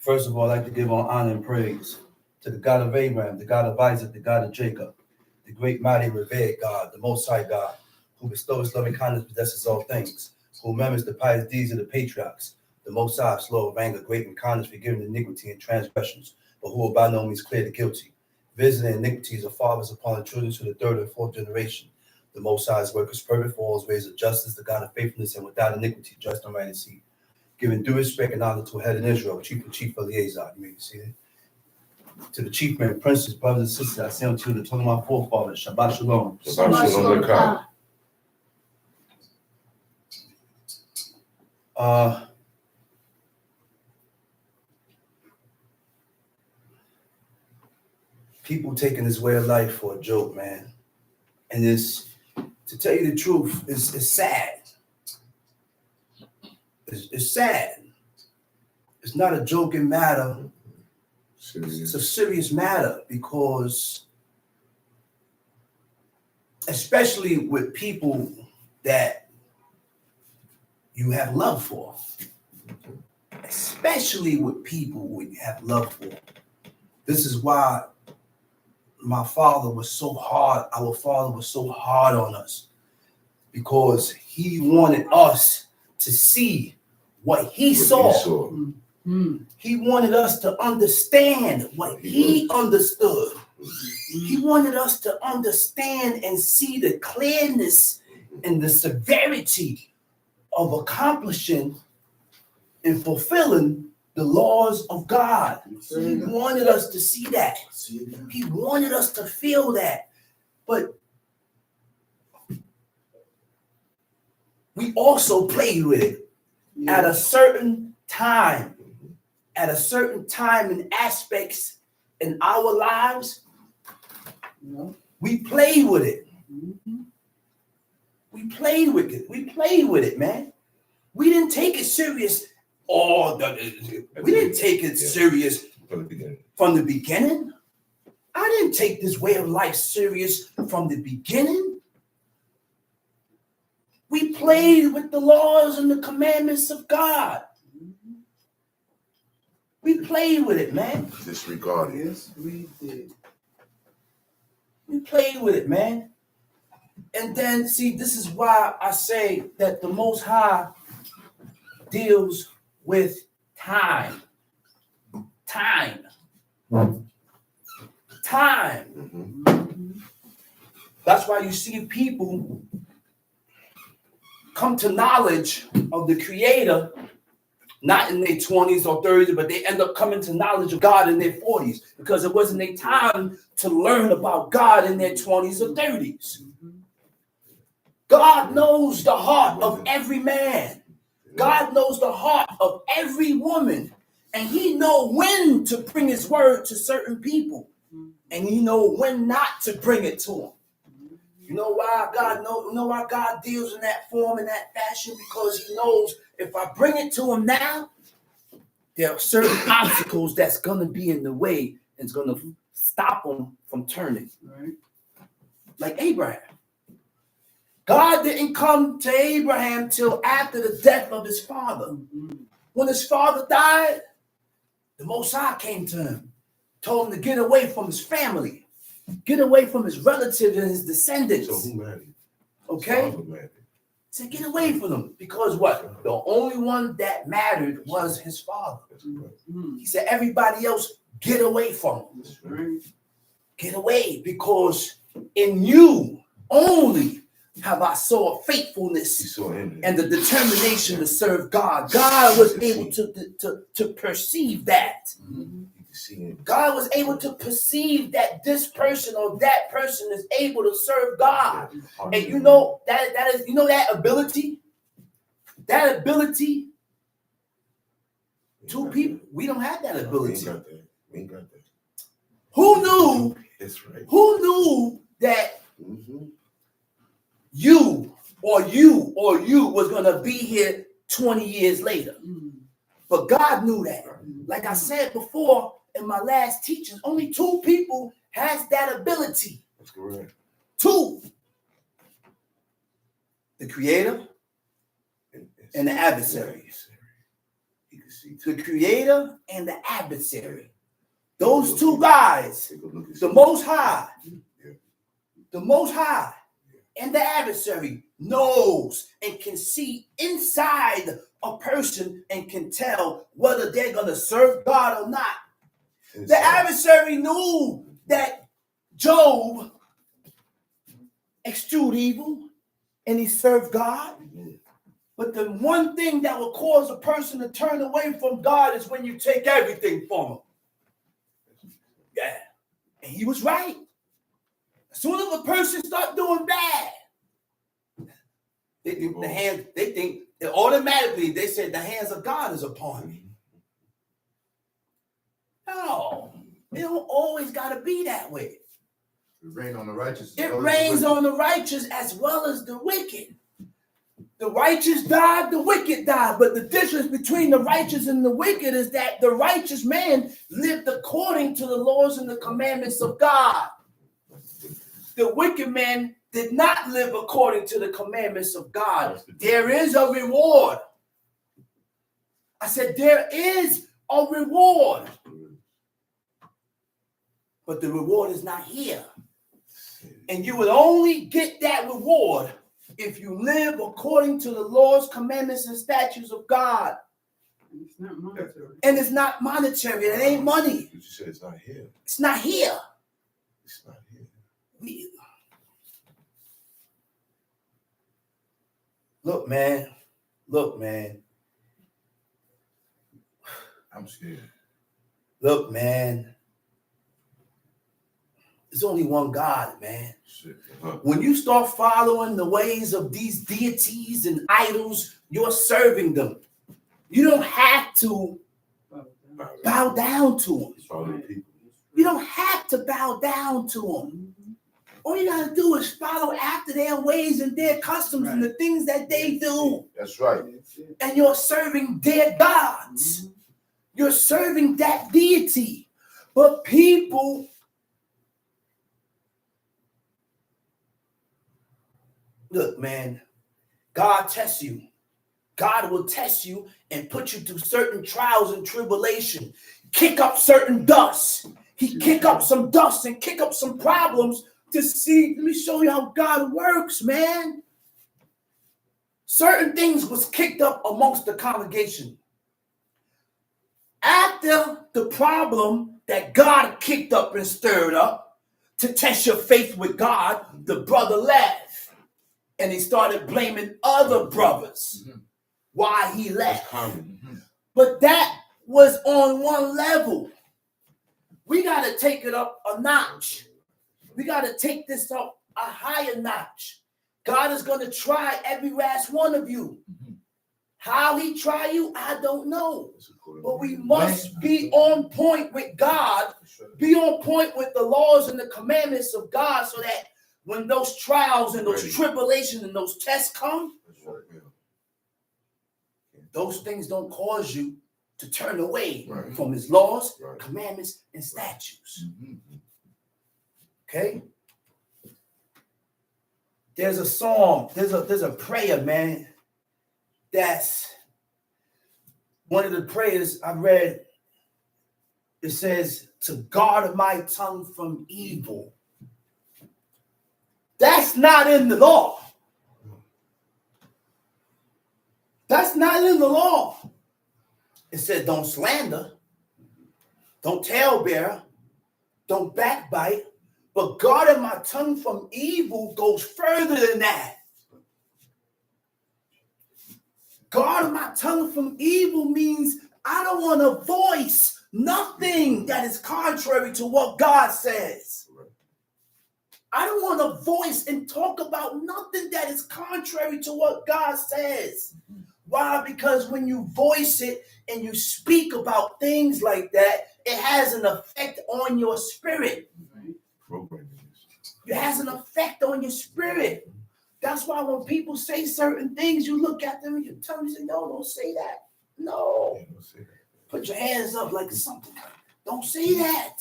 First of all, I'd like to give all honor and praise to the God of Abraham, the God of Isaac, the God of Jacob, the great, mighty, revered God, the Most High God, who bestows loving kindness, possesses all things, who remembers the pious deeds of the patriarchs, the Most High, slow of anger, great in kindness, forgiving iniquity and transgressions, but who will by no means clear the guilty, visiting iniquities of fathers upon the children to the third and fourth generation. The Most High's work is perfect for all his ways of justice, the God of faithfulness, and without iniquity, just and right and seed. Giving due respect and honor to a head in Israel, chief of liaison. You may see it. To the chief men, princes, brothers, and sisters, I say unto you, the tongue of my forefathers, Shabbat Shalom. Shabbat Shalom. People taking this way of life for a joke, man. And this, to tell you the truth, it's sad. It's sad. It's not a joking matter. It's a serious matter because, especially with people that you have love for, especially with people when you have love for. This is why my father was so hard. Our father was so hard on us because he wanted us to see what he saw. He wanted us to understand what he understood. He wanted us to understand and see the clearness and the severity of accomplishing and fulfilling the laws of God. He wanted us to see that. He wanted us to feel that. But we also played with it at a certain time. At a certain time in aspects in our lives, we played with it. We played with it. We played with it, man. We didn't take it serious. We didn't take it serious from the beginning. I didn't take this way of life serious from the beginning. We played with the laws and the commandments of God. We played with it, man. Disregarded. Yes, we did. We played with it, man. And then, see, this is why I say that the Most High deals with time. Time. Time. That's why you see people come to knowledge of the Creator not in their 20s or 30s, but they end up coming to knowledge of God in their 40s because it wasn't their time to learn about God in their 20s or 30s. God knows the heart of every man. God knows the heart of every woman. And he knows when to bring his word to certain people. And he knows when not to bring it to them. You know why God deals in that form, in that fashion? Because he knows if I bring it to him now, there are certain obstacles that's going to be in the way and it's going to stop him from turning. Right? Like Abraham. God didn't come to Abraham till after the death of his father. When his father died, the Most High came to him, told him to get away from his family, get away from his relatives and his descendants. So who married? Okay? To get away from them. Because what? The only one that mattered was his father. He said, everybody else, get away from him. Get away, because in you only have I saw faithfulness and the determination to serve God. God was able to perceive that. God was able to perceive that this person or that person is able to serve God. And you know that is, you know, that ability, two people, we don't have that ability. We ain't got that. Who knew? That's right. Who knew that you was gonna be here 20 years later? But God knew that. Like I said before in my last teachings, only two people has that ability. That's correct. Two. The Creator and the adversary. the creator and the adversary. Those two guys, the Most High, and the adversary knows and can see inside a person and can tell whether they're going to serve God or not. The adversary knew that Job eschewed evil and he served God. But the one thing that will cause a person to turn away from God is when you take everything from him. Yeah. And he was right. As soon as a person starts doing bad, they think automatically they say the hands of God is upon me. No, it don't always got to be that way. It rains on the righteous. It rains on the righteous as well as the wicked. The righteous died, the wicked died. But the difference between the righteous and the wicked is that the righteous man lived according to the laws and the commandments of God. The wicked man did not live according to the commandments of God. There is a reward. I said there is a reward. But the reward is not here. And you will only get that reward if you live according to the laws, commandments, and statutes of God. It's not monetary. And it's not monetary. It ain't money. You said it's not here. It's not here. It's not here. Look, man. I'm scared. Look, man. There's only one God, man. Shit. When you start following the ways of these deities and idols, you're serving them. You don't have to bow down to them. Follow the people. You don't have to bow down to them. All you got to do is follow after their ways and their customs and the things that they do. That's right. And you're serving their gods. You're serving that deity. But people... Look, man, God tests you. God will test you and put you through certain trials and tribulation. Kick up certain dust. He kick up some dust and kick up some problems to see. Let me show you how God works, man. Certain things was kicked up amongst the congregation. After the problem that God kicked up and stirred up to test your faith with God, the brother left. And he started blaming other brothers why he left. But that was on one level. We got to take it up a notch. We got to take this up a higher notch. God is going to try every last one of you. How he try you, I don't know. But we must be on point with God, be on point with the laws and the commandments of God so that when those trials and those tribulations and those tests come, those things don't cause you to turn away from his laws, commandments, and statutes. Okay? There's a psalm, there's a prayer, man. That's one of the prayers I read. It says, to guard my tongue from evil. That's not in the law. That's not in the law. It said, don't slander, don't talebear, don't backbite, but guarding my tongue from evil goes further than that. Guarding my tongue from evil means I don't want to voice nothing that is contrary to what God says. I don't want to voice and talk about nothing that is contrary to what God says. Why? Because when you voice it and you speak about things like that, it has an effect on your spirit. It has an effect on your spirit. That's why when people say certain things, you look at them and you tell them, you say, no, don't say that. No. Put your hands up like something. Don't say that.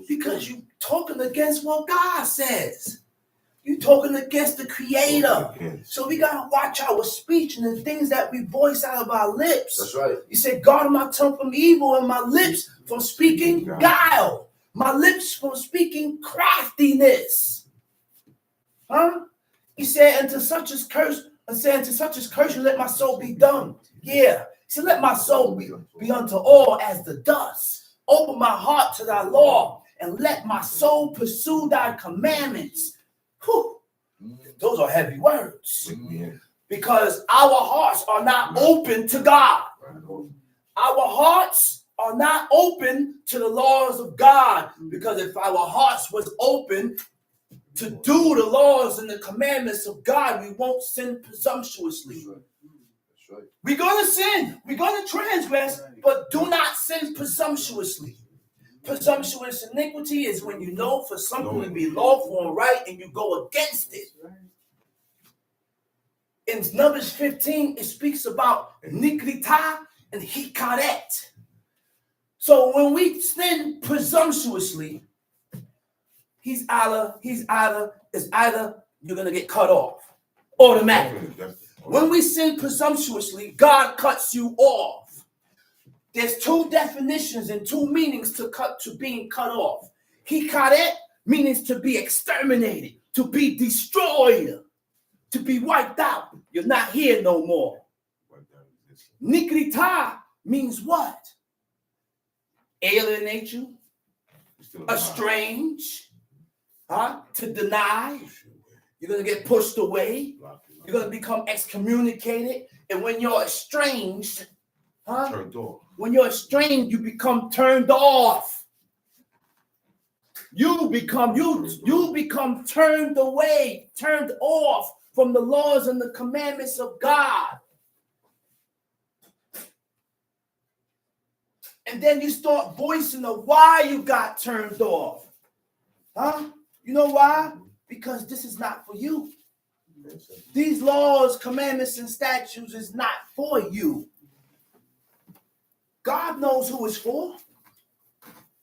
Because you're talking against what God says. You're talking against the Creator. Against. So we gotta watch our speech and the things that we voice out of our lips. That's right. He said, guard my tongue from evil and my lips from speaking guile. My lips from speaking craftiness. Huh? He said, and to such as curse, let my soul be dumb. Yeah. He said, let my soul be unto all as the dust. Open my heart to thy law, and let my soul pursue thy commandments. Whew. Those are heavy words. Because our hearts are not open to God. Our hearts are not open to the laws of God. Because if our hearts was open to do the laws and the commandments of God, we won't sin presumptuously. That's right. We're going to sin. We're going to transgress, but do not sin presumptuously. Presumptuous iniquity is when you know for something to be lawful and right and you go against it. In Numbers 15, it speaks about nikrita and hikaret. So when we sin presumptuously, it's either you're going to get cut off automatically. When we sin presumptuously, God cuts you off. There's two definitions and two meanings to being cut off. Hikaret means to be exterminated, to be destroyed, to be wiped out. You're not here no more. Nikrita means what? Alienate you, estrange, to deny. You're going to get pushed away. You're going to become excommunicated. And when you're estranged, Turned off. When you're estranged, you become turned off. You become turned away, turned off from the laws and the commandments of God. And then you start voicing of why you got turned off. You know why? Because this is not for you. These laws, commandments, and statutes is not for you. God knows who it's for.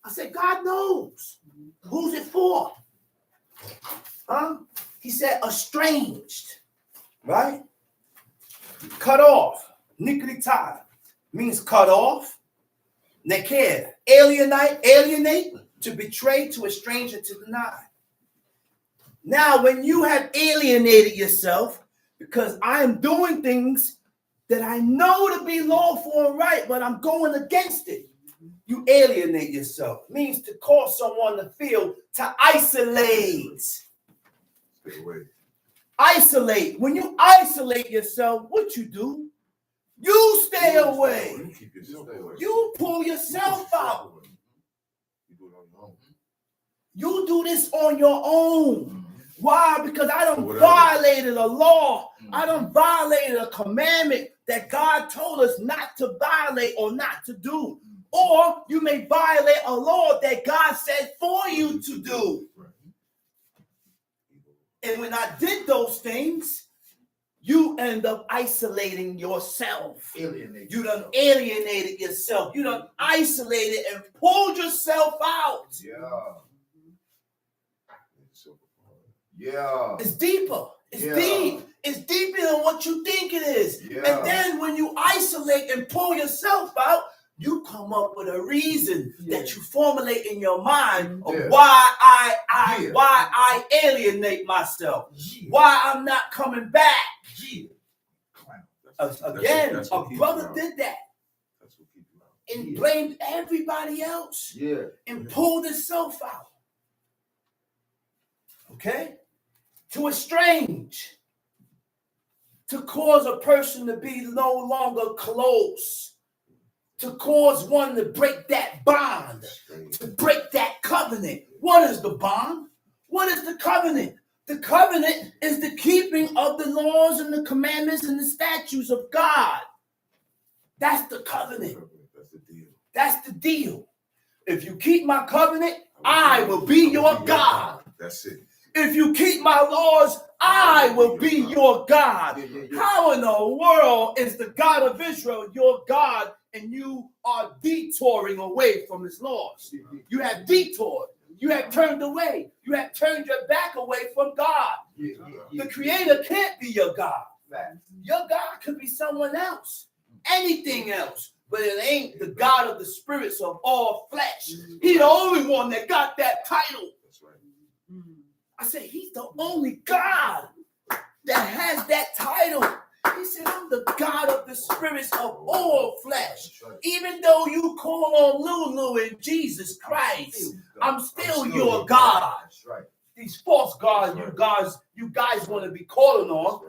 I said, God knows. Who's it for? He said, estranged. Right? Cut off. Nikrita means cut off. Neked, alienate, to betray, to estrange, and to deny. Now, when you have alienated yourself, because I am doing things that I know to be lawful and right, but I'm going against it. You alienate yourself. It means to cause someone to feel, to isolate. Stay away. Isolate. When you isolate yourself, what you do? You stay away. You keep yourself away. You pull yourself out. You do it on your own. You do this on your own. Why? Because I done violated a law. I done violated a commandment that God told us not to violate or not to do. Or you may violate a law that God said for you to do. And when I did those things, you end up isolating yourself. You done alienated yourself. You done isolated and pulled yourself out. Yeah. It's deeper. It's deep. It's deeper than what you think it is. Yeah. And then when you isolate and pull yourself out, you come up with a reason that you formulate in your mind of why I alienate myself. Why I'm not coming back. Again, a brother did that. That's what keeps you out. And blamed everybody else. And pulled himself out. Okay? To estrange. To cause a person to be no longer close. To cause one to break that bond. To break that covenant. What is the bond? What is the covenant? The covenant is the keeping of the laws and the commandments and the statutes of God. That's the covenant. That's the deal. That's the deal. If you keep my covenant, I will be your God. That's it. If you keep my laws, I will be your God. How in the world is the God of Israel your God and you are detouring away from his laws? You have detoured. You have turned away. You have turned your back away from God. The Creator can't be your God. Your God could be someone else, anything else, but it ain't the God of the spirits of all flesh. He's the only one that got that title. That's right. I said, he's the only God that has that title. He said, I'm the God of the spirits of all flesh. Even though you call on Lulu and Jesus Christ, I'm still your God. That's right. These false gods, you guys want to be calling on.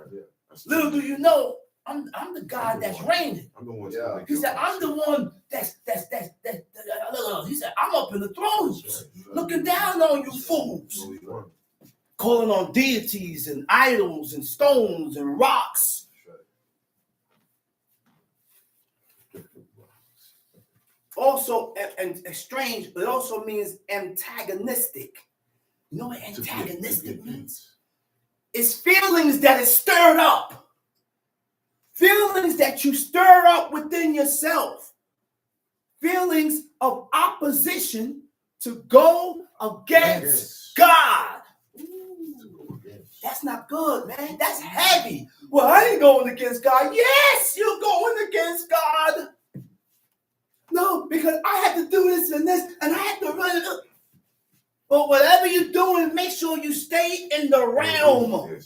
Little do you know, I'm the God that's reigning. I'm the one. He said, I'm the one that's he said, I'm up in the thrones, looking down on you fools, calling on deities and idols and stones and rocks. Also, and strange, but it also means antagonistic. You know what antagonistic means? It's feelings that is stirred up. Feelings that you stir up within yourself. Feelings of opposition to go against God. Ooh, that's not good, man. That's heavy. Well, I ain't going against God. Yes, you're going against God. No, because I had to do this and this, and I had to run it up. But whatever you're doing, make sure you stay in the realm,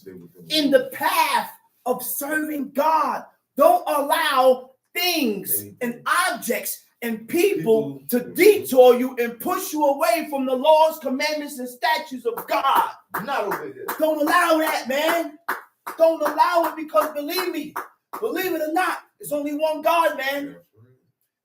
in the path of serving God. Don't allow things and objects and people to detour you and push you away from the laws, commandments, and statutes of God. Not over here. Don't allow that, man. Don't allow it, because believe me, believe it or not, there's only one God, man.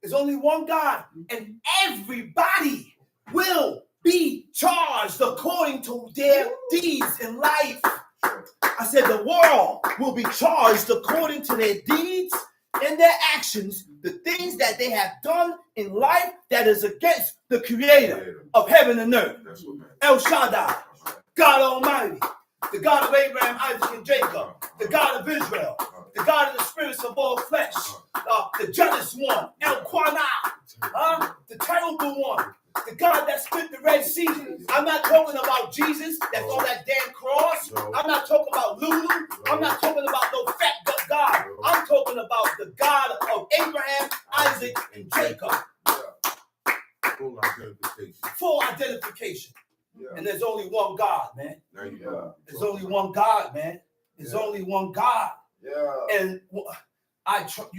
There's only one God, and everybody will be charged according to their deeds in life. I said the world will be charged according to their deeds and their actions, the things that they have done in life that is against the Creator of heaven and earth. El Shaddai, God Almighty, the God of Abraham, Isaac, and Jacob, the God of Israel, the God of the spirits of all flesh, the jealous one, El Quana, the terrible one, the God that split the Red Sea. I'm not talking about Jesus that's on that damn cross. I'm not talking about Lulu. I'm not talking about no fat God. I'm talking about the God of Abraham, Isaac, and Jacob. Full identification. Full identification. And there's only one God, man. There's only one God, man. There's only one God. And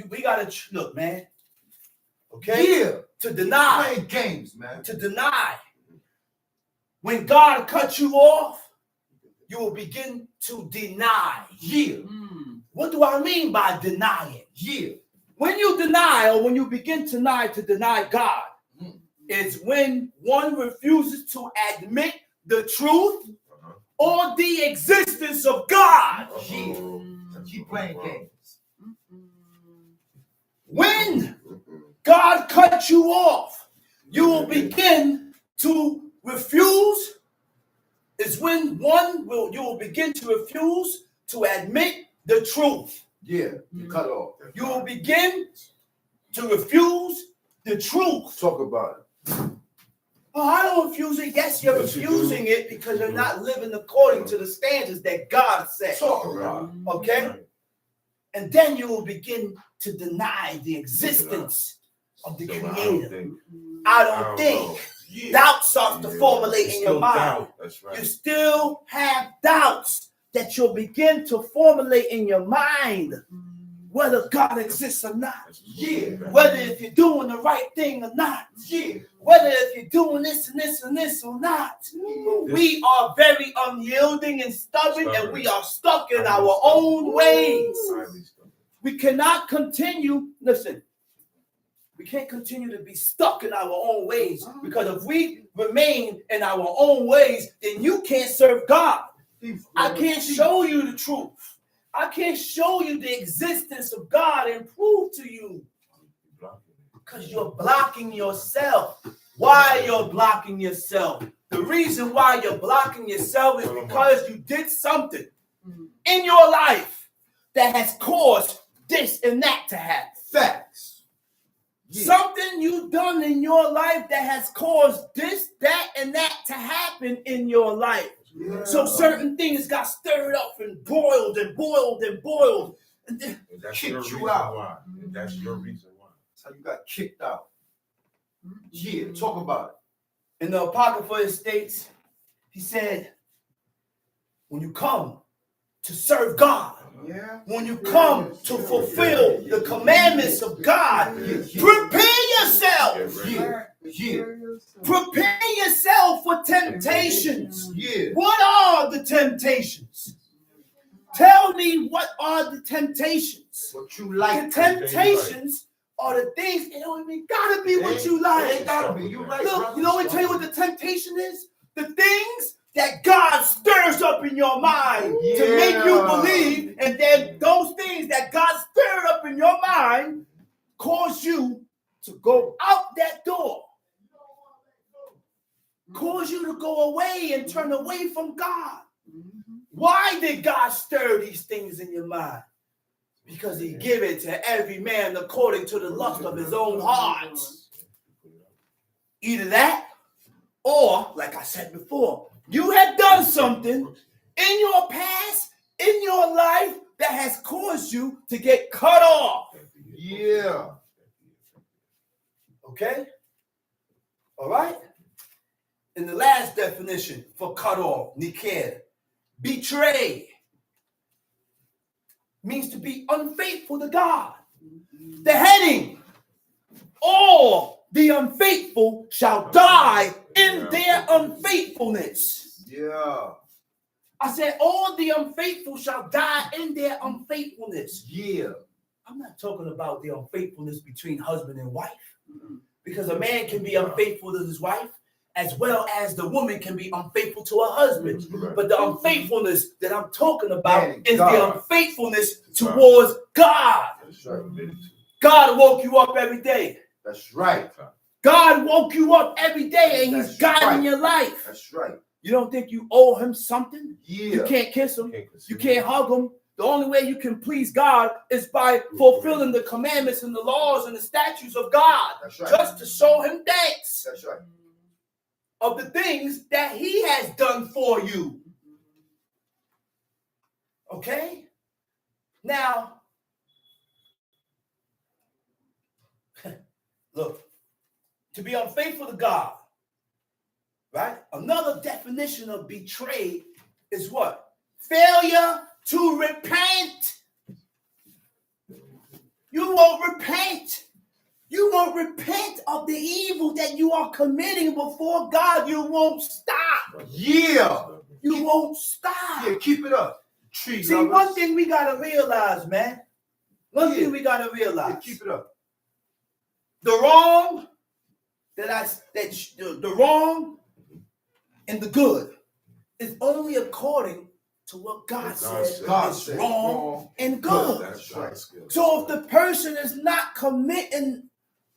we gotta look, man. Okay? To deny. Playing games, man. To deny. When God cuts you off, you will begin to deny. What do I mean by denying? When you deny, or when you begin to deny God, it's when one refuses to admit the truth or the existence of God. Keep playing games. When God cuts you off, you will begin to refuse. Is when you will begin to refuse to admit the truth. You cut off. You will begin to refuse the truth. Talk about it. Oh, I don't refuse it. Yes, you're refusing it because you're not living according to the standards that God set. Talk about it. Okay? And then you will begin to deny the existence of the Creator. I don't think. Doubt starts to formulate in your mind. You still have doubts that you'll begin to formulate in your mind whether God exists or not. Whether if you're doing the right thing or not. Whether if you're doing this and this and this or not. We are very unyielding and stubborn, and we are stuck in our own ways. We cannot continue, listen, we can't continue to be stuck in our own ways, because if we remain in our own ways, then you can't serve God. I can't show you the truth. I can't show you the existence of God and prove to you, because you're blocking yourself. Why you're blocking yourself? The reason why you're blocking yourself is because you did something in your life that has caused this and that to happen. Facts. Yeah. Something you've done in your life that has caused this, that, and that to happen in your life. Yeah. So certain things got stirred up and boiled and boiled and boiled. And then, And that's Kicked your you reason out. why. And that's your reason why. That's how you got kicked out. Yeah, talk about in the Apocrypha it states, he said, when you come to serve God, Yeah. when you come to fulfill the commandments of God, prepare yourself. it. Yeah. Prepare yourself for temptations. Yeah. What are the temptations? Tell me, what are the temptations? What you The like. temptations are the things, it don't even gotta be what you It like. ain't gotta be. You right, Look, brother. you know what? Tell you what the temptation is? The things that God stirs up in your mind to make you Yeah. believe, and then those things that God stirred up in your mind cause you to go out that door, cause you to go away and turn away from God. Why did God stir these things in your mind? Because he give it to every man according to the lust of his own heart. Either that, or, like I said before, you have done something in your past, in your life, that has caused you to get cut off. Yeah. Okay? All right? In the last definition for cut off, nikir, betray, means to be unfaithful to God. The heading, all the unfaithful shall die in their unfaithfulness. Yeah. I said, all the unfaithful shall die in their unfaithfulness. Yeah. I'm not talking about the unfaithfulness between husband and wife, because a man can be unfaithful to his wife as well as the woman can be unfaithful to her husband. But the unfaithfulness that I'm talking about is the unfaithfulness towards God. That's right. God woke you up every day. That's right. God woke you up every day and he's That's guiding right. your life. That's right. You don't think you owe him something? Yeah. You can't kiss him. You can't hug him. The only way you can please God is by fulfilling the commandments and the laws and the statutes of God. That's right. Just to show him thanks That's right. of the things that he has done for you. Okay? Now, look, to be unfaithful to God, right? Another definition of betray is what? Failure to repent. You won't repent. You won't repent of the evil that you are committing before God. You won't stop. Yeah. You won't stop. Yeah, keep it up. Tree See, lovers. one thing we gotta realize, man. One thing we gotta Yeah, realize. keep it up. The wrong the wrong and the good is only according to what God says is wrong and good. That's right. So if the person is not committing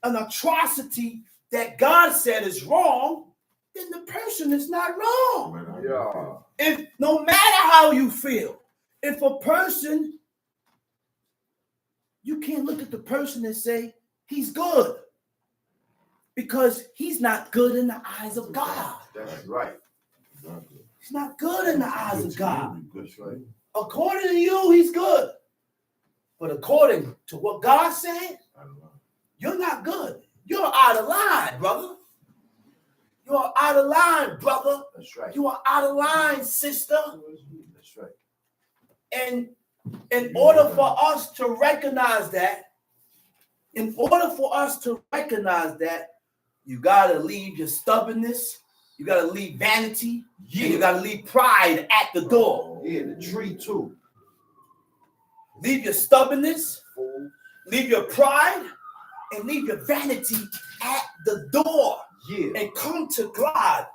an atrocity that God said is wrong, then the person is not wrong. Yeah. If no matter how you feel, if a person, you can't look at the person and say he's good, because he's not good in the eyes of God. That's right. He's not good in the eyes of God. That's right. According to you, he's good. But according to what God said, you're not good. You're out of line, brother. You are out of line, brother. That's right. You are out of line, sister. That's right. And in order for us to recognize that, you got to leave your stubbornness. You got to leave vanity. Yeah. And you got to leave pride at the door. Yeah, the tree too. Leave your stubbornness, leave your pride, and leave your vanity at the door. Yeah. And come to God.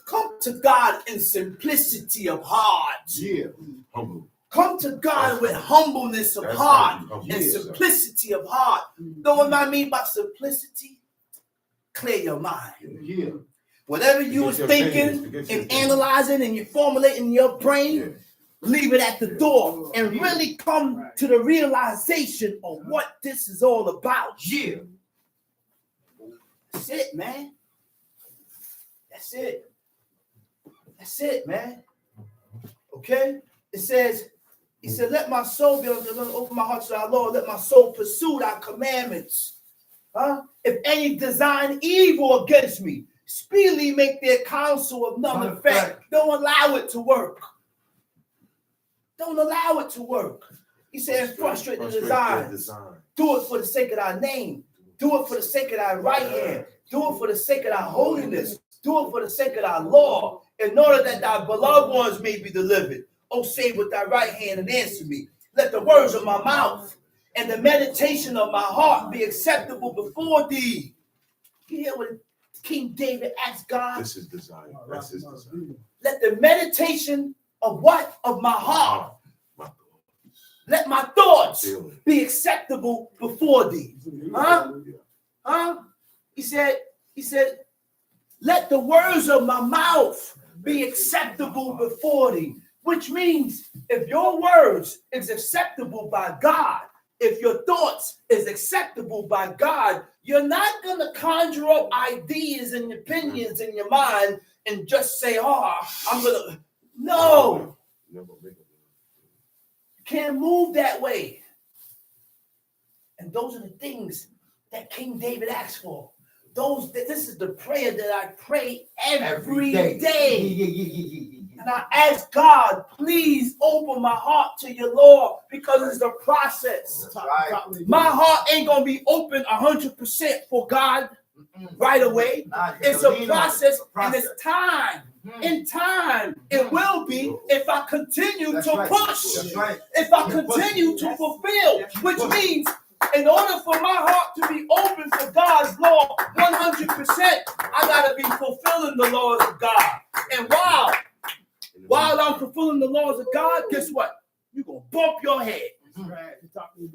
Come to God in simplicity of heart. Yeah. Humble. Come to God with humbleness of heart and Yes, simplicity of heart. Know what I mean by simplicity? Clear your mind. Yeah. Whatever you was thinking and analyzing and you're formulating in your brain, leave it at the door and really come to the realization of what this is all about. Yeah. That's it, man. That's it. That's it, man. Okay? It says, he said, let my soul be able to open my heart to our Lord. Let my soul pursue thy commandments. Huh? If any design evil against me, speedily make their counsel of none effect. Don't allow it to work. Don't allow it to work. He said, frustrate the design. Do it for the sake of thy name. Do it for the sake of thy right hand. Do it for the sake of thy holiness. Do it for the sake of thy law, in order that thy beloved ones may be delivered. Oh, save with thy right hand and answer me. Let the words of my mouth and the meditation of my heart be acceptable before thee. You hear what King David asked God? This is desire. That's his desire. Let the meditation of what? Of my heart. Let my thoughts be acceptable before thee. Huh? Huh? He said, let the words of my mouth be acceptable before thee. Which means if your words is acceptable by God, if your thoughts is acceptable by God, you're not going to conjure up ideas and opinions in your mind and just say, oh, I'm going to. No. You can't move that way. And those are the things that King David asked for. This is the prayer that I pray every day. And I ask God, please open my heart to your Lord, because it's the process. Right. My heart ain't going to be open 100% for God right away. It's a process, and it's time. In time, it will be if I continue to push. If I continue to fulfill, which means in order for my heart to be open for God's law 100%, I got to be fulfilling the laws of God. And while I'm fulfilling the laws of God, guess what? You're going to bump your head.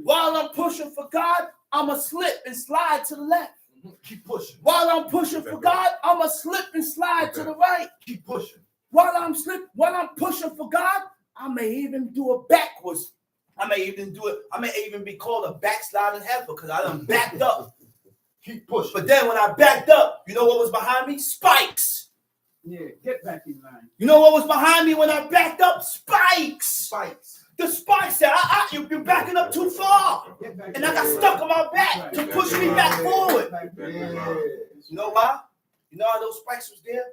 While I'm pushing for God, I'm going to slip and slide to the left. Keep pushing. While I'm pushing for God, I'm going to slip and slide to the right. Keep pushing. While I'm pushing for God, I may even do it backwards. I may even be called a backsliding heifer because I done backed up. Keep pushing. But then when I backed up, you know what was behind me? Spikes. Yeah, get back in line. You know what was behind me when I backed up? Spikes. Spikes. The spikes said, you're backing up too far. And I got stuck on my back to push me back forward. You know why? You know how those spikes was there?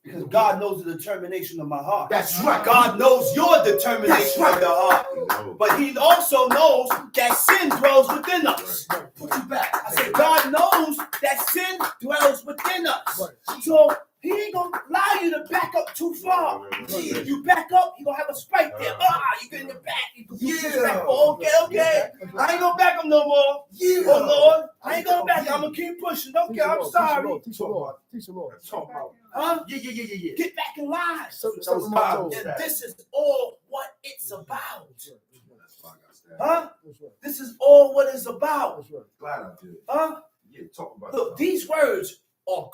Because God knows the determination of my heart. That's right. God knows your determination of your heart. But he also knows that sin dwells within us. Put you back. I said, God knows that sin dwells within us. So he ain't going to allow you to back up too far. If you back up, you're going to have a spike there. You get in your back. You push back. Okay. I ain't going to back up no more. Oh, Lord. I ain't going to back. I'm going to keep pushing. Okay, I'm sorry. Teach the Lord. Talk about. Huh? Yeah. Get back in line. And this is all what it's about. Huh? This is all what it's about. Glad I did. Huh? Yeah, talk about. Look, these words are.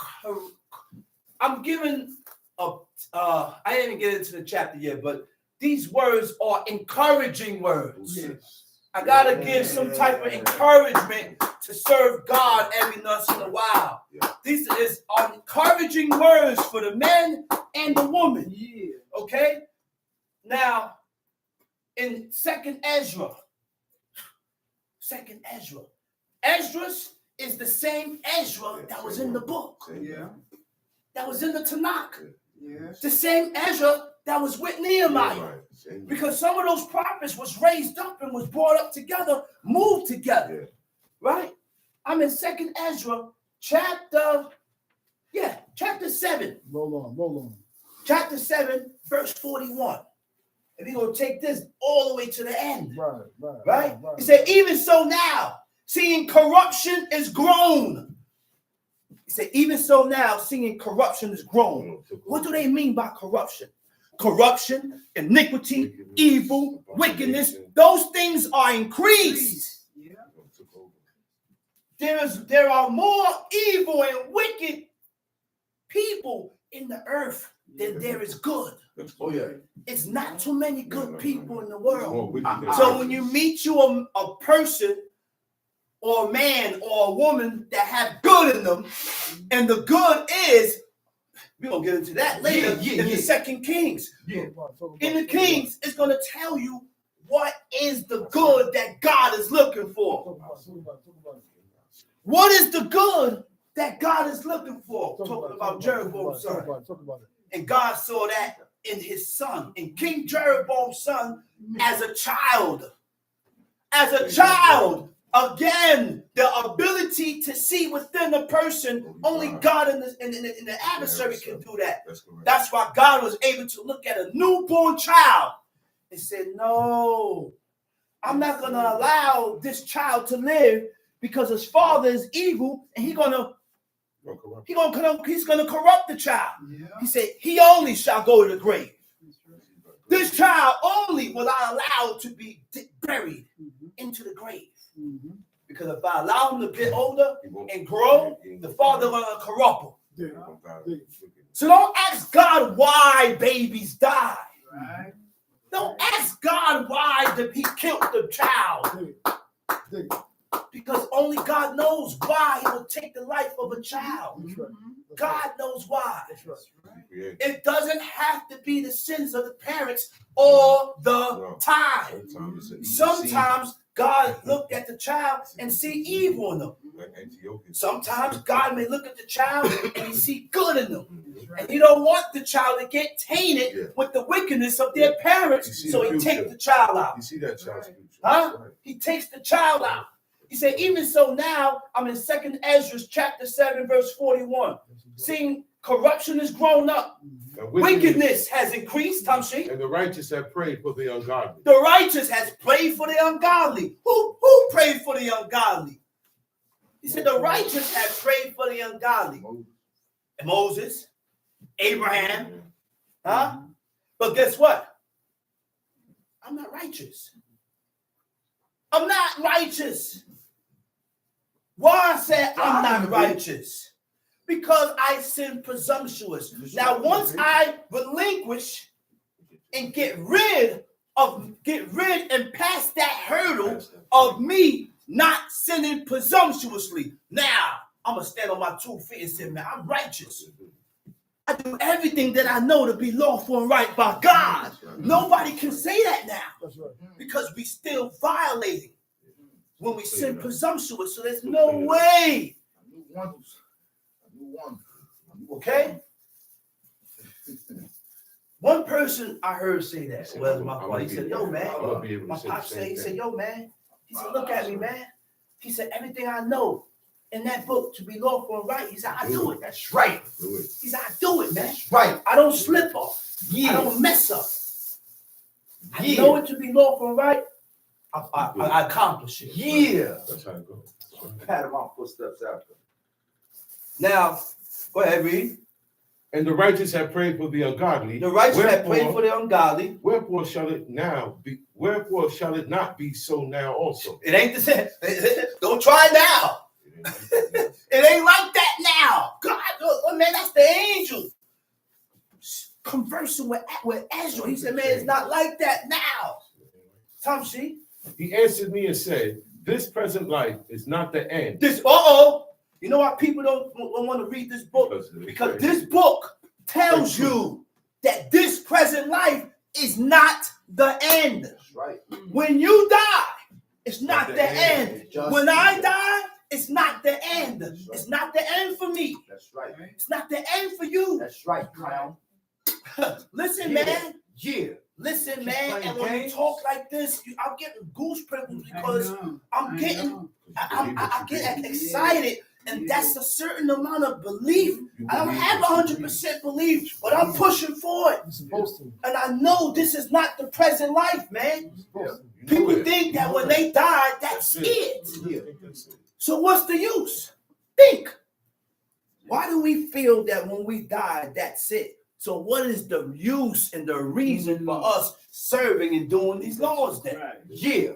I'm giving I didn't get into the chapter yet, but these words are encouraging words. Yes. I gotta give some type of encouragement to serve God every once in a while. These is encouraging words for the men and the woman. Yeah. Okay? Now, in Second Ezra, Esdras is the same Ezra that was in the book. Yeah. That was in the Tanakh. Yeah. The same Ezra that was with Nehemiah. Because some of those prophets was raised up and was brought up together, moved together. Right? I'm in Second Ezra, chapter 7. Roll on. Chapter 7, verse 41. And we're going to take this all the way to the end. Right? He said, even so now, seeing corruption is grown. He said, even so now, seeing corruption is grown. What do they mean by corruption? Corruption, iniquity, evil, wickedness, those things are increased. There are more evil and wicked people in the earth than there is good. Oh, yeah. It's not too many good people in the world. So when you meet a person or a man or a woman that have good in them, and the good is, we're going to get into that later in the Second Kings. Yeah. In the Kings, it's going to tell you what is the good that God is looking for. What is the good that God is looking for? Talking about Jeroboam's son. And God saw that in his son, in King Jeroboam's son, as a child. As a child, again, the ability to see within a person, only God and the adversary can do that. That's why God was able to look at a newborn child and said, no, I'm not going to allow this child to live because his father is evil and he's going to corrupt the child. Yeah. He said, he only shall go to the grave. This child only will I allow to be buried into the grave. Because if I allow him to get older and grow, the father will corrupt him. So don't ask God why babies die. Right. Don't ask God why he killed the child. Because only God knows why he will take the life of a child. God knows why. It doesn't have to be the sins of the parents all the time. Sometimes God looked at the child and see evil in them. Sometimes God may look at the child and see good in them. And he don't want the child to get tainted with the wickedness of their parents, so he takes the child out. You see that child's future. Huh? He takes the child out. He said, even so now, I'm in 2nd Ezra chapter 7, verse 41. Seeing corruption has grown up. Wickedness has increased, Tamshi. And the righteous have prayed for the ungodly. The righteous has prayed for the ungodly. Who prayed for the ungodly? He said, the righteous have prayed for the ungodly. Moses, Abraham. Huh? But guess what? I'm not righteous. I'm not righteous. Why I said I'm not righteous? Because I sin presumptuous. Now, once I relinquish and get rid and pass that hurdle of me not sinning presumptuously, now I'm going to stand on my 2 feet and say, man, I'm righteous. I do everything that I know to be lawful and right by God. Nobody can say that now because we still violating when we sin presumptuous. So there's no way. Okay? One person I heard say that. Well, my father, he said, yo, man. My pop said, he said, yo, man. He said, look at me, man. He said, everything I know in that book to be lawful and right. He said, I do it. That's right. He said, I do it, man. That's right. I don't slip up. I don't mess up. I know it to be lawful and right. I accomplish it. Yeah. That's how it goes. Pat him on footsteps after. Now, go ahead, read. And the righteous have prayed for the ungodly. The righteous have prayed for the ungodly. Wherefore shall it not be so now also? It ain't the same. Don't try now. It ain't like that now. God, oh man, that's the angel conversing with Ezra. He said, man, it's not like that now. Tamshi. He answered me and said, this present life is not the end. You know why people don't want to read this book? Because this book tells you that this present life is not the end. That's right. When you die, it's not the end. When I die, it's not the end. It's not the end for me. That's right. It's not the end for you. That's right, clown. Listen, man. Yeah. Listen, man. And when you talk like this, I'm getting goose pimples because I get excited. And that's a certain amount of belief. I don't have 100% belief, but I'm pushing for it. And I know this is not the present life, man. People think that when they die, that's it. So what's the use? Think. Why do we feel that when we die, that's it? So what is the use and the reason for us serving and doing these laws then? Yeah.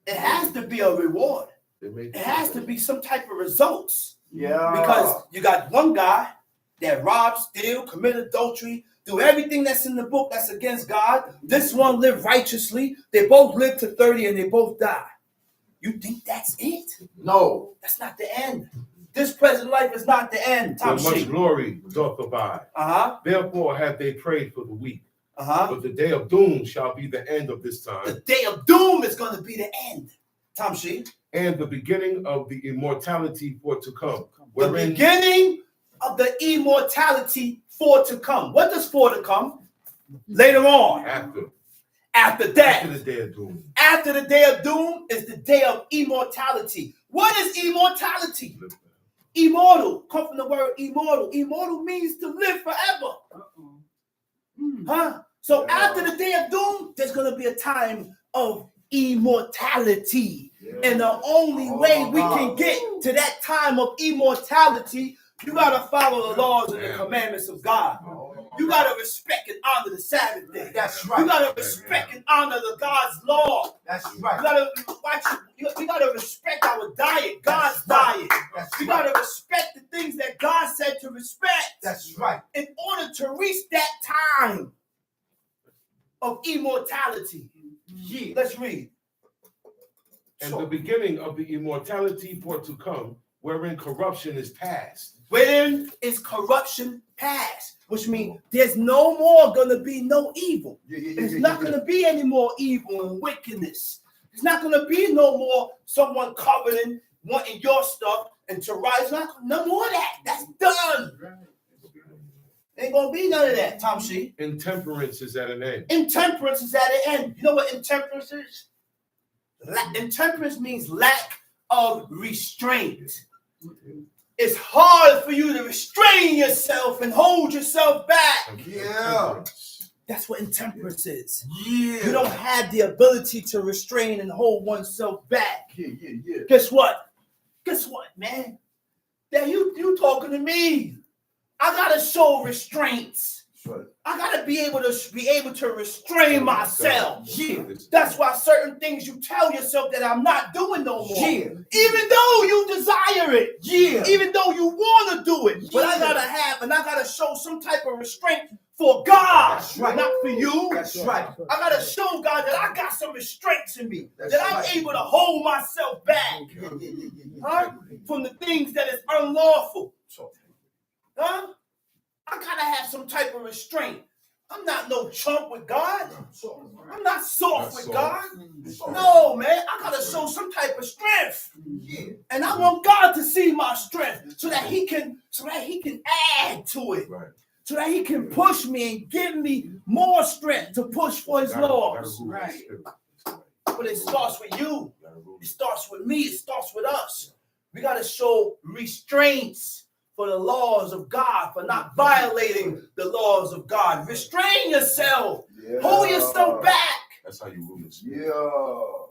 It has to be a reward. It has to be some type of results. Yeah. Because you got one guy that robbed, steal, commit adultery, do everything that's in the book that's against God. This one lived righteously. They both lived to 30 and they both died. You think that's it? No. That's not the end. This present life is not the end. But much glory doth abide. Therefore have they prayed for the weak. But the day of doom shall be the end of this time. The day of doom is going to be the end. Tom Shee. And the beginning of the immortality for to come. The beginning of the immortality for to come. What does for to come? Later on. After that. After the day of doom. After the day of doom is the day of immortality. What is immortality? Immortal. Come from the word immortal. Immortal means to live forever. So after the day of doom, there's going to be a time of immortality. And the only way we can get to that time of immortality, you got to follow the laws and the commandments of God. You got to respect and honor the Sabbath day. That's right. You got to respect and honor the God's law. That's right. We got to respect our diet, God's diet. We got to respect the things that God said to respect. That's right. In order to reach that time of immortality. Yeah. Let's read. And the beginning of the immortality for to come, wherein corruption is past. Wherein is corruption past, which means there's no more going to be no evil. There's not going to be any more evil and wickedness. There's not going to be no more someone coveting, wanting your stuff and to rise. No more of that. That's done. Ain't going to be none of that, Tom Shee. Intemperance is at an end. Intemperance is at an end. You know what intemperance is? Intemperance means lack of restraint. It's hard for you to restrain yourself and hold yourself back. Yeah. That's what intemperance is. Yeah. You don't have the ability to restrain and hold oneself back. Yeah. Guess what? Guess what, man? That you talking to me. I gotta show restraints. Right. I gotta be able to restrain myself. Yeah. That's why certain things you tell yourself that I'm not doing no more. Yeah. Even though you desire it. Yeah. Even though you want to do it. But I gotta show some type of restraint for God. That's right. Not for you. That's right. I gotta show God that I got some restraints in me. That's that I'm right. able to hold myself back. From the things that is unlawful. I gotta have some type of restraint. I'm not no chump with God. I'm not soft with God. No, man. I gotta show some type of strength. Yeah. And I want God to see my strength so that he can add to it. Right. So that he can push me and give me more strength to push for his laws. Right. But it starts with you. It starts with me. It starts with us. We gotta show restraints for the laws of God, for not violating the laws of God. Restrain yourself. Yeah. Hold yourself back. That's how you rule it. Yeah.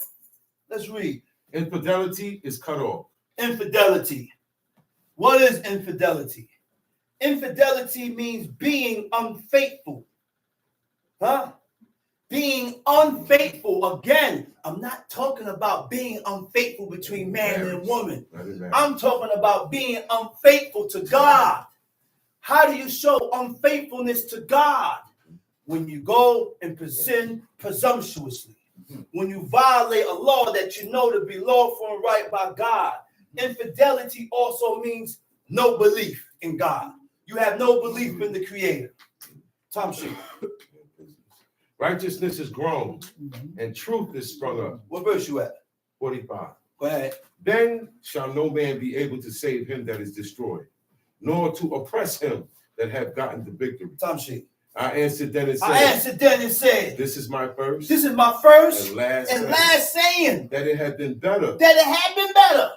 Let's read. Infidelity is cut off. Infidelity. What is infidelity? Infidelity means being unfaithful. Being unfaithful. Again, I'm not talking about being unfaithful between man and woman. I'm talking about being unfaithful to God. How do you show unfaithfulness to God? When you go and sin presumptuously. When you violate a law that you know to be lawful and right by God. Infidelity also means no belief in God. You have no belief in the Creator. Tom Shee. Righteousness is grown, and truth is sprung up. What verse you at? 45. Go ahead. Then shall no man be able to save him that is destroyed, nor to oppress him that hath gotten the victory. Tom Shee. I answered then and said, This is my first and last saying. That it had been better.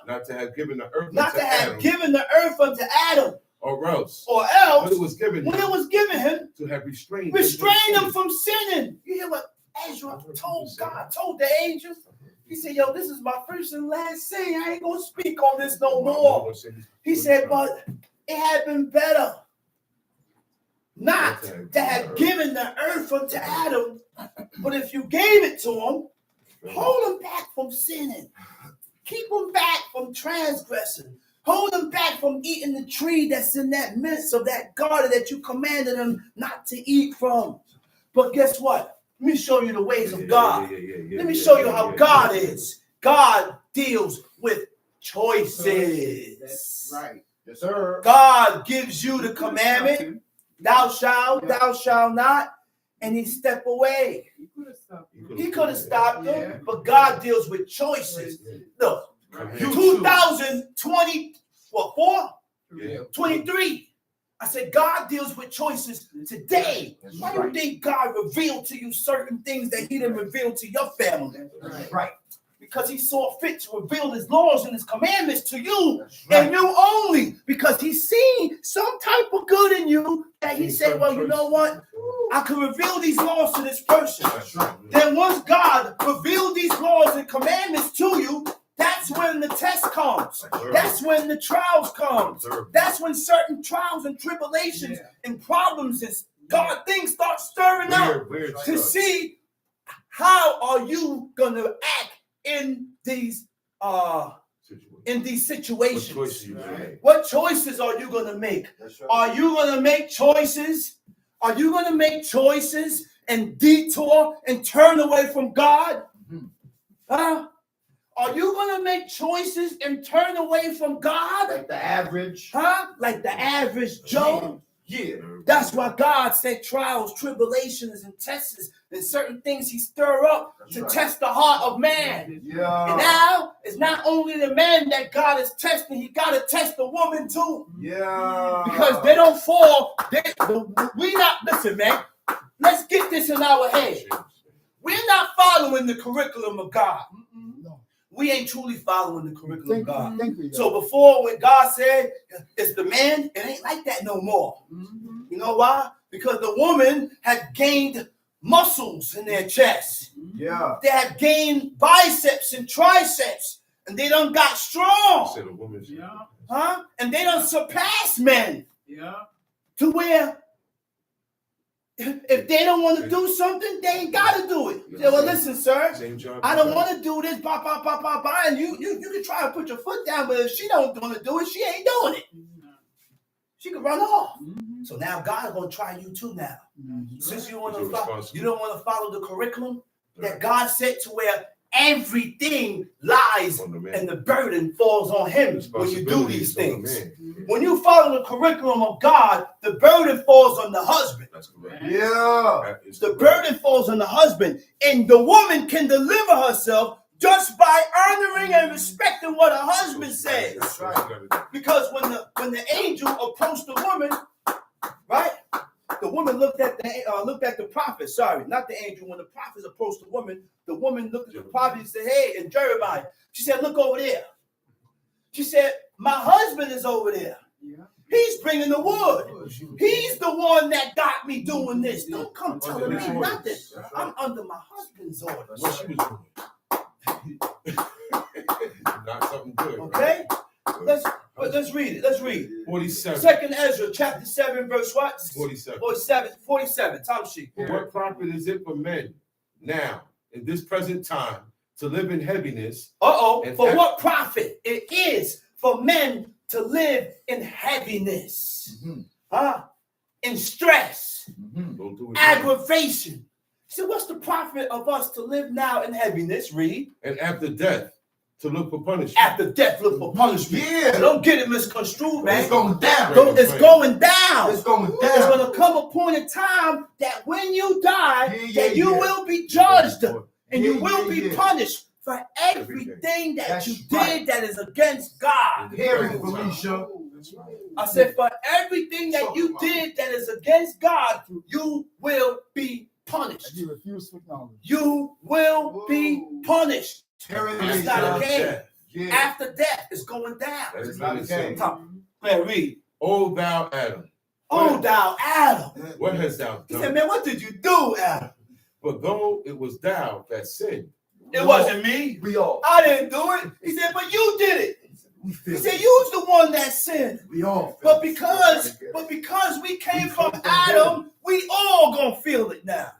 Not to have given the earth unto Adam. Or else. When it was given him. To have restrained him from sinning. You hear what Ezra told God, told the angels? He said, yo, this is my first and last saying. I ain't going to speak on this no more. He said, but it had been better not to have given the earth unto Adam. But if you gave it to him, hold him back from sinning. Keep him back from transgressing. Hold them back from eating the tree that's in that midst of that garden that you commanded them not to eat from. But guess what? Let me show you the ways of God. Let me show you how God is. God deals with choices. That's right. Yes, sir. God gives you the commandment, thou shalt not, and he step away. He could have stopped them, but God deals with choices. Look, 23. I said, God deals with choices today. Why do you think God revealed to you certain things that he didn't reveal to your family? Right. Because he saw fit to reveal his laws and his commandments to you and you only. Because he's seen some type of good in you that he said, well, you know what? I can reveal these laws to this person. Then once God revealed these laws and commandments to you, that's when the test comes. That's when the trials come. That's when certain trials and tribulations and problems and God things start stirring up to see how are you going to act in these situations. What choices are you going to make? Are you going to make choices? Are you going to make choices and detour and turn away from God? Huh? Are you going to make choices and turn away from God? Like the average. Huh? Like the average Joe? Yeah. That's why God said trials, tribulations, and tests, and certain things he stir up to test the heart of man. Yeah. And now, it's not only the man that God is testing, he got to test the woman too. Yeah. Because they don't fall. Listen, man. Let's get this in our head. We're not following the curriculum of God. We ain't truly following the curriculum of God. So before, when God said it's the man, it ain't like that no more. You know why? Because the woman had gained muscles in their chest. Yeah. They had gained biceps and triceps. And they done got strong. Huh? And they done surpassed men. To where if they don't want to do something, they ain't got to do it. Say, well, listen, sir, I don't want to do this, and you can try to put your foot down, but if she don't want to do it, she ain't doing it. She can run off. So now God is going to try you too now. Since you don't want to follow the curriculum that God said to where everything lies and the burden falls on him when you do these things. When you follow the curriculum of God, the burden falls on the husband. That's correct. Yeah. The burden falls on the husband, and the woman can deliver herself just by honoring and respecting what her husband says. That's right. Because when the angel approached the woman, right? The woman looked at the prophet. Sorry, not the angel. When the prophets approached the woman looked at the prophet and said, "Hey," and Jeroboam. She said, "Look over there." She said, "My husband is over there. He's bringing the wood. He's the one that got me doing this. Don't come telling me nothing. I'm under my husband's orders." What she was doing. Not something good. Okay? Let's read it. Let's read. 47. Second Ezra, chapter 7, verse what? 47. 47. Time sheet. For what profit is it for men now, in this present time, to live in heaviness? For what profit it is for men to live in heaviness, in stress, aggravation. So what's the profit of us to live now in heaviness? Read. And after death, to look for punishment. After death, look for punishment. Yeah. Don't get it misconstrued, man. It's going down. It's going down. It's going down. There's going to come a point in time that when you die, you will be judged and you will be punished for everything that you did that is against God. Hear it, Felicia. I said, for everything that you did that is against God, you will be punished. You refuse to acknowledge. You will be punished. It's not a game. After death, it's going down. That's not a game. Man, read. O thou Adam. Oh, thou Adam. What hast thou done? He said, man, what did you do, Adam? For though it was thou that sinned. It wasn't me. We all. I didn't do it. He said, but you did it. He said, you's the one that sinned. We all. But because we came from Adam, we all gonna feel it now.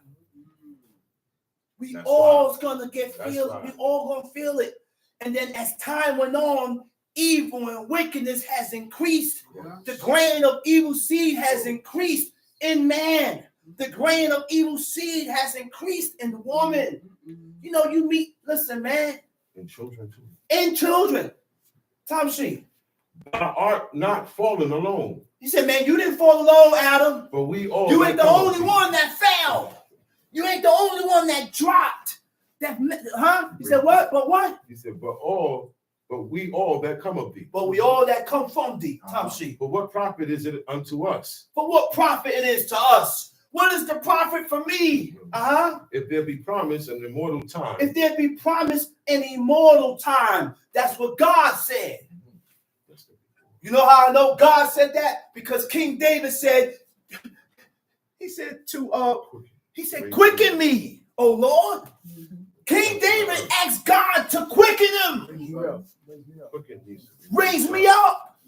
We all gonna feel it. We all gonna feel it. And then as time went on, evil and wickedness has increased. The grain of evil seed has increased in man. The grain of evil seed has increased in woman. You know, listen, man. In children too. and children. Tom Sheep. Thou art not fallen alone. He said, man, you didn't fall alone, Adam. But we all. You ain't the only one that fell. You ain't the only one that dropped. He said, what? But what? He said, but we all that come of thee. But we all that come from thee, Tom Sheep. But what profit is it unto us? But what profit it is to us? What is the profit for me? If there be promise an immortal time. If there be promise an immortal time. That's what God said. You know how I know God said that? Because King David said, he said, quicken me, O Lord. King David asked God to quicken him. Raise me up.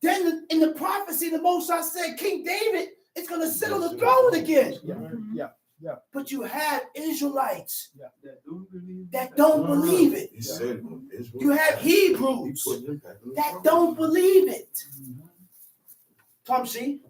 Then in the prophecy, the Most High said, King David is going to sit on the throne again. Yeah. But you have Israelites that don't believe it. You have Hebrews that don't believe it. Tom C.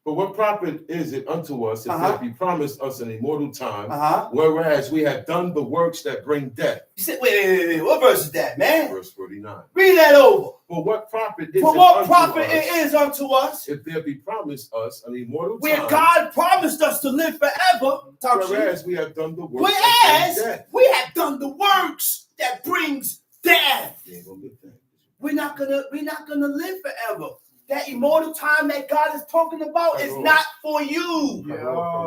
But what profit is it unto us if there be promised us an immortal time, whereas we have done the works that bring death? You said, wait. What verse is that, man? Verse 49. Read that over. For what profit it is unto us if there be promised us an immortal where time, God promised us to live forever, whereas we have done the works we have done the works that brings death. We're not gonna live forever. That immortal time that God is talking about is not for you.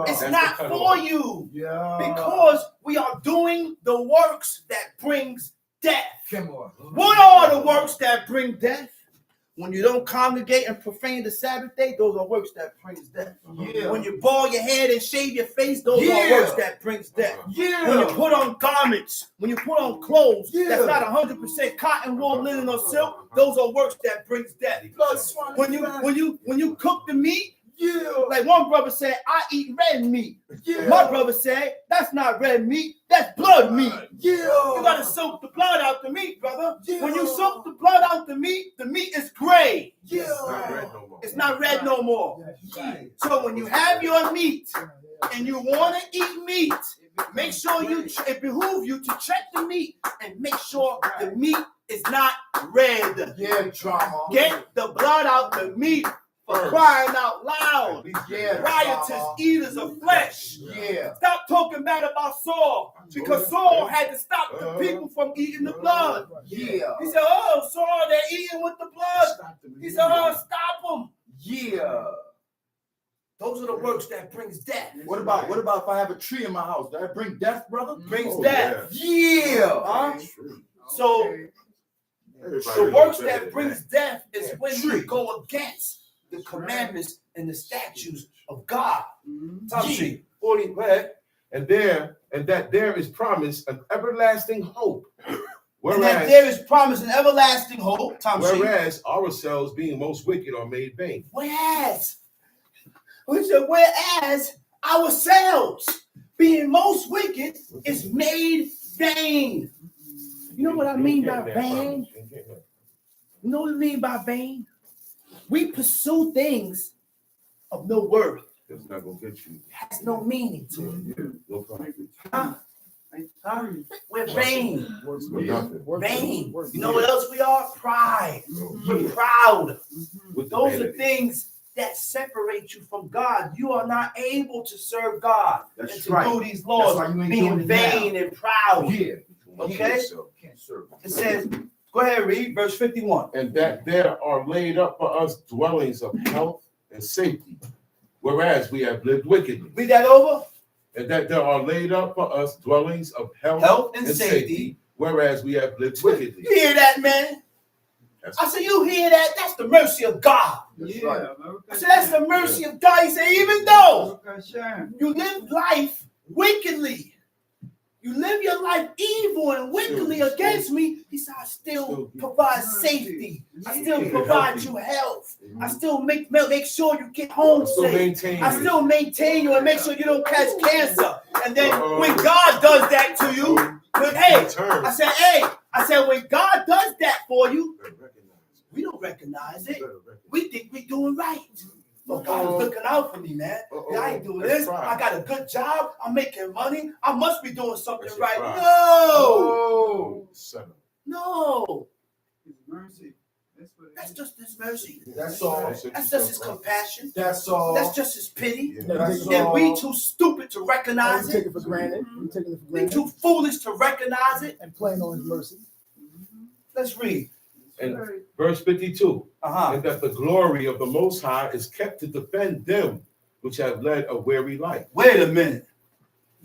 It's not for you. Because we are doing the works that brings death. What are the works that bring death? When you don't congregate and profane the Sabbath day, those are works that brings death. When you bald your head and shave your face, those are works that brings death. When you put on garments, when you put on clothes that's not 100% cotton, wool, linen, or silk, those are works that brings death. When you cook the meat, like one brother said, I eat red meat. My brother said, that's not red meat, that's blood meat. You gotta soak the blood out the meat, brother. When you soak the blood out the meat is gray. It's not red no more. So when you have your meat and you want to eat meat, make sure it behooves you to check the meat and make sure the meat is not red. Get the blood out the meat. For crying out loud, riotous eaters of flesh. Stop talking bad about Saul, because Saul had to stop the people from eating the blood. He said, oh, Saul, they're eating with the blood. He said, oh, stop them. Those are the works that brings death. What about if I have a tree in my house? Does that bring death, brother? Brings death. So the works that brings death is when you go against the commandments and the statutes of God. G 40, and that there is promise an everlasting hope. Whereas there is promise and everlasting hope. Whereas ourselves being most wicked are made vain. Whereas ourselves being most wicked is made vain. You know what I mean by vain? You know what I mean by vain? We pursue things of no worth. It's not gonna get you. Has no meaning to it. We're vain. We're vain. You know what else we are? Pride. We're proud. Those are things that separate you from God. You are not able to serve God and to do these laws being vain and proud. Okay? It says, go ahead, read verse 51. And that there are laid up for us dwellings of health and safety, whereas we have lived wickedly. Read that over. And that there are laid up for us dwellings of health and safety, whereas we have lived wickedly. You hear that, man? I said, you hear that? That's the mercy of God. I said, that's the mercy of God. He said, even though you live life wickedly, you live your life evil and wickedly against me, he said, I still provide safety. I still provide you health. I still make sure you get home safe. I still maintain you and make sure you don't catch cancer. And then when God does that to you, I said, when God does that for you, we don't recognize it. We think we're doing right. But God is looking out for me, man. I ain't doing this. I got a good job. I'm making money. I must be doing something right. No. No. His mercy. That's just his mercy. That's all. That's just his compassion. That's all. That's just his pity. That's And all. we too stupid to recognize Take it. it for granted. We taking it for We granted too foolish to recognize it. and playing on his mercy. Let's read. And verse 52. Uh-huh. And that the glory of the Most High is kept to defend them which have led a weary life. Wait a minute.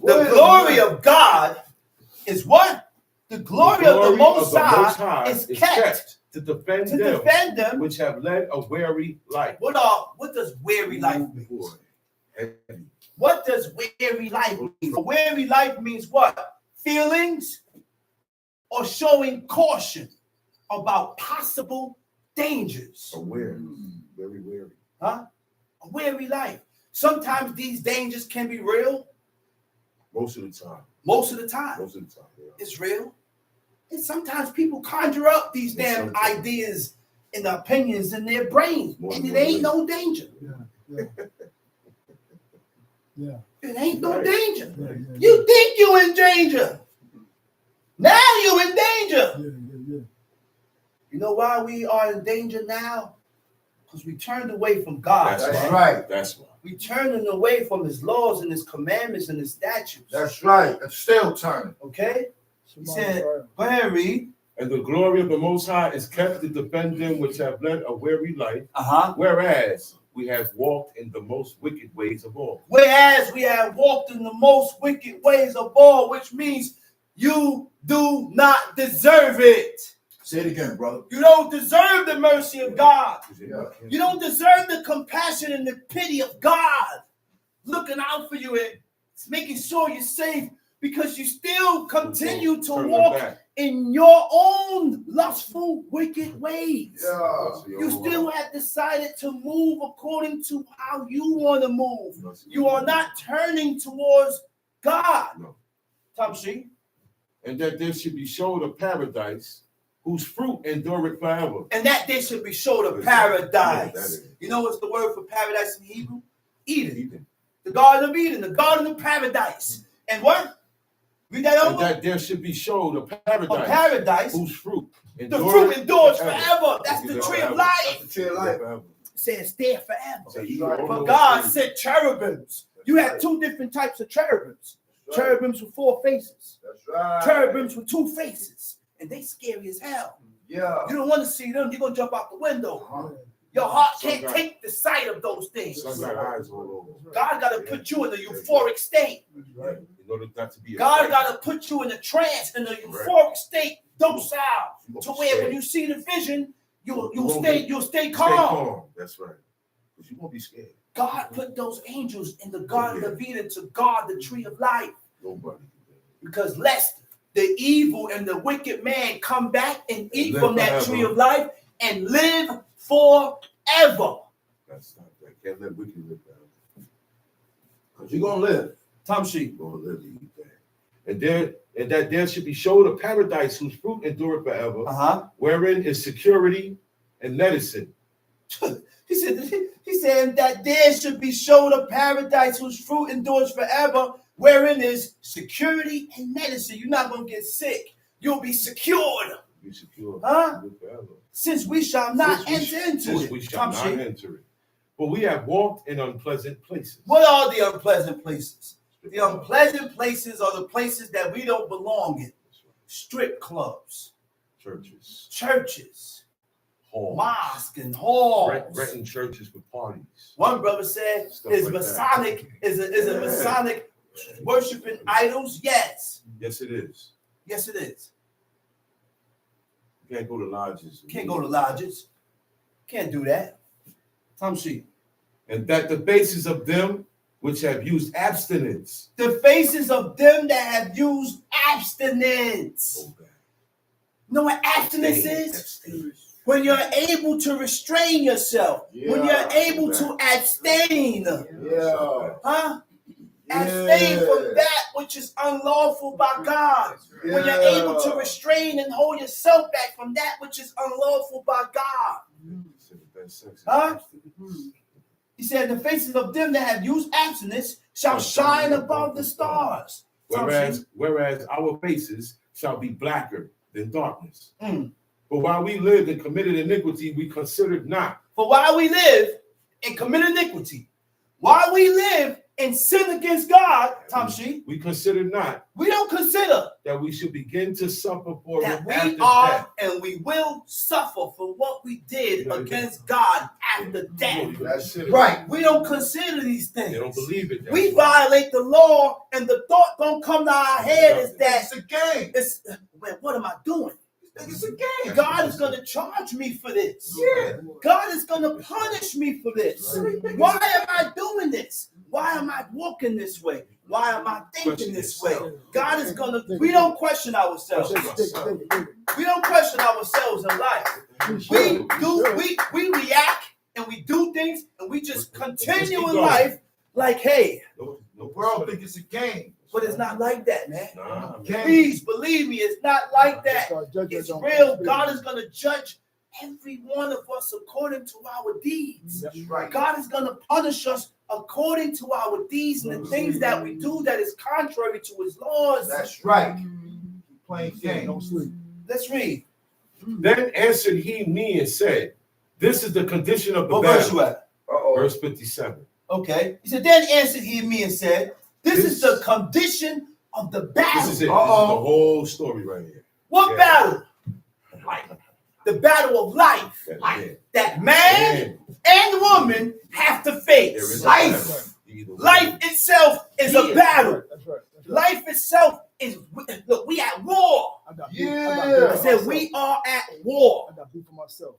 The glory of God is what? The glory of the Most High is kept to defend them which have led a weary life. What does weary life mean? What does weary life mean? A weary life means what? Feelings or showing caution about possible dangers. Aware, very weary. Huh? A weary life. Sometimes these dangers can be real. Most of the time. Most of the time. Most of the time, yeah. It's real. And sometimes people conjure up these damn ideas and opinions in their brain. And it ain't no danger. Yeah. It ain't no danger. Yeah. You think you in danger. Now you in danger. Yeah. You know why we are in danger now? Because we turned away from God. That's right. That's why. We turned away from his laws and his commandments and his statutes. That's right. It's still turning. Okay? He said, go ahead, read. And the glory of the Most High is kept to defend them which have led a weary life, Uh-huh. whereas we have walked in the most wicked ways of all. Whereas we have walked in the most wicked ways of all, which means you do not deserve it. Say it again, brother. You don't deserve the mercy of God. Yeah. You don't deserve the compassion and the pity of God looking out for you and making sure you're safe, because you still continue to walk in your own lustful, wicked ways. Yeah. You still have decided to move according to how you want to move. You are not turning towards God. No. Tamshi. And that there should be showed a paradise whose fruit endureth forever. And that there should be showed a paradise. You know what's the word for paradise in Hebrew? Eden. The Garden of Eden, the Garden of Paradise. And what? Read that over. And that there should be showed a paradise whose fruit endures the fruit endures forever. That's the tree of life. That's the tree of life. It says there forever. But God said cherubims. You have two different types of cherubims. Cherubims with 4 faces. That's right. Cherubims with 2 faces. And they scary as hell. Yeah. You don't want to see them. You're going to jump out the window. Your heart can't take the sight of those things. God got to put you in a euphoric state. In order not to be God got to put you in a trance, in a euphoric state, docile, to where when you see the vision, you'll stay calm. That's right. Because you won't be scared. God put those angels in the Garden of Eden to guard the tree of life. Nobody. Because lest the evil and the wicked man come back and eat from that forever. tree of life and live forever. That's not that. Can't let wicked live forever. Because you're going to live. Tamshi. You're going to live to eat that. And that there should be showed a paradise whose fruit endureth forever, wherein is security and medicine. He said that there should be showed a paradise whose fruit endures forever, wherein is security and medicine. You're not going to get sick. You'll be secured. Be secure. Forever. Since we shall not enter into it. We shall not enter it. But we have walked in unpleasant places. What are the unpleasant places? The unpleasant places are the places that we don't belong in. Strip clubs. Churches. Halls. Mosques and halls. Renting churches for parties. One brother said, is Masonic Masonic worshiping idols? Yes. Yes, it is. Yes, it is. You can't go to lodges. Can't go to lodges. Can't do that. Tamshi. And that the faces of them which have used abstinence. The faces of them that have used abstinence. Oh, you know what abstinence is? When you're able to restrain yourself. When you're able to abstain. Abstain from that which is unlawful by God. When you're able to restrain and hold yourself back from that which is unlawful by God. He said, the faces of them that have used abstinence shall shine above the stars. Whereas our faces shall be blacker than darkness. Mm. But while we lived and committed iniquity, we considered not. For while we live and commit iniquity, while we live and sin against God, Tamshi, we considered not we don't consider that we should begin to suffer for that it we after are death. and we will suffer for what we did against God after death. That's it. Right. We don't consider these things. They don't believe it. We violate the law, and the thought don't come to our head is that It's a game. it's, well, what am I doing? It's a game. God is going to charge me for this. Yeah. God is going to punish me for this. Why am I doing this? Why am I walking this way? Why am I thinking this way? God is going to, we don't question ourselves. We don't question ourselves in life. We react and we do things and we just continue in life like, hey, The world think it's a game. but it's not like that, man. Nah. Please believe me, it's not like that. It's real. God is going to judge every one of us according to our deeds. That's right. God is going to punish us according to our deeds and the things that we do that is contrary to his laws. That's right. Playing game. Don't sleep. Let's read. Then answered he me and said, this is the condition of the What verse battle. you at? Verse 57. Okay. He said, then answered he me and said, this is the condition of the battle. This is it. This is the whole story right here. What Yeah. battle? The battle of life. That's it. That man and woman have to There face. is a Life. battle. Either way. Life itself is a battle. That's right. Life itself is, look, we at war. I got Yeah. I said we are at war, I got beef for myself.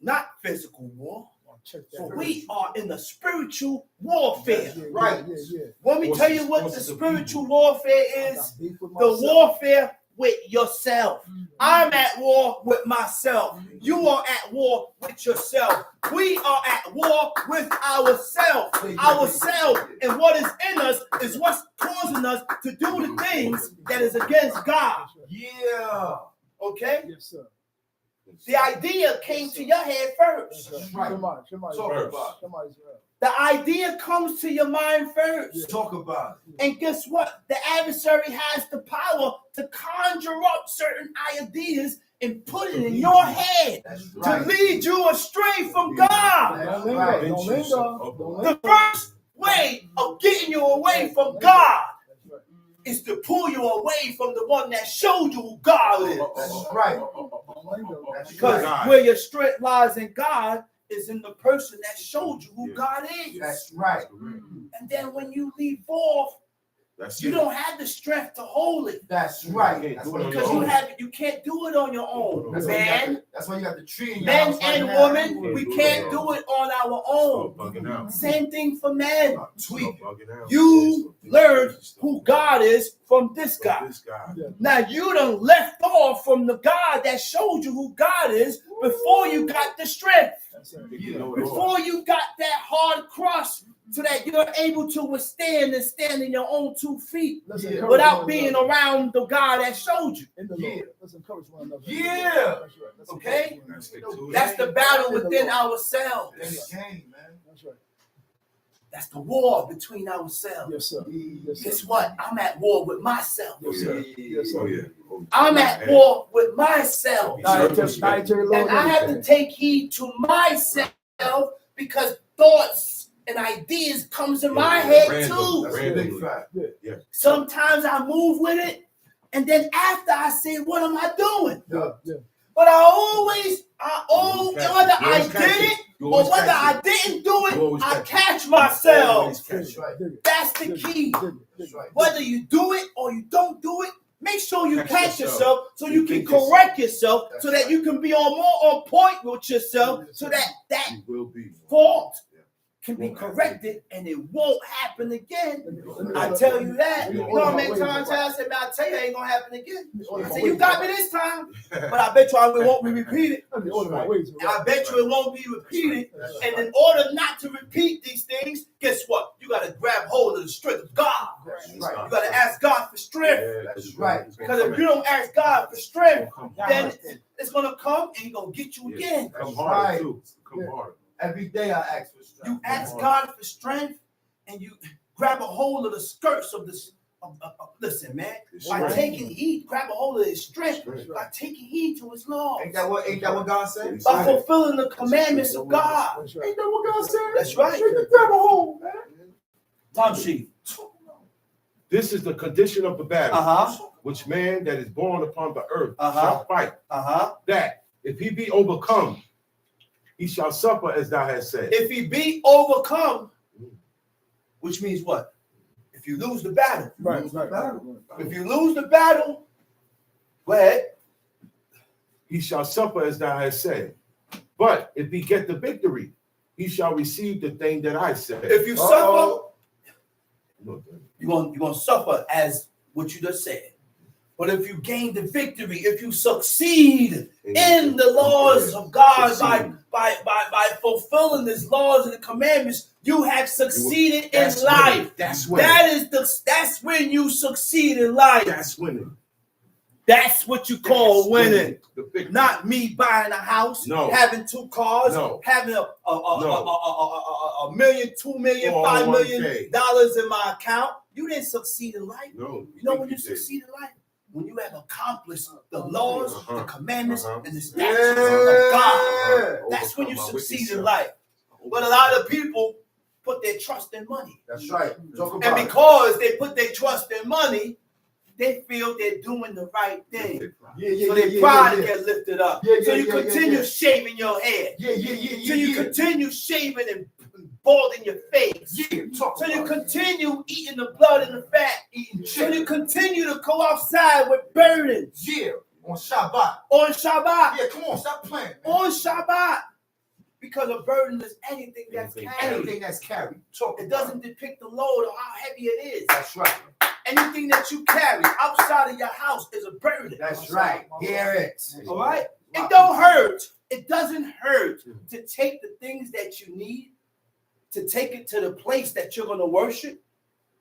not physical war. I'll check that. So we are in the spiritual warfare. Yeah, Right. Yeah. Let me tell you what the Forces of spiritual evil. warfare I is. got beef with The myself. warfare with yourself. I'm at war with myself. You are at war with yourself. We are at war with ourselves. Ourselves and what is in us is what's causing us to do the things that is against God. Yeah. Okay? Yes, sir. The idea came to your head first. That's right. Somebody's Talk right. about Somebody's right. The idea comes to your mind first. it. Talk about it. And guess what? The adversary has the power to conjure up certain ideas and put it in your head That's to right. lead you astray from God. That's Don't right. linger. Don't linger. Don't The linger. first way of getting you away from God That's right. is to pull you away from the one that showed you who God is. That's right. Don't linger. That's Because God. where your strength lies in God is in the person that showed you who Yeah. God is. That's right. And then when you leave off, That's you it. don't have the strength to hold it. That's right. You That's can't what do it Because on your own. you can't do it on your own. That's why you got Man, the- that's why you got the tree in your men house right and now. women, we can't do it on our Stop own. bugging out. Same thing for men. Stop bugging out. You learned who God is from this From guy. this guy. Yeah. Now you done left off from the God that showed you who God is before you got the strength. That's it. You know it all. Before you got that hard cross so that you're able to withstand and stand in your own 2 feet Let's Yeah. encourage without one being another. around the God that showed you. In the Yeah. Lord. Let's encourage one another. Yeah. That's right. Let's Okay? encourage one That's another. it too. That's the battle within ourselves. That's the game, man. That's right. That's the war between ourselves. Yes, sir. Yes, Guess sir. what? I'm at war with myself. Yes, sir. Yes, sir. Oh yeah. Oh, I'm at war with myself. Dietary law And I have to everything. take heed to myself because thoughts and ideas comes in my head too. That's a big fact. Sometimes I move with it, and then after I say, what am I doing? Yeah. But whether I did it You or always whether catch I didn't do You it, always I catch catch myself. Always catch That's right. Dig it. That's the Dig it. key. Dig it. That's right. Whether you do it or you don't do it, make sure you Catch catch yourself. yourself so you can Think yourself. correct yourself That's so that right. you can be more on point with yourself so that You will be. fault Yeah. can be Won't happen. corrected and it won't happen again. Let me- I tell you that. You Let me know how order many my times ways. I said, man, I tell you, it ain't gonna happen again. Let me order I my said, you ways. got me this time, but I bet you it won't be repeated. Let me order my ways. I bet you it won't be repeated. That's And in order not to repeat these things, guess what? You got to grab hold of the strength of God. That's You right. got to ask God for strength. Yeah, That's right. Because if you don't ask God for strength, Come then it's going to come and he's going to get you again. Come That's harder right. too. Come Yeah. harder. Every day I ask for strength. You ask God for strength, and you grab a hold of the skirts of this. Listen, man. By taking heed, grab a hold of His strength. By taking heed to His laws. Ain't that what God said? By fulfilling the commandments of God. That's right. Ain't that what God said? That's right. Grab a hold, man. Tom Sheep. This is the condition of the battle, which man that is born upon the earth shall fight. That if he be overcome, he shall suffer as thou hast said. If he be overcome, which means what? If you lose the battle. Right. If you lose the battle, go ahead. He shall suffer as thou hast said. But if he get the victory, he shall receive the thing that I said. If you suffer, you're gonna suffer as what you just said. But if you gain the victory, if you succeed in the laws of God by fulfilling His laws and the commandments, you have succeeded in life. That's winning. That's when you succeed in life. That's winning. That's what you call winning. The Not me buying a house, having 2 cars, having a $1 million, $2 million, $5 million in my account. You didn't succeed in life. No. You know when you succeed in life? When you have accomplished the laws, the commandments, and the statutes of God. That's when you succeed in life. But a lot of people put their trust in money. That's right. And because they put their trust in money, they feel they're doing the right thing. So their pride get lifted up. So you continue shaving your head. So you continue shaving and balding your face. So you continue eating the blood and the fat. So you continue to go outside with burdens. On Shabbat. On Shabbat. Yeah, come on, stop playing. On Shabbat. Because a burden is anything that's carried. Anything that's carried. It doesn't depict the load or how heavy it is. That's right. Anything that you carry outside of your house is a burden. That's right. Hear it. All right? It don't hurt. It doesn't hurt to take the things that you need, to take it to the place that you're going to worship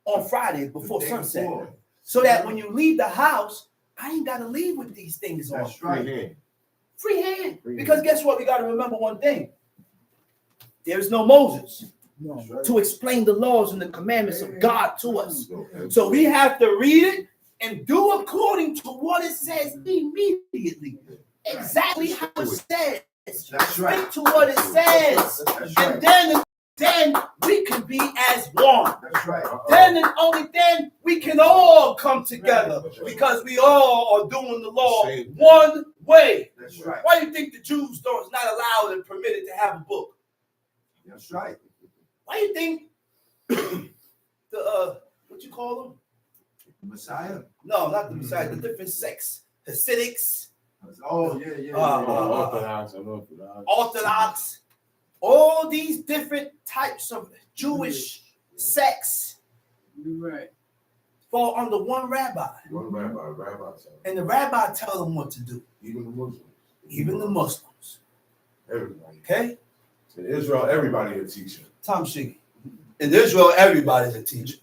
on Friday before sunset. So that when you leave the house, I ain't got to leave with these things on. That's right. Free hand. Because guess what? We got to remember one thing. There is no Moses to explain the laws and the commandments of God to us. So we have to read it and do according to what it says immediately. Exactly how it says. That's right. Stick to what it says. And then we can be as one. That's right. Then and only then we can all come together because we all are doing the law one way. That's right. Why do you think the Jews though is not allowed and permitted to have a book? That's right. Why do you think the what you call them? Messiah? No, not the Messiah. The different sects, Hasidics. Oh yeah. Orthodox. All these different types of Jewish sects fall under one rabbi. And the rabbi tell them what to do. Even the Muslims. Everybody. Okay? In Israel, everybody is a teacher. Tom Shiggy. In Israel, everybody's a teacher.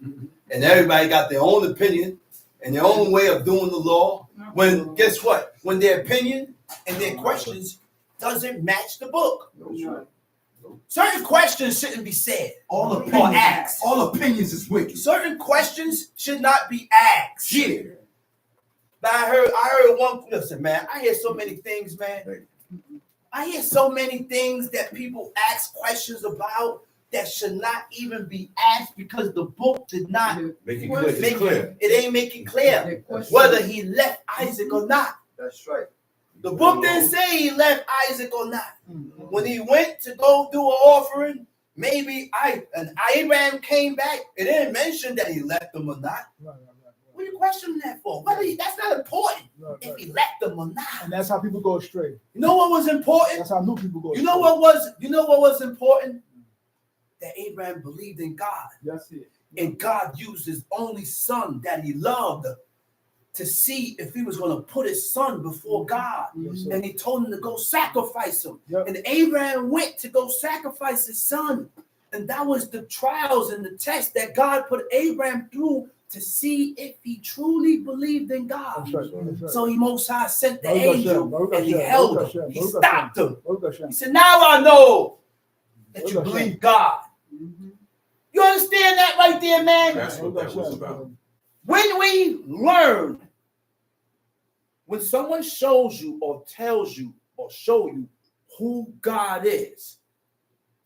And everybody got their own opinion and their own way of doing the law. When, guess what? When their opinion and their questions doesn't match the book. Certain questions shouldn't be said. All or opinions, asked. all opinions is wicked. Certain questions should not be asked. Yeah. But I heard one. Listen, man, I hear so many things, man. I hear so many things that people ask questions about that should not even be asked because the book did not make it clear. It ain't make it clear whether he left Isaac or not. That's right. The book didn't say he left Isaac or not. When he went to go do an offering, maybe Abraham came back. It didn't mention that he left him or not. What are you questioning that for? That's not important if he left them or not. And that's how people go astray. You know what was important? That's how new people go astray. You know what was important? That Abraham believed in God. That's it. And God used his only son that he loved to see if he was going to put his son before God. Yes, and he told him to go sacrifice him. Yep. And Abraham went to go sacrifice his son. And that was the trials and the test that God put Abraham through to see if he truly believed in God. That's right. That's right. So he most high sent the Baruch angel Hashem, Baruch and he Hashem, held Baruch him. Hashem, He Baruch stopped Hashem, him. Baruch Hashem. He said, now I know that you believe God. You understand that right there, man? That's what that was about. When we learn, when someone shows you or tells you or show you who God is,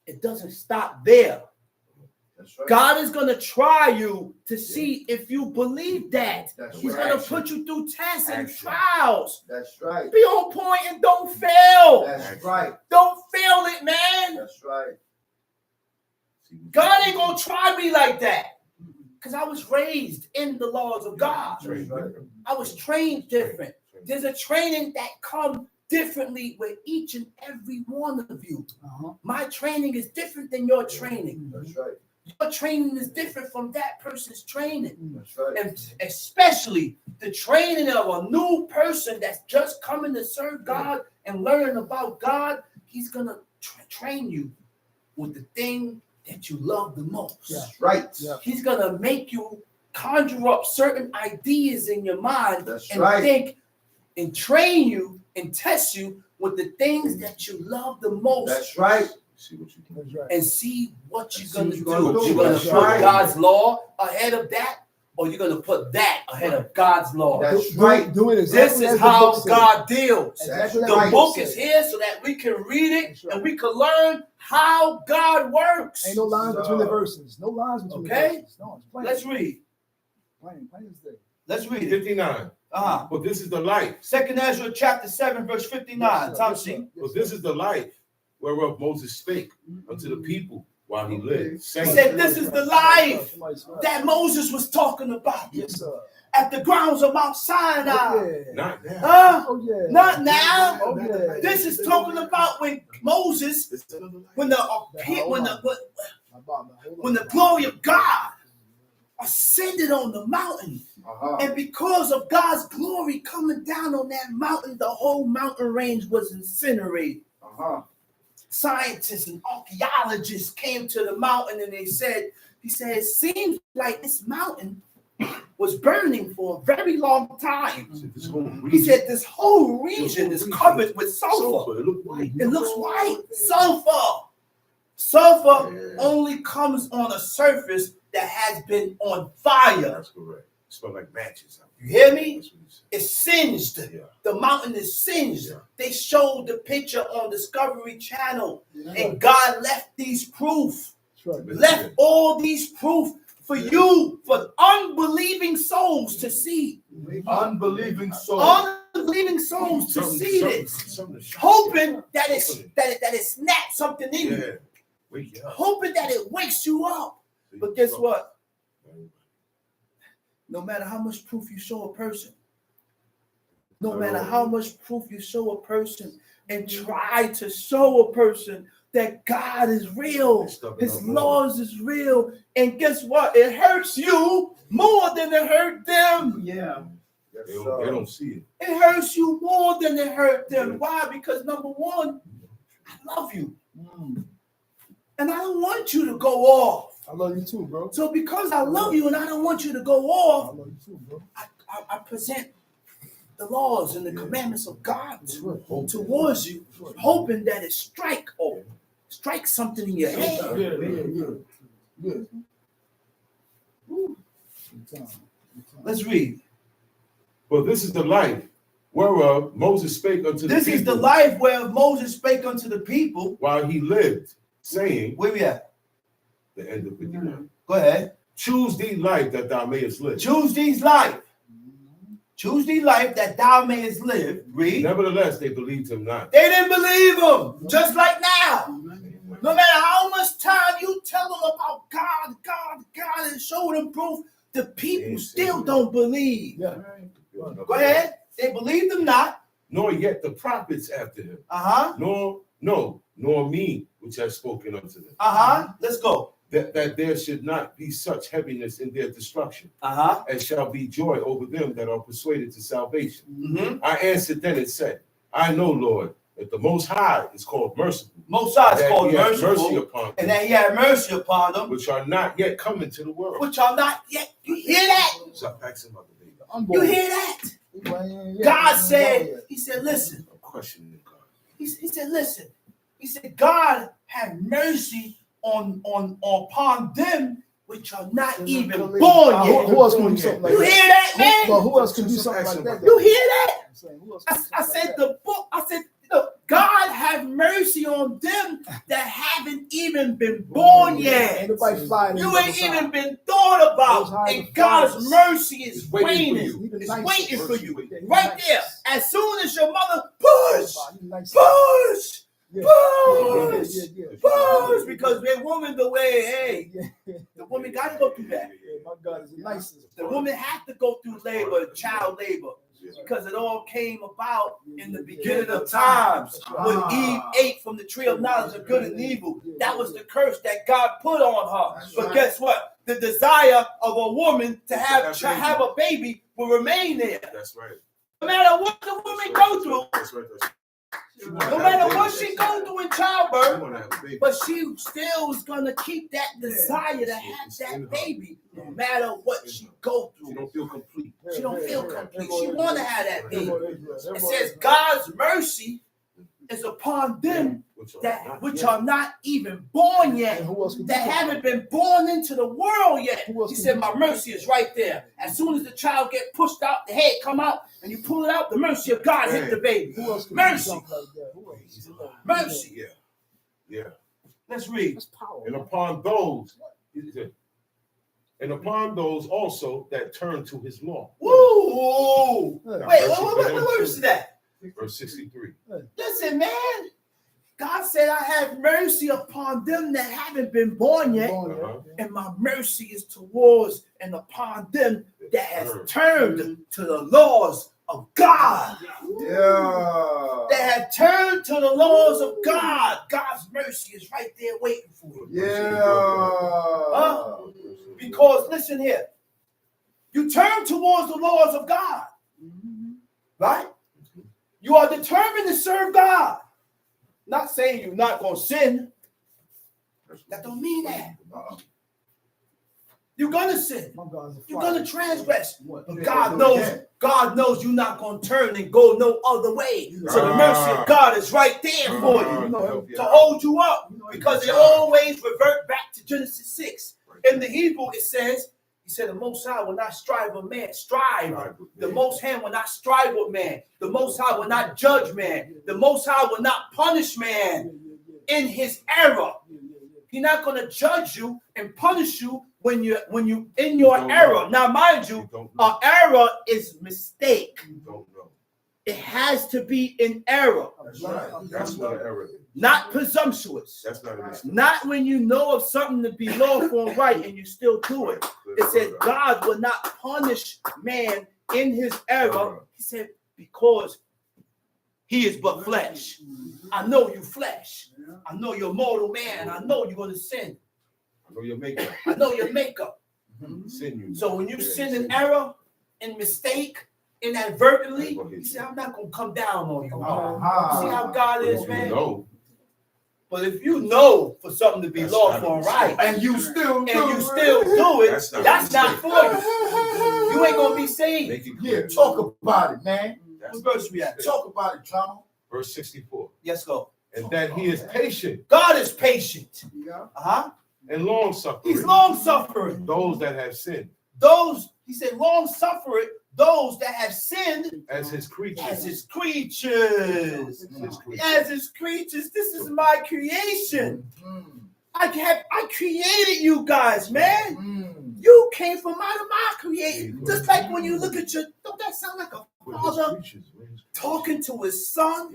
it doesn't stop there. That's right. God is going to try you to see if you believe that. That's He's right. going to put you through tests and trials. That's right. Be on point and don't fail. That's right. Don't fail it, man. That's right. God ain't going to try me like that. Because I was raised in the laws of God. That's right. I was trained different. There's a training that comes differently with each and every one of you. My training is different than your training. That's right. Your training is different from that person's training. That's right. And especially the training of a new person that's just coming to serve God and learn about God. He's going to train you with the thing that you love the most. That's right. He's going to make you conjure up certain ideas in your mind That's and right. think and train you and test you with the things that you love the most. That's right. See what you can. That's right. And see what you're going to do. gonna do. You're going to That's put right. God's law ahead of that, or you're going to put that ahead of God's law. That's right. Doing This exactly as is the book how says. God deals. Exactly That's The like book it is says. here so that we can read it That's right. and we can learn how God works. Ain't no lines between the verses. No lines between the Okay? verses. No, it's plain. Let's read. Plain as day. Let's read it. 59. But this is the life. 2 Ezra chapter 7, verse 59. Yes, sir. Tom, Yes, sir. see? Yes, But sir. this is the life whereof Moses spake unto the people while he lived. He Saying, said, this is the life Somebody smile. that Moses was talking about Yes, sir. at the grounds of Mount Sinai. Oh, yeah. not now. Huh? Oh, yeah. Not now. Oh, yeah. This is talking about when Moses, when the glory of God ascended on the mountain. And because of God's glory coming down on that mountain, the whole mountain range was incinerated. Scientists and archaeologists came to the mountain and he said, it seems like this mountain was burning for a very long time. He said this whole region is covered with sulfur. It looked white. It looks white. Sulfur. Sulfur only comes on a surface that has been on fire. That's correct. It smelled like matches. You hear me? That's what he said. It's singed. Yeah. The mountain is singed. Yeah. They showed the picture on Discovery Channel. Yeah. And God left these proof. That's right. Left all these proof for you, for unbelieving souls to see. Unbelieving soul. Unbelieving souls to see this. Something to shock Hoping that it snaps something in you. you. Yeah. Wake you up. Hoping that it wakes you up. But guess what? No matter how much proof you show a person, no matter how much proof you show a person and try to show a person that God is real, his laws is real, and guess what? It hurts you more than it hurt them. Yeah. They don't see it. It hurts you more than it hurt them. Why? Because number one, I love you. And I don't want you to go off. I love you too, bro. So because I love you and I don't want you to go off, I love you too, bro. I present the laws and the commandments of God towards you, hoping that it strikes something in your head. Good. Let's read. But this is the life whereof Moses spake unto the people. This is the life where Moses spake unto the people while he lived, saying, where we at? The end of 59. Go ahead. Choose thee life that thou mayest live. Choose these life. Choose thee life that thou mayest live. Read. Nevertheless, they believed him not. They didn't believe him, just like now. No matter how much time you tell them about God, and show them proof, the people still don't believe. Yeah. Go ahead. They believed him not. Nor yet the prophets after him. Nor me, which have spoken unto them. Let's go. That there should not be such heaviness in their destruction, as shall be joy over them that are persuaded to salvation. I answered then and said, I know, Lord, that the Most High is called merciful. Most High is called mercy merciful, upon them, and that he had mercy upon them, which are not yet come into the world. which are not yet. You hear that? Stop asking about the baby. You hear that? God said, he said, listen. I'm questioning God. He said, listen, He said, God have mercy upon them which are not even born yet. Who else can do something like You that? hear that, man? But who else can do something like that? You hear that? I'm saying, who else can do I something said like that? the book. I said, look, God have mercy on them that haven't even been born yet. Ain't nobody flying You in the ain't other even side. been thought Those about. high And the God's fathers. mercy is He's waiting for waiting. you. He the It's nicest. waiting for you. Yeah, he Right the there. nicest. As soon as your mother push, He nice. push, Yeah. push, Yeah. push, because we're women the way, hey, Yeah. the woman got to go through that. Yeah, my God is the nicest. The woman had to go through labor, child labor, because it all came about in the beginning of times when Eve ate from the tree of knowledge of good and evil. That was the curse that God put on her. But guess what? The desire of a woman to have a baby will remain there. That's right. No matter what the woman go through, That's right. no matter what she go through in childbirth, You want to have a baby. but she still is gonna keep that desire to have that baby, no matter what she go She through. don't feel complete. She don't feel complete. She want to have that baby. It says God's mercy is upon them that which are not even born yet, that haven't been born into the world yet. He said, my mercy is right there. As soon as the child get pushed out, the head come out, and you pull it out, the mercy of God hit the baby. Who else can Mercy. do something like that? Who else? Mercy. Yeah. Let's read. That's power. And upon those, and upon those also that turn to his law. Woo! Yeah. Wait, what verse is that? Verse 63. Listen, man. God said, I have mercy upon them that haven't been born yet, and my mercy is towards and upon them that has turned to the laws of God. Yeah. That have turned to the laws of God. God's mercy is right there waiting for you. Yeah. Because listen here, you turn towards the laws of God, right? You are determined to serve God. Not saying you're not going to sin. That don't mean that. You're going to sin. You're going to transgress. But God knows you're not going to turn and go no other way. So the mercy of God is right there for you to hold you up, because it always revert back to Genesis 6. In the Hebrew, it says, he said, the Most High will not strive with man. The Most High will not strive with man. The Most High will not judge man. The Most High will not punish man in his error. He's not going to judge you and punish you when you in your error. Now, mind you, an error is mistake. It has to be in error. That's what an error is. Not presumptuous. That's not a mistake. Not when you know of something to be lawful and right and you still do it. It says God will not punish man in his error. He said, because he is but flesh. I know you flesh. I know you're mortal man. I know you're going to sin. I know your makeup. I know your makeup. Sin you. So when you sin in error, in mistake, inadvertently, he said, I'm not going to come down on you. See how God is, man? No. But if you know for something to be lawful and right, And you still do it, that's not for you. You ain't gonna be saved. Make it Yeah, clear. talk about it, man. What verse we at? Talk about it, John. Verse 64. Yes, go. And that he is patient God is patient. Yeah. and long suffering. He's long suffering. Those that have sinned. Those, he said, long suffering those that have sinned As his creatures. as his creatures. As his creatures. This is my creation. I created you guys, man. You came from out of my creation. Just like when you look at your, don't that sound like a father talking to his son?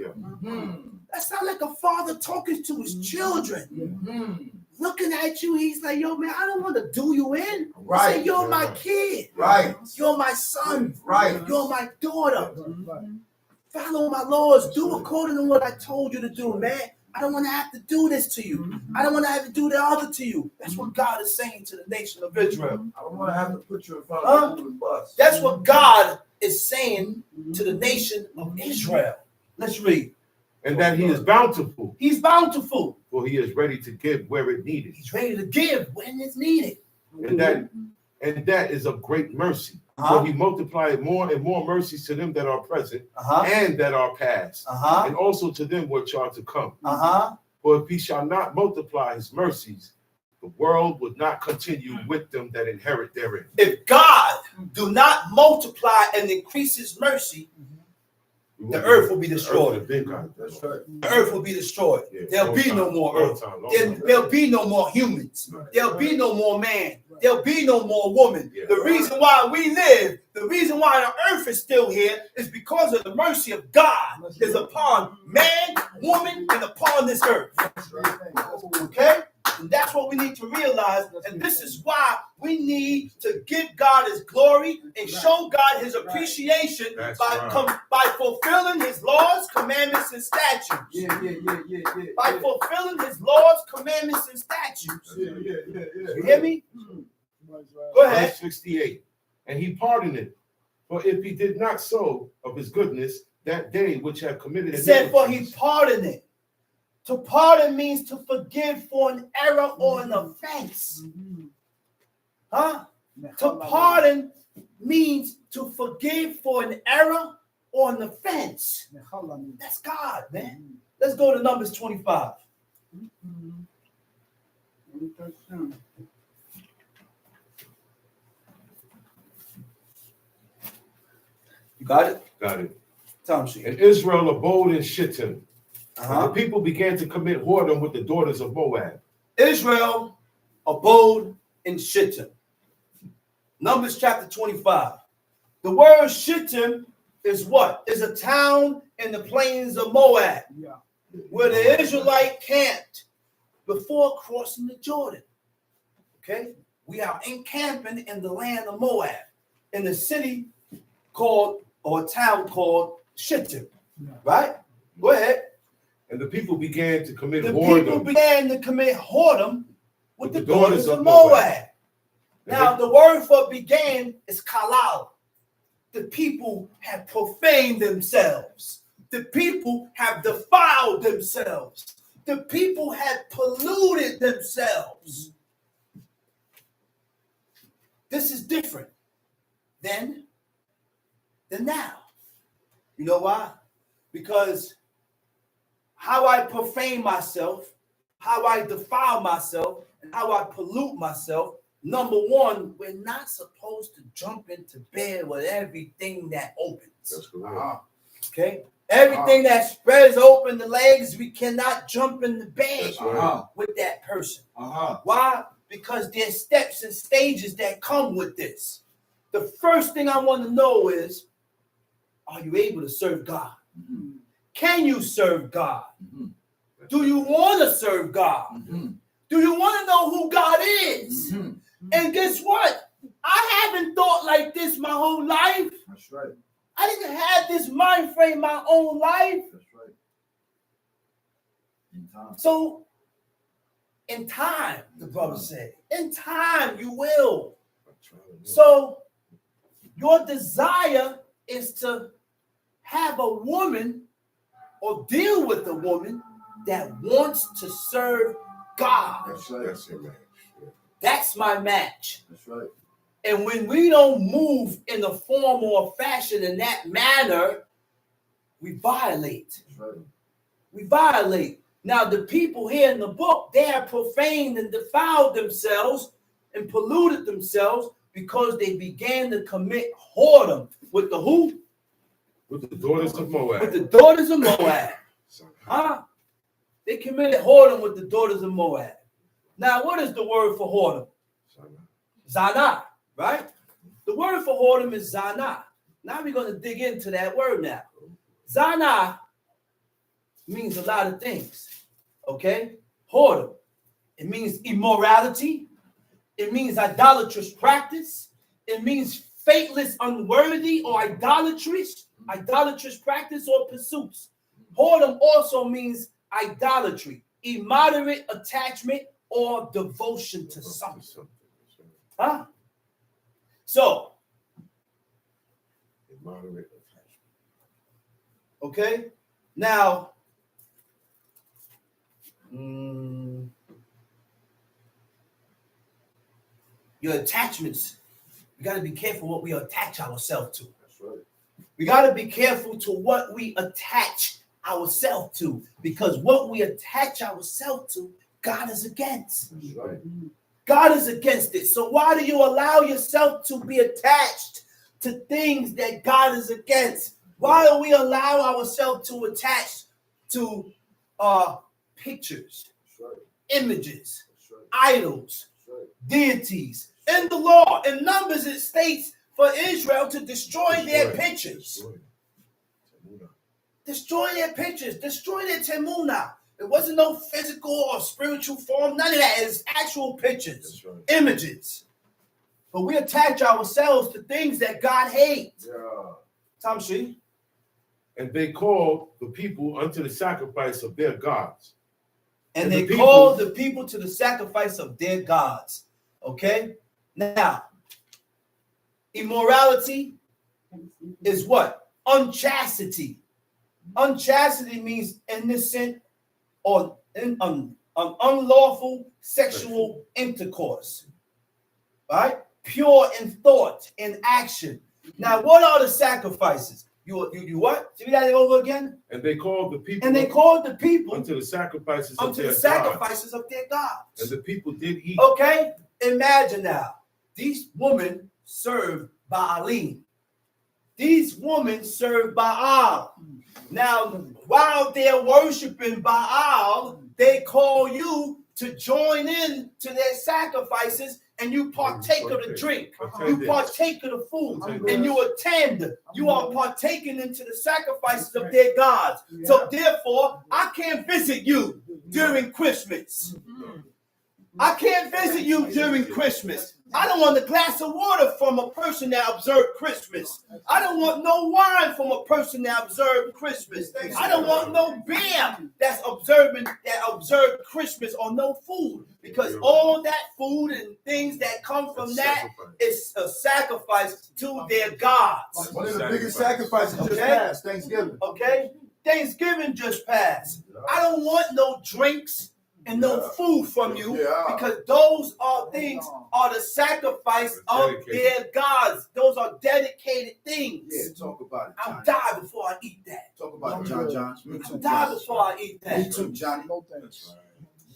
That sounds like a father talking to his children. Looking at you, he's like, yo, man, I don't want to do you in. Right. Say, you're my kid. Right. You're my son. Right. You're my daughter. Follow my laws. Do according to what I told you to do, man. I don't want to have to do this to you. I don't want to have to do the other to you. That's what God is saying to the nation of Israel. I don't want to have to put you in front of the bus. That's what God is saying to the nation of Israel. Let's read. And that he is bountiful, He's bountiful. for he is ready to give where it needed. He's ready to give when it's needed. And that is of great mercy. For he multiplied more and more mercies to them that are present and that are past, and also to them which are to come. For if he shall not multiply his mercies, the world would not continue with them that inherit therein. If God do not multiply and increase his mercy, the earth will be destroyed. That's right. The earth will be destroyed. Yeah, There'll be no more earth. There'll be no more humans. There'll be no more man. There'll be no more woman. The reason why we live, the reason why the earth is still here is because of the mercy of God is upon man, woman, and upon this earth. Okay? And that's what we need to realize. And this is why we need to give God his glory and show God his appreciation by fulfilling his laws, commandments, and statutes. By fulfilling his laws, commandments, and statutes. You hear me? Go ahead. Verse 68. And he pardoned it. For if he did not so of his goodness that day which had committed it said, for he pardoned it. To pardon means to forgive for an error or an offense. Huh? To pardon means to forgive for an error or an offense. That's God, man. Let's go to Numbers 25. You got it? Got it. Time sheet. And Israel abode in Shittim. And the people began to commit whoredom with the daughters of Moab. Israel abode in Shittim. Numbers chapter 25. The word Shittim is what? Is a town in the plains of Moab, where the Israelite camped before crossing the Jordan. Okay? We are encamping in the land of Moab, in the city called, or a town called Shittim. Right? Go ahead. And the people began to commit the whoredom. People began to commit whoredom with the daughters of Moab. Now, the word for began is kalal. The people have profaned themselves. The people have defiled themselves. The people have polluted themselves. This is different than now. You know why? Because how I profane myself, how I defile myself, and how I pollute myself. Number one, we're not supposed to jump into bed with everything that opens. That's correct. Okay? Everything that spreads open the legs, we cannot jump in the bed with that person. Why? Because there's steps and stages that come with this. The first thing I want to know is, are you able to serve God? Can you serve God? Do you want to serve God? Do you want to know who God is? And guess what? I haven't thought like this my whole life. That's right. I didn't have this mind frame my own life. That's right. In time. So, in time, the brother said, in time you will. So, your desire is to have a woman or deal with a woman that wants to serve God. That's right. That's your match. That's my match. That's right. And when we don't move in a form or fashion in that manner, we violate. That's right. We violate. Now, the people here in the book, they have profaned and defiled themselves and polluted themselves because they began to commit whoredom with the who? With the daughters of Moab. With the daughters of Moab. Huh? They committed whoredom with the daughters of Moab. Now, what is the word for whoredom? Zana, right? The word for whoredom is zana. Now we're going to dig into that word now. Zana means a lot of things. Okay? Whoredom. It means immorality. It means idolatrous practice. It means faithless, unworthy, or idolatrous practice or pursuits. Whoredom also means idolatry, immoderate attachment, or devotion to something. Huh? So, Immoderate attachment. Okay? Now, your attachments, we got to be careful what we attach ourselves to. That's right. We got to be careful to what we attach ourselves to, because what we attach ourselves to, God is against. That's right. God is against it. So why do you allow yourself to be attached to things that God is against? Why do we allow ourselves to attach to pictures, images, idols, deities? In the law, in Numbers, it states for Israel to destroy their pictures. Destroy their pictures. Destroy their temuna. It wasn't no physical or spiritual form. None of that. It's actual pictures, images. But we attach ourselves to things that God hates. Tamshi. And they called the people unto the sacrifice of their gods. And they called the people to the sacrifice of their gods. Okay? Now, immorality is what? Unchastity. Unchastity means innocent or unlawful sexual intercourse. Right? Pure in thought, in action. Now, what are the sacrifices? You what? Say that over again. And they called the people. And they called the people unto the sacrifices of their gods. And the people did eat. Okay? Imagine now. These women serve Baalim. These women serve Baal. Now, while they're worshiping Baal, they call you to join in to their sacrifices, and you partake of the drink. You partake of the food, and you attend. You are partaking into the sacrifices of their gods. So therefore, I can't visit you during Christmas. I can't visit you during Christmas. I don't want a glass of water from a person that observed Christmas. I don't want no wine from a person that observed Christmas. I don't want no beer that's observed Christmas, or no food, because all that food and things that come from that is a sacrifice to their gods. One of the biggest sacrifices just passed, Thanksgiving. Okay? Thanksgiving just passed. I don't want no drinks and no food from you, because those are things, are the sacrifice of their gods. Those are dedicated things. Yeah, talk about it. I'll die before I eat that. Talk about it, John. Me too. I'll die before I eat that. Me too, Johnny. No thanks.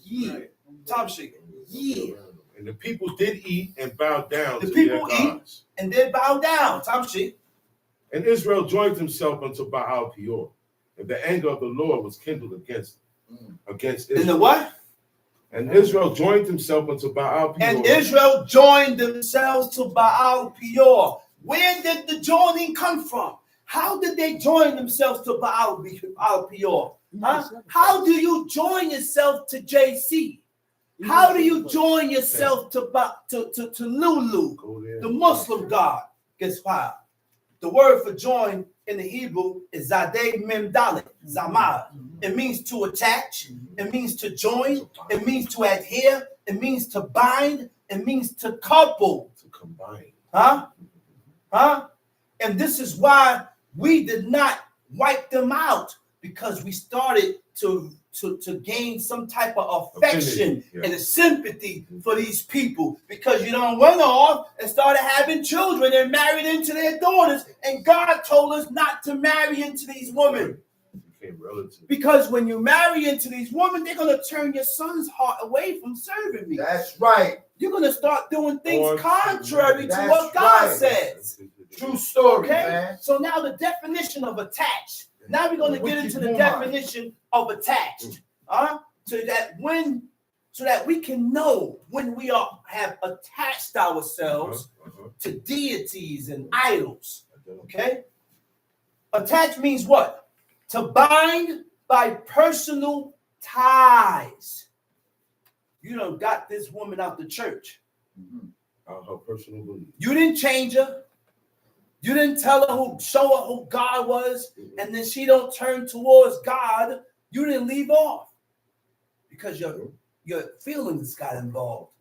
Yeah. Tom Shaker. Yeah. And the people did eat and bowed down The to people their gods. eat and then bow down. Tom Shaker. And Israel joined himself unto Baal Peor. And the anger of the Lord was kindled against Israel. And the what? And Israel joined himself unto Baal Peor. And Israel joined themselves to Baal Peor. Where did the joining come from? How did they join themselves to Baal Peor? Huh? How do you join yourself to JC? How do you join yourself to Lulu, the Muslim god? Guess what? The word for join in the Hebrew is Zadeh Mem Dalet, Zamar. It means to attach. It means to join. It means to adhere. It means to bind. It means to couple. To combine. And this is why we did not wipe them out, because we started to gain some type of affection and a sympathy for these people, because you don't went off and started having children and married into their daughters, and God told us not to marry into these women. Because when you marry into these women, they're going to turn your son's heart away from serving me. That's right. You're going to start doing things contrary to what God says. True story, Okay? man. So now the definition of attached. Now we're going to get into the definition of attached. So that we can know when we have attached ourselves to deities and idols. Okay? Attached means what? To bind by personal ties. You done got this woman out the church. Her personal belief. You didn't change her. You didn't tell her show her who God was, and then she don't turn towards God. You didn't leave off because your feelings got involved.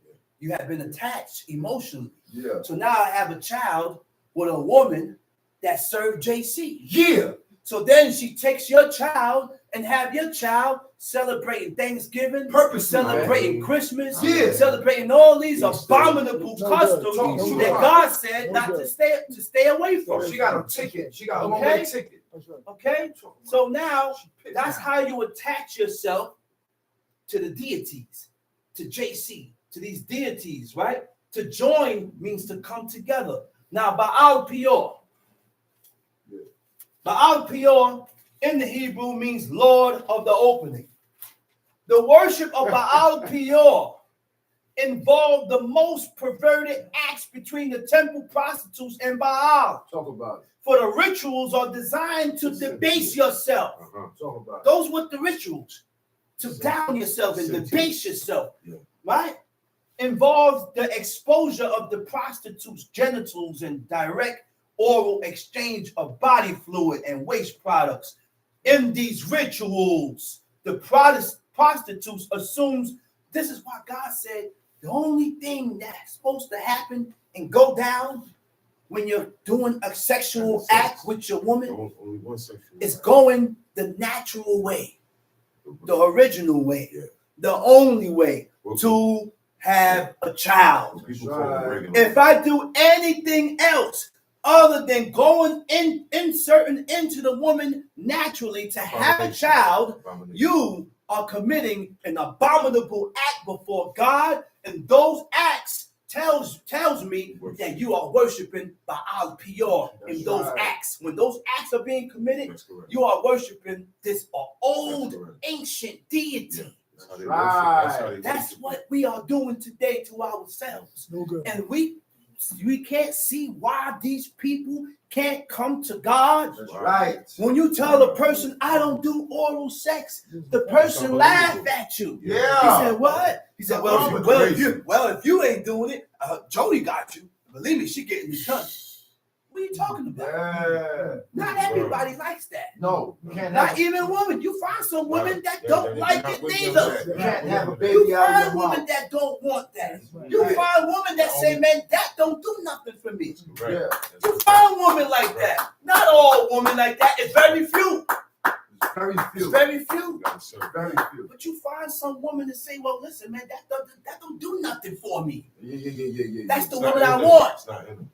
You have been attached emotionally. Yeah. So now I have a child with a woman that served JC. Yeah. So then she takes your child and have your child celebrating Thanksgiving, celebrating Christmas, celebrating all these abominable customs that God said not to stay away from. She got a ticket. She got a Okay? ticket. That's right. Okay? So now, that's how you attach yourself to the deities, to JC, to these deities, right? To join means to come together. Now, Baal Peor. Baal Peor in the Hebrew means Lord of the opening. The worship of Baal Peor involved the most perverted acts between the temple prostitutes and Baal. Talk about it. For the rituals are designed to debase yourself. Talk about it. Those were the rituals. To down yourself and debase yourself. Right? Involves the exposure of the prostitute's genitals and direct oral exchange of body fluid and waste products. In these rituals, the prostitutes assumes this is why God said the only thing that's supposed to happen and go down when you're doing a sexual act with your woman is going the natural way, the original way, the only way to have a child. If I do anything else other than going inserting into the woman naturally to have a child, you are committing an abominable act before God, and those acts tells me that you are worshiping Baal Peor in those acts. When those acts are being committed, you are worshiping this old ancient deity. That's what we are doing today to ourselves. No good. And we can't see why these people can't come to God. That's right. When you tell a person, I don't do oral sex, the person laughs at you. Yeah. He said, what? He said, if you ain't doing it, Jody got you. Believe me, she getting it done. What are you talking about? Yeah. Not everybody likes that. No, you can't Not have, even women. You find some women that don't like it neither. you can't have a You baby out of find your women mouth. that don't want that. Right. You find women that say, man, that don't do nothing for me. Yeah. You find women like that. Not all women like that. It's very few. It's very It's few. very few. Very few. But you find some women that say, well, listen, man, that don't do nothing for me. Yeah. That's the woman I want. It's not in them.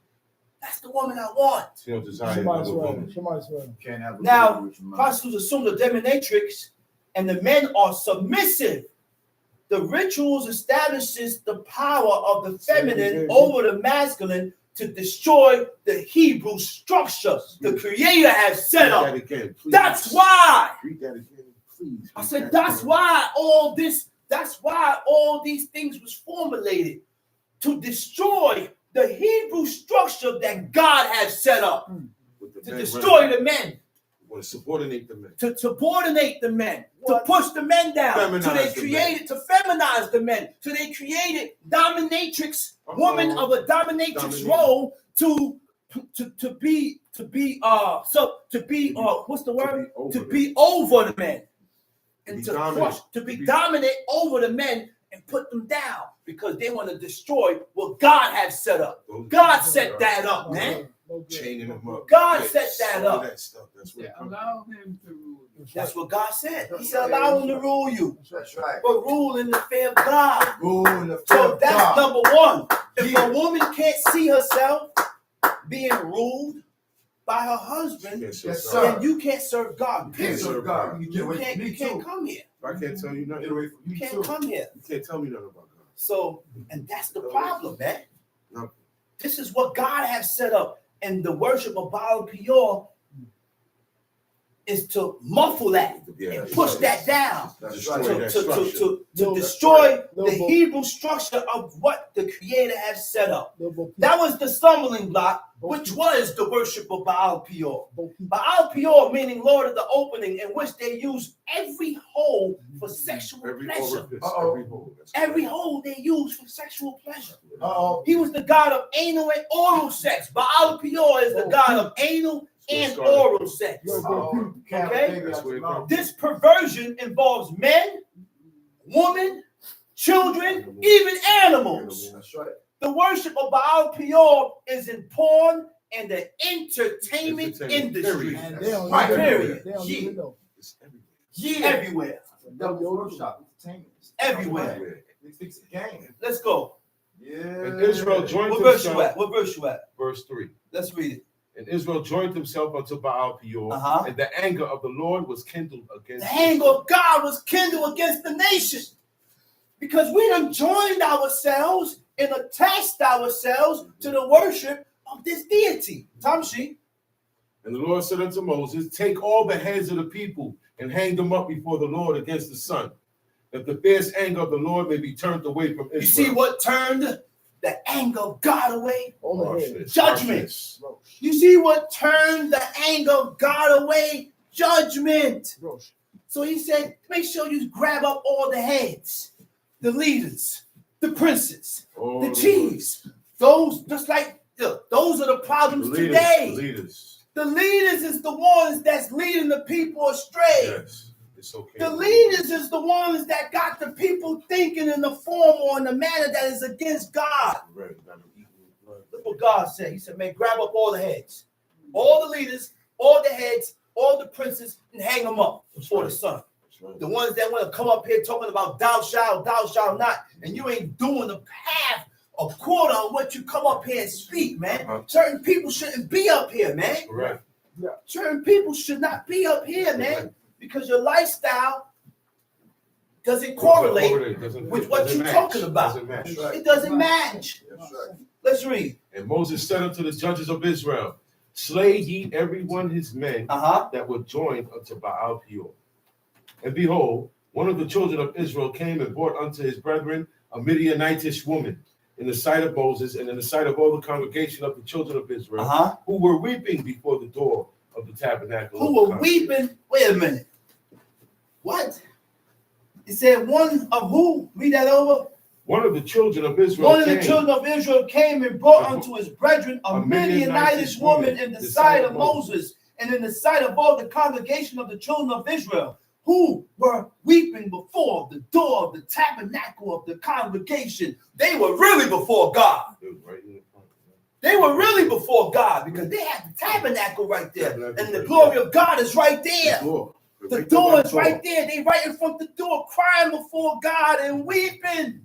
That's the woman I want. She don't desire Somebody's another right. woman. Somebody's right. You can't have a Now, baby with your mouth. prostitutes assume the dominatrix and the men are submissive. The rituals establishes the power of the feminine over the masculine to destroy the Hebrew structure the Creator has set up. Read that again, please. That's why. Read that again, please. I said that's why all these things was formulated to destroy the Hebrew structure that God has set up. To destroy the men. To subordinate the men. To subordinate the men, to push the men down, so they created to feminize the men, so they created dominatrix, woman of a dominatrix role to be what's the word? To be over the men and to crush, to be dominant over the men and put them down because they want to destroy what God has set up. God set that up, man. Chaining them up. God set that up. That stuff. That's what Allow him to rule. That's what God said. He said, allow him to rule you, That's right. but the in the fear of God. Rule in the fear So of that's God. number one. If a woman can't see herself being ruled by her husband, Yes, sir. then you can't serve God. You can't serve God. You You can't, me can't too. come here. I can't tell you Get nothing. away from You me can't too. come here. You can't tell me nothing about God. So, and that's the problem, man. No. This is what God has set up. And the worship of Baal Peor is to muffle that and push that down. That's Destroy right. that To structure. destroy No, the but- Hebrew structure of what the Creator has set up. No, but That was the stumbling block, which was the worship of Baal Peor. Baal Peor meaning Lord of the opening, in which they use every hole for sexual Every pleasure. orifice, Uh-oh. every hole. That's Every correct. hole they use for sexual pleasure. Uh-oh. He was the god of anal and oral sex. Baal Peor is the god of anal and oral sex. Uh-oh. You can't have a Okay? baby That's out where your it mouth. comes. This perversion involves men, women, children, even animals. That's right. The worship of Baal Peor is in porn and the entertainment industry. And they don't Right, even know. period. They don't even know. It's everywhere. Yeah, everywhere. Devil's workshop. Entertainment. Everywhere. It's a game. Let's go. Yeah. And Israel joined What verse you himself. at? What verse you at? Verse 3. Let's read it. And Israel joined himself unto Baal Peor, and the anger of the Lord was kindled against The anger of God was kindled against the nation. Because we done joined ourselves and attached ourselves to the worship of this deity. Tamshi. And the Lord said unto Moses, take all the heads of the people and hang them up before the Lord against the sun, that the fierce anger of the Lord may be turned away from Israel. You see what turned the anger of God away? Harshness, Judgment. harshness. You see what turned the anger of God away? Judgment. So he said, make sure you grab up all the heads, the leaders, the princes, the chiefs. Those, just like, those are the problems today. The leaders is the ones that's leading the people astray. Yes, it's okay. The leaders is the ones that got the people thinking in the form or in the manner that is against God. Look what God said. He said, man, grab up all the heads. All the leaders, all the heads, all the princes, and hang them up before the sun. The ones that want to come up here talking about thou shalt not, and you ain't doing the half a quarter on what you come up here and speak, man. Certain people shouldn't be up here, man. Right. Certain people should not be up here, man, because your lifestyle doesn't correlate with what you're talking about. It doesn't match. Let's read. And Moses said unto the judges of Israel, slay ye every one his men that were joined unto Baal Peor. And behold, one of the children of Israel came and brought unto his brethren a Midianitish woman, in the sight of Moses and in the sight of all the congregation of the children of Israel, who were weeping before the door of the tabernacle. Who were weeping? Wait a minute. What? It said one of who? Read that over. One of the children of Israel One of the children of Israel came and brought unto his brethren a Midianitish woman in the sight of Moses and in the sight of all the congregation of the children of Israel, who were weeping before the door of the tabernacle of the congregation. They were really before God. They were really before God because they had the tabernacle right there. And the glory of God is right there. The door is right there. They right in front of the door crying before God and weeping.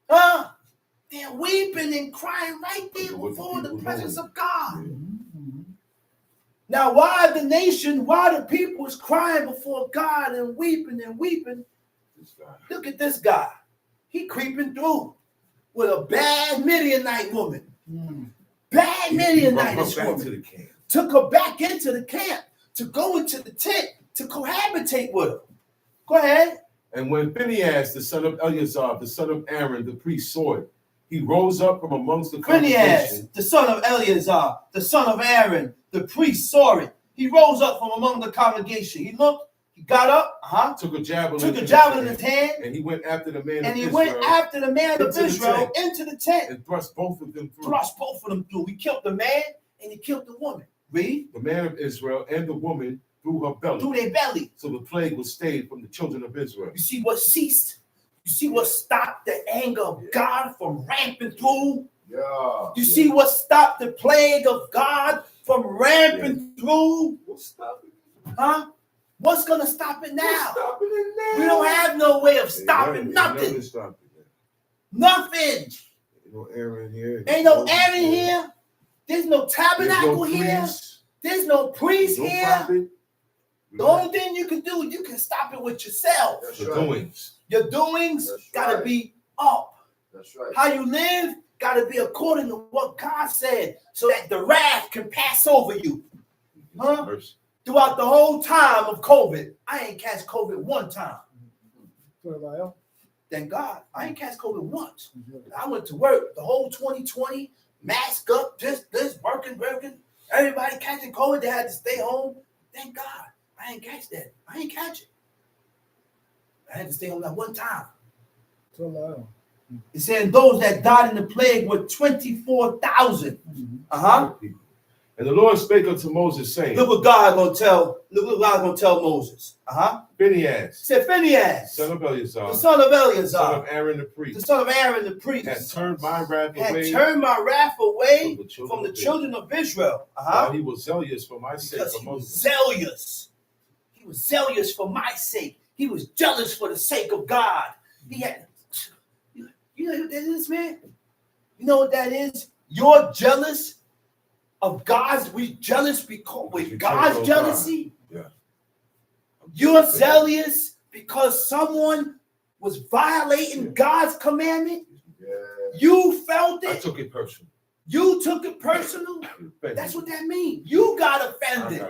They're weeping and crying right there before the presence of God. Now, why the nation, why the people is crying before God and weeping and weeping? Look at this guy. He creeping through with a bad Midianite woman. Bad Midianite woman. Took her back into the camp to go into the tent to cohabitate with her. Go ahead. And when Phinehas, the son of Eleazar, the son of Aaron, the priest, saw it, he rose up from amongst the congregation. Phinehas, the son of Eleazar, the son of Aaron, the priest, saw it. He rose up from among the congregation. He looked, he got up, took a javelin in his hand, and he went after the man and of he Israel. went after the man of Israel into the tent. And thrust both of them through. He killed the man and he killed the woman. Read. The man of Israel and the woman through her belly. Through their belly. So the plague was stayed from the children of Israel. You see what ceased? You see what stopped the anger of God from ramping through? You see what stopped the plague of God from ramping through? What's stopping it? What's going to stop it now? Stopping it now? We don't have no way of stopping nothing. Nothing. Ain't no Aaron here. Ain't no Aaron here. There's no tabernacle here. There's no priest here. Prophet. The only thing you can do, you can stop it with yourself. Your doings got to be up. That's right. How you live got to be according to what God said so that the wrath can pass over you. Throughout the whole time of COVID, I ain't catch COVID one time. Thank God. I ain't catch COVID once. I went to work the whole 2020, mask up, this, working. Everybody catching COVID, they had to stay home. Thank God. I ain't catch that. I ain't catch it. I had to stay home that one time. It said those that died in the plague were 24,000. And the Lord spake unto Moses, saying, Look what God gonna tell. Look what God's gonna tell Moses. Phinehas, said Phinehas, son of Eleazar, the son of Eleazar, son of Aaron the priest, had turned my wrath away from the children of Israel. While he was zealous for my sake Because among them. zealous. He was zealous for my sake. He was jealous for the sake of God. He had. You know what that is, man? You know what that is? You're jealous of God's, we jealous because with You God's can't go jealousy. Yeah. You're zealous because someone was violating God's commandment. Yeah. You felt I it. took it personal. You took it personal. That's what that means. You got offended.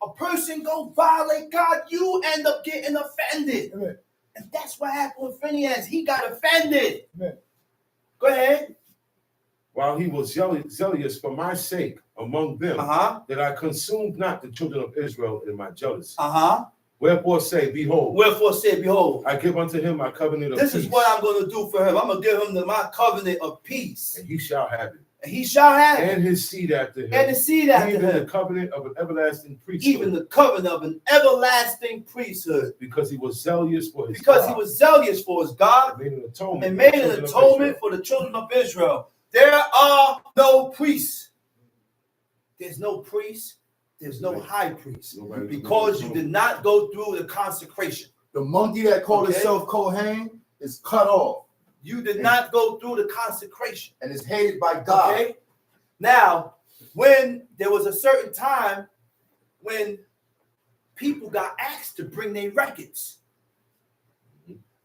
A person go violate God, you end up getting offended. Amen. And that's what happened with Phineas. He got offended. Amen. Go ahead. While he was zealous for my sake among them, that I consumed not the children of Israel in my jealousy. Wherefore say, behold. Wherefore say, behold. I give unto him my covenant of peace. This is what I'm going to do for him. I'm going to give him my covenant of peace. And he shall have it. And he shall have it. And his seed after him. And his seed after even him. the covenant of an everlasting priesthood. Even the covenant of an everlasting priesthood. Because he was zealous for his Because God. he was zealous for his God. And made an atonement, and made an atonement for the children of Israel. There are no priests. There's no priest. There's no high priest. Because you did not go through the consecration. The monkey that called himself Kohen is cut off. You did not go through the consecration. And is hated by God. Okay? Now, when there was a certain time when people got asked to bring their records.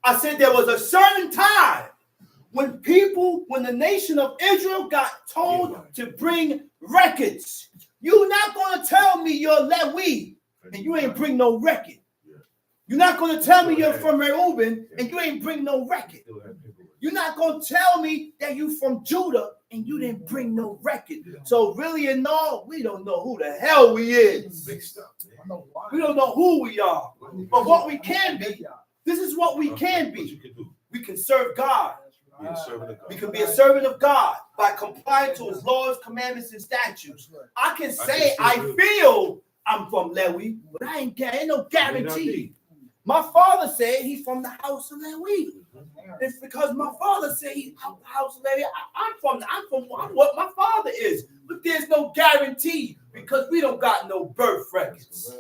I said there was a certain time when the nation of Israel got told to bring records. You're not going to tell me you're Lewi and you ain't bring no record. You're not going to tell me you're from Reuben and you ain't bring no record. You're not going to tell me that you from Judah and you didn't bring no record. So really and all, we don't know who the hell we is. Big stuff, man. We don't know who we are. But what we can be, this is what we can be. We can serve God. We can be a servant of God by complying to his laws, commandments, and statutes. I can say I feel I'm from Lewi, but I ain't no guarantee. My father said he's from the house of Lewi. It's because my father said he's out the house of Lewi. I'm what my father is. But there's no guarantee because we don't got no birth records.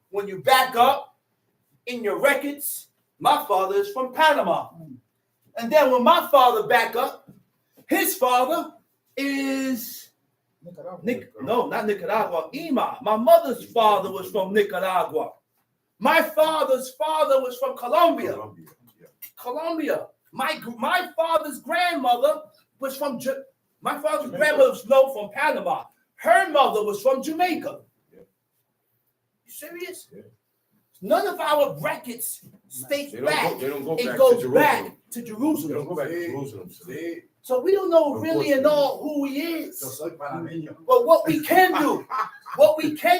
When you back up in your records, my father is from Panama. And then when my father back up, his father is not Nicaragua, Ima. My mother's father was from Nicaragua. My father's father was from Colombia. My father's grandmother was from from Panama. Her mother was from Jamaica. You serious? Yeah. None of our records stay back. They don't go it back goes to back to Jerusalem. They don't go back to Jerusalem. So we don't know really and all who he is. But what we can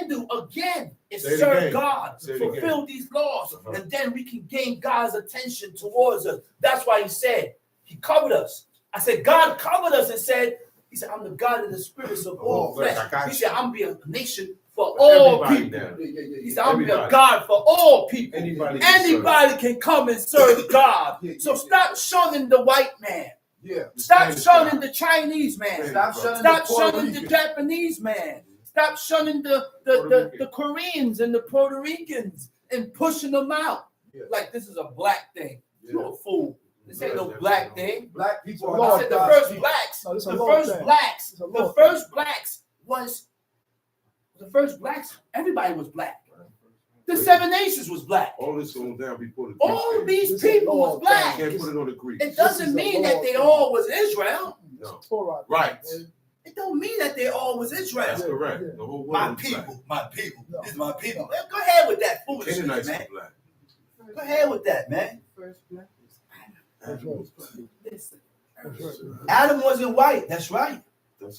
do again is serve God, fulfill these laws, and then we can gain God's attention towards us. That's why he said he covered us. I said God covered us and said, he said, I'm the God of the spirits of all flesh. He said, I'm be a nation for all people. He said, I'm be a God for all people. Anybody can come and serve God. So stop shunning the white man. Stop shunning the Chinese man. Stop shunning the Japanese man. Stop shunning the Koreans and the Puerto Ricans and pushing them out. Like this is a black thing. You're a fool. This ain't no black thing. Black people I said the first blacks, everybody was black. The 7 nations was black. All this going down before the all these people was black. Can't put it on the Greek. It doesn't mean that they all was Israel. No. Right. It don't mean that they all was Israel. That's correct. The whole world my people. No. This is my people. Well, go ahead with that foolishness, man. Go ahead with that, man. Adam wasn't white. That's right.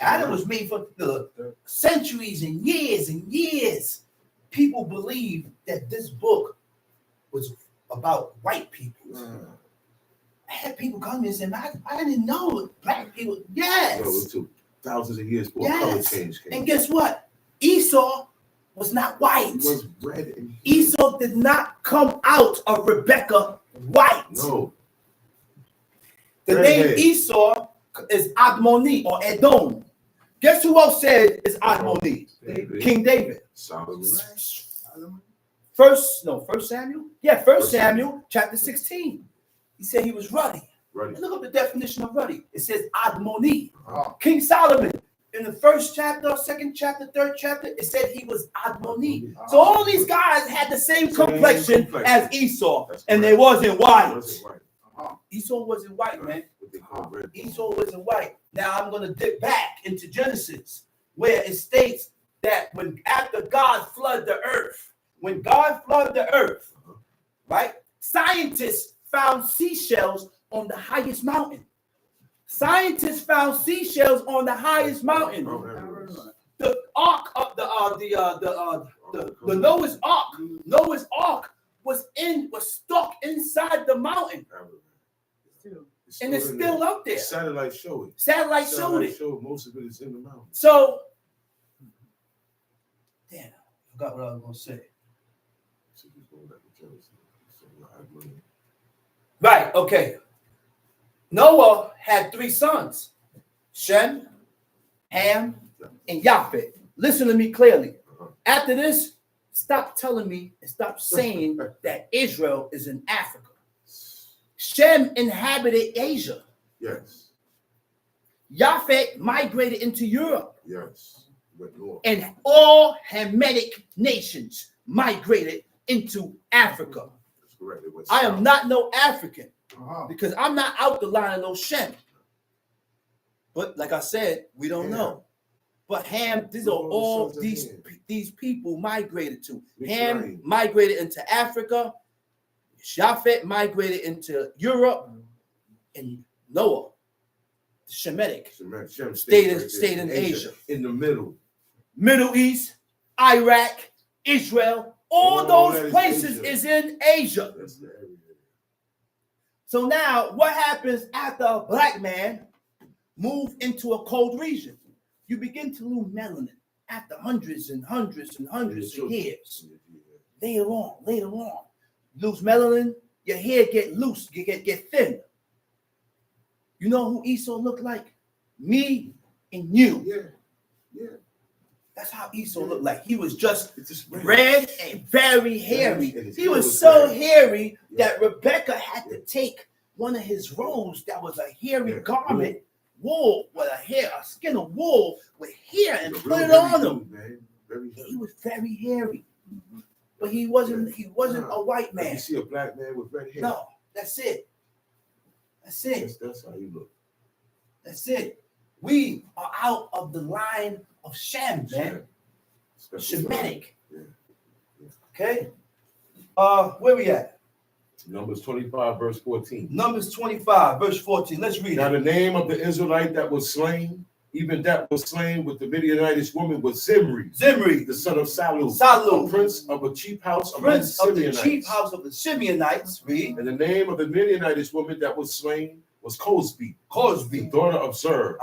Adam was made for the centuries and years. People believe that this book was about white people. I had people come and say, I didn't know black people. Yes. No, it took thousands of years before color change came. And guess what? Esau was not white. He was red. Esau did not come out of Rebecca white. No. The name Esau is Admoni or Edom. Guess who else said is Admoni? King David. Solomon. First Samuel? Yeah, First Samuel chapter 16. He said he was ruddy. Look up the definition of ruddy. It says Admoni. King Solomon in the first chapter, second chapter, third chapter, it said he was Admoni. So all these guys had the same complexion as Esau, and they wasn't white. Esau wasn't white, man. Esau wasn't white. Now I'm going to dip back into Genesis, where it states that after God flooded the earth, when God flooded the earth, right? Scientists found seashells on the highest mountain. Scientists found seashells on the highest mountain. The ark of the Noah's Ark. Noah's Ark was stuck inside the mountain, and it's still up there. Satellite showed it. Satellite showed it. Most of it is in the mountain. So, damn, I forgot what I was gonna say. Right. Okay. Noah had 3 sons: Shem, Ham, and Japheth. Listen to me clearly. After this, stop telling me and stop saying that Israel is in Africa. Shem inhabited Asia. Yes. Japheth migrated into Europe. Yes. And all Hamitic nations migrated into Africa. That's correct. I am not no African because I'm not out the line of no Shem. But like I said, we don't know. But Ham, these are all these people migrated to. Ham migrated into Africa. Japheth migrated into Europe, and Noah, the Shemitic, stayed in Asia. In the Middle East, Iraq, Israel, all those places is in Asia. So now, what happens after a black man moves into a cold region? You begin to lose melanin after hundreds and hundreds and hundreds of years. Later on, lose melanin, your hair get loose, get thin. You know who Esau looked like? Me and you. Yeah. That's how Esau looked like. He was just red and very hairy. He was so hairy that Rebecca had to take one of his robes that was a hairy garment, wool with a skin of wool with hair, and put it on him. He was very hairy. But he wasn't a white man. You see a black man with red hair? No, that's it. That's how you look. That's it. We are out of the line of Shem, man. Shemitic. Yeah. Okay? Where we at? Numbers 25, verse 14. Numbers 25, verse 14. Let's read Now it. the name of the Israelite that was slain, even that was slain with the Midianitish woman, was Zimri, the son of Salu, Salu, prince of a chief house of the Simeonites. Read. And the name of the Midianitish woman that was slain was Cosby, daughter of Zer.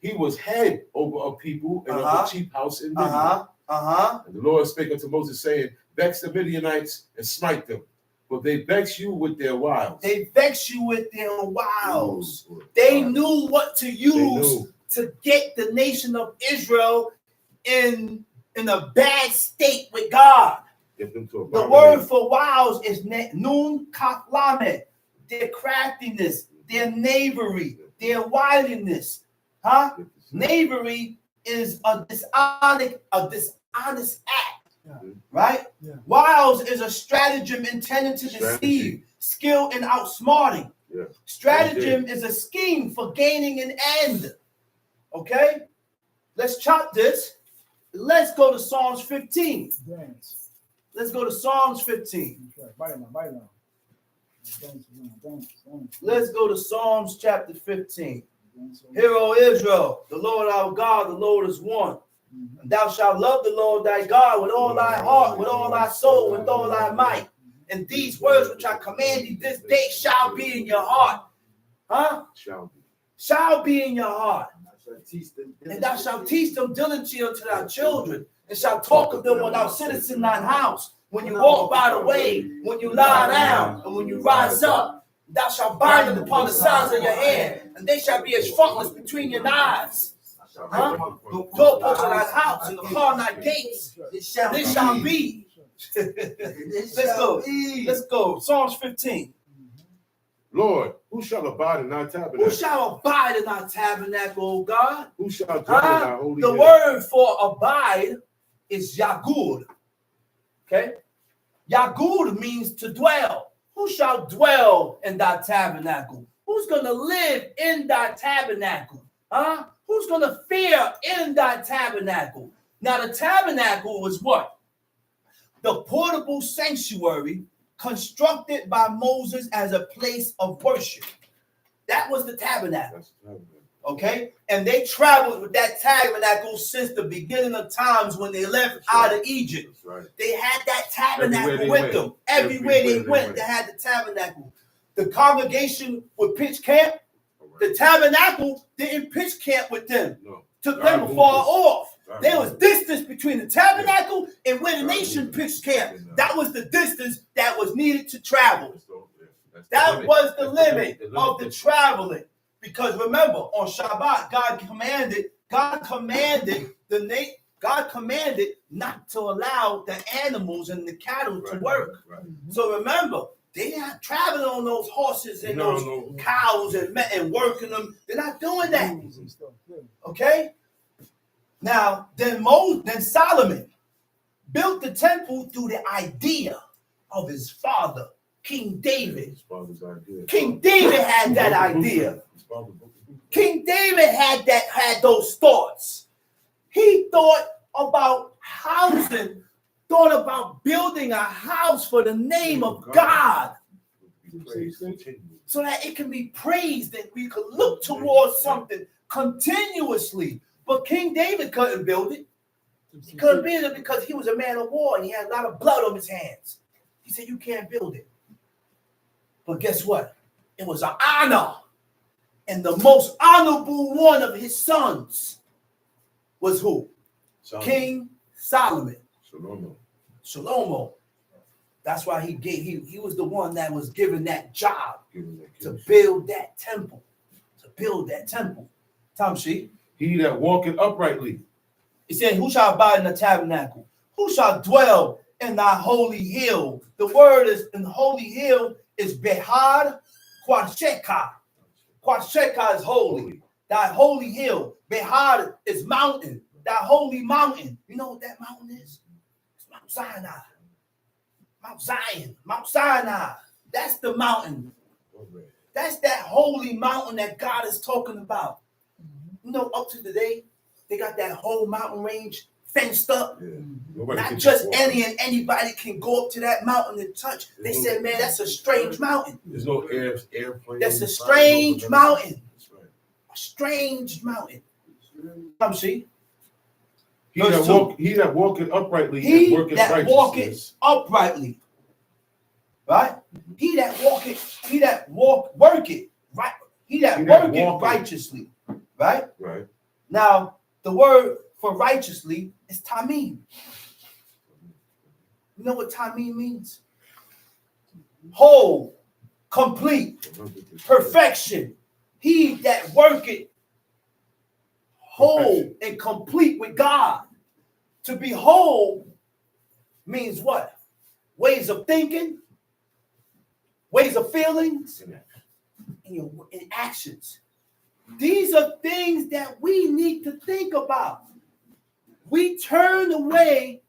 He was head over a people and of a chief house in Midian. And the Lord spake unto Moses, saying, Vex the Midianites and smite them, for they vex you with their wiles. They knew what to use to get the nation of Israel in a bad state with God. The word for wiles is nun kaf lamed. Their craftiness, their knavery, their wiliness. Knavery is a dishonest act, right? Yeah. Wiles is a stratagem intended to deceive, skill in outsmarting. Yeah. Stratagem is a scheme for gaining an end. Okay? Let's chop this. Let's go to Psalms 15. Let's go to Psalms 15. Let's go to Psalms chapter 15. Hear, O Israel, the Lord our God, the Lord is one. And thou shalt love the Lord thy God with all thy heart, with all thy soul, with all thy might. And these words which I command thee this day shall be in your heart. Shall be in your heart. And thou shalt teach them diligently unto thy children, and shalt talk of them when thou sittest in thine house, when you walk by the way, when you lie down, and when you rise up. Thou shalt bind them upon the sides of your hand, and they shall be as frontlets between your eyes. Doorpost of thy house and upon thy gates. This shall be. Let's go. Psalms 15. Lord, who shall abide in thy tabernacle? Who shall abide in thy tabernacle, O God? Who shall dwell in thy holy The hill? word for abide is yagud. Okay? Yagud means to dwell. Who shall dwell in thy tabernacle? Who's going to live in thy tabernacle? Who's going to fear in thy tabernacle? Now, the tabernacle was what? The portable sanctuary constructed by Moses as a place of worship. That was the tabernacle. Okay? And they traveled with that tabernacle since the beginning of times when they left out of Egypt. Right. They had that tabernacle with them. Everywhere Everywhere they went, they had the tabernacle. The congregation would pitch camp. The tabernacle didn't pitch camp with them. No. Took them far off. God There was distance between the tabernacle and where the nation pitched camp. That was the distance that was needed to travel. That was the limit of the traveling. Because remember, on Shabbat, God commanded not to allow the animals and the cattle to work. Right. So remember, they're not traveling on those horses and those cows and working them. They're not doing that. Okay? Now, then Solomon built the temple through the idea of his father, King David. His father's idea. King David had that idea. King David had those thoughts. He thought about housing, thought about building a house for the name of God. So that it can be praised and we could look towards something continuously. But King David couldn't build it. He couldn't build it because he was a man of war and he had a lot of blood on his hands. He said, you can't build it. But guess what? It was an honor. And the most honorable one of his sons was who? King Solomon. Shlomo. That's why he was the one that was given that job to build that temple. Tamshi. He that walketh uprightly. He said, who shall abide in the tabernacle? Who shall dwell in thy holy hill? The word is in holy hill is Behad Quasheka. Quasheka is holy. Thy holy hill. Behad is mountain. Thy holy mountain. You know what that mountain is? It's Mount Sinai. Mount Zion. Mount Sinai. That's the mountain. That's that holy mountain that God is talking about. You know, up to today, they got that whole mountain range fenced up. Yeah. Not just anybody can go up to that mountain and touch. They said, man, that's a strange mountain. There's no airplane. That's a strange mountain. That's right. A strange mountain. Come see. He that walketh uprightly. He that walketh uprightly. Right? He that worketh righteously. Right? Right. Now, the word for righteously is tamim. You know what tamim means? Whole, complete, perfection. He that worketh whole and complete with God. To be whole means what? Ways of thinking, ways of feelings, and actions. These are things that we need to think about. We turn away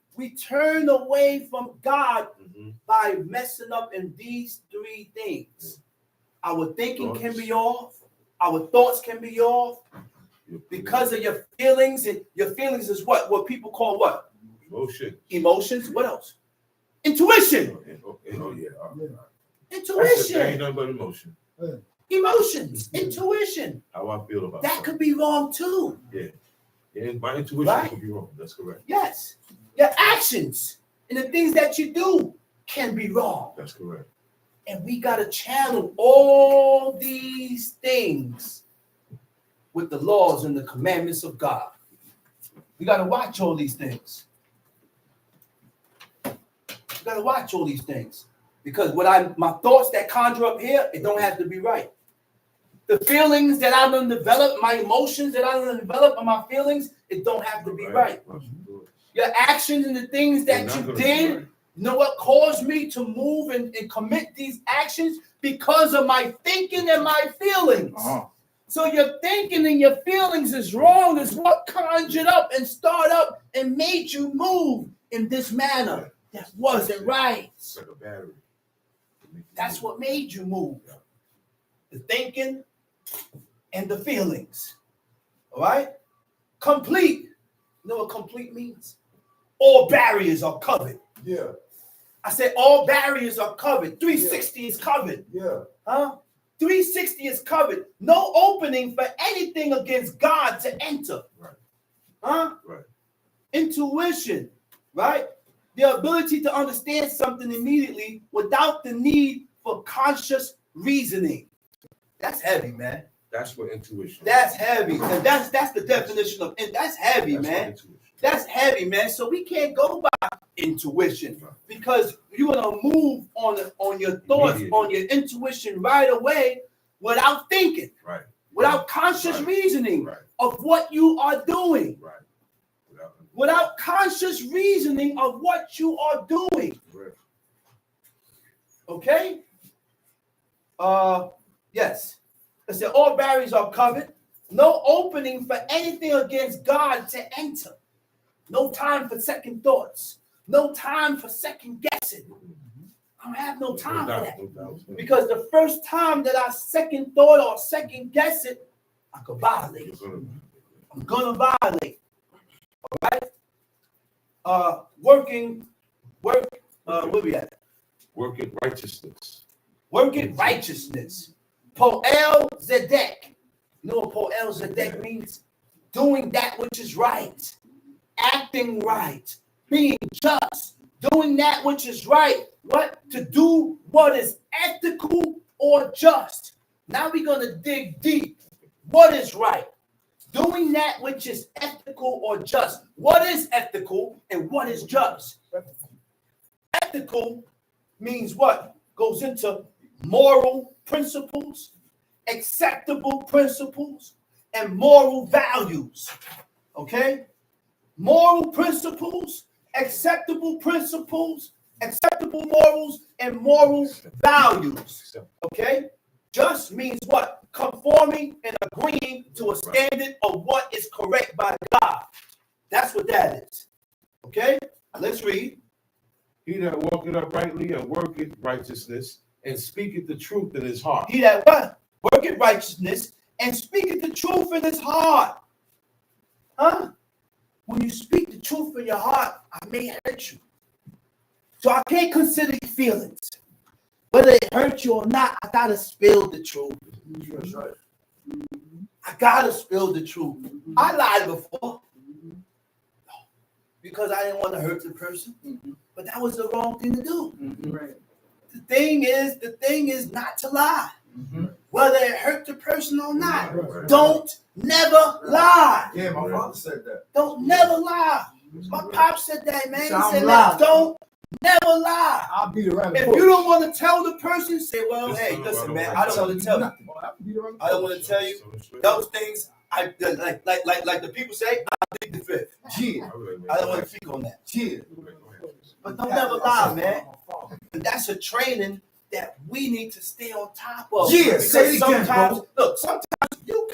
from God by messing up in these three things. Our thinking can be off. Our thoughts can be off. Because of your feelings. And your feelings is what? What people call what? Emotions. What else? Intuition. Intuition. That ain't nothing but emotion. Emotions, intuition. How I feel about that could be wrong too. Yeah, my intuition could be wrong. That's correct. Yes. Your actions and the things that you do can be wrong. That's correct. And we got to channel all these things with the laws and the commandments of God. We got to watch all these things. We got to watch all these things. Because my thoughts that conjure up here, it don't have to be right. The feelings that I done develop, my emotions that I done develop, and my feelings, it don't have to be right. Your actions and the things that you did, you know what caused me to move and commit these actions? because of my thinking and my feelings. So your thinking and your feelings is wrong is what conjured up and started up and made you move in this manner that wasn't right. Like a battery. That's what made you move. The thinking and the feelings. All right? Complete. You know what complete means? All barriers are covered. Yeah. I said all barriers are covered. 360 is covered. Yeah. Huh? 360 is covered. No opening for anything against God to enter. Right. Huh? Right. Intuition. Right? The ability to understand something immediately without the need for conscious reasoning. That's heavy, man. That's what intuition. That's heavy. And that's the definition of it. That's heavy, man. That's heavy, man. So we can't go by intuition because you're gonna move on your thoughts, on your intuition right away without thinking, right? Without conscious reasoning of what you are doing, right? Without conscious reasoning of what you are doing. Right. Okay. Yes. I said all barriers are covered. No opening for anything against God to enter. No time for second thoughts. No time for second guessing. I don't have no time for that. Because the first time that I second thought or second guess it, I could violate. I'm gonna violate. All right. Where we at? Working righteousness. Working righteousness. Poel Zedek. You know what Poel Zedek means? Doing that which is right. Acting right. Being just. Doing that which is right. What? To do what is ethical or just. Now we're going to dig deep. What is right? Doing that which is ethical or just. What is ethical and what is just? Ethical means what? Goes into moral principles, acceptable principles, and moral values. Okay? Moral principles, acceptable morals, and moral values. Okay? Just means what? Conforming and agreeing to a standard of what is correct by God. That's what that is. Okay? Let's read. He that walketh uprightly and worketh righteousness and speaketh the truth in his heart. He that what? Worketh righteousness and speaketh the truth in his heart. Huh? When you speak the truth in your heart, I may hurt you. So I can't consider your feelings. Whether it hurt you or not, I gotta spill the truth. That's right. I gotta spill the truth. I lied before because I didn't want to hurt the person, but that was the wrong thing to do. Right. The thing is not to lie, whether it hurt the person or not. Don't never lie. Yeah, my father said that. Don't never lie. My pop said that, man. He Sound said, lie. don't never lie. I'll beat around the If bush. you don't want to tell the person, say, well, hey, listen, man, I don't want to tell you. I don't want to tell you those things. Like the people say, I think the fifth. Yeah. I don't want to speak on that. Yeah. But don't never lie, man. And that's a training that we need to stay on top of. Yeah, Because say it again, sometimes, bro. look, sometimes you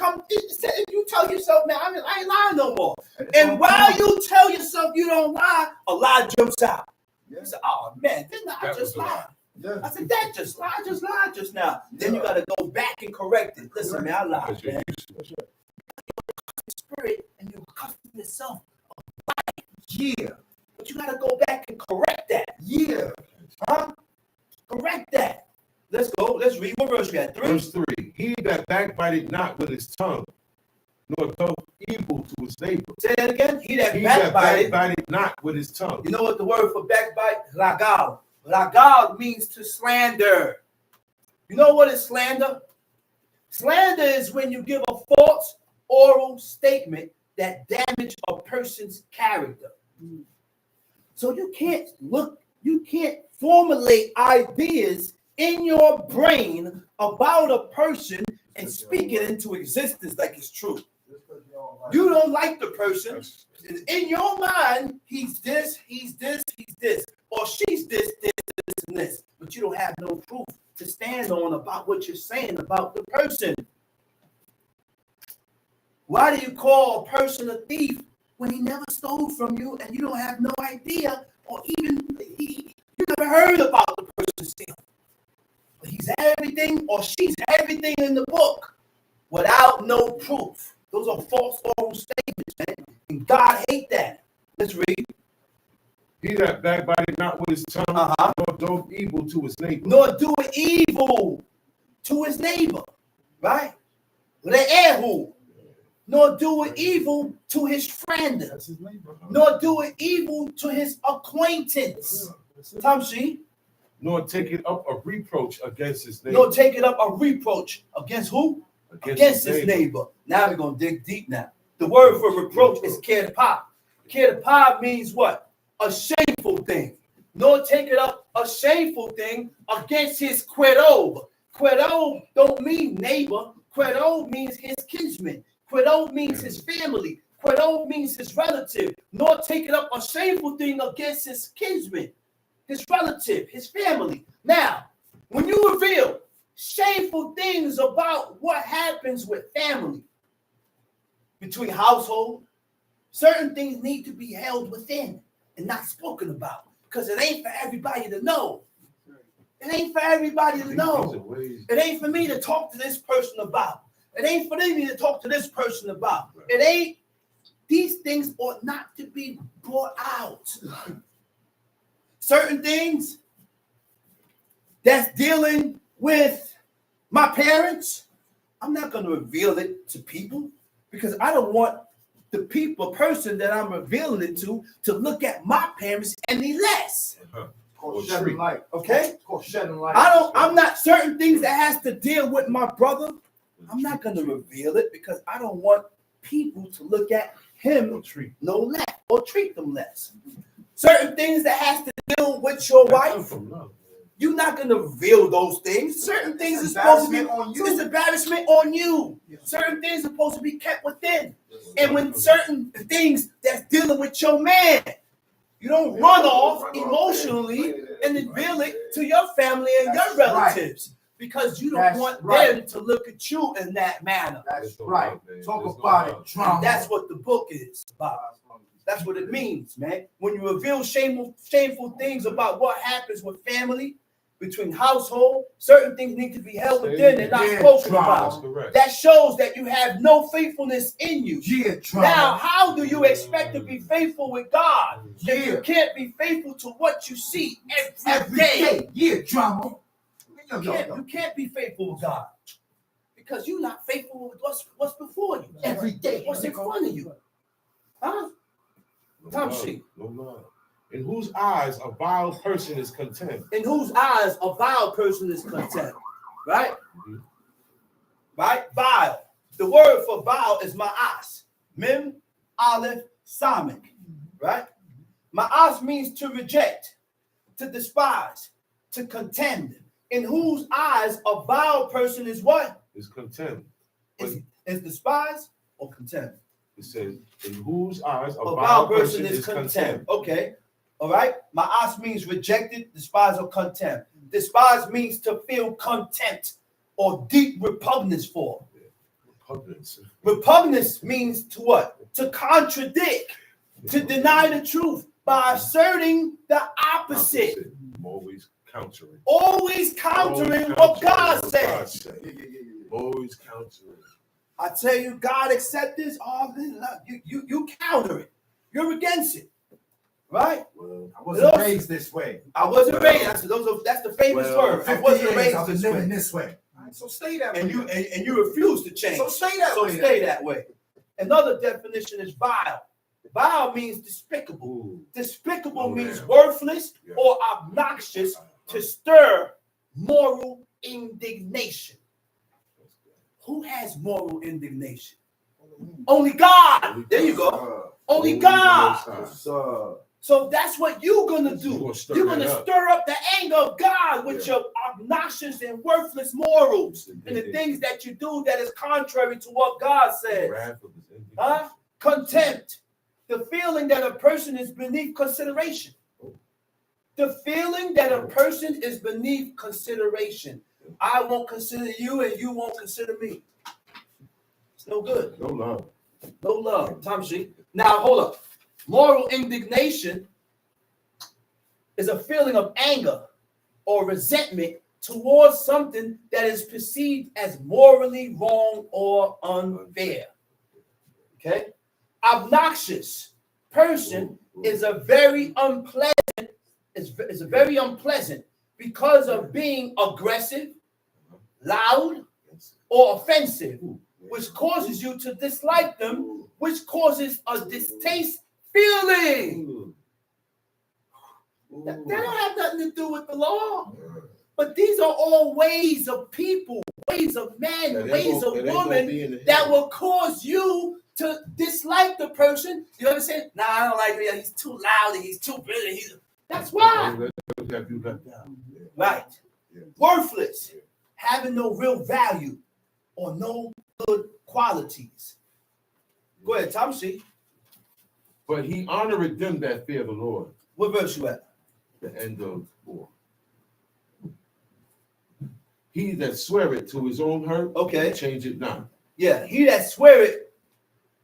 tell yourself, man, I ain't lying no more. And while you tell yourself you don't lie, a lie jumps out. You say, oh man, didn't I just lie? Yeah. I said, that just lied just now. Then you got to go back and correct it. Listen, man, I lied, man. Spirit and you accustom yourself of lying. Yeah. But you got to go back and correct that. Yeah. Huh? Correct that. Let's go. Let's read. What verse we at? 3? Verse 3. He that backbiteth not with his tongue, nor doth evil to his neighbor. Say that again. He that backbiteth backbiteth. not with his tongue. You know what the word for backbite? Ragal. Ragal means to slander. You know what is slander? Slander is when you give a false oral statement that damage a person's character. So you can't formulate ideas in your brain about a person and speak it into existence like it's true. You don't like the person. In your mind, he's this, or she's this, and this. But you don't have no proof to stand on about what you're saying about the person. Why do you call a person a thief when he never stole from you and you don't have no idea, or even you never heard about the person stealing? But he's everything, or she's everything in the book without no proof. Those are false oral statements, man. And God hates that. Let's read. He that backbited not with his tongue, nor doeth evil to his neighbor. Nor doeth evil to his neighbor. Right? Le'ehu. Nor doeth evil to his friend. That's his neighbor. Nor doeth evil to his acquaintance. Tamshi. Nor taketh up a reproach against his neighbor. Nor take it up a reproach against who? Against his neighbor. Now we're going to dig deep now. The word for reproach is kerpa. Kerpa means what? A shameful thing. Nor take it up a shameful thing against his quedo. Quedo don't mean neighbor. Quedo means his kinsman. Quedo means his family. Quedo means his relative. Nor take it up a shameful thing against his kinsman, his relative, his family. Now, when you reveal shameful things about what happens with family, between household, certain things need to be held within and not spoken about, because it ain't for everybody to know. It ain't for everybody to know. It ain't for me to talk to this person about. It ain't for me to talk to this person about. It ain't. These things ought not to be brought out. Certain things that's dealing with my parents, I'm not going to reveal it to people, because I don't want the person that I'm revealing it to look at my parents any less. Shedding light. Okay? It's called shedding light. I'm not certain things that has to deal with my brother. I'm not going to reveal it, because I don't want people to look at him no less or treat them less. Certain things that has to deal with your wife, you're not going to reveal those things. Certain things are supposed to be on you. It's embarrassment on you. Certain things are supposed to be kept within. And when certain things that's dealing with your man, you don't run off emotionally and reveal it to your family and your relatives. Because you don't want them to look at you in that manner. That's right. Talk about it. Drama. That's what the book is about. That's what it means, man. When you reveal shameful things about what happens with family, between household, certain things need to be held within and not spoken about. That shows that you have no faithfulness in you. Now, how do you expect to be faithful with God if you can't be faithful to what you see every day? Drama. You can't be faithful with God, because you're not faithful with what's before you every day. What's in front of you? Huh? No. In whose eyes a vile person is content. In whose eyes a vile person is content. Right? Mm-hmm. Right? Vile. The word for vile is ma'as. Mem, aleph, samik. Right? Ma'as means to reject, to despise, to contend. In whose eyes a vile person is what? Is contempt. Is despised or contempt? It says, in whose eyes a vile person is contempt. Okay. All right. Ma'as means rejected, despise, or contempt. Despise means to feel contempt or deep repugnance for. Repugnance means to what? To contradict, to deny the truth by asserting the opposite. Always countering what God says. Always countering. I tell you, God accept this. You counter it. You're against it, right? Well, I wasn't raised this way. I wasn't raised. That's the famous word. I wasn't raised I've been living this way. Right, so stay that way. And you refuse to change. So stay that way. Stay that way. Another definition is vile. Vile means despicable. Ooh. Despicable means worthless or obnoxious, to stir moral indignation. Who has moral indignation? Only God. There you go. Only God. So that's what you're going to do. You're going to stir up the anger of God with your obnoxious and worthless morals and the things that you do that is contrary to what God says. Contempt. The feeling that a person is beneath consideration. The feeling that a person is beneath consideration. I won't consider you and you won't consider me. It's no good. No love. No love. Time sheet. Now, hold up. Moral indignation is a feeling of anger or resentment towards something that is perceived as morally wrong or unfair. Okay? Obnoxious person is a very unpleasant, is a very unpleasant because of being aggressive, loud, or offensive, which causes you to dislike them, which causes a distaste feeling. That don't have nothing to do with the law. But these are all ways of people, ways of men, ways of women that will cause you to dislike the person. You understand? Nah, I don't like him. He's too loud. He's too busy. That's why. Right. Worthless. Having no real value or no good qualities. Go ahead, Tom C. But he honored them that fear the Lord. What verse you at? The end of 4. He that sweareth to his own hurt, Okay, change it not. Yeah, he that sweareth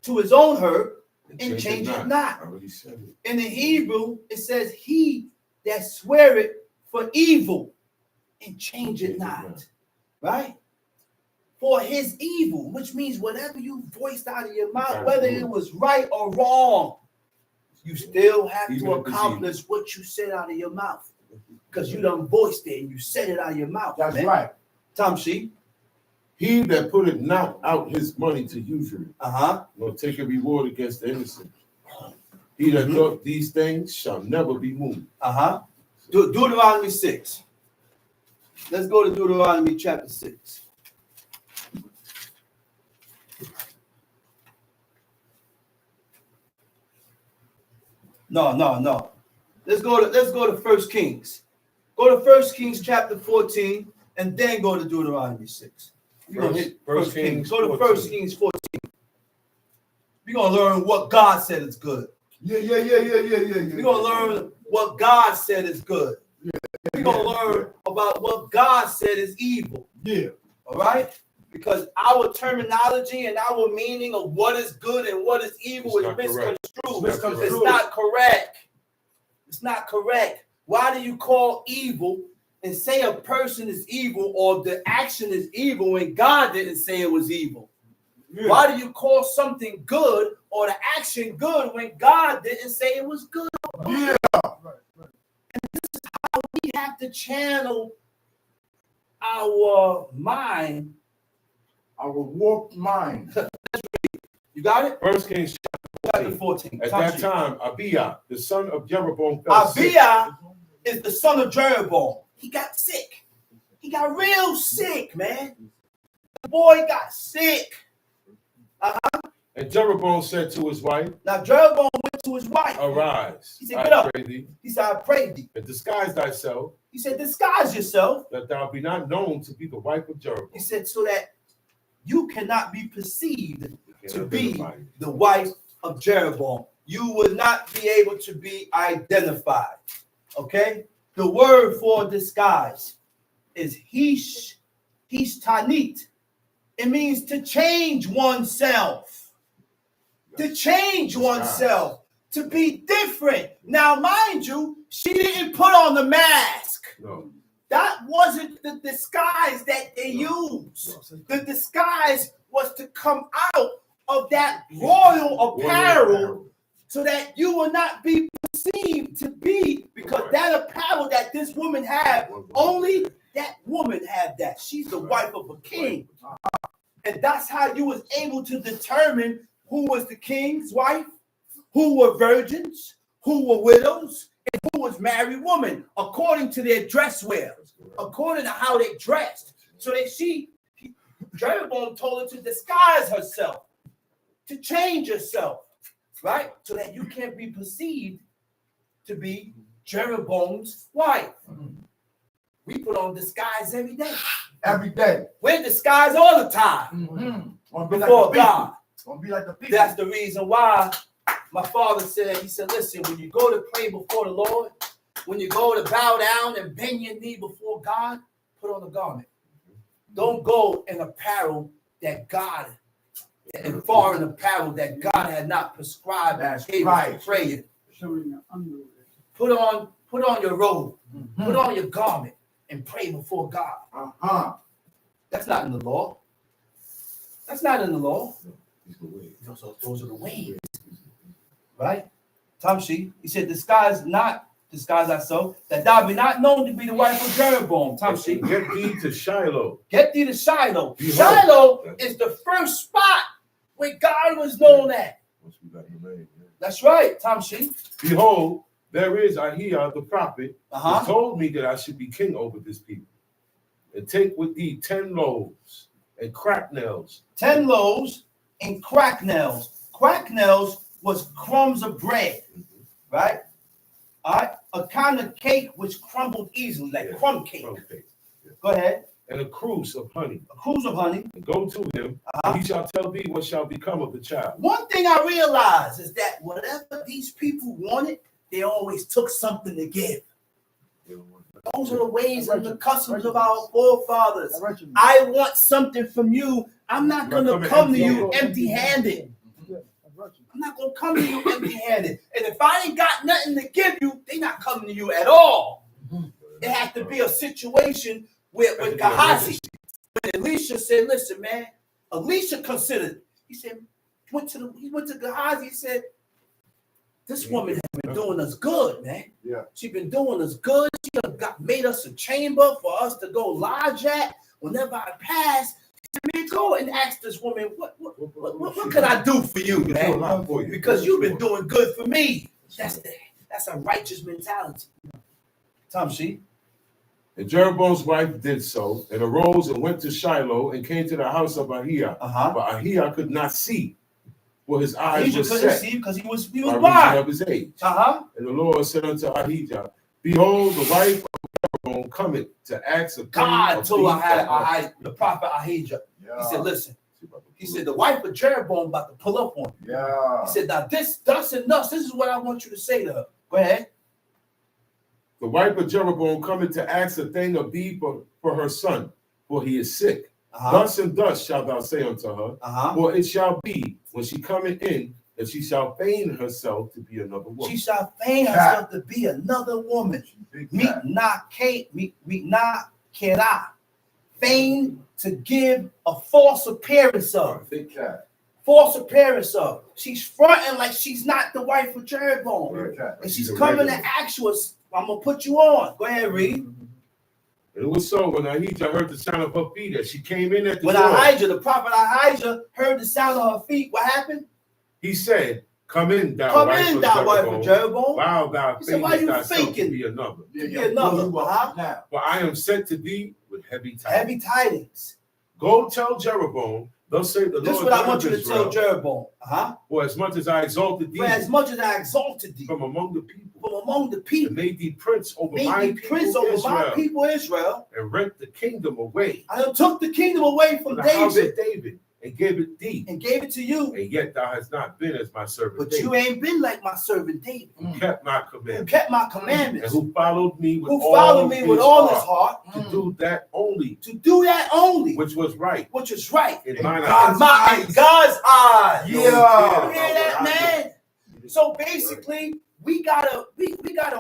to his own hurt and change it not. I already said it. In the Hebrew, it says, he that sweareth for evil and change it not. Right? For his evil, which means whatever you voiced out of your mouth, whether it was right or wrong, you still have to accomplish what you said out of your mouth. Because you done voiced it and you said it out of your mouth. That's right. Tom C. He that putteth not out his money to usury, nor take a reward against the innocent. He that doth these things shall never be moved. Deuteronomy 6. Let's go to Deuteronomy chapter 6. No. Let's go to 1 Kings. Go to 1 Kings chapter 14 and then go to Deuteronomy 6. We're going to hit 1 Kings. Go to 1 Kings 14. We're going to learn what God said is good. Yeah. We're going to learn what God said is good. We're going to learn about what God said is evil. Yeah. All right? Because our terminology and our meaning of what is good and what is evil is misconstrued. It's not correct. It's not correct. Why do you call evil and say a person is evil or the action is evil when God didn't say it was evil? Yeah. Why do you call something good or the action good when God didn't say it was good? Yeah. And this is how we have to channel our mind. Our warped mind. You got it? 1 Kings chapter 14. At that time, Abiah, the son of Jeroboam, fell sick. Abiah is the son of Jeroboam. He got sick. He got real sick, man. The boy got sick. And Jeroboam said to his wife, now Jeroboam went to his wife. Arise. He said, get up. Pray thee. He said, I pray thee. And disguise thyself. He said, disguise yourself. That thou be not known to be the wife of Jeroboam. He said, so that you cannot be perceived to be the wife of Jeroboam. You would not be able to be identified. Okay? The word for disguise is tanit. It means to change oneself. To change oneself. To be different. Now, mind you, she didn't put on the mask. No. That wasn't the disguise that they used. The disguise was to come out of that royal apparel so that you will not be perceived to be, because that apparel that this woman had, only that woman had that. She's the wife of a king. And that's how you was able to determine who was the king's wife, who were virgins, who were widows, and who was married women, according to their dress wear, according to how they dressed. So that Jeroboam told her to disguise herself, to change herself, right? So that you can't be perceived to be Jeroboam's wife. We put on disguise every day. Every day. We're disguised all the time before God. Be like the people. That's the reason why my father said, he said, listen, when you go to pray before the Lord, When you go to bow down and bend your knee before God, put on a garment. Don't go in apparel that God, in foreign apparel that God had not prescribed and gave us to pray in. Showing the underwear. Put on your robe, put on your garment, and pray before God. That's not in the law. That's not in the law. Those are the ways. Right? Tamshi, he said, disguise thyself, that thou be not known to be the wife of Jeroboam. Tamshi. Get thee to Shiloh. Get thee to Shiloh. Behold. Shiloh is the first spot where God was known at. That's right, Tamshi. Behold, there is Ahijah the prophet, Uh-huh. who told me that I should be king over this people. And take with thee 10 loaves and cracknels. 10 loaves and cracknels. Cracknels was crumbs of bread, right? All right, a kind of cake which crumbled easily, like crumb cake. Yeah. Go ahead. And a cruse of honey. A cruse of honey. And go to him, and he shall tell thee what shall become of the child. One thing I realized is that whatever these people wanted, they always took something to give. Those are the ways and the customs of our forefathers. I want something from you. I'm not going to come to you empty-handed. I'm not going to come to you empty-handed. And if I ain't got nothing to give you, they're not coming to you at all. It has to be a situation with Gehazi. When Elisha said, listen, man, Elisha considered, he said, he went to Gehazi, he said, this woman has been doing us good, man. Yeah. She's been doing us good. She made us a chamber for us to go lodge at. Whenever I pass, man, go and ask this woman, what can I do for you, man? Because you've been doing good for me. That's a righteous mentality. Tamshi. And Jeroboam's wife did so, and arose and went to Shiloh and came to the house of Ahijah. But Ahijah could not see, for his eyes were couldn't set see because he was by reason blind. of his age. And the Lord said unto Ahijah, behold, the wife of Jeroboam cometh to ask a thing. God told the prophet Ahijah. He said, listen. He said, the wife of Jeroboam about to pull up on you. Yeah. He said, now thus and thus, this is what I want you to say to her. Go ahead. The wife of Jeroboam cometh to ask a thing of thee for her son, for he is sick. Thus and thus shalt thou say unto her, for it shall be when she cometh in, that she shall feign herself to be another woman. She shall feign herself to be another woman. Meet not kera. Feign to give a false appearance of. Big cat. False appearance of. She's fronting like she's not the wife of Jeroboam. And she's coming to ask you, I'm going to put you on. Go ahead, read. And it was so when Ahijah heard the sound of her feet as she came in at the when door. Ahijah, the prophet Ahijah, heard the sound of her feet, what happened? He said, come in, thou wife of Jeroboam. While thou feignest thyself to be another. For I am sent to thee with heavy tidings. Heavy tidings. Go tell Jeroboam, thus say the Lord. This is what I want you to tell Jeroboam. For as much as I exalted thee. For as much as I exalted thee. From among the people. From among the people. And made thee prince over my people Israel. And rent the kingdom away. I took the kingdom away from David. And gave it thee. And gave it to you. And yet thou hast not been as my servant but David. You ain't been like my servant David. Who kept my commandments. Who kept my commandments. And who followed me with all his heart. To do that only. To do that only. Which was right. Which was right. In mine eyes. In God's eyes. Yeah. You hear that, man? So basically, we gotta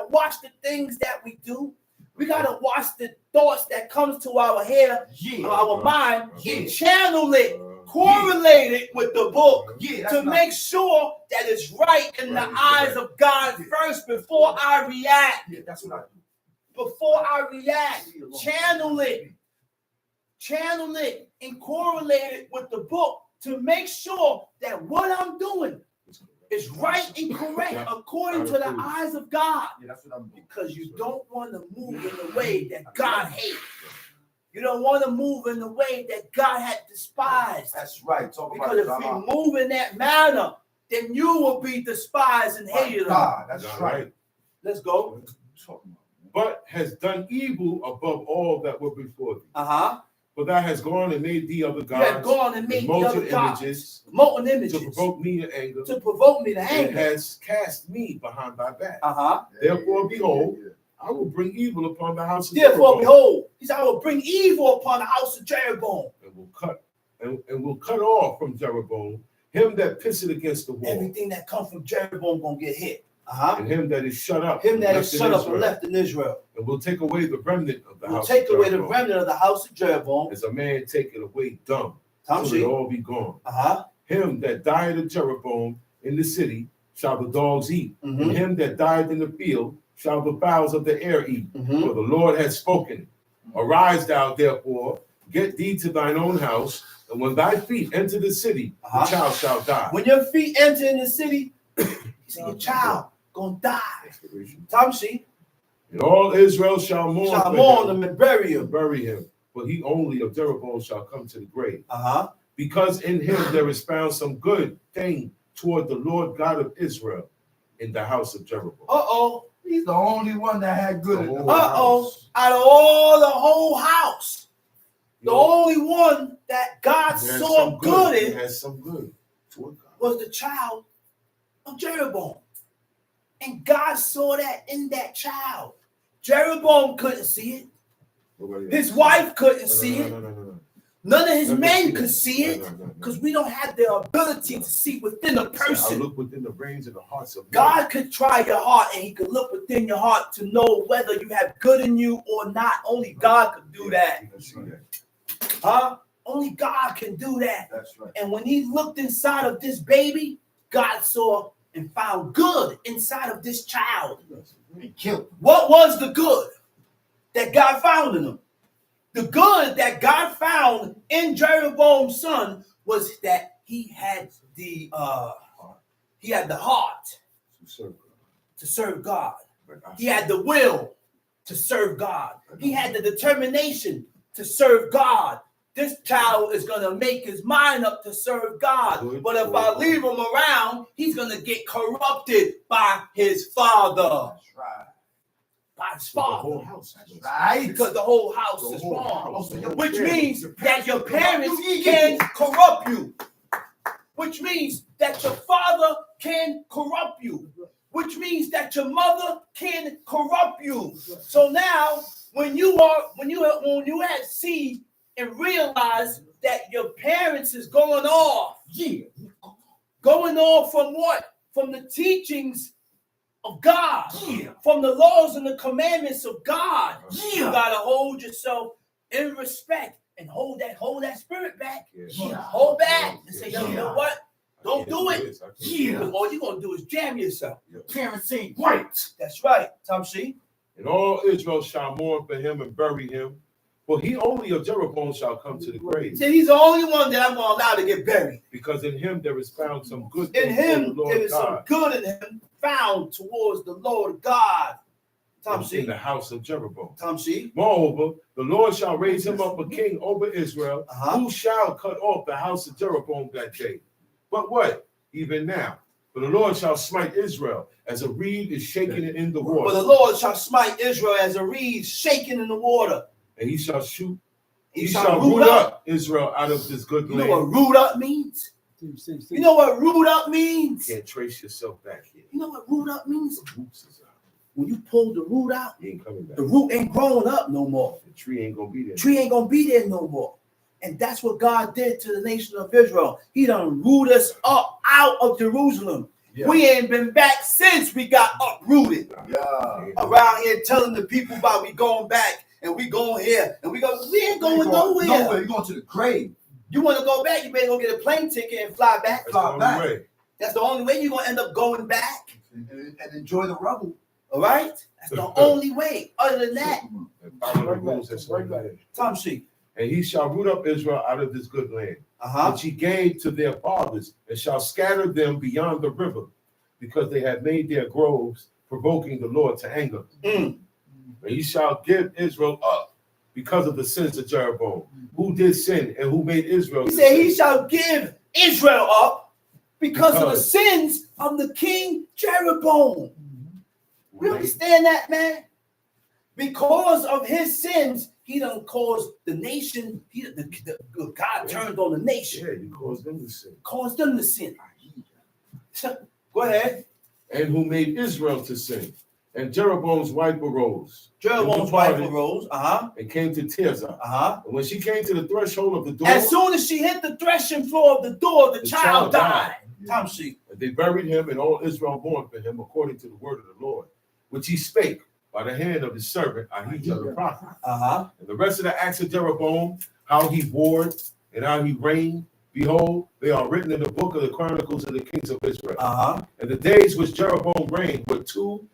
watch the things that we do. We gotta watch the thoughts that comes to our head, our mind, and channel it, correlate it with the book to make sure that it's right in the eyes of God first before I react. That's what I do. Before I react, channel it, and correlate it with the book to make sure that what I'm doing is right and correct according to the eyes of God. That's what I'm doing. Because you don't want to move in the way that God hates. You don't want to move in the way that God had despised. That's right. Because if you move in that manner, then you will be despised and hated. That's right. Let's go. But has done evil above all that were before thee. For thou hast gone and made thee other gods. You have gone and made thee other gods. Molten images. To provoke me to anger. To provoke me to anger. And has cast me behind thy back. Uh-huh. Therefore, behold, I will bring evil upon the house of Therefore, Jeroboam, behold, he said, I will bring evil upon the house of Jeroboam. and will cut off from Jeroboam him that pisseth against the wall. Everything that comes from Jeroboam gonna get hit. And him that is shut up. Him that is shut up and left in Israel. And will take away the remnant of the We'll house take of away the Jeroboam. remnant of the house of Jeroboam. As a man taketh away dung, Tom, till it all be gone. Him that died of Jeroboam in the city shall the dogs eat, and him that died in the field shall the fowls of the air eat. For the Lord has spoken. Arise thou therefore, get thee to thine own house, and when thy feet enter the city, the child shall die. When your feet enter in the city, he said, your child gonna die. Tom, see? And all Israel shall mourn him and bury him. For he only of Jeroboam shall come to the grave. Because in him there is found some good thing toward the Lord God of Israel in the house of Jeroboam. He's the only one that had good. Out of all the whole house, the only one that God saw good in has some good toward God. was the child of Jeroboam. And God saw that in that child. Jeroboam couldn't see it. His wife couldn't see it. None of his men could see it, because we don't have the ability to see within a person. I look within the brains and the hearts of God could try your heart, and he could look within your heart to know whether you have good in you or not. Only God could do that. Only God can do that. That's right. And when he looked inside of this baby, God saw and found good inside of this child. He killed him. What was the good that God found in him? The good that God found in Jeroboam's son was that he had the heart to serve God. He had the will to serve God. He had the determination to serve God. This child is going to make his mind up to serve God. But if I leave him around, he's going to get corrupted by his father. That's right. By his father. The whole house. Right. Because the whole house is wrong. house. Which means that your parents can corrupt you. Which means that your father can corrupt you. Which means that your mother can corrupt you. So now, when you have seen and realize that your parents is going off. Going off from what? From the teachings of God. From the laws and the commandments of God. You gotta hold yourself in respect and hold that spirit back. Hold back and say, you know what? Don't do it. Because all you're gonna do is jam yourself. Parents ain't right. That's right. Tom C. And all Israel shall mourn for him and bury him. For he only of Jeroboam shall come to the grave. See, he's the only one that I'm gonna allow to get buried. Because in him there is found some good In thing toward him, the Lord there is some God good in him found towards the Lord God. Tom in C. the house of Jeroboam. Tom C. Moreover, the Lord shall raise him up a king over Israel, who shall cut off the house of Jeroboam that day. But what? Even now. For the Lord shall smite Israel as a reed is shaken in the water. For the Lord shall smite Israel as a reed shaken in the water. And he shall shoot. He shall root up Israel out of this good land. You know what root up means? You know what root up means? You can't trace yourself back here. You know what root up means? The roots is out. When you pull the root out, He ain't coming back. the root ain't growing up no more. The tree ain't gonna be there. The tree ain't gonna be there no more. And that's what God did to the nation of Israel. He done root us up out of Jerusalem. Yeah. We ain't been back since we got uprooted. Around here telling the people about we going back and we going here and we ain't going nowhere. You're going to the grave. You want to go back, you better go get a plane ticket and fly back. That's the only way. That's the only way you're gonna end up going back. And enjoy the rubble. All right? That's the only way. Other than that, And follow the rules that's right there. Tom C. And he shall root up Israel out of this good land, which he gave to their fathers, and shall scatter them beyond the river, because they have made their groves, provoking the Lord to anger. And he shall give Israel up because of the sins of Jeroboam, who did sin and who made Israel. He said he shall give Israel up because of the sins of the king Jeroboam. You understand that, man? Because of his sins, he done caused the nation, God turned on the nation. Yeah, you caused them to sin. Caused them to sin. Go ahead. And who made Israel to sin, And Jeroboam's wife arose. Jeroboam's wife arose. And came to Tirzah. And when she came to the threshold of the door, as soon as she hit the threshing floor of the door, the child died. And they buried him, and all Israel mourned for him according to the word of the Lord, which he spake by the hand of his servant Ahijah the prophet. And the rest of the acts of Jeroboam, how he warred and how he reigned, behold, they are written in the book of the Chronicles of the kings of Israel. And the days which Jeroboam reigned were 22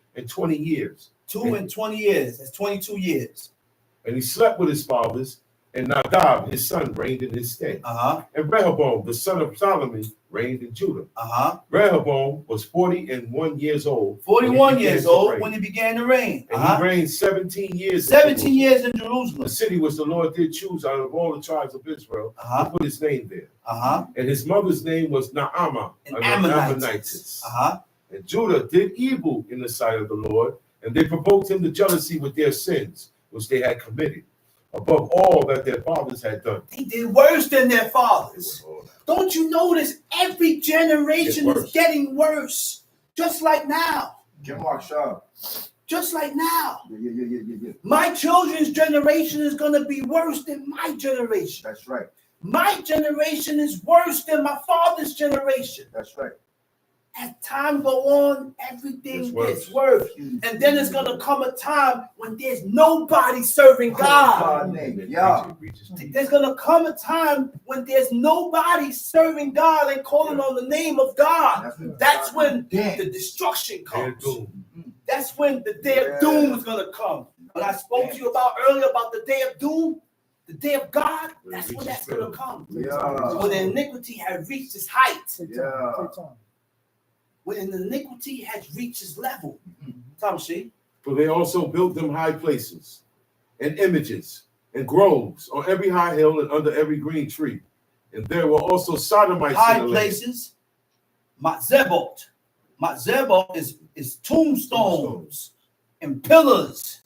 years. 22 years. That's 22 years. And he slept with his fathers, and Nadab, his son, reigned in his stead. And Rehoboam, the son of Solomon, reigned in Judah. Rehoboam was 41 years old. 41 years old when he began to reign. And he reigned 17 years. 17 years in Jerusalem. The city which the Lord did choose out of all the tribes of Israel to put his name there. And his mother's name was Naamah, an Ammonitess. And Judah did evil in the sight of the Lord, and they provoked him to jealousy with their sins, which they had committed, above all that their fathers had done. They did worse than their fathers. Don't you notice every generation is getting worse? Just like now. Just like now. My children's generation is going to be worse than my generation. That's right. My generation is worse than my father's generation. That's right. As time go on, everything gets worse. And then there's going to come a time when there's nobody serving God. There's going to come a time when there's nobody serving God and calling on the name of God. That's when the destruction comes. That's when the day of doom is going to come. When I spoke to you about earlier about the day of doom, the day of God, that's when that's going to come. When the iniquity has reached its height. When the iniquity has reached its level. For they also built them high places, and images, and groves on every high hill and under every green tree. And there were also Sodomites high places. Matzebot. Matzebot is tombstones and pillars,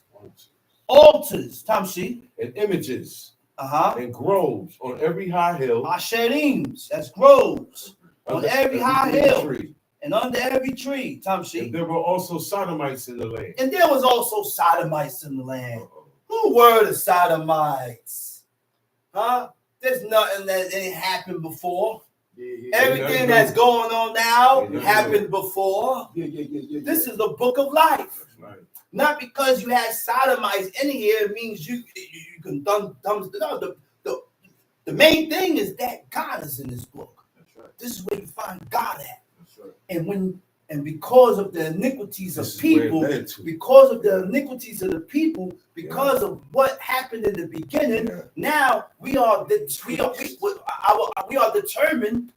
altars. And images, and groves on every high hill. Asherims, that's groves on every high hill. Tree. And under every tree, and there were also Sodomites in the land. And there was also Sodomites in the land. Who were the Sodomites? There's nothing that ain't happened before. Everything that's going on now happened before. This is the book of life. Right. Not because you had Sodomites in here, it means you can dumb. No, the main thing is that God is in this book. That's right. This is where you find God at. And because of the iniquities of people, because of the what happened in the beginning, now we are determined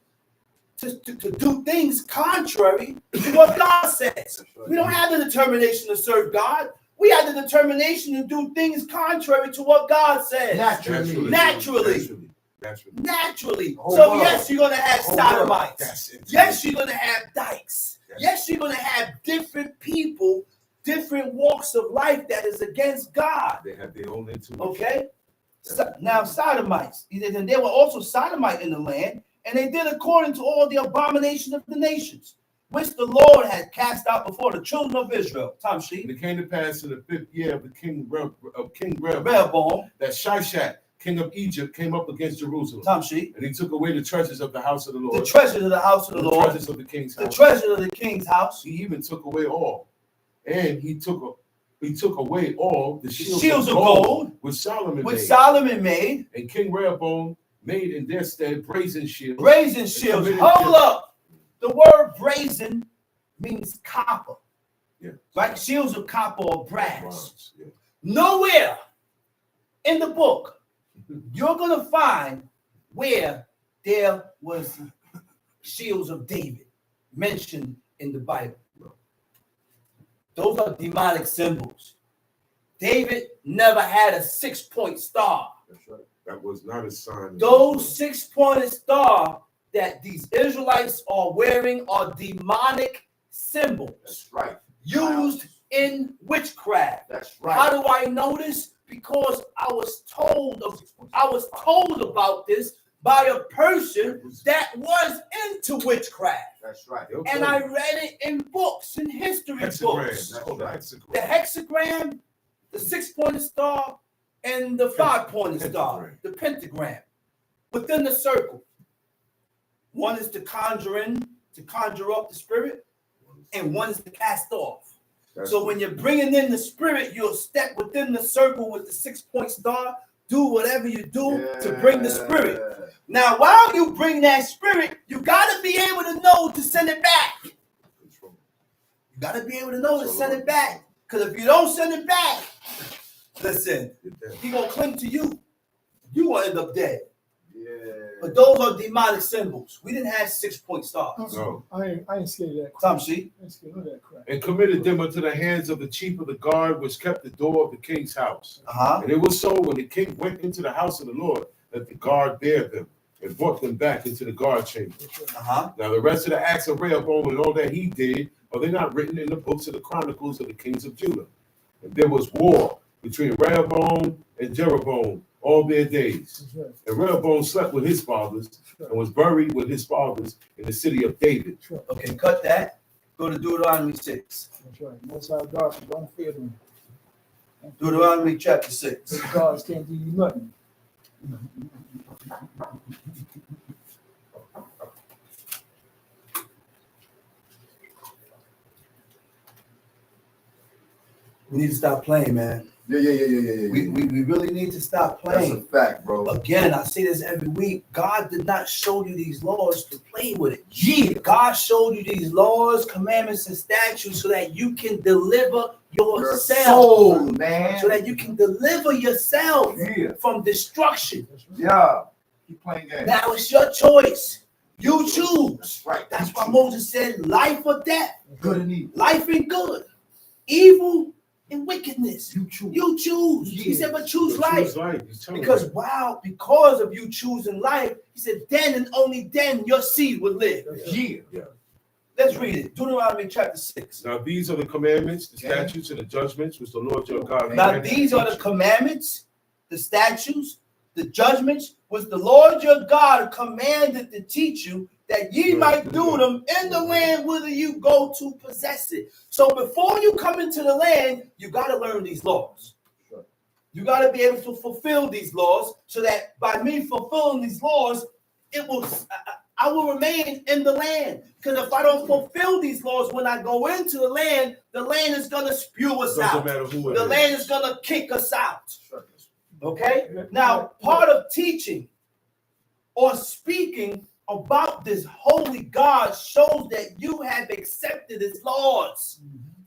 to do things contrary to what God says. We don't have the determination to serve God. We have the determination to do things contrary to what God says. Naturally. So yes, you're going to have Sodomites. Yes, you're going to have dykes. Yes, you're going to have different people, different walks of life that is against God. They have their own intuition. Okay? So, now Sodomites. And there were also Sodomite in the land, and they did according to all the abomination of the nations, which the Lord had cast out before the children of Israel. And it came to pass in the 5th year of the King Rehoboam that Shishak, king of Egypt, came up against Jerusalem. And he took away the treasures of the house of the Lord. The treasures of the house of the Lord. The treasures of the king's house. The treasures of the king's house. He even took away all. And he took away all the shields of gold which Solomon made. And King Rehoboam made in their stead brazen shields. Brazen shields. Hold up. The word brazen means copper. Yeah. Like shields of copper or brass. Yeah. Nowhere in the book you're going to find where there was shields of David mentioned in the Bible. Those are demonic symbols. David never had a 6-point star. That's right. That was not a sign. Those 6-pointed star that these Israelites are wearing are demonic symbols. That's right. Used in witchcraft. That's right. How do I know this? Because I was told about this by a person that was into witchcraft. That's right. And I read it in books, in history books. The hexagram, the 6-pointed star, and the 5-pointed star, the pentagram, within the circle. One is to conjure up the spirit, and one is to cast off. So when you're bringing in the spirit, you'll step within the circle with the 6-point star, do whatever you do to bring the spirit. Now, while you bring that spirit, you got to be able to know to send it back. You got to be able to know to send it back. Because if you don't send it back, listen, he's going to cling to you. You will end up dead. But those are demonic symbols. We didn't have 6-point stars. No. I ain't scared of that crap. Tom, see? I ain't scared of that crap. And committed them unto the hands of the chief of the guard, which kept the door of the king's house. And it was so when the king went into the house of the Lord that the guard bare them and brought them back into the guard chamber. Now the rest of the acts of Rehoboam and all that he did, are they not written in the books of the chronicles of the kings of Judah? And there was war between Rehoboam and Jeroboam all their days. And Rehoboam slept with his fathers and was buried with his fathers in the city of David. Okay, cut that. Go to Deuteronomy 6. That's right. Most High God, so don't fear them. Deuteronomy chapter 6. Those gods can't do you nothing. We need to stop playing, man. Yeah. We really need to stop That's playing. a fact, bro. Again, I say this every week. God did not show you these laws to play with it. Yeah, God showed you these laws, commandments, and statutes so that you can deliver Your yourself. soul, man. So that you can deliver yourself Yeah. from destruction. Yeah. Keep playing games. Now it's your choice. You choose. That's right. That's why Moses said life or death. Good and evil. Life and good. Evil and wickedness. You choose. You choose. He said, but choose life. Because because of you choosing life, he said, then and only then your seed will live. Yeah. Let's read it. Deuteronomy chapter 6. Now these are the commandments, the statutes, and the judgments which the Lord your God. Now these are the commandments, the statutes, the judgments which the Lord your God commanded to teach you, that ye might do them in the land whither you go to possess it. So before you come into the land, you got to learn these laws. Sure. You got to be able to fulfill these laws, so that by me fulfilling these laws, I will remain in the land. Because if I don't fulfill these laws when I go into the land is going to spew us out. The land is going to kick us out. Okay? Now, part of teaching or speaking about this holy God shows that you have accepted his laws.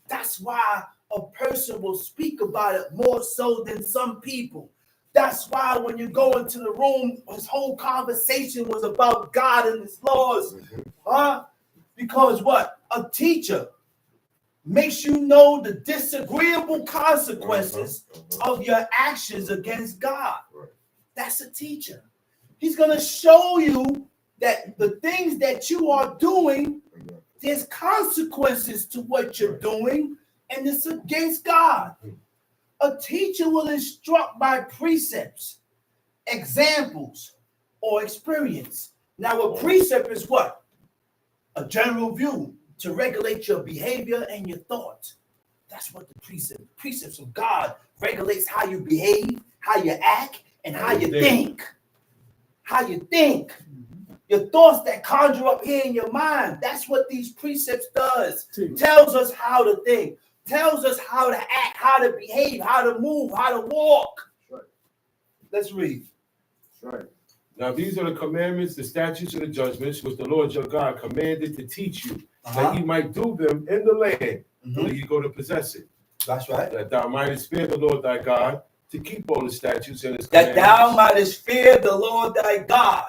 That's why a person will speak about it more so than some people. That's why when you go into the room, his whole conversation was about God and his laws. Because what? A teacher makes you know the disagreeable consequences of your actions against God. That's a teacher. He's going to show you that the things that you are doing, there's consequences to what you're doing, and it's against God. A teacher will instruct by precepts, examples, or experience. Now, a precept is what? A general view to regulate your behavior and your thoughts. That's what the precepts of God regulates how you behave, how you act, and how you think. How you think. Your thoughts that conjure up here in your mind. That's what these precepts does. Tells us how to think. Tells us how to act, how to behave, how to move, how to walk. Right. Let's read. Right. Now these are the commandments, the statutes, and the judgments which the Lord your God commanded to teach you, that ye might do them in the land until you go to possess it. That's right. That thou mightest fear the Lord thy God, to keep all the statutes and his That commandments. thou mightest fear the Lord thy God.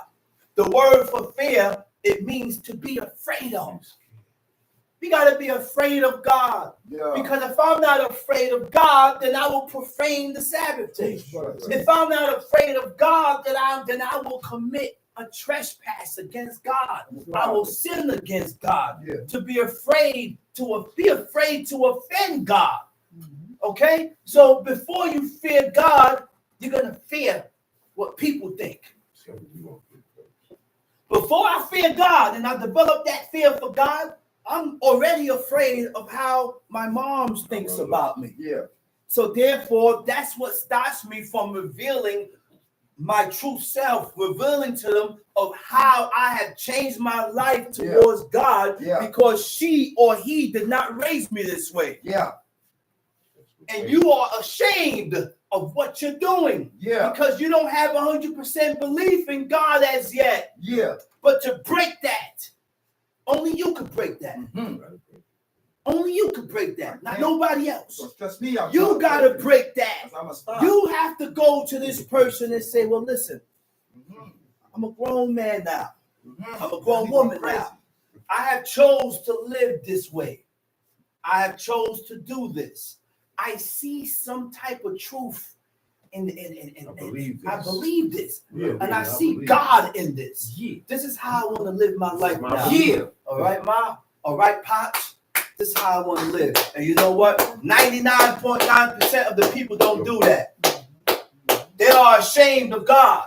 The word for fear, it means to be afraid of. We got to be afraid of God. Yeah. Because if I'm not afraid of God, then I will profane the Sabbath day. If I'm not afraid of God, then I will commit a trespass against God. I will sin against God. Yeah. To be afraid to offend God. Okay? So before you fear God, you're going to fear what people think. Before I fear God and I develop that fear for God, I'm already afraid of how my mom thinks about me. Yeah. So therefore, that's what stops me from revealing my true self, revealing to them of how I have changed my life towards God because she or he did not raise me this way. Yeah. And you are ashamed of what you're doing. Yeah. Because you don't have 100% belief in God as yet. Yeah. But to break that, only you could break that. Only you could break that, not nobody else. So trust me, You got to break that. I'm a star. You have to go to this person and say, well, listen, I'm a grown man now. I'm a grown woman now. I have chose to live this way. I have chose to do this. I see some type of truth in I believe this. Yeah, and I see believe God in this. This is how I want to live my life now. Yeah. All right, Ma? All right, Pops? This is how I want to live. And you know what? 99.9% of the people don't do that. They are ashamed of God.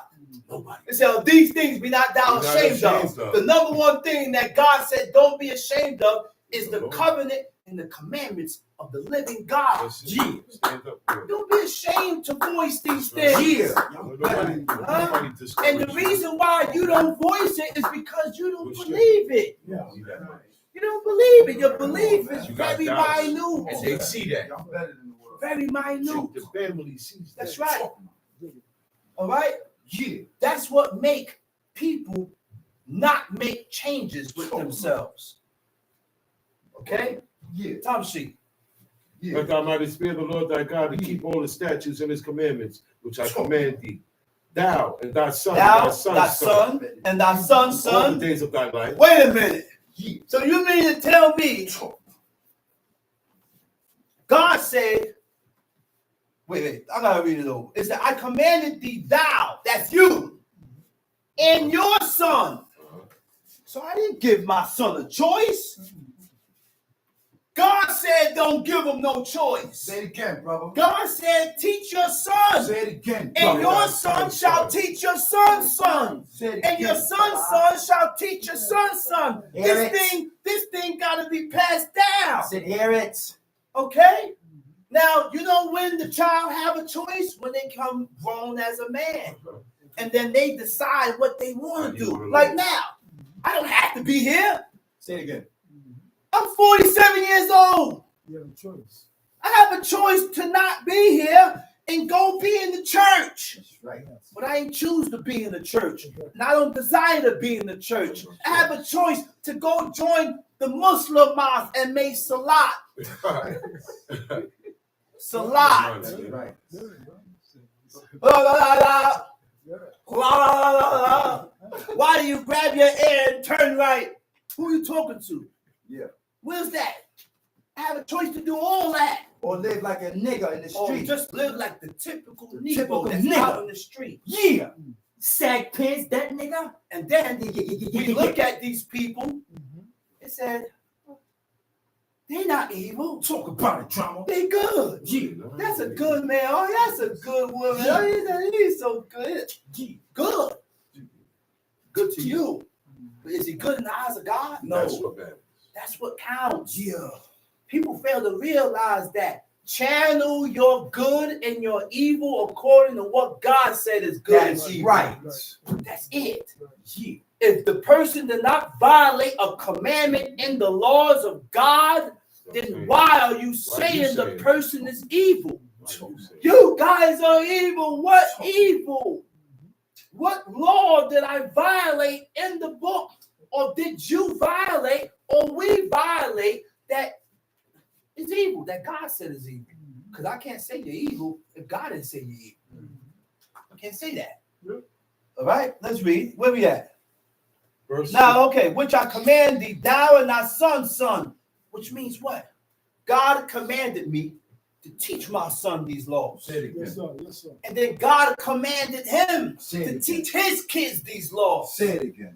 They say, oh, these things be not thou ashamed of. The number one thing that God said don't be ashamed of is the covenant and the commandments of the living God. Don't be ashamed to voice these things. And the reason why you don't voice it is because you don't believe it. You don't believe it. Your belief is very minute. And they see that. Very minute. The family sees that. That's right. All right? Yeah. That's what make people not make changes with themselves. Okay? Yeah. Time sheet. Yeah. Let thou mightest fear the Lord thy God and keep all his statutes and his commandments, which I command thee. Thou and thy son, Thou, thy son's thy son, and thy son's all the son. days of thy life. Wait a minute. Yeah. So you mean to tell me God said, wait, I gotta read it over. It said, I commanded thee, thou, that's you, and your son. So I didn't give my son a choice. God said, don't give him no choice. Say it again, brother. God said, teach your son. Say it again, And brother. your son shall teach your son's son. Say it And your again, son's brother. son shall teach your son's son. Hear This thing gotta be passed down. Say, hear it. Okay? Now, you know when the child have a choice? When they come grown as a man. And then they decide what they want to do. Like now, I don't have to be here. Say it again. I'm 47 years old. You have a choice. I have a choice to not be here and go be in the church. That's right. But I ain't choose to be in the church. And I don't desire to be in the church. I have a choice to go join the Muslim mosque and make salat. Salat. That's right. La, la, la, la. La, la, la, la. Why do you grab your ear and turn right? Who are you talking to? Yeah. Where's that? I have a choice to do all that. Or live like a nigga in the Or street. just live like the typical Negro typical that's nigga. out in the street. Yeah. Sag pants, that nigga. And then we look at these people and said, they're not evil. Talk about it, drama. They good. Yeah. That's a good man. Oh, that's a good woman. Oh, he's so good. Good. Good to you. But is he good in the eyes of God? No. That's what matters. That's what counts. Yeah. People fail to realize that. Channel your good and your evil according to what God said is good. That's and evil. right. That's it. Yeah. If the person did not violate a commandment in the laws of God, then why are you saying the person is evil? You guys are evil. What evil? What law did I violate in the book? Or did you violate, or we violate that is evil, that God said is evil? Because I can't say you're evil if God didn't say you're evil. I can't say that. All right, let's read. Where we at? Now, okay, which I command thee, thou and thy son's son, which means what? God commanded me to teach my son these laws. Say it again. Yes, sir. Yes, sir. And then God commanded him Say it to again. teach his kids these laws. Say it again.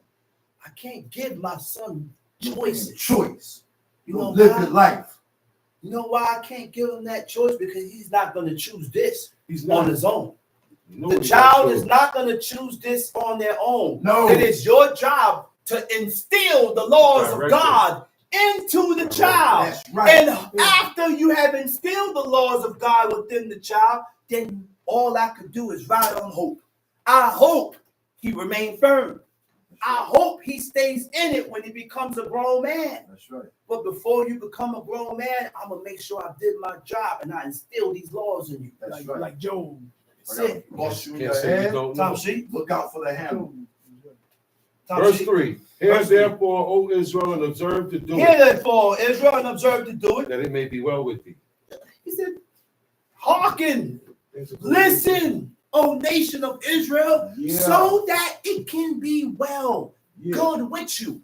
I can't give my son Choice. choices. Choice. You know Live why? your life. You know why I can't give him that choice? Because he's not going to choose this He's on not. his own. The child is not going to choose this on their own. No. It is your job to instill the laws of God into the child. That's right. And after you have instilled the laws of God within the child, then all I could do is ride on hope. I hope he remains firm. I hope he stays in it when he becomes a grown man. That's right. But before you become a grown man, I'm going to make sure I did my job and I instill these laws in you. That's Like, right. like Job. That's it. Boss you in Can't your say you hand. don't Tom know. Sheep. Look out for the hammer. Verse 3. Hear therefore, O Israel, and observe to do Hear it, therefore, Israel, and observe to do it. that it may be well with thee. He said, hearken, listen, O nation of Israel, Yeah. so that it can be well, Yeah. good with you.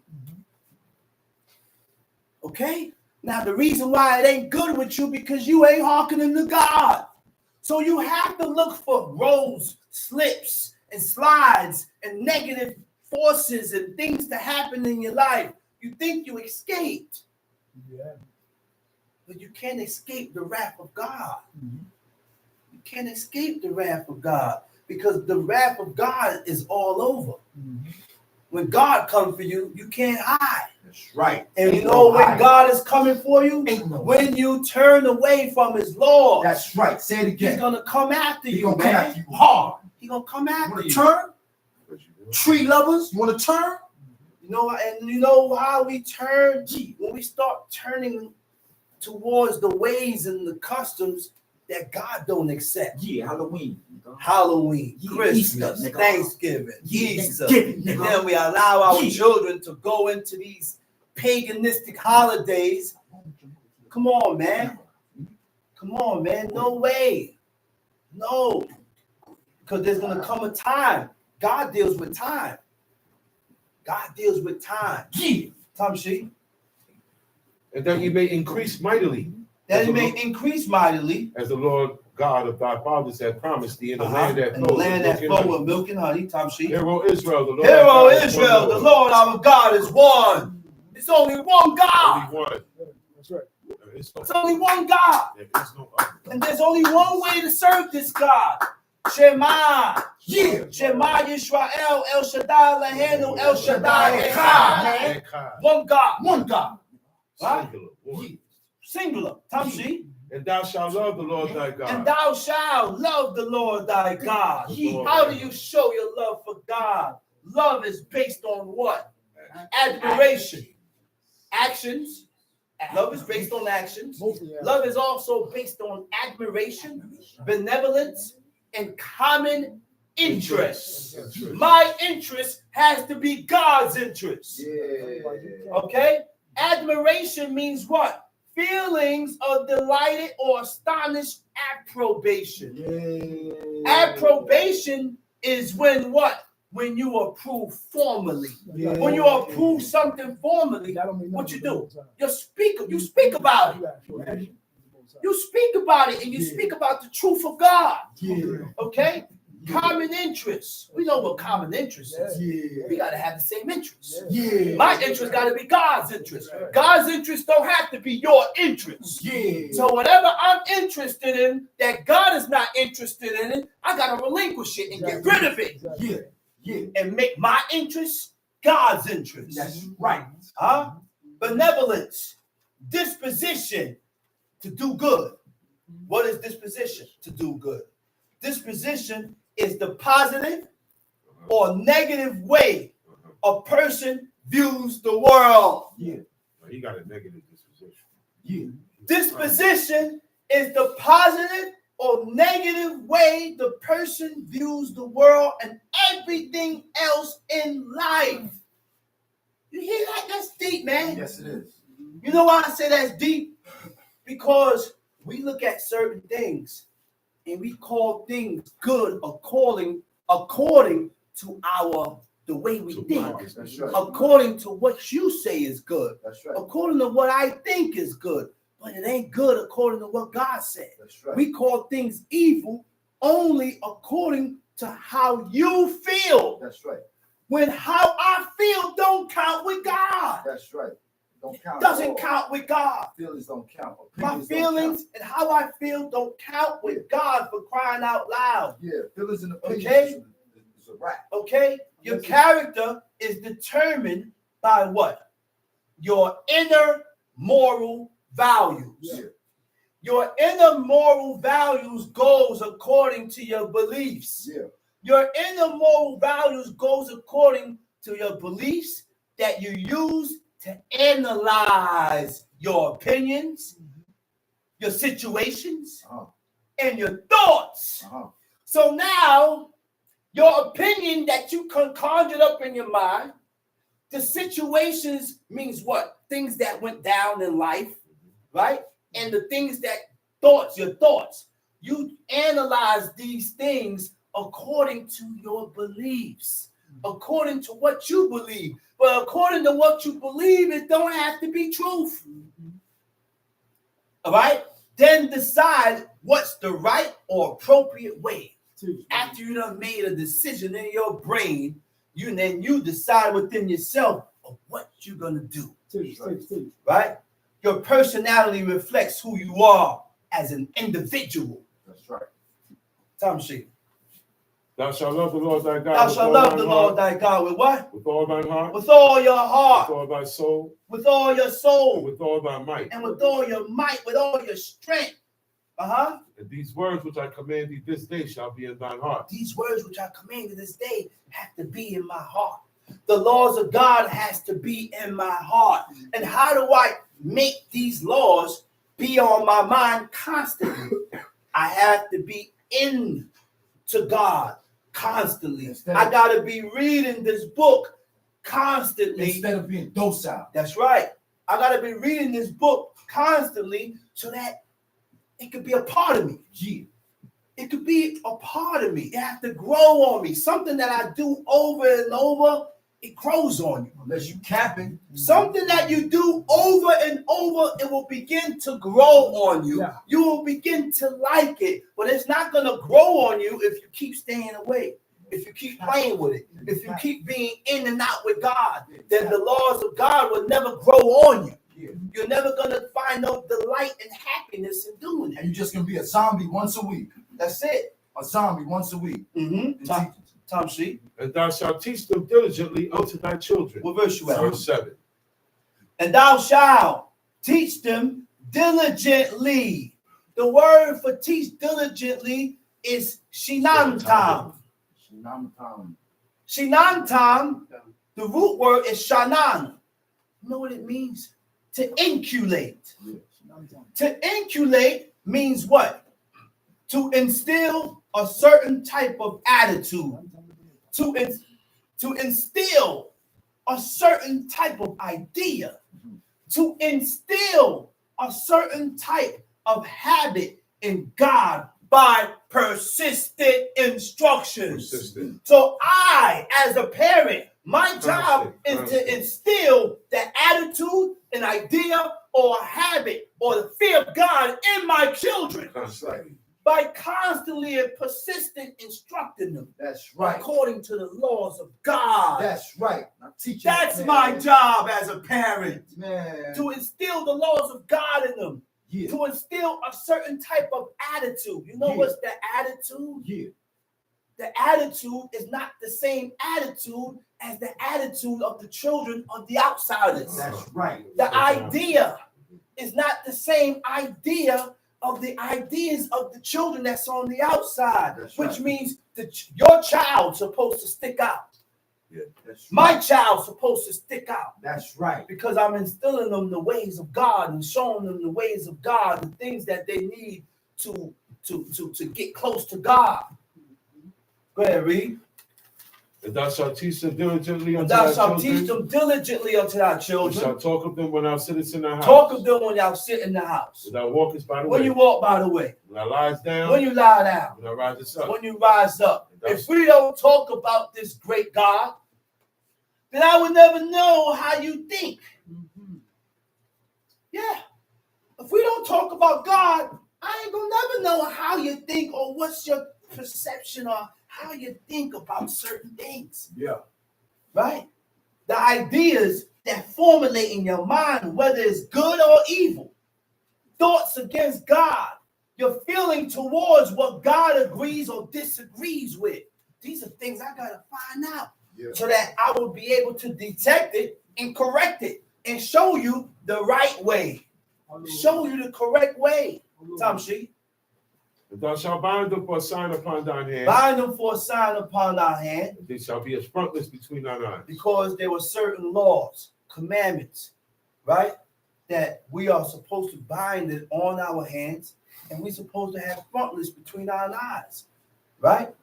Okay? Now, the reason why it ain't good with you because you ain't hearkening to God. So you have to look for roads, slips, and slides, and negative forces and things to happen in your life. You think you escaped, Yeah. but you can't escape the wrath of God. Mhm. You can't escape the wrath of God because the wrath of God is all over. Mhm. When God comes for you, you can't hide. That's right. And you Ain't know no when hiding. God is coming for you? Ain't no When you turn away from his law, That's right. Say it he's again. gonna come after He you, gonna come man. after you hard. He's gonna come You after want you. to turn? Tree lovers, you want to turn? You know, and you know how we turn? When we start turning towards the ways and the customs that God don't accept. Yeah, Halloween. Halloween, Yeah, Christmas, Easter, nigga. Thanksgiving, Yeah, Easter. Thanksgiving, And nigga. then we allow our Yeah. children to go into these paganistic holidays. Come on, man. Come on, man. No way. No. Because there's going to come a time. God deals with time. God deals with time. Yeah. Tom Sheep. And that ye may increase mightily, That it may increase mightily. as the Lord God of thy fathers had promised thee in the land that In the flows land that with milk and flow honey. with milk and honey. Tom Sheep. Hear, O Israel, the Lord Hear, our O God is one Israel, the Lord. Lord our God is one. It's only one God. Only one. That's right. There is no It's only one God. There is no other. And there's only one way to serve this God. Shema. Yeah. Shema Yisrael, El Shaddai, Lahenu, El Shaddai, Echad, man. Echad. One God. One God. Right? Singular, one. Singular. Tamshi. And thou shalt love the Lord thy God. And thou shalt love the Lord thy God. Yeah. How do you show your love for God? Love is based on what? Admiration. Actions. Love is based on actions. Both of y'all. Love is also based on admiration, benevolence, and common interest. My interest has to be God's interest. Yeah. Okay? Admiration means what? Feelings of delighted or astonished approbation. Yeah. Approbation is when what? When you approve formally. Yeah. When you approve something formally, That don't mean what nothing you do? both sides. You speak about it. You gotta show action both sides. You speak about it, and you Yeah. speak about the truth of God. Yeah. Okay? Common interests. We know what common interest is. Yeah. We got to have the same interests. Yeah. My interest got to be God's interest. God's interest don't have to be your interest. Yeah. So whatever I'm interested in that God is not interested in it, I got to relinquish it and get rid of it Exactly. Yeah. Yeah. and make my interest God's interest. That's right. Huh? Benevolence, disposition to do good. What is disposition? To do good. Disposition is the positive or negative way a person views the world. Yeah. He got a negative disposition. Yeah. Disposition is the positive or negative way the person views the world and everything else in life. You hear that? That's deep, man. Yes, it is. You know why I say that's deep? Because we look at certain things and we call things good according to the way we think. That's right. According to what you say is good. That's right. According to what I think is good. But it ain't good according to what God said. That's right. We call things evil only according to how you feel. That's right. When how I feel don't count with God. That's right. don't count. Doesn't count with God. Feelings don't count. My Opinions don't feelings and how I feel don't count with God, for crying out loud. count. Yeah, feelings and opinions Okay. is a wrap. Okay? Your character is determined by what? Your inner moral values. Yeah. Your inner moral values goes according to your beliefs. Yeah. Your inner moral values goes according to your beliefs that you use to analyze your opinions, your situations, and your thoughts. So now, your opinion that you conjured up in your mind, the situations means what? Things that went down in life, right? And the things that your thoughts, you analyze these things according to your beliefs, according to what you believe. But according to what you believe, it don't have to be truth. All right? Then decide what's the right or appropriate way. After you done made a decision in your brain, you decide within yourself of what you're gonna do. Right? Your personality reflects who you are as an individual. That's right. Tom Sheep. Thou shalt love the Lord thy God. Thou shalt love the Lord thy God with what? With all thine heart. With all your heart. With all thy soul. With all your And soul. with all thy might. And with all your might, with all your strength. And these words which I command thee this day shall be in thine heart. These words which I command you this day have to be in my heart. The laws of God has to be in my heart. And how do I make these laws be on my mind constantly? I have to be in to God constantly. I got to be reading this book constantly. Instead of being docile. That's right. I got to be reading this book constantly so that it could be a part of me. Yeah. It could be a part of me. It has to grow on me. Something that I do over and over, it grows on you. Unless you capping. Something that you do over and over, it will begin to grow on you. Yeah. You will begin to like it, but it's not going to grow on you if you keep staying away. If you keep playing with it, if you keep being in and out with God, then the laws of God will never grow on you. Yeah. You're never going to find no delight and happiness in doing And it. you're just gonna be a zombie once a week. That's it. A zombie once a week. Mm-hmm. Tom Sheep. And thou shalt teach them diligently unto thy children. What verse you at? Verse 7. And thou shalt teach them diligently. The word for teach diligently is shinantam. Shinantam, the root word is shanan. You know what it means? To inculate. To inculate means what? To instill a certain type of attitude. To instill a certain type of idea. To instill a certain type of habit in God by persistent instructions. Persistent. So I, as a parent, my job is to instill the attitude, an idea, or a habit, or the fear of God in my children Constantly. by constantly and persistent instructing them That's right. according to the laws of God. That's right. Now teach That's man. my job as a parent, Man. to instill the laws of God in them, Yeah. to instill a certain type of attitude. You know Yeah. what's the attitude? Yeah. The attitude is not the same attitude as the attitude of the children of the outsiders. That's right. The idea is not the same idea of the ideas of the children that's on the outside, That's which right. means that your child's supposed to stick out. Yeah. That's My right. child's supposed to stick out That's right. because I'm instilling them the ways of God and showing them the ways of God, the things that they need to get close to God. Go ahead, read. And thou shalt teach them diligently And unto thou thy shalt children. teach them diligently unto thy You children. shalt talk of them when thou sittest in the house. Talk of them when thou sit in the house. When thou walkest by the When way. you walk by the way. When thou liest down. When you lie down. When thou risest up. When you rise up. If we don't talk about this great God, then I would never know how you think. Yeah. If we don't talk about God, I ain't gonna never know how you think or what's your perception or how you think about certain things. Yeah. Right? the ideas that formulate in your mind, whether it's good or evil, thoughts against God, your feeling towards what God agrees or disagrees with. These are things I got to find out so that I will be able to detect it and correct it and show you the right way. Show you the correct way. Tom She. Thou shalt bind them for a sign upon thine hand. Bind them for a sign upon thy hand. They shall be as frontlets between thine eyes. Because there were certain laws, commandments, right? That we are supposed to bind it on our hands, and we're supposed to have frontlets between our eyes, right?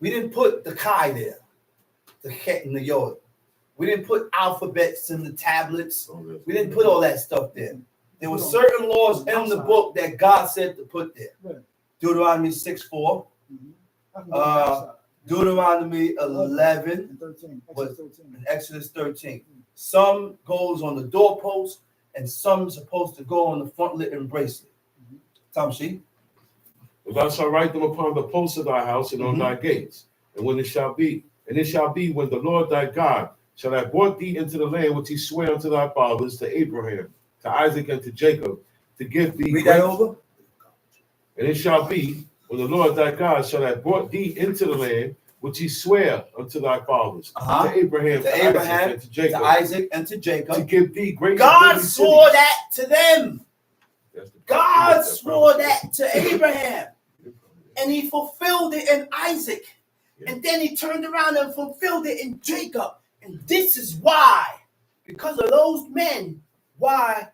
We didn't put the Kai there, the Chet and the Yod. We didn't put alphabets in the tablets. We didn't put all that stuff there. There were certain laws in the book that God said to put there. Deuteronomy 6:4. Deuteronomy 11 and Exodus 13. Some goes on the doorpost and some supposed to go on the frontlet and bracelet. Tom She. Thou shalt write them upon the posts of thy house and on thy gates. And when it shall be when the Lord thy God shall have brought thee into the land which he sware unto thy fathers, to Abraham, to Isaac, and to Jacob, to give thee. Read that over. And it shall be when the Lord thy God shall have brought thee into the land which he sware unto thy fathers, to Abraham, to Isaac, and to Jacob, to give thee great. God swore that to them. God swore that to Abraham, and he fulfilled it in Isaac, and then he turned around and fulfilled it in Jacob. And this is why, because of those men, why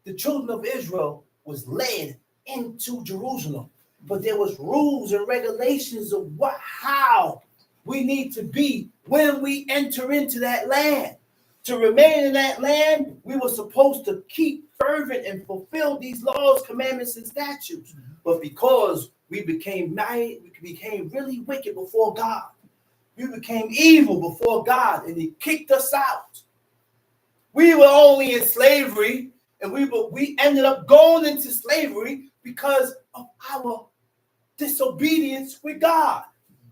the children of Israel was led into Jerusalem. But there was rules and regulations of how we need to be when we enter into that land. To remain in that land, we were supposed to keep fervent and fulfill these laws, commandments, and statutes. But because we became really wicked before God, we became evil before God, and he kicked us out. We were only in slavery, and we ended up going into slavery because of our disobedience with God.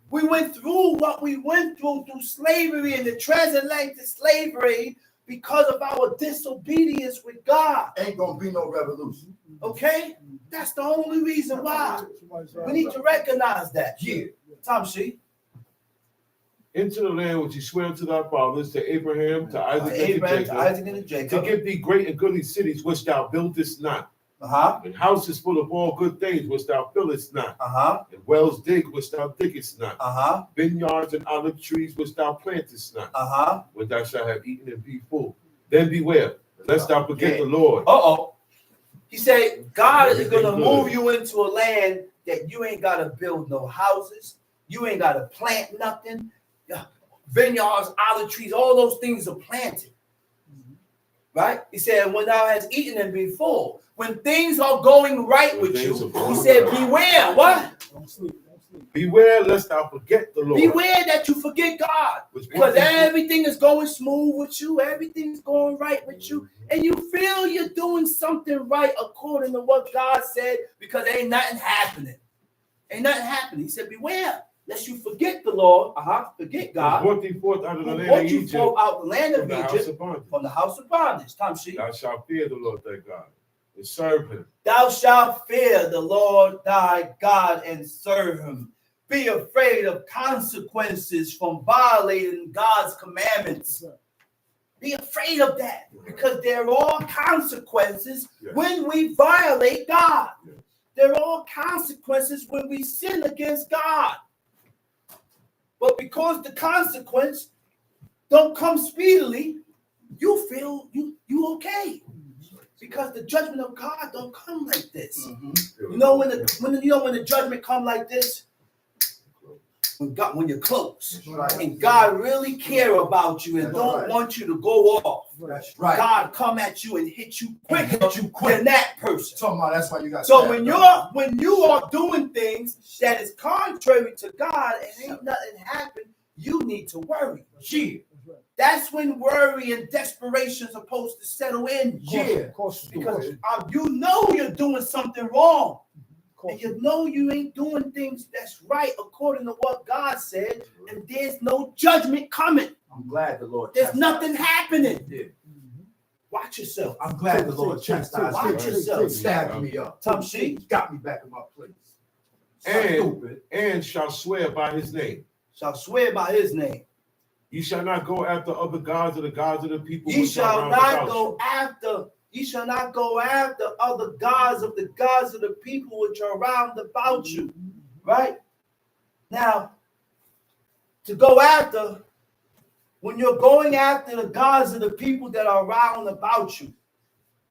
We went through what we went through slavery and the transatlantic slavery because of our disobedience with God. Ain't gonna be no revolution. Okay? That's the only reason why. We need to recognize that. Yeah. Tom She. Into the land which he sware unto thy fathers, to Abraham, to Isaac, and to Jacob, to give thee great and goodly cities which thou buildest not. And houses full of all good things which thou fillest not. And wells dig which thou diggest not. Vineyards and olive trees which thou plantest not. When thou shalt have eaten and be full, then beware, lest thou forget the Lord. He said, God is going to move you into a land that you ain't got to build no houses. You ain't got to plant nothing. Vineyards, olive trees, all those things are planted. Right? He said, when thou hast eaten and be full, when things are going right with you, he said, beware. What? Don't sleep. Beware lest thou forget the Lord. Beware that you forget God. Because everything is going smooth with you. Everything's going right with you. And you feel you're doing something right according to what God said, because ain't nothing happening. Ain't nothing happening. He said, beware lest you forget the Lord. Forget God. Brought thee forth out of the land of Egypt, out the land of Egypt, from the house of bondage. Tom She. Thou shalt fear the Lord thy God and serve him. Thou shalt fear the Lord thy God and serve him. Be afraid of consequences from violating God's commandments. Be afraid of that, because there are consequences when we violate God. There are consequences when we sin against God. But because the consequence don't come speedily, you feel you okay. Because the judgment of God don't come like this. You know when the judgment come like this, when you're close, and God really care about you and don't want you to go off. God come at you and hit you quicker than that person. That's why you got. So when you are doing things that is contrary to God and ain't nothing happen, you need to worry. That's when worry and desperation is supposed to settle in. Because you know you're doing something wrong. and you know you ain't doing things that's right according to what God said, and there's no judgment coming. I'm glad the Lord. There's nothing happening. Yeah. Watch yourself. I'm glad the Lord chastised me. Watch yourself. Stabbed me up. Tom C. Got me back in my place. And shall swear by his name. Shall swear by his name. You shall not go after other gods or the gods of the people. Ye shall not go after. Ye shall not go after other gods of the people which are round about you. Right? Now, to go after, when you're going after the gods of the people that are round about you,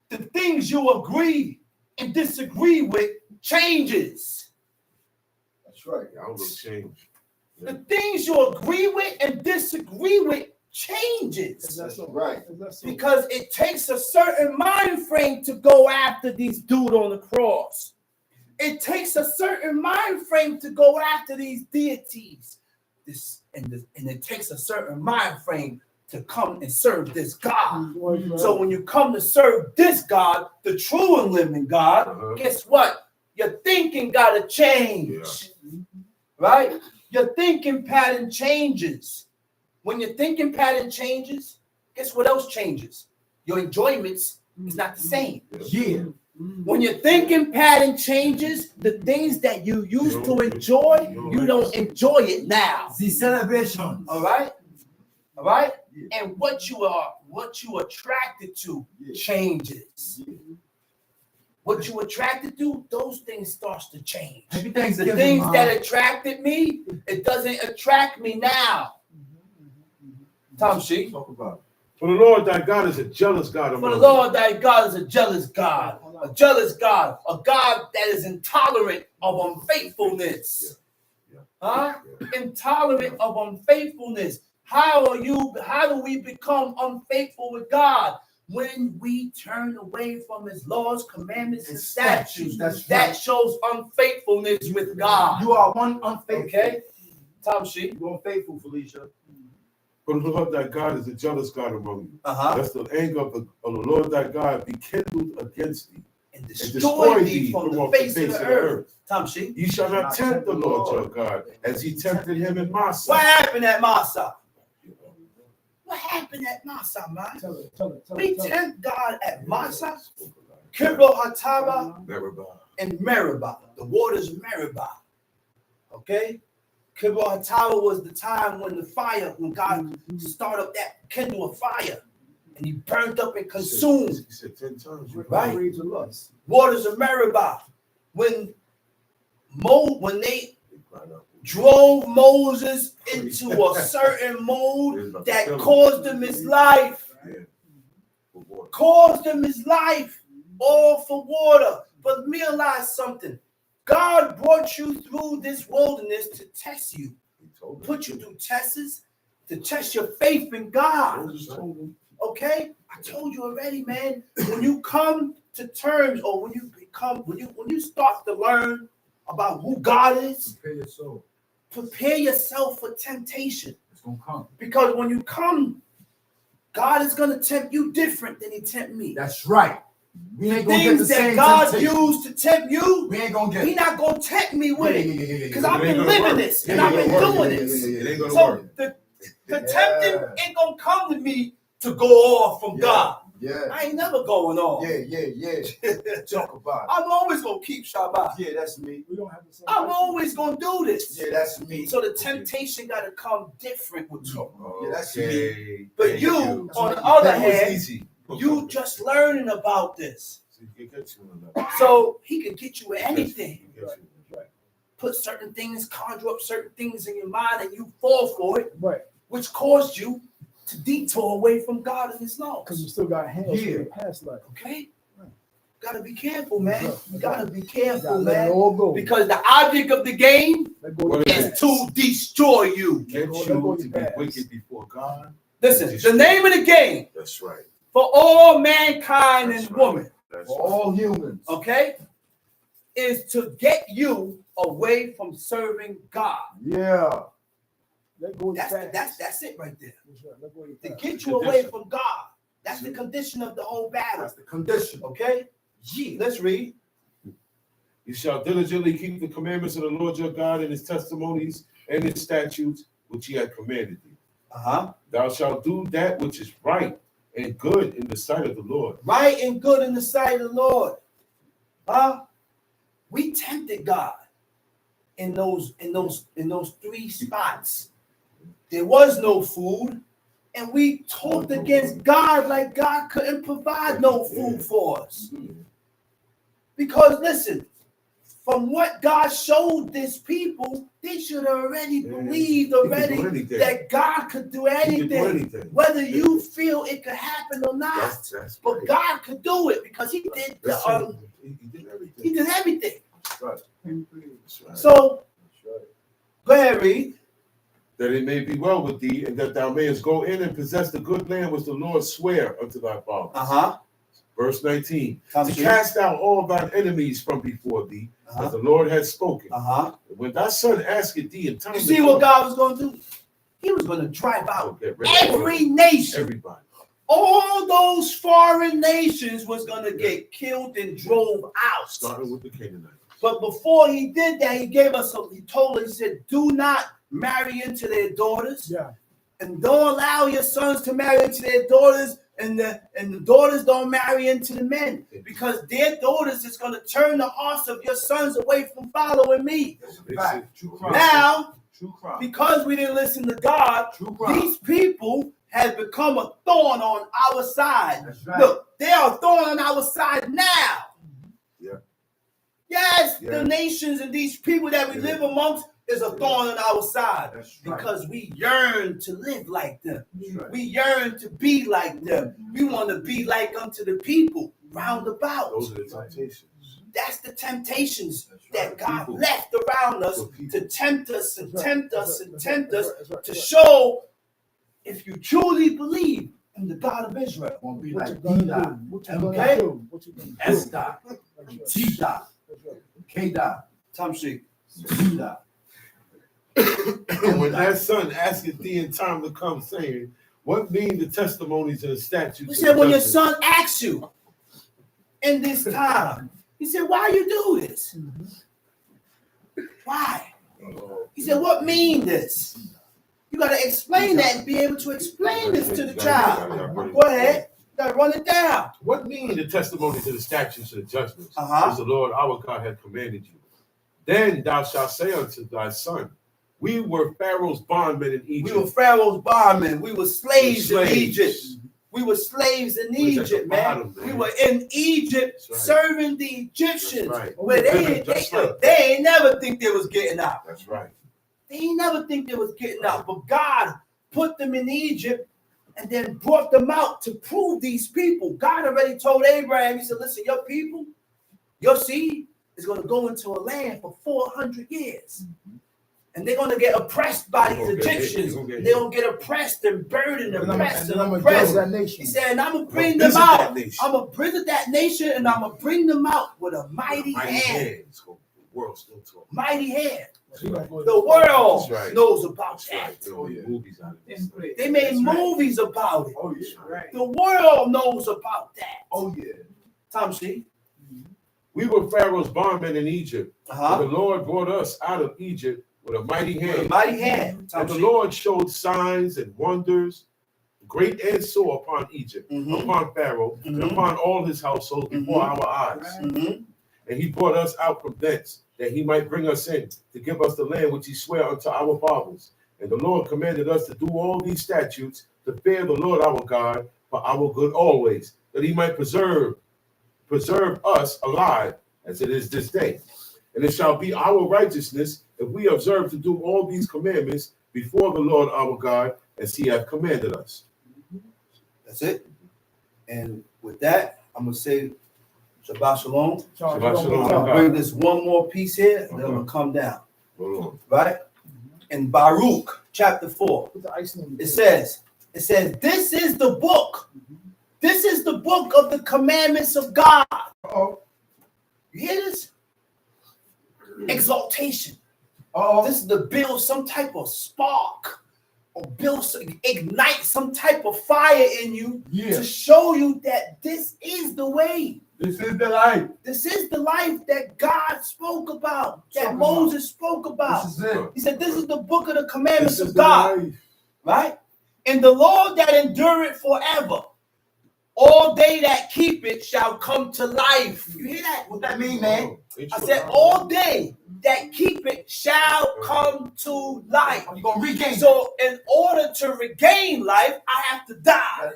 the things you agree and disagree with changes. That's right. I will change. The things you agree with and disagree with changes. That's right. Because it takes a certain mind frame to go after these dude on the cross. It takes a certain mind frame to go after these deities. And it takes a certain mind frame to come and serve this God. So when you come to serve this God, the true and living God, guess what? Your thinking got to change. Right? Your thinking pattern changes. When your thinking pattern changes, guess what else changes? Your enjoyments is not the same. Yeah. When your thinking pattern changes, the things that you used to enjoy, you don't enjoy it now. The celebration. All right? All right? And what you attracted to changes. What you attracted to, those things starts to change. The things that attracted me, it doesn't attract me now. Tom Sheik. Talk about it. For the Lord thy God is a jealous God. For the Lord thy God is a jealous God. A jealous God. A God that is intolerant of unfaithfulness. Intolerant of unfaithfulness. How do we become unfaithful with God? When we turn away from his laws, commandments, and statutes. That shows unfaithfulness with God. You are one unfaithful. Okay? Tom Sheik. You're unfaithful, Felicia. For the Lord thy God is a jealous God among you. Uh-huh. Lest the anger of the Lord thy God be kindled against thee, And destroy thee from the face of the earth. Tom Sheik. You shall not tempt the Lord your God as he tempted him in Massa. What happened at Massa? What happened at Massa, man? Tell it. We tempt God at Massa, Kibro Hataba, and Meribah, the waters of Meribah. Okay? Kibro Hataba was the time when when God started up that kindle of fire, and he burned up and consumed. He said 10 times. Right? Waters of Meribah. When they drove Moses into a certain mode that caused him his life. Caused him his life. All for water. But realize something. God brought you through this wilderness to test you. Put you through tests to test your faith in God. Okay? I told you already, man. When you come to terms, or when you start to learn about who God is, prepare yourself for temptation. It's gonna come. Because when you come, God is gonna tempt you different than he tempt me. That's right. We ain't gonna get the Things that same God temptation. used to tempt you, We ain't gonna get he not gonna tempt me with it. Because I've It ain't been gonna living work. this It and ain't I've been gonna work. doing this. It ain't gonna So work. the tempting ain't gonna come to me to go off from God. Yeah. I ain't never going off. Yeah. Talk about it. I'm always gonna keep Shabbat. Yeah, that's me. We don't have the same. I'm always gonna do this. Yeah, that's me. So the temptation gotta come different with you. Yeah, that's Okay. But you, Thank on the other That was hand, easy. you just learning about this. So you can get you on that. So he can get you with anything. Get you. Put certain things, conjure up certain things in your mind, and you fall for it, Right. which caused you to detour away from God and his laws. Because you still got hands Yeah. from your past life. Okay? Right. Gotta be careful, man. That's right. You gotta be You careful, gotta let it man. all go. Because the object of the game Let go What of the is is past. to destroy you. Get Let you go to your be past. wicked before God. Listen, the name of the game That's right. for all mankind That's and right. woman, That's For right. all humans. okay, is to get you away from serving God. Yeah. Let go of the past. That's it right there. That's right. Let go of your To past. get you away from God. That's the condition of the whole battle. That's the condition. Okay? Let's read. You shall diligently keep the commandments of the Lord your God and his testimonies and his statutes, which he hath commanded thee. Thou shalt do that which is right and good in the sight of the Lord. Right and good in the sight of the Lord. We tempted God in those 3 spots. There was no food, and we talked against God like God couldn't provide no food for us. Because listen, from what God showed this people, they should have already believed already that God could do anything, whether you feel it could happen or not. But God could do it because he did he did everything. So go ahead, read. That it may be well with thee, and that thou mayest go in and possess the good land which the Lord sware unto thy fathers. Verse 19. To cast out all thine enemies from before thee, as the Lord has spoken. When thy son asketh thee in time, you see what God was going to do? He was going to drive out every nation. Everybody. All those foreign nations was going to get killed and drove out. Starting with the Canaanites. But before he did that, he gave us he told us, he said, do not marry into their daughters. Yeah. And don't allow your sons to marry into their daughters, and the daughters don't marry into the men, because their daughters is going to turn the hearts of your sons away from following me. Now, because we didn't listen to God, these people have become a thorn on our side. Right. Look, they are a thorn on our side now. Yeah. Yes, the nations and these people that we live amongst is a thorn on our side, because we yearn to live like them. We yearn to be like them. We want to be like unto the people round about. Those are the temptations. That's the temptations that God left around us to tempt us and tempt us and tempt us to show if you truly believe in the God of Israel. Won't be What like you gonna D-Dot, do? What you Okay. gonna do? What you gonna do? S-Dot, That's right. T-Dot, That's right. K-Dot, Tom Street. D-Dot. When that son asketh thee in time to come, saying, what mean the testimonies and the statutes? He said, when your son asks you in this time, he said, why you do this? Why? He said, what mean this? You got to explain that and be able to explain this to the child. Go ahead. You got to run it down. What mean the testimonies and the statutes and the judgments, which the Lord our God hath commanded you? Then thou shalt say unto thy son, we were Pharaoh's bondmen in Egypt. We were Pharaoh's bondmen. We were slaves in Egypt. We were slaves in Egypt, man. We were in Egypt serving the Egyptians. Where they ain't never think they was getting out. That's right. They ain't never think they was getting out. But God put them in Egypt and then brought them out to prove these people. God already told Abraham, he said, listen, your people, your seed is going to go into a land for 400 years. And they're going to get oppressed by these Egyptians. They're going to get oppressed and burdened and oppressed and oppressed. He said, and I'm going to bring them out. I'm going to visit that nation, and I'm going to bring them out with a mighty hand. Mighty hand. The world knows about that. They made movies about it. Oh, yeah. The world knows about that. Oh, yeah. Tom C. We were Pharaoh's bondmen in Egypt. And the Lord brought us out of Egypt with a mighty hand. Mighty hand. And the Lord showed signs and wonders, great and sore, upon Egypt, upon Pharaoh, and upon all his household before our eyes. And he brought us out from thence, that he might bring us in, to give us the land which he sware unto our fathers. And the Lord commanded us to do all these statutes, to fear the Lord our God for our good always, that he might preserve us alive, as it is this day. And it shall be our righteousness if we observe to do all these commandments before the Lord our God, as he hath commanded us. That's it. And with that, I'm going to say Shabbat Shalom. Shabbat Shalom. I'm going to bring this one more piece here, and then I'm going to come down. Right? In Baruch, chapter 4, it says, this is the book. This is the book of the commandments of God. You hear this? Exaltation. This is to build some type of spark, or ignite some type of fire in you to show you that this is the way. This is the life. This is the life that God spoke about, that Moses spoke about. This is it. He said, this is the book of the commandments This is of the God, life. right? And the law that endureth forever, all they that keep it shall come to life. You hear that? What that mean, man? I said, all they that keep it shall come to life. You're going to regain. So in order to regain life, I have to die.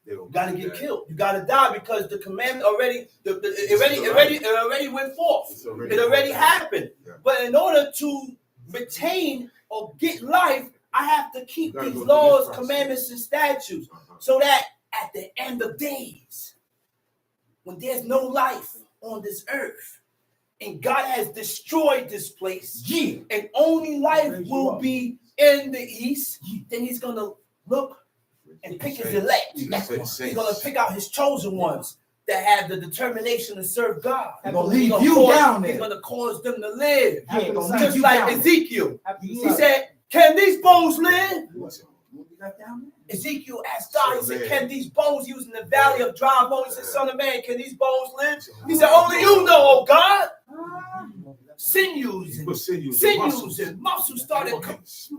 You got to get killed. You got to die because the commandment already, it already went forth. It already happened. Yeah. But in order to retain or get life, I have to keep these laws, commandments, and statutes, so that at the end of days, when there's no life on this earth, and God has destroyed this place, and only life will be in the east, then he's going to look and pick his elect. He's going to pick out his chosen ones that have the determination to serve God. He's going to leave you down there. He's going to cause them to live. Yeah, Just like Ezekiel. He said, can these bones live? Ezekiel asked God, he said, can these bones, he was in the valley of dry bones, he said, son of man, can these bones live? He said, only you know, oh God. Sinews and muscles started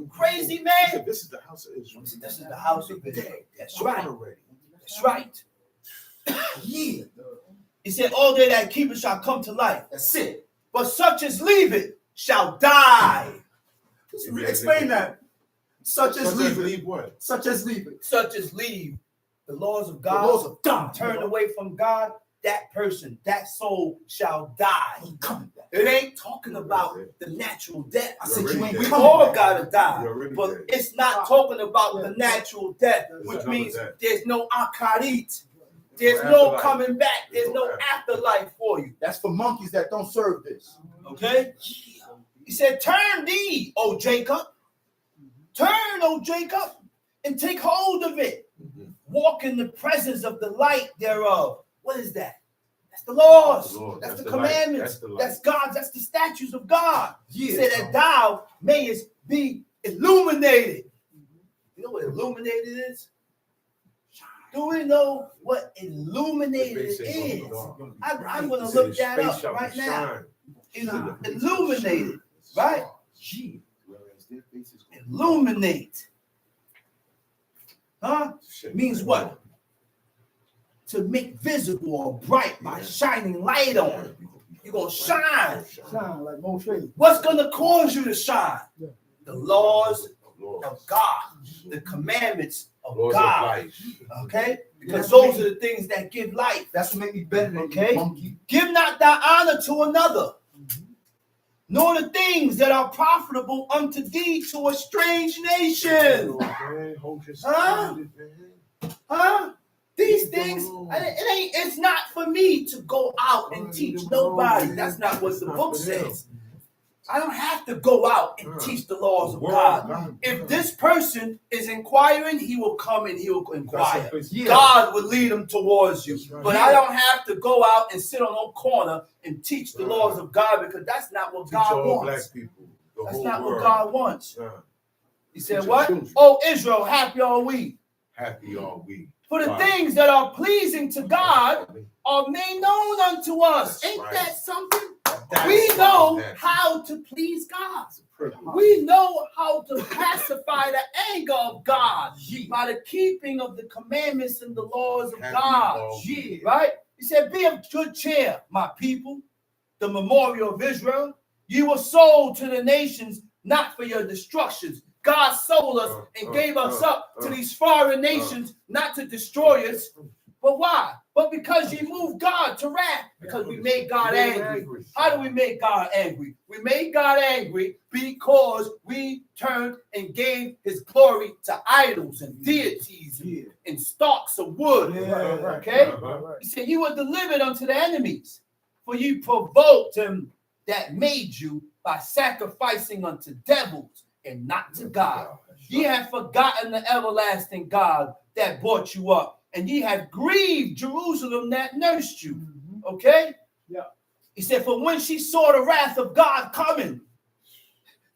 crazy, man. This is the house of Israel. This is the house of Israel. That's right. That's right. Yeah. He said, all they that keep it shall come to life. That's it. But such as leave it shall die. Explain that. Such as leave what? Such as leave it. Such as leave the laws of God. The laws of God. Turn away from God. That person, that soul shall die. It ain't talking about the natural death. I said, we all gotta die. But it's not talking about the natural death, which means there's no akarit. There's no coming back. There's no afterlife for you. That's for monkeys that don't serve this. Okay? He said, turn thee, O Jacob. Turn, O Jacob, and take hold of it. Walk in the presence of the light thereof. What is that? That's the laws. That's the commandments. That's God's. That's the statutes of God. He said that thou mayest be illuminated. You know what illuminated is? Do we know what illuminated is? I'm going to look that up right now. Illuminated, right? Illuminate. Huh? Means what? To make visible or bright by shining light on it. You're going to shine. Shine like Moshe. What's going to cause you to shine? The laws of God. The commandments of God. Okay? Because those are the things that give life. That's what make me better than okay? monkey. Give not thy honor to another, nor the things that are profitable unto thee to a strange nation. Huh? Huh? These things, it's not for me to go out and teach nobody. That's not what the book says. I don't have to go out and teach the laws of God. If this person is inquiring, he will come and he will inquire. God will lead him towards you. But I don't have to go out and sit on no corner and teach the laws of God, because that's not what God wants. That's not what God wants. He said, what? Oh, Israel, happy are we. Happy are we. For the things that are pleasing to God are made known unto us. Ain't that something? We know how to please God. We know how to pacify the anger of God by the keeping of the commandments and the laws of God. Right? He said, be of good cheer, my people, the memorial of Israel. You were sold to the nations, not for your destructions. God sold us and gave us up to these foreign nations, not to destroy us. But why? But because you moved God to wrath, because we made God angry. How do we make God angry? We made God angry because we turned and gave his glory to idols and deities and stalks of wood. Okay? He said, you were delivered unto the enemies, for you provoked him that made you by sacrificing unto devils and not to God. Ye have forgotten the everlasting God that brought you up, and ye have grieved Jerusalem that nursed you. Okay? Yeah. He said, for when she saw the wrath of God coming,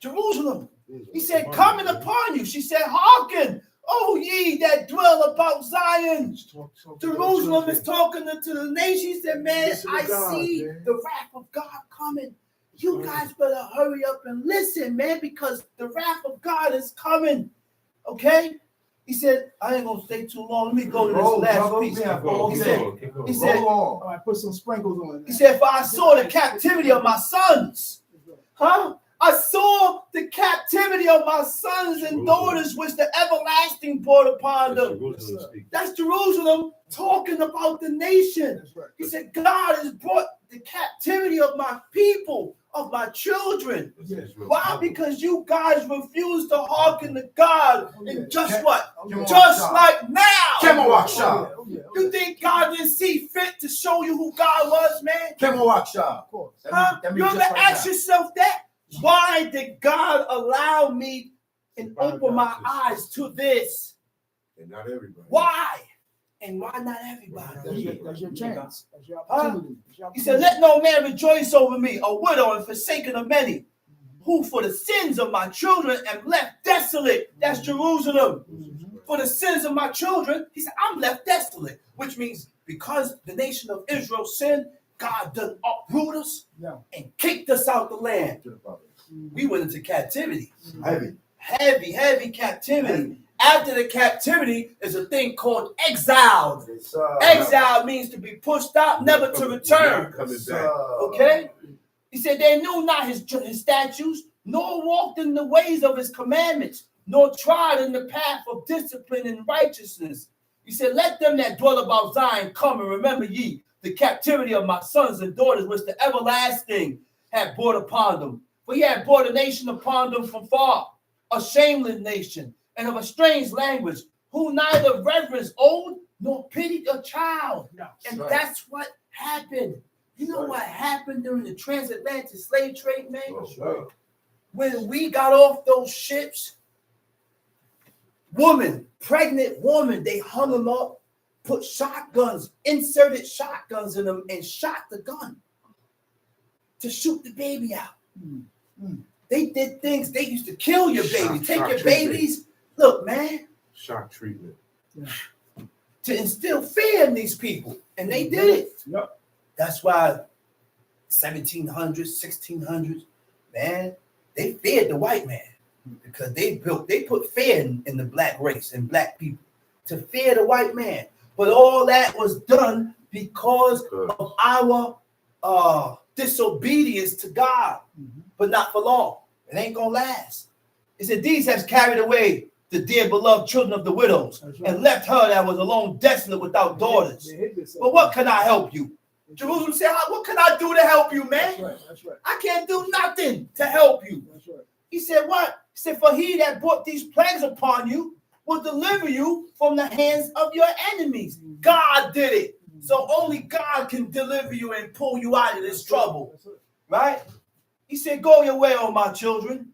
Jerusalem, he said, coming upon you, she said, hearken Oh, ye that dwell about Zion. Talk to Jerusalem your is talking to the nation. He said, man, Listen to I God, see man. the wrath of God coming. You guys better hurry up and listen, man, because the wrath of God is coming. Okay? He said, I ain't going to stay too long. Let me go to this last piece. He said, Roll All right, put some sprinkles on it. he said, for I saw the captivity of my sons. Huh? I saw the captivity of my sons and daughters, which the everlasting brought upon them. That's Jerusalem talking about the nation. That's right. He said, God has brought the captivity of my people, of my children. Why? Because you guys refuse to hearken to God. And just what? Just like now. Kemawaksha. You think God didn't see fit to show you who God was, man? Kemawaksha. Of course. Huh? You ever ask yourself that? Why did God allow me and open my eyes to this? And not everybody. Why? And why not everybody? That's your chance. That's your opportunity. He said, let no man rejoice over me, a widow and forsaken of many, who for the sins of my children am left desolate. That's Jerusalem. For the sins of my children, he said, I'm left desolate. Which means because the nation of Israel sinned, God done uproot us and kicked us out the land. We went into captivity. Heavy captivity. After the captivity is a thing called exile. Exile means to be pushed out, never to return. Okay? He said they knew not his statutes, nor walked in the ways of his commandments, nor trod in the path of discipline and righteousness. He said, let them that dwell about Zion come and remember ye the captivity of my sons and daughters, which the everlasting had brought upon them. For he had brought a nation upon them from far, a shameless nation, and of a strange language, who neither reverence old nor pitied a child. And that's what happened. You know what happened during the transatlantic slave trade, man? When we got off those ships, pregnant woman, they hung them up, put shotguns, inserted shotguns in them, and shot the gun to shoot the baby out. They did things. They used to kill your baby, take your babies. Look, man. Shock treatment. To instill fear in these people. And they did it. Yep. That's why 1700s, 1600s, man, they feared the white man. Because they put fear in the black race and black people. To fear the white man. But all that was done because of our disobedience to God. But not for long. It ain't gonna last. It said, these has carried away the dear beloved children of the widows, and left her that was alone desolate without daughters. But what can I help you? Jerusalem said, what can I do to help you, man? That's right. I can't do nothing to help you. That's right. He said, what? He said, for he that brought these plagues upon you will deliver you from the hands of your enemies. God did it. So only God can deliver you and pull you out of this trouble. Right? He said, go your way, O my children.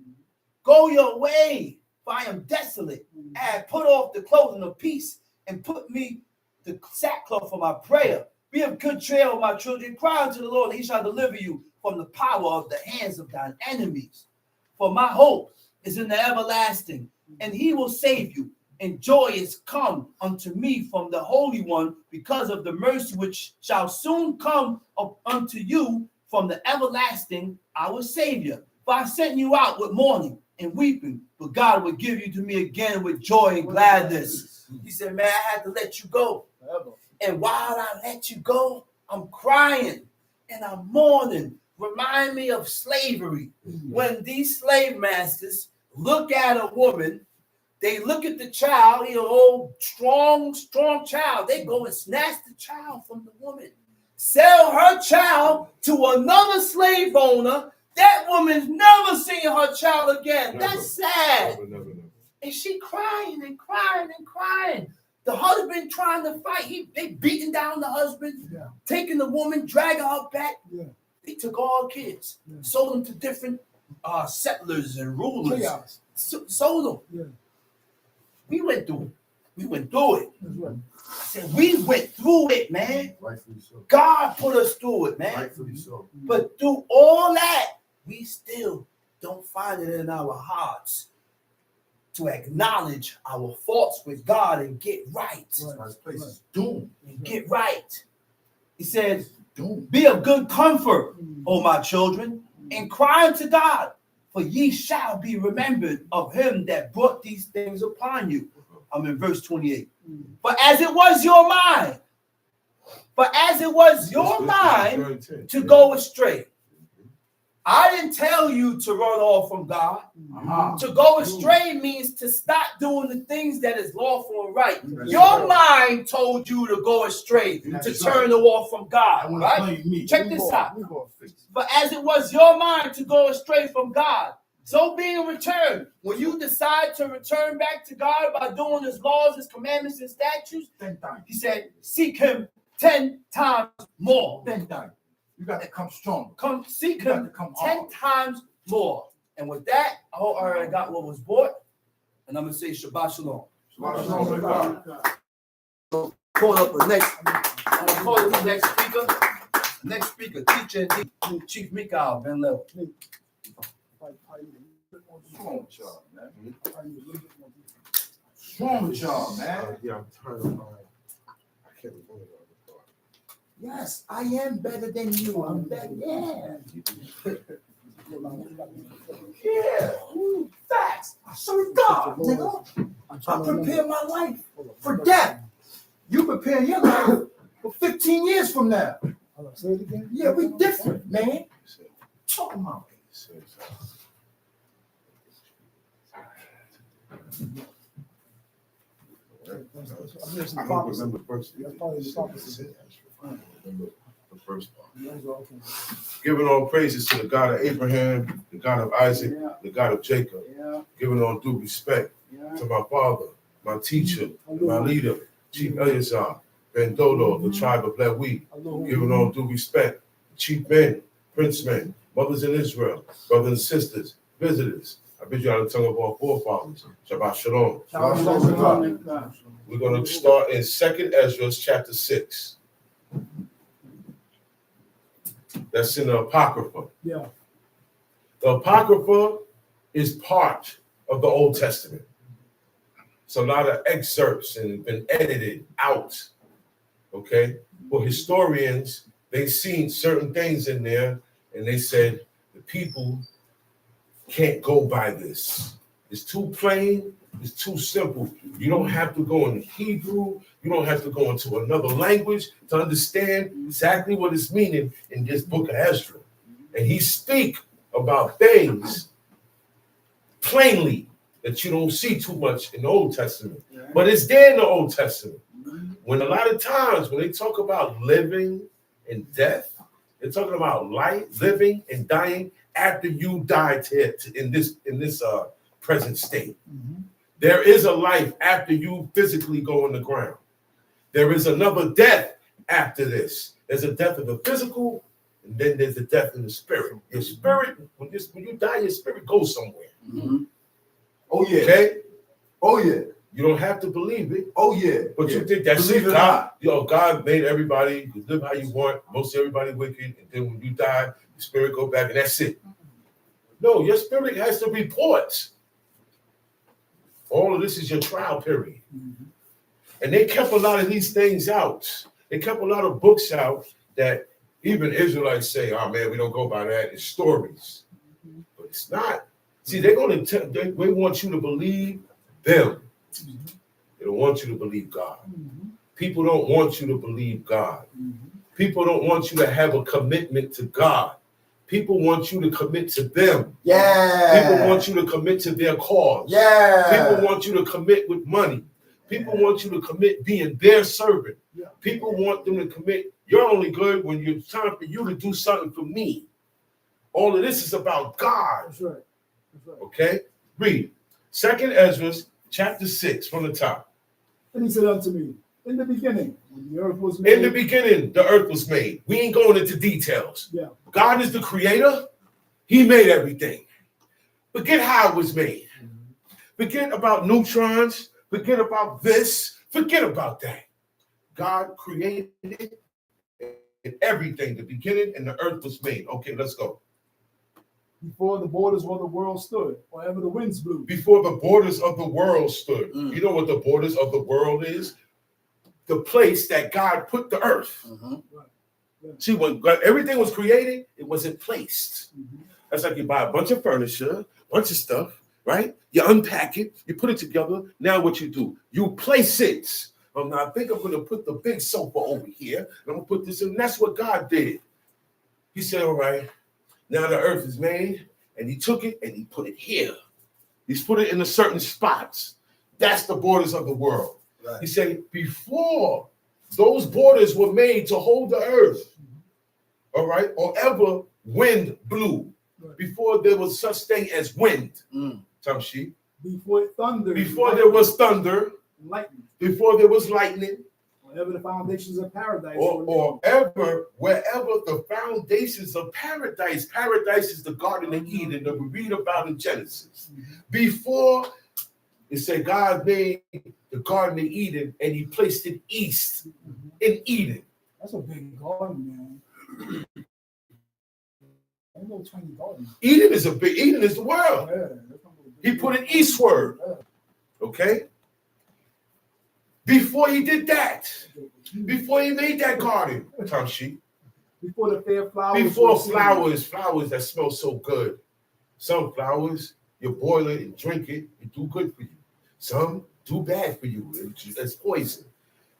Go your way, for I am desolate. And put off the clothing of peace and put me the sackcloth for my prayer. Be of good cheer, O my children. Cry unto the Lord, and he shall deliver you from the power of the hands of thine enemies. For my hope is in the everlasting, and he will save you. And joy is come unto me from the Holy One, because of the mercy which shall soon come up unto you from the everlasting, our Savior. For I sent you out with mourning and weeping, but God will give you to me again with joy and gladness. He said, man, I had to let you go. And while I let you go, I'm crying and I'm mourning. Remind me of slavery. When these slave masters look at a woman, they look at the child, he's an old, strong child. They go and snatch the child from the woman, sell her child to another slave owner. That woman's never seen her child again. That's sad. Never. And she crying and crying and crying. The husband trying to fight. They beating down the husband, taking the woman, dragging her back. They took all kids, sold them to different settlers and rulers. Sold them. We went through it. I said, we went through it, man. Rightfully so. God put us through it, man. Rightfully so. But through all that, we still don't find it in our hearts to acknowledge our faults with God and get right. This place is doomed. And get right. He said, Doomed. be of good comfort, O my children, and cry unto God, for ye shall be remembered of him that brought these things upon you. I'm in verse 28. But as it was your mind, to go astray. I didn't tell you to run off from God. To go astray means to stop doing the things that is lawful and right. Your mind told you to go astray, to turn off from God. Right? Check this out. But as it was your mind to go astray from God, so being returned, when you decide to return back to God by doing his laws, his commandments, and statutes, 10 times. he said, seek him 10 times more. 10 times. You got to come strong. Come seek You got him to come 10 hard. times more. And with that, I hope I already got what was bought. And I'm going to say Shabbat Shalom. Call up the next, I'm going to call up the next speaker. Next speaker, teacher, Chief Mikhail Ben Level. Strong with y'all, man. Strong with y'all, man. Yeah, I'm turning on. I can't remember. Yes, I am better than you. I'm better. Yeah. Yeah. Facts. I serve God, nigga. I prepare my life for death. You prepare your life for 15 years from now. Say it again. Yeah, we different, man. Talking about. I don't remember the first. That's probably the opposite. I remember the first part. Giving all praises to the God of Abraham, the God of Isaac, the God of Jacob. Giving all due respect to my father, my teacher, my leader, Chief Eleazar, Ben Dodo, the tribe of Lewi. Giving all due respect to chief men, princemen, mothers in Israel, brothers and sisters, visitors. I bid you out of the tongue of our forefathers. Shabbat Shalom. We're going to start in 2nd Ezra chapter 6. That's in the Apocrypha. Yeah. The Apocrypha is part of the Old Testament. It's a lot of excerpts and been edited out. Okay? For historians, they've seen certain things in there and they said the people can't go by this. It's too plain. It's too simple. You don't have to go into Hebrew. You don't have to go into another language to understand exactly what it's meaning in this book of Ezra. And he speak about things plainly that you don't see too much in the Old Testament. But it's there in the Old Testament. When a lot of times when they talk about living and death, they're talking about life, living and dying after you die in this present state. There is a life after you physically go on the ground. There is another death after this. There's a death of the physical, and then there's a death in the spirit. Your spirit, when you die, your spirit goes somewhere. Oh yeah. Okay? Oh yeah. You don't have to believe it. Oh yeah. But you think that's Believe it. it or God, God made everybody, you live how you want, most everybody wicked, and then when you die, the spirit go back and that's it. No, your spirit has to report. All of this is your trial period. And they kept a lot of these things out. They kept a lot of books out that even Israelites say, oh man, we don't go by that. It's stories. But it's not. See, they're going to they want you to believe them. They don't want you to believe God. People don't want you to believe God. People don't want you to have a commitment to God. People want you to commit to them. Yeah. People want you to commit to their cause. Yeah. People want you to commit with money. People want you to commit being their servant. People want them to commit, you're only good when it's time for you to do something for me. All of this is about God. That's right. That's right. Okay? Read. 2nd Ezra chapter 6 from the top. And he said unto me, in the beginning, when the earth was made. In the beginning, the earth was made. We ain't going into details. Yeah. God is the creator. He made everything. Forget how it was made. Forget about neutrons. Forget about this. Forget about that. God created it and everything. The beginning and the earth was made. Okay, let's go. Before the borders of the world stood, or ever the winds blew. Before the borders of the world stood. You know what the borders of the world is? The place that God put the earth. See, when everything was created, it wasn't placed. That's like you buy a bunch of furniture, a bunch of stuff, right? You unpack it, you put it together. Now what you do? You place it. Now I think I'm going to put the big sofa over here, and I'm going to put this in. That's what God did. He said, all right, now the earth is made, and he took it and he put it here. He's put it in a certain spots. That's the borders of the world. Right. He said, before those borders were made to hold the earth, all right, or ever wind blew, before there was such thing as wind, Tamshi. Before it thundered. Before there was thunder, lightning. Before there was lightning, wherever the foundations of paradise, wherever the foundations of paradise. Paradise is the Garden of Eden that we read about in Genesis. Before it said God made the Garden of Eden and he placed it east in Eden. That's a big garden, man. No tiny garden. Eden is the world. Yeah, he put it eastward. Okay? Before he did that, before he made that garden, Tamshi. Before the fair flowers. Before flowers that smell so good. Some flowers, you boil it and drink it, it do good for you. Some do bad for you, it's poison.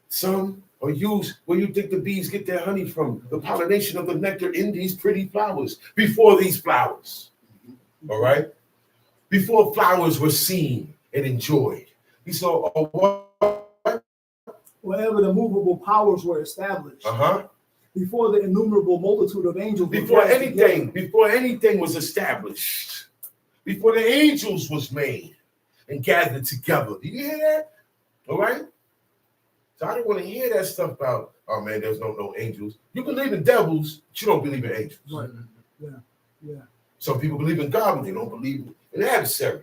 Some are used where you think the bees get their honey from, the pollination of the nectar in these pretty flowers. Before these flowers, all right? Before flowers were seen and enjoyed. He saw wherever the movable powers were established. Before the innumerable multitude of angels. Before anything was established. Before the angels was made and gathered together. Do you hear that? All right? So I don't want to hear that stuff about, oh man, there's no angels. You believe in devils, but you don't believe in angels. Right. Yeah. Some people believe in God, but they don't believe in the adversary.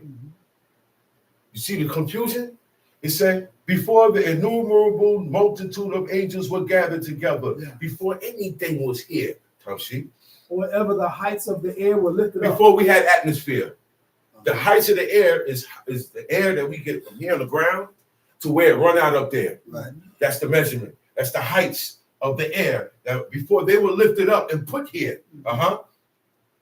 You see the confusion? It said, before the innumerable multitude of angels were gathered together, before anything was here, Tamshi. Wherever the heights of the air were lifted up. Before we had atmosphere. The heights of the air is the air that we get from here on the ground to where it run out up there. Right. That's the measurement. That's the heights of the air that before they were lifted up and put here.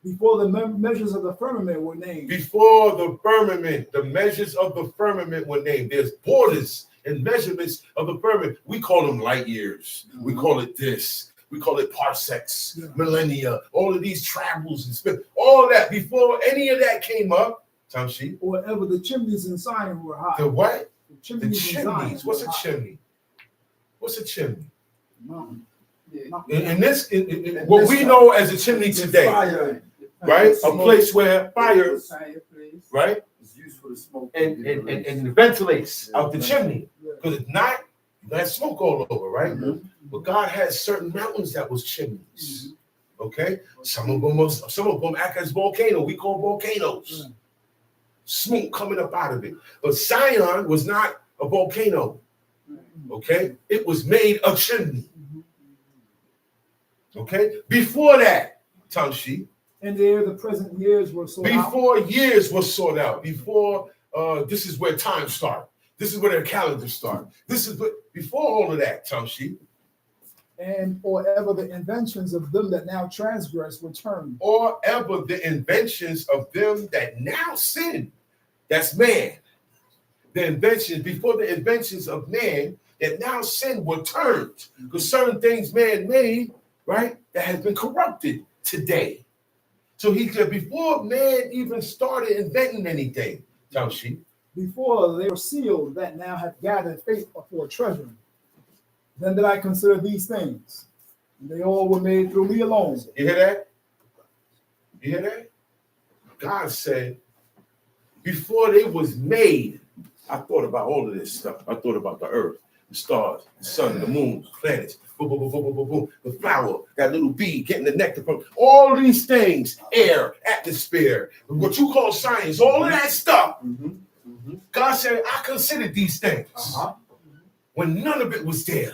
Before the measures of the firmament were named. Before the firmament, the measures of the firmament were named. There's borders and measurements of the firmament. We call them light years. We call it this. We call it parsecs, millennia, all of these travels and spin, all that. Before any of that came up, Tamshi. Wherever the chimneys in Zion were high. The what? The chimneys. What's a chimney? What's a chimney? Mountain. In what we know as a chimney today, Fire. right? A place where fire, right? It's used for the smoke. And it ventilates out the chimney. Because if not, you have smoke all over, right? But God has certain mountains that was chimneys. Okay? Some of them act as volcanoes. We call volcanoes. Smoke coming up out of it. But Zion was not a volcano. Okay? It was made a chimney. Okay? Before that, Tamshi. And there the present years were sought out. Before years were sought out. Before this is where time starts. This is where their calendar starts. This is before all of that, Tamshi. And or ever the inventions of them that now transgress were turned. Or ever the inventions of them that now sin. That's man. The inventions, before the inventions of man that now sin were turned. Because certain things man made, right, that has been corrupted today. So he said, before man even started inventing anything, Tamshi. Before they were sealed that now have gathered faith for treasure. Then did I consider these things. And they all were made through me alone. You hear that? You hear that? God said, before they was made, I thought about all of this stuff. I thought about the earth, the stars, the sun, the moon, the planets, boom, boom, boom, boom, boom, boom, boom, the flower, that little bee getting the nectar from all these things, air, atmosphere, what you call science, all of that stuff. God said, I considered these things when none of it was there.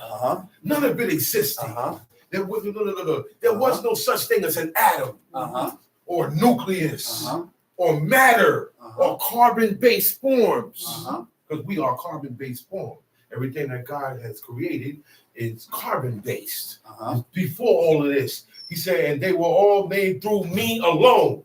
None of it existed. There was no such thing as an atom. or nucleus or matter or carbon-based forms, because we are carbon-based form. Everything that God has created is carbon-based. Before all of this, he said, and they were all made through me alone.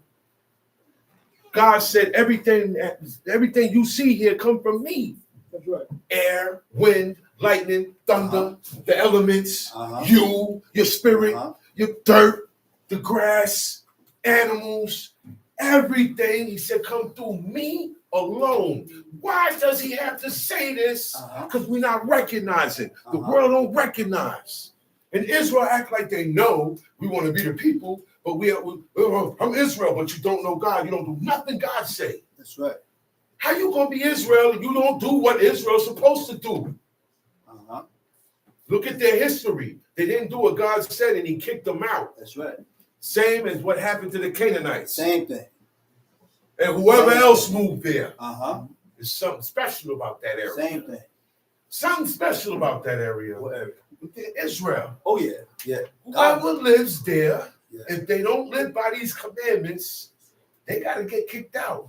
God said, everything you see here come from me. That's right. Air, wind, lightning, thunder, the elements, you, your spirit, your dirt, the grass, animals, everything. He said, come through me alone. Why does he have to say this? Because we're not recognizing. The world don't recognize. And Israel act like they know we want to be the people, but I'm Israel, but you don't know God. You don't do nothing God say. That's right. How you going to be Israel and you don't do what Israel's supposed to do? Look at their history. They didn't do what God said and he kicked them out. That's right. Same as what happened to the Canaanites. Same thing. And whoever else moved there. There's something special about that area. Same thing. Something special about that area. What area? Israel. Oh yeah, yeah. Whoever lives there, Yeah. if they don't live by these commandments, they got to get kicked out.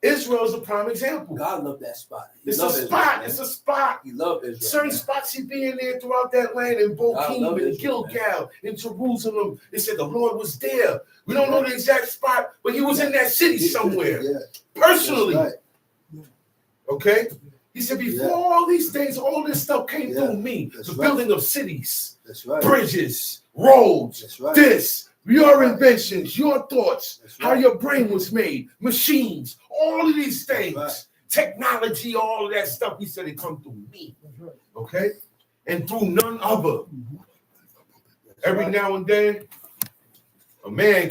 Israel's a prime example. God loved that spot. It's a spot. It's a spot. He loved Israel. Certain spots he be in there throughout that land in Bochum, in Gilgal, in Jerusalem. They said the Lord was there. We don't know the exact spot, but he was in that city somewhere. Personally. Right. Okay? He said, before all these things, all this stuff came through me. The building of cities, bridges, roads, this, your inventions, your thoughts, how your brain was made, machines, all of these things, technology, all of that stuff. He said it come through me. Okay? And through none other. Every now and then, a man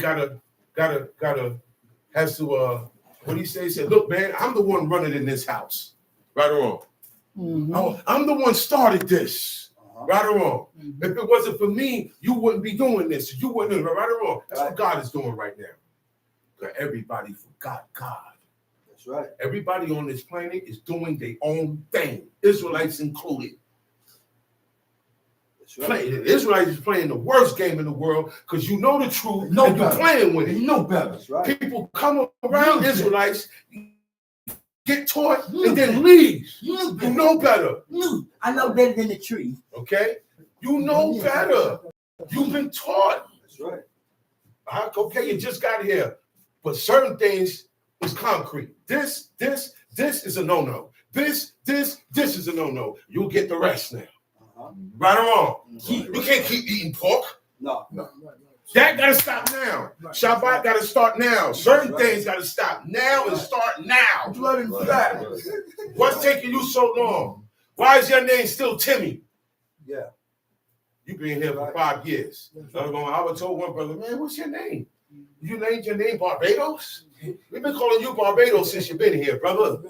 has to what he say? He said, look, man, I'm the one running in this house. Right or wrong? Oh, I'm the one started this. Right or wrong? If it wasn't for me, you wouldn't be doing this. You wouldn't, right or wrong? That's what God is doing right now. Because everybody forgot God. That's right. Everybody on this planet is doing their own thing. Israelites included. The Israelites is playing the worst game in the world because you know the truth and you're playing with it. You know better. That's right. People come around Israelites, get taught, and then leave. You know better. I know better than the tree. Okay? You know better. You've been taught. That's right. Okay, you just got here. But certain things is concrete. This is a no-no. This is a no-no. You'll get the rest now. Right or wrong? You can't keep eating pork. No. That got to stop now. Shabbat got to start now. Certain things got to stop now and start now. What's taking you so long? Why is your name still Timmy? Yeah. You've been here for 5 years. I was told one brother, man, what's your name? You named your name Barbados? We've been calling you Barbados since you've been here, brother.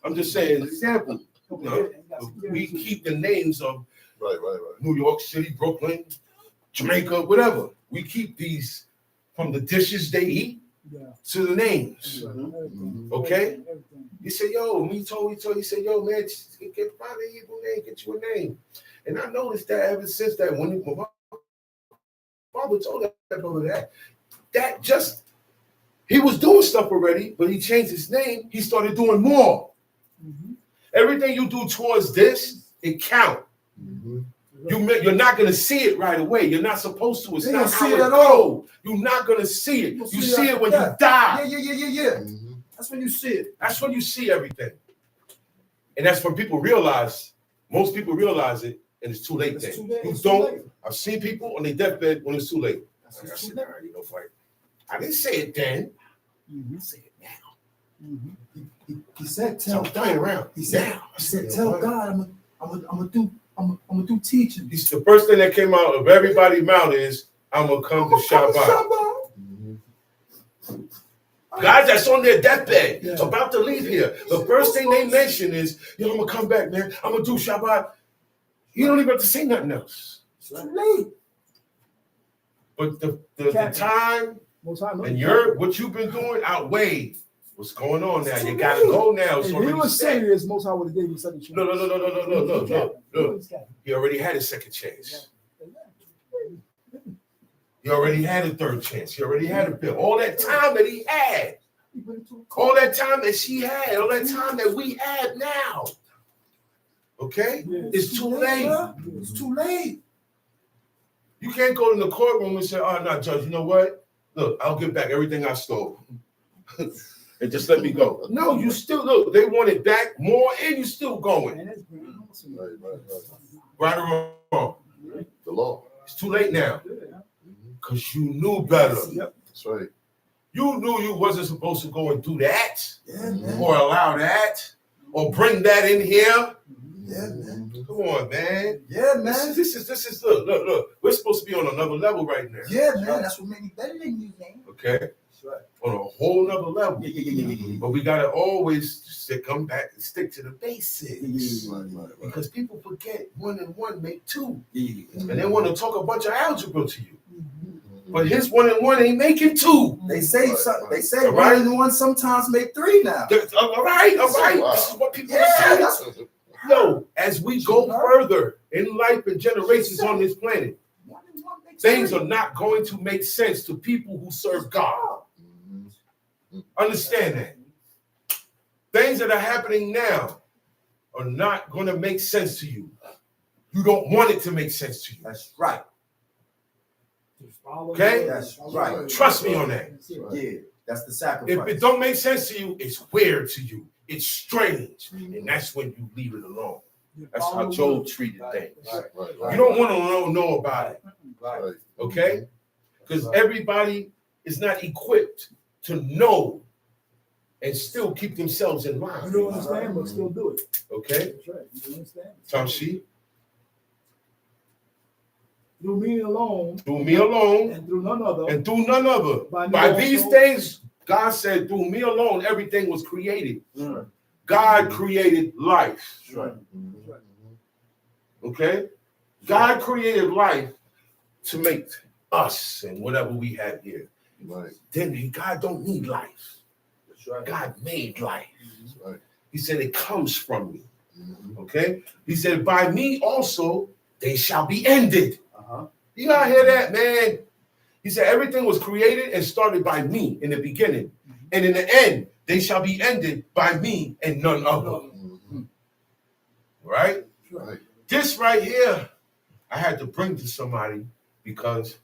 I'm just saying, an example. You know, we keep the names of New York City, Brooklyn, Jamaica, whatever. We keep these from the dishes they eat to the names. Okay? You say, yo, he said, yo, man, get find a Hebrew name, get you a name. And I noticed that ever since that, when my father told that brother that just, he was doing stuff already, but he changed his name. He started doing more. Everything you do towards this, it counts. You're not going to see it right away. You're not supposed to. It's not how it goes. You're not going to see it. You see it when you die. Yeah. That's when you see it. That's when you see everything. And that's when people realize, most people realize it, and it's too late then. You don't. I've seen people on their deathbed when it's too late. I said, I didn't say it then. I say it now. He said, "Tell God." He said, "Tell God, I'm gonna do teaching." The first thing that came out of everybody's mouth is, "I'm gonna come to Shabbat." Guys that's on their deathbed, about to leave here, the first thing they mention is, "Yo, I'm gonna come back, man. I'm gonna do Shabbat." You don't even have to say nothing else. But the time and what you've been doing outweighed what's going on now. You gotta go now. If he was serious, Most High would have gave you a second chance. No. He already had a second chance. He already had a third chance. He already had a bill. All that time that he had, all that time that she had, all that time that we have now. Okay? It's too late. It's too late. You can't go in the courtroom and say, oh, no, Judge, you know what? Look, I'll give back everything I stole. And just let me go. No, you still, look, they want it back more and you're still going. Right or wrong? The law. It's too late now. Because you knew better. That's right. You knew you wasn't supposed to go and do that. Yeah, man. Or allow that. Or bring that in here. Yeah, man. Come on, man. Yeah, man. This is look. We're supposed to be on another level right now. Yeah, man. That's what made me better than you, man. Okay? On a whole nother level. But we gotta always come back and stick to the basics. Because people forget 1 and 1 make 2. And they want to talk a bunch of algebra to you. But his 1 and 1 ain't making 2. They say something. They say 1 and 1 sometimes make 3 now. All right. Wow. This is what people are saying. No, as we go further in life and generations on this planet, things are not going to make sense to people who serve God. Understand that. Things that are happening now are not going to make sense to you. You don't want it to make sense to you. That's right. Okay? That's right. Trust me on that. Yeah, that's the sacrifice. If it don't make sense to you, it's weird to you. It's strange. And that's when you leave it alone. That's how Job treated things. You don't want to know about it. Okay? Because everybody is not equipped to know and still keep themselves in line. You don't understand, but still do it. Okay? That's right. You don't understand. Tom Sheep. Through me alone. Through me alone. And through none other. And through none other. By these things, God said, through me alone, everything was created. Right. God created life. Right. Okay? God created life to make us and whatever we have here. Right. Then God don't need life. That's right. God made life. That's right. He said it comes from me. Okay? He said, by me also, they shall be ended. You gotta hear that, man. He said, everything was created and started by me in the beginning. And in the end, they shall be ended by me and none other. Right? Right. This right here, I had to bring to somebody because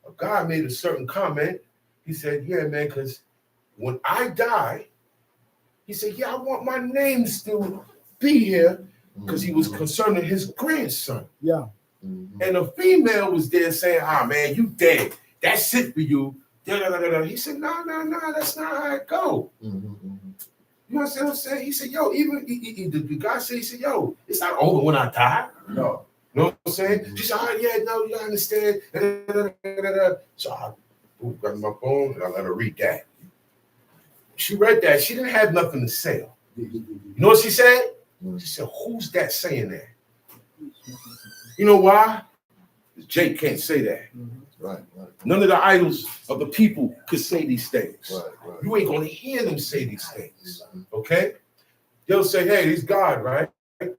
a guy made a certain comment. He said, yeah, man, because when I die, he said, yeah, I want my name to still be here because he was concerning his grandson. Yeah. And a female was there saying, man, you dead. That's it for you. He said, no, that's not how it go. You know what I'm saying? He said, yo, even the guy said, he said, yo, it's not over when I die. No. You know what I'm saying? She said, yeah, no, you understand. So I grabbed my phone and I let her read that. She read that. She didn't have nothing to say. You know what she said? She said, who's that saying that? You know why? Jake can't say that. Right. None of the idols of the people could say these things. Right. You ain't going to hear them say these things. Okay? They'll say, hey, he's God, right? But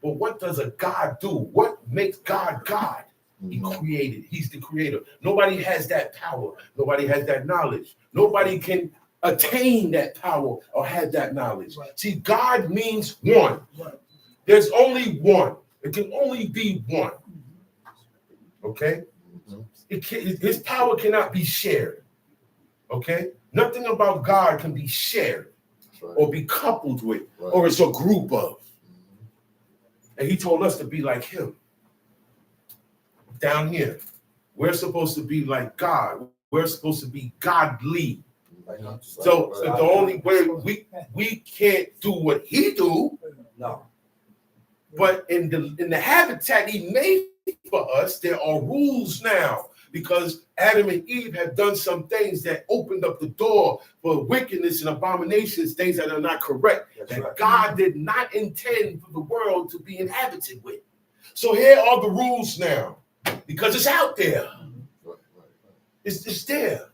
what does a God do? What makes God God? He created. He's the creator. Nobody has that power. Nobody has that knowledge. Nobody can attain that power or have that knowledge. See, God means one. There's only one. It can only be one. Okay? His power cannot be shared. Okay? Nothing about God can be shared or be coupled with, or it's a group of. And he told us to be like him. Down here, we're supposed to be like God. We're supposed to be godly. So the only way we can't do what he do. No. But in the habitat he made for us, there are rules now because Adam and Eve have done some things that opened up the door for wickedness and abominations, things that are not correct, that God did not intend for the world to be inhabited with. So here are the rules now because it's out there. It's there.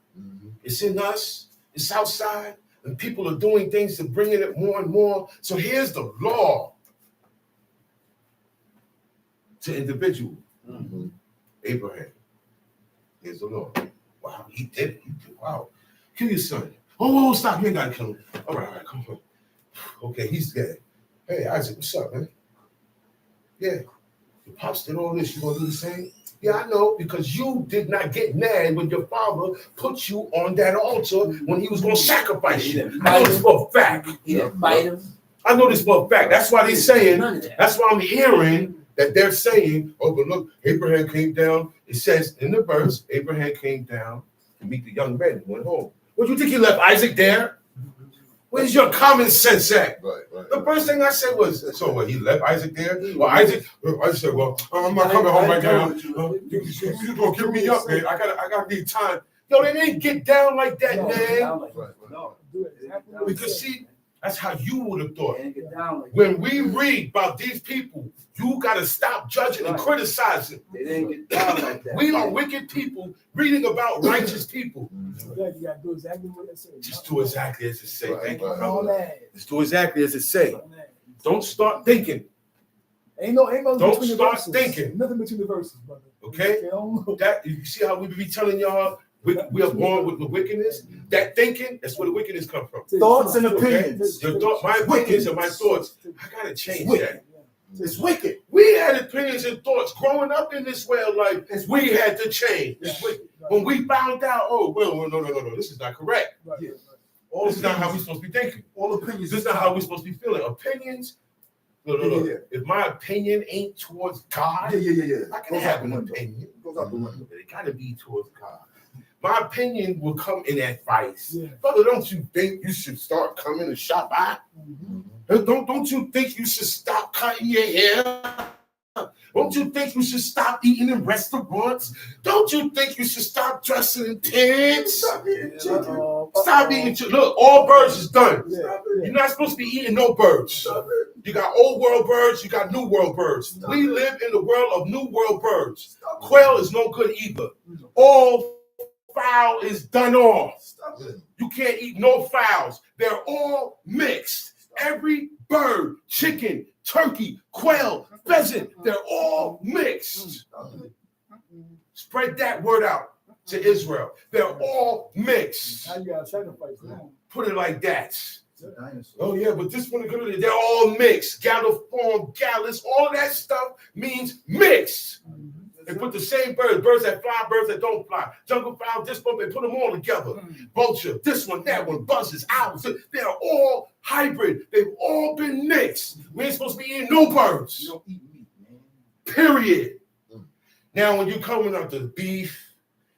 It's in us. It's outside. And people are doing things to bring it more and more. So here's the law. To individual, Abraham. Here's the Lord. Wow, he did it. Wow. Kill your son. Oh, stop. You ain't got to kill him. All right, come on. Okay, he's dead. Hey, Isaac, what's up, man? Yeah. Your pops did all this. You going to do the same? Yeah, I know, because you did not get mad when your father put you on that altar when he was going to sacrifice you. I know this for a fact. He didn't fight him. I know this for a fact. That's why they're saying, None of that. that's why I'm hearing that they're saying, oh, but look, Abraham came down. It says in the verse, Abraham came down to meet the young men and went home. What do you think he left Isaac there? Where's your common sense at? Right. The first thing I said was, so what, he left Isaac there? Well, I said, well, I'm not coming home right now. You're going to give me up, man. I got need time. Yo, they didn't get down like that, man. No. Because see, that's how you would have thought. They didn't get down like When we read about these people, you got to stop judging and criticizing. They didn't get down like that. We are wicked people reading about righteous people. You gotta do exactly what it says. Just do exactly as it say. Right, Thank you, right. All brother. that. Just do exactly as it say. Don't start thinking. Ain't no Don't between the start verses. thinking. Nothing between the verses, brother. Okay? They don't know. That you see how we be telling y'all we are born with the wickedness? That thinking, that's where the wickedness come from. Thoughts and Okay? opinions. Your thought, my opinions and my thoughts. I gotta change that. It's wicked. We had opinions and thoughts growing up in this way of life. We had to change. When we found out, oh, well, no, this is not correct. Right. This is not how we're supposed to be thinking. All opinions. This is not how we're supposed to be feeling. Opinions. No. Yeah. If my opinion ain't towards God, Yeah. I can have an opinion. Goes out the window. But it gotta be towards God. My opinion will come in advice. Yeah. Brother, don't you think you should start coming to shop out? Don't you think you should stop cutting your hair? Don't you think you should stop eating in restaurants? Don't you think you should stop dressing in tents? Stop eating chicken. Stop eating chicken. Look, all birds is done. Yeah. You're not supposed to be eating no birds. You got old world birds, you got new world birds. We live in the world of new world birds. Quail is no good either. All fowl is done off. Stop it. You can't eat no fowls. They're all mixed. Every bird, chicken, turkey, quail, pheasant, they're all mixed. Spread that word out to Israel. They're all mixed. Now you gotta sacrifice now. Put it like that. Oh yeah, but this one, they're all mixed. Galliform, gallus, all of that stuff means mixed. They put the same birds that fly, birds that don't fly. Jungle fowl, this one, they put them all together. Vulture, this one, that one, buzzards, owls. They're all hybrid. They've all been mixed. We ain't supposed to be eating no birds. You don't eat meat, man. Period. Now, when you're coming up to beef,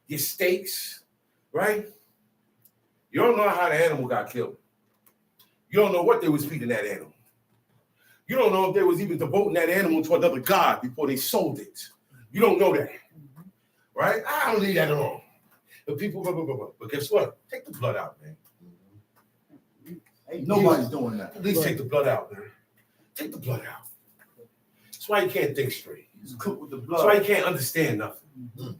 your steaks, right? You don't know how the animal got killed. You don't know what they was feeding that animal. You don't know if they was even devoting that animal to another god before they sold it. You don't know that, right? I don't leave that alone. The people, but guess what? Take the blood out, man. Ain't nobody's doing that. At least take the blood out, man. Take the blood out. That's why you can't think straight. It's cooked with the That's blood. why you can't understand nothing.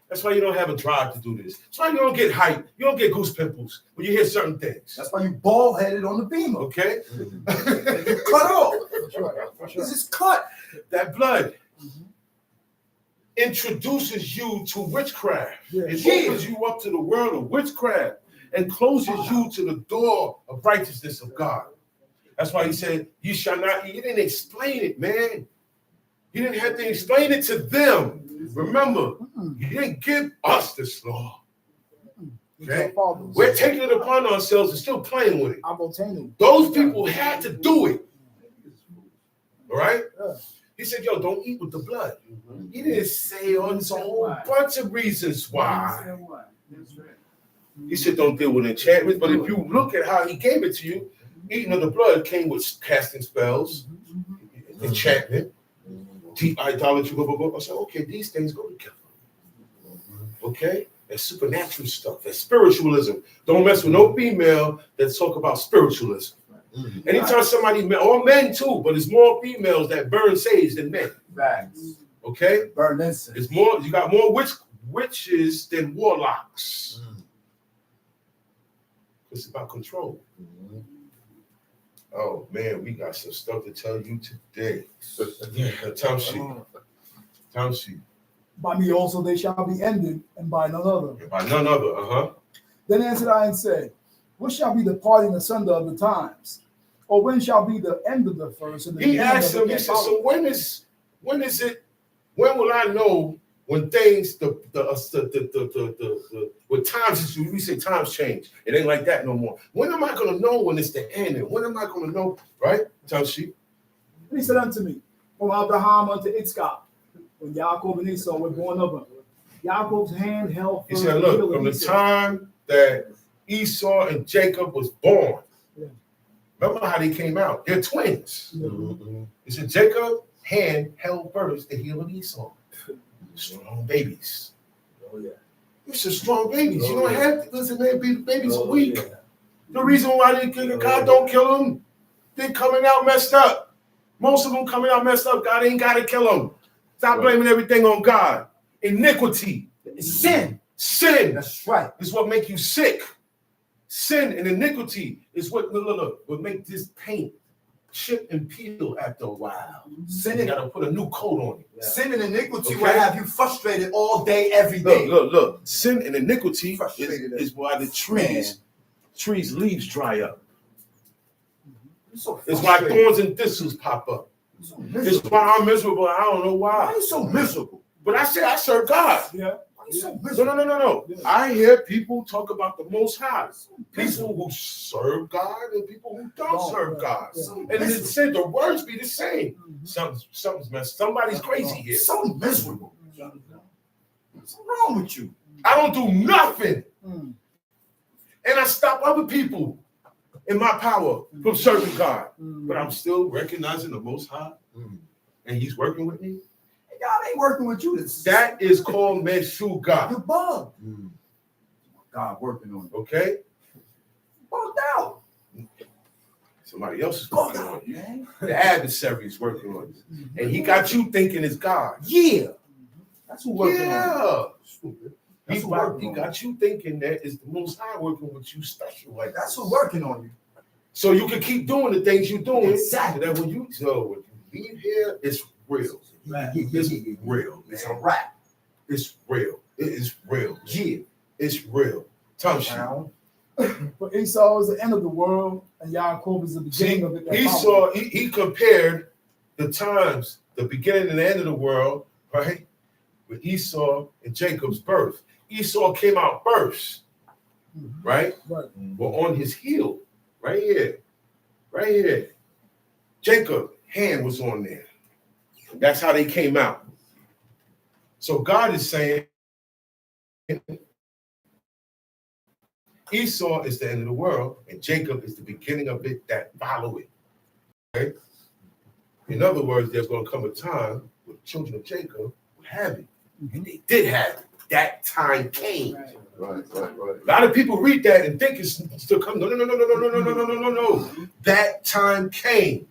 That's why you don't have a drive to do this. That's why you don't get hype. You don't get goose pimples when you hear certain things. That's why you bald headed on the beamer. Okay? You cut off. This is cut. That blood introduces you to witchcraft. Yeah. It opens you up to the world of witchcraft and closes you to the door of righteousness of God. That's why he said, you shall not eat. He didn't explain it, man. He didn't have to explain it to them. Remember, he didn't give us this law. Okay? We're taking it upon ourselves and still playing with it. Those people had to do it. All right? He said, yo, don't eat with the blood. He didn't say on a whole bunch of reasons why. He said, don't deal with enchantments. But if you look at how he gave it to you, eating of the blood came with casting spells, enchantment, deep idolatry, blah, blah, blah. I said, okay, these things go together. Okay? That's supernatural stuff. That's spiritualism. Don't mess with no female that talk about spiritualism. Anytime somebody, or men too, but it's more females that burn sage than men. Facts. Okay? Burn incense. It's more, you got more witches than warlocks. It's about control. Oh man, we got some stuff to tell you today. Time sheet. By me also they shall be ended, and by none other. By none other, Then answered I and said, what shall be the parting asunder of the times? Or when shall be the end of the first? And the He beginning asked of him, the he said, following? so when will I know when things, with times, we say times change. It ain't like that no more. When am I going to know when it's the end? And when am I going to know, right? Tell she. And he said unto me, from Abraham unto Itzchak, when Yaakov and Esau were born of him, Yaakov's hand held He firm said, the look, heel of from the Esau. time that Esau and Jacob was born, Yeah. remember how they came out? They're twins. Yeah. He said, Jacob's hand held first the heel of Esau. Strong babies. Oh, yeah. It's just strong babies. You Oh, don't yeah. have to listen, man. Babies are Oh, weak. yeah. The reason why they kill God don't kill them, they coming out messed up. Most of them coming out messed up. God ain't got to kill them. Stop blaming everything on God. Iniquity. It's sin. Sin. That's right. Is what make you sick. Sin and iniquity is what make this paint chip and peel after a while. Sin You and, gotta put a new coat on it. sin and iniquity Okay. will have you frustrated all day, every day. Look. Sin and iniquity Frustrated. is why the trees leaves dry up. You're so It's why frustrated. thorns and thistles pop up. You're so It's miserable. why I'm miserable. I don't know Why are why. you so miserable? But I say I serve God. Yeah. Why are you so No, miserable? no. I hear people talk about the Most High. People who serve God and people who don't serve God. Yeah. And it said the words be the same. Something's messed. Somebody's crazy here. So miserable. What's wrong with you? I don't do nothing. Mm. And I stop other people in my power from serving God. But I'm still recognizing the Most High. And He's working with me. God ain't working with you. That is called Meshuggah. You're bugged. God working on you. Okay? Bugged out. Somebody else is Bugged working on out, you. man. The adversary is working on you. And he got you thinking it's God. Yeah. That's who working on you. Yeah. Stupid. He That's who working on you. got you thinking that it's the Most High working with you special. Like That's who working on you. So you can keep doing the things you're doing. Exactly. And then when you leave here, it's real. It's real. It's a wrap. It's real. It is real. Yeah. It's real. Tom Now, But Esau is the end of the world, and Yaakov is the beginning of it. that follows. he compared the times, the beginning and the end of the world, right? With Esau and Jacob's birth. Esau came out first, right? Right. Well, on his heel, right here. Right here. Jacob's hand was on there. That's how they came out. So God is saying Esau is the end of the world, and Jacob is the beginning of it that follow it. Okay? In other words, there's going to come a time where the children of Jacob will have it. And they did have it. That time came. Right. A lot of people read that and think it's still coming. No. That time came.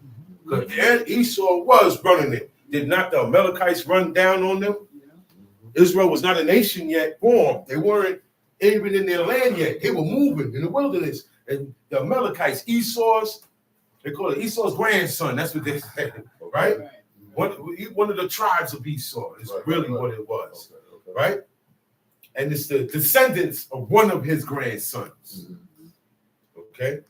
Because Esau was running it. Did not the Amalekites run down on them? Israel was not a nation yet formed. They weren't even in their land yet. They were moving in the wilderness. And the Amalekites, they call it Esau's grandson. That's what they said, right? One of the tribes of Esau is really what it was, right? And it's the descendants of one of his grandsons. Okay?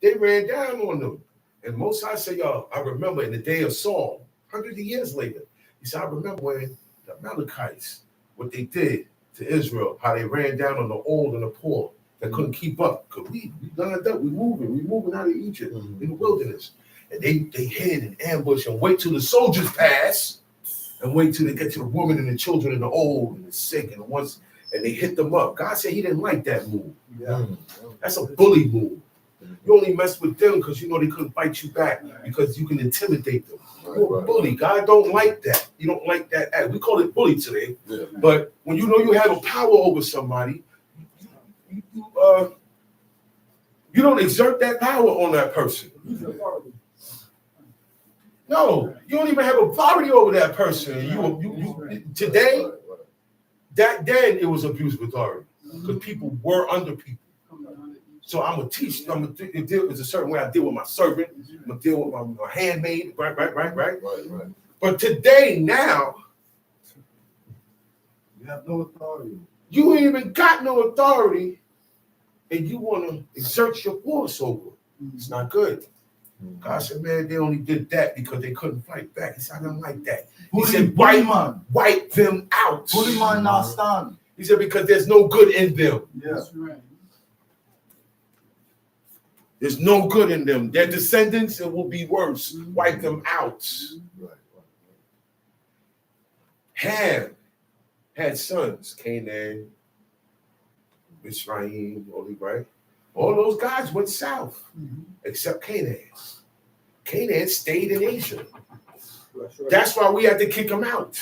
They ran down on them. And Moses said, y'all, I remember in the day of Saul, hundreds of years later, he said, I remember when the Amalekites, what they did to Israel, how they ran down on the old and the poor that couldn't keep up. Because we lined up, we're moving out of Egypt in the wilderness. And they hid and ambush and wait till the soldiers pass and wait till they get to the women and the children and the old and the sick and the ones, and they hit them up. God said he didn't like that move. That's a bully move. You only mess with them because you know they couldn't fight you back because you can intimidate them. You're a bully. God don't like that. You don't like that act. We call it bully today. Yeah. But when you know you have a power over somebody, you don't exert that power on that person. No, you don't even have authority over that person. You today, that then it was abuse of authority because people were under people. So I'm gonna teach. There's a certain way I deal with my servant. I'm gonna deal with my handmaid. Right. Right. But today, now, have no authority. You ain't even got no authority, and you want to exert your force over. It's not good. God said, man, they only did that because they couldn't fight back. He said, I don't like that. He said, wipe them out. He said, because there's no good in them. That's right. There's no good in them. Their descendants, it will be worse. Wipe them out. Ham had sons, Canaan, Misraim, right? All those guys went south, except Canaan. Canaan stayed in Asia. That's why we had to kick him out.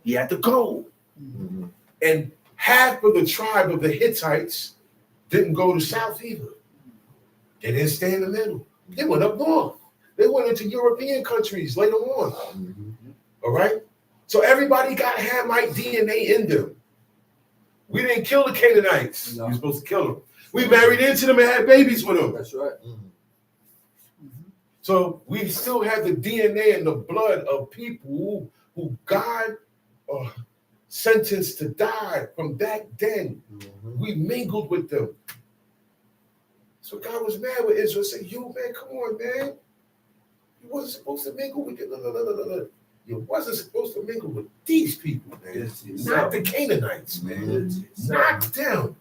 He had to go. And half of the tribe of the Hittites didn't go to south either. They didn't stay in the middle. They went up north. They went into European countries later on. All right? So everybody got Hamite DNA in them. We didn't kill the Canaanites. We were supposed to kill them. We married into them and had babies with them. That's right. So we still have the DNA and the blood of people who God sentenced to die from back then. We mingled with them. So God was mad with Israel. Said, "You man, come on, man. You wasn't supposed to mingle with you. You wasn't supposed to mingle with these people, man. Not the Canaanites, man. Not them.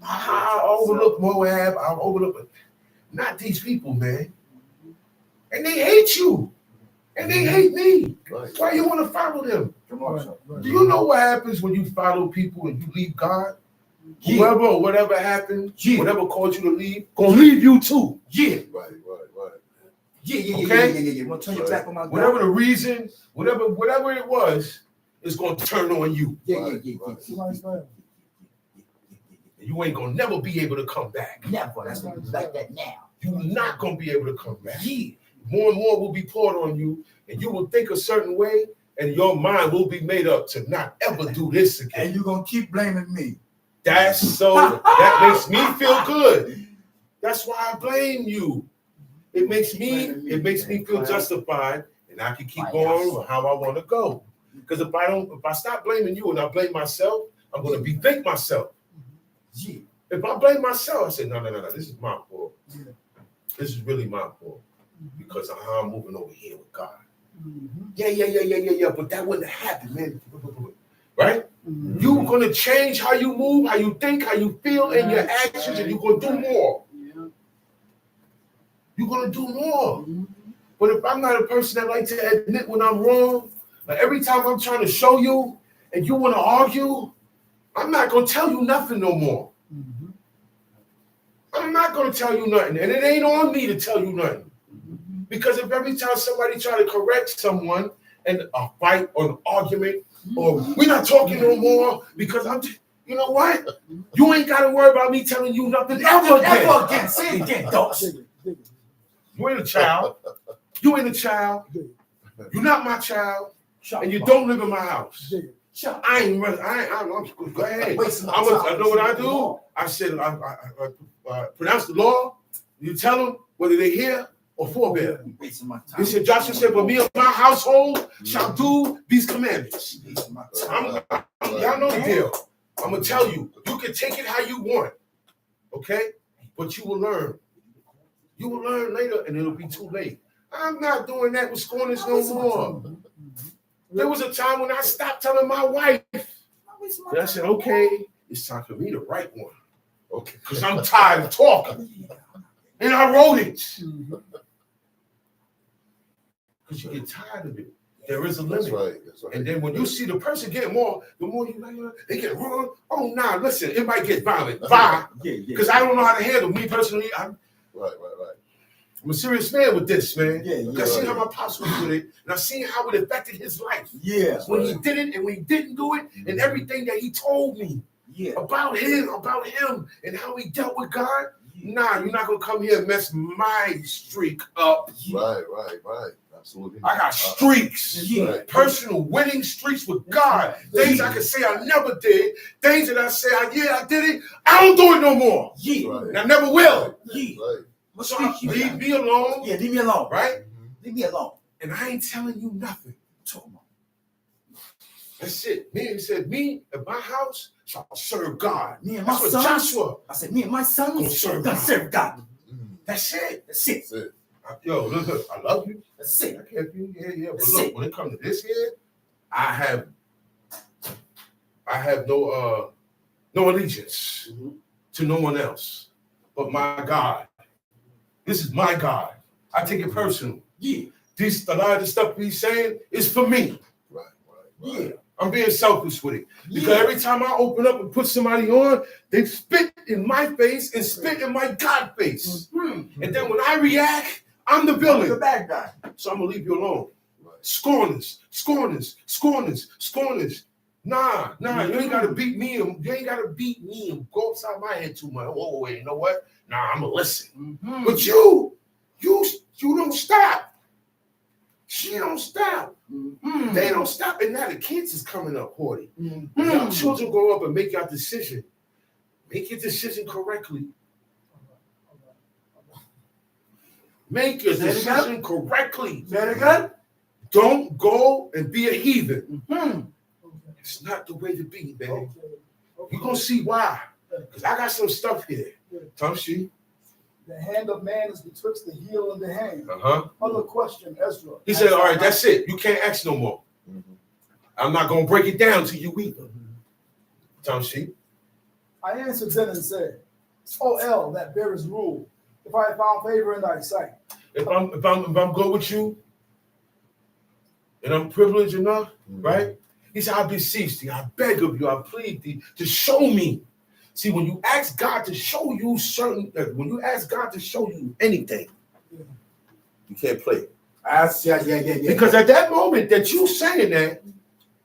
I overlook Moab. I'll overlook, not these people, man. And they hate you. And they hate me. Why you want to follow them? Come on. Do you know what happens when you follow people and you leave God? Whoever or whatever happened, whatever caused you to leave, gonna leave you too. Right. Okay? Want to turn your back on my God? Whatever the reason, whatever it was, it's gonna turn on you. You ain't gonna never be able to come back. Never. That's what it's like that now. You're not gonna be able to come back. More and more will be poured on you, and you will think a certain way, and your mind will be made up to not ever do this again. And you're going to keep blaming me. That's so, that makes me feel good. That's why I blame you. It makes me feel justified, and I can keep going how I want to go. Because if I stop blaming you and I blame myself, I'm going to bethink myself. If I blame myself, I say, no, this is my fault. This is really my fault. Because of how I'm moving over here with God. Yeah, but that wouldn't happen, man. Right? You're going to change how you move, how you think, how you feel, and your actions, and you're going to do more. You're going to do more. But if I'm not a person that likes to admit when I'm wrong, like every time I'm trying to show you and you want to argue, I'm not going to tell you nothing no more. I'm not going to tell you nothing. And it ain't on me to tell you nothing. Because if every time somebody try to correct someone and a fight or an argument, or we're not talking no more because you know what? You ain't got to worry about me telling you nothing ever again. Say it again, Dutch. You ain't a child. You ain't a child. You're not my child. And you don't live in my house. I'm go ahead. I know what I do. I said, I pronounce the law. You tell them whether they hear or forbear. He said, Joshua said, but me and my household shall do these commandments. Y'all know the deal. I'm going to tell you, you can take it how you want, okay? But you will learn. You will learn later, and it'll be too late. I'm not doing that with scorners no more. There was a time when I stopped telling my wife. And I said, okay, it's time for me to write one. Okay, because I'm tired of talking. And I wrote it. Because you get tired of it. There is a limit. That's right. And then when you see the person getting more, the more you like, they get wrong. Oh, nah, listen, it might get violent. Bye. Because I don't know how to handle me personally. Right. I'm a serious man with this, man. I seen how my pops was with it, and I seen how it affected his life. When he did it and when he didn't do it, and everything that he told me about him, and how he dealt with God. Nah, you're not gonna come here and mess my streak up. Right. Absolutely. I got streaks, personal winning streaks with God. Things I can say I never did. Things that I say, I did it. I don't do it no more. And I never will. So leave me alone. Leave me alone. Right? Leave me alone. And I ain't telling you nothing. That's it. He said, me and my house shall serve God. Me and my That's what sons. Joshua. I said, me and my sons Gonna serve gonna God. serve God. That's it. That's it. That's it. Yo, look, I love you. That's it. I can't be, yeah. But That's look, it. when it comes to this here, I have no allegiance to no one else but my God. This is my God. I take it personal. Yeah. A lot of the stuff he's saying is for me. Right. Yeah. I'm being selfish with it. Because Yeah. every time I open up and put somebody on, they spit in my face and spit in my God face. Mm-hmm. And then when I react, I'm the The villain. bad guy. So I'm going to leave you alone. Right. Scorners. Nah, you ain't got to beat me. You ain't got to beat me and go upside my head too much. Oh, wait, you know what? Nah, I'm going to listen. Mm-hmm. But you don't stop. She don't stop. Mm-hmm. They don't stop. And now the kids is coming up, Horty. Mm-hmm. Young children grow up and make your decision. Make your decision correctly. Make your Say it decision correctly. Say it again. Don't go and be a heathen. Mm-hmm. It's not the way to be, man. Okay. You're going to see why. Because I got some stuff here. Tamshi. The hand of man is betwixt the heel and the hand. Uh-huh. Other question, Ezra. He said, all right, that's it. You can't ask no more. I'm not going to break it down to you either. Tamshi. I answered then and said, O El, that bearest rule, if I have found favor in thy sight. If I'm good with you, and I'm privileged enough, right? He said, I beseech thee, I beg of you, I plead thee to show me. See, when you ask God to show you when you ask God to show you anything, you can't play it. Yeah. Because at that moment that you saying that,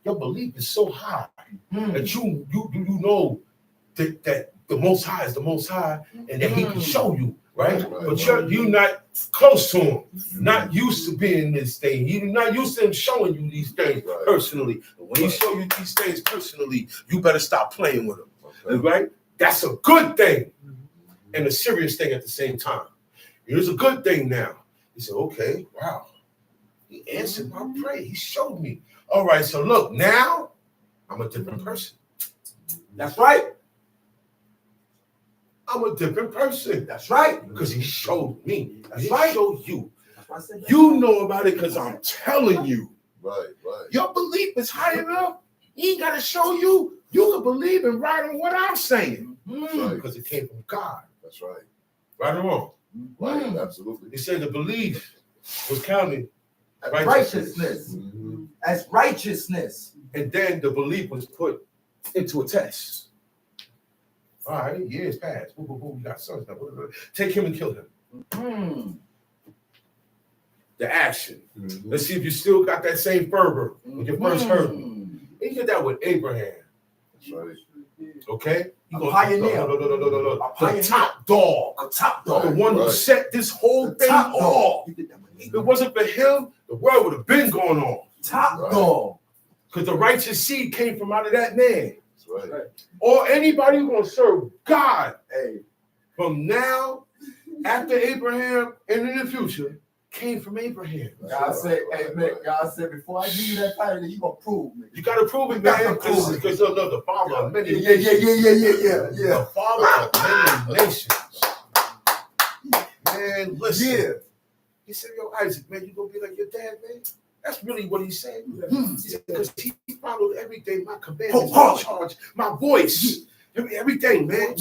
your belief is so high that you know that the Most High is the Most High, and that He can show you, right? But you're not close to Him, not used to being this thing. You're not used to Him showing you these things personally. And when He show you these things personally, you better stop playing with Him, right? That's a good thing and a serious thing at the same time. Here's a good thing now. He said, okay, wow. He answered my prayer. He showed me. All right, so look, now I'm a different person. That's right. I'm a different person. That's right. Because He showed me. That's He right. showed you. That's why I said that. You know about it because I'm telling you. Right. Your belief is high enough. He ain't got to show you. You can believe and ride on what I'm saying. Right. Because it came from God. That's right. Right or wrong? Right. Absolutely. He said the belief was counted Righteousness. As righteousness. and then the belief was put into a test. All right, years passed. Boom, boom, boom. We got sons now. Take him and kill him. The action. Let's see if you still got that same fervor when you first heard me. He did that with Abraham. That's right. Okay? A pioneer. No. A pioneer. The top dog. A top The dog. one who set this whole The thing top dog. off. You did that with If it wasn't for him, the world would have been going on. top dog. Because the righteous seed came from out of that man. That's right. Or anybody who's going to serve God Hey. from now, after Abraham, and in the future, came from Abraham. God said, hey, man, God said, before I give you that title, you going to prove me. You got to prove it, You gotta man. prove it. Because the father of many Yeah. nations. The father of many nations. Man, listen. Yeah. He said, yo, Isaac, man, you going to be like your dad, man? That's really what he said. He said, because he followed everything, my commandments, my charge, my voice, everything, man.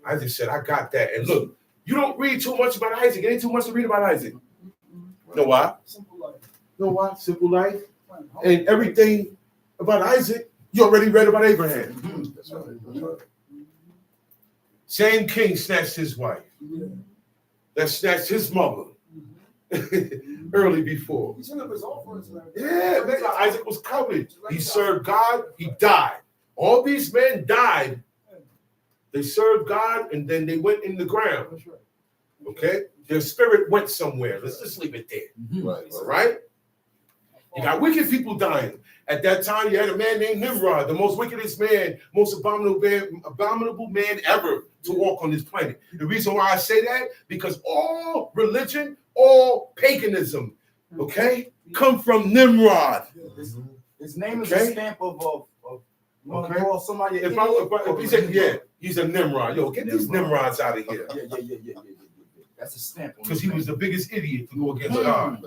Isaac said, I got that. And look, you don't read too much about Isaac. It ain't too much to read about Isaac. You know why? Simple life. You know why? Simple life. And everything about Isaac, you already read about Abraham. That's right. That's right. Same king snatched his wife. That snatched his mother early before. He took up his offerings. Yeah, man, Isaac was covered. He served God, he died. All these men died. They served God and then they went in the ground. That's right. Okay? Their spirit went somewhere. Let's just leave it there. Right. All right? You got wicked people dying. At that time, you had a man named Nimrod, the most wickedest man, most abominable man ever to walk on this planet. The reason why I say that, because all religion, all paganism, okay, come from Nimrod. His name is Okay. a stamp of you want to Okay. call somebody an If he said, yeah, he's a Nimrod. Yo, get these Nimrods out of here. Yeah. That's a stamp. Because he was the biggest idiot to go against God.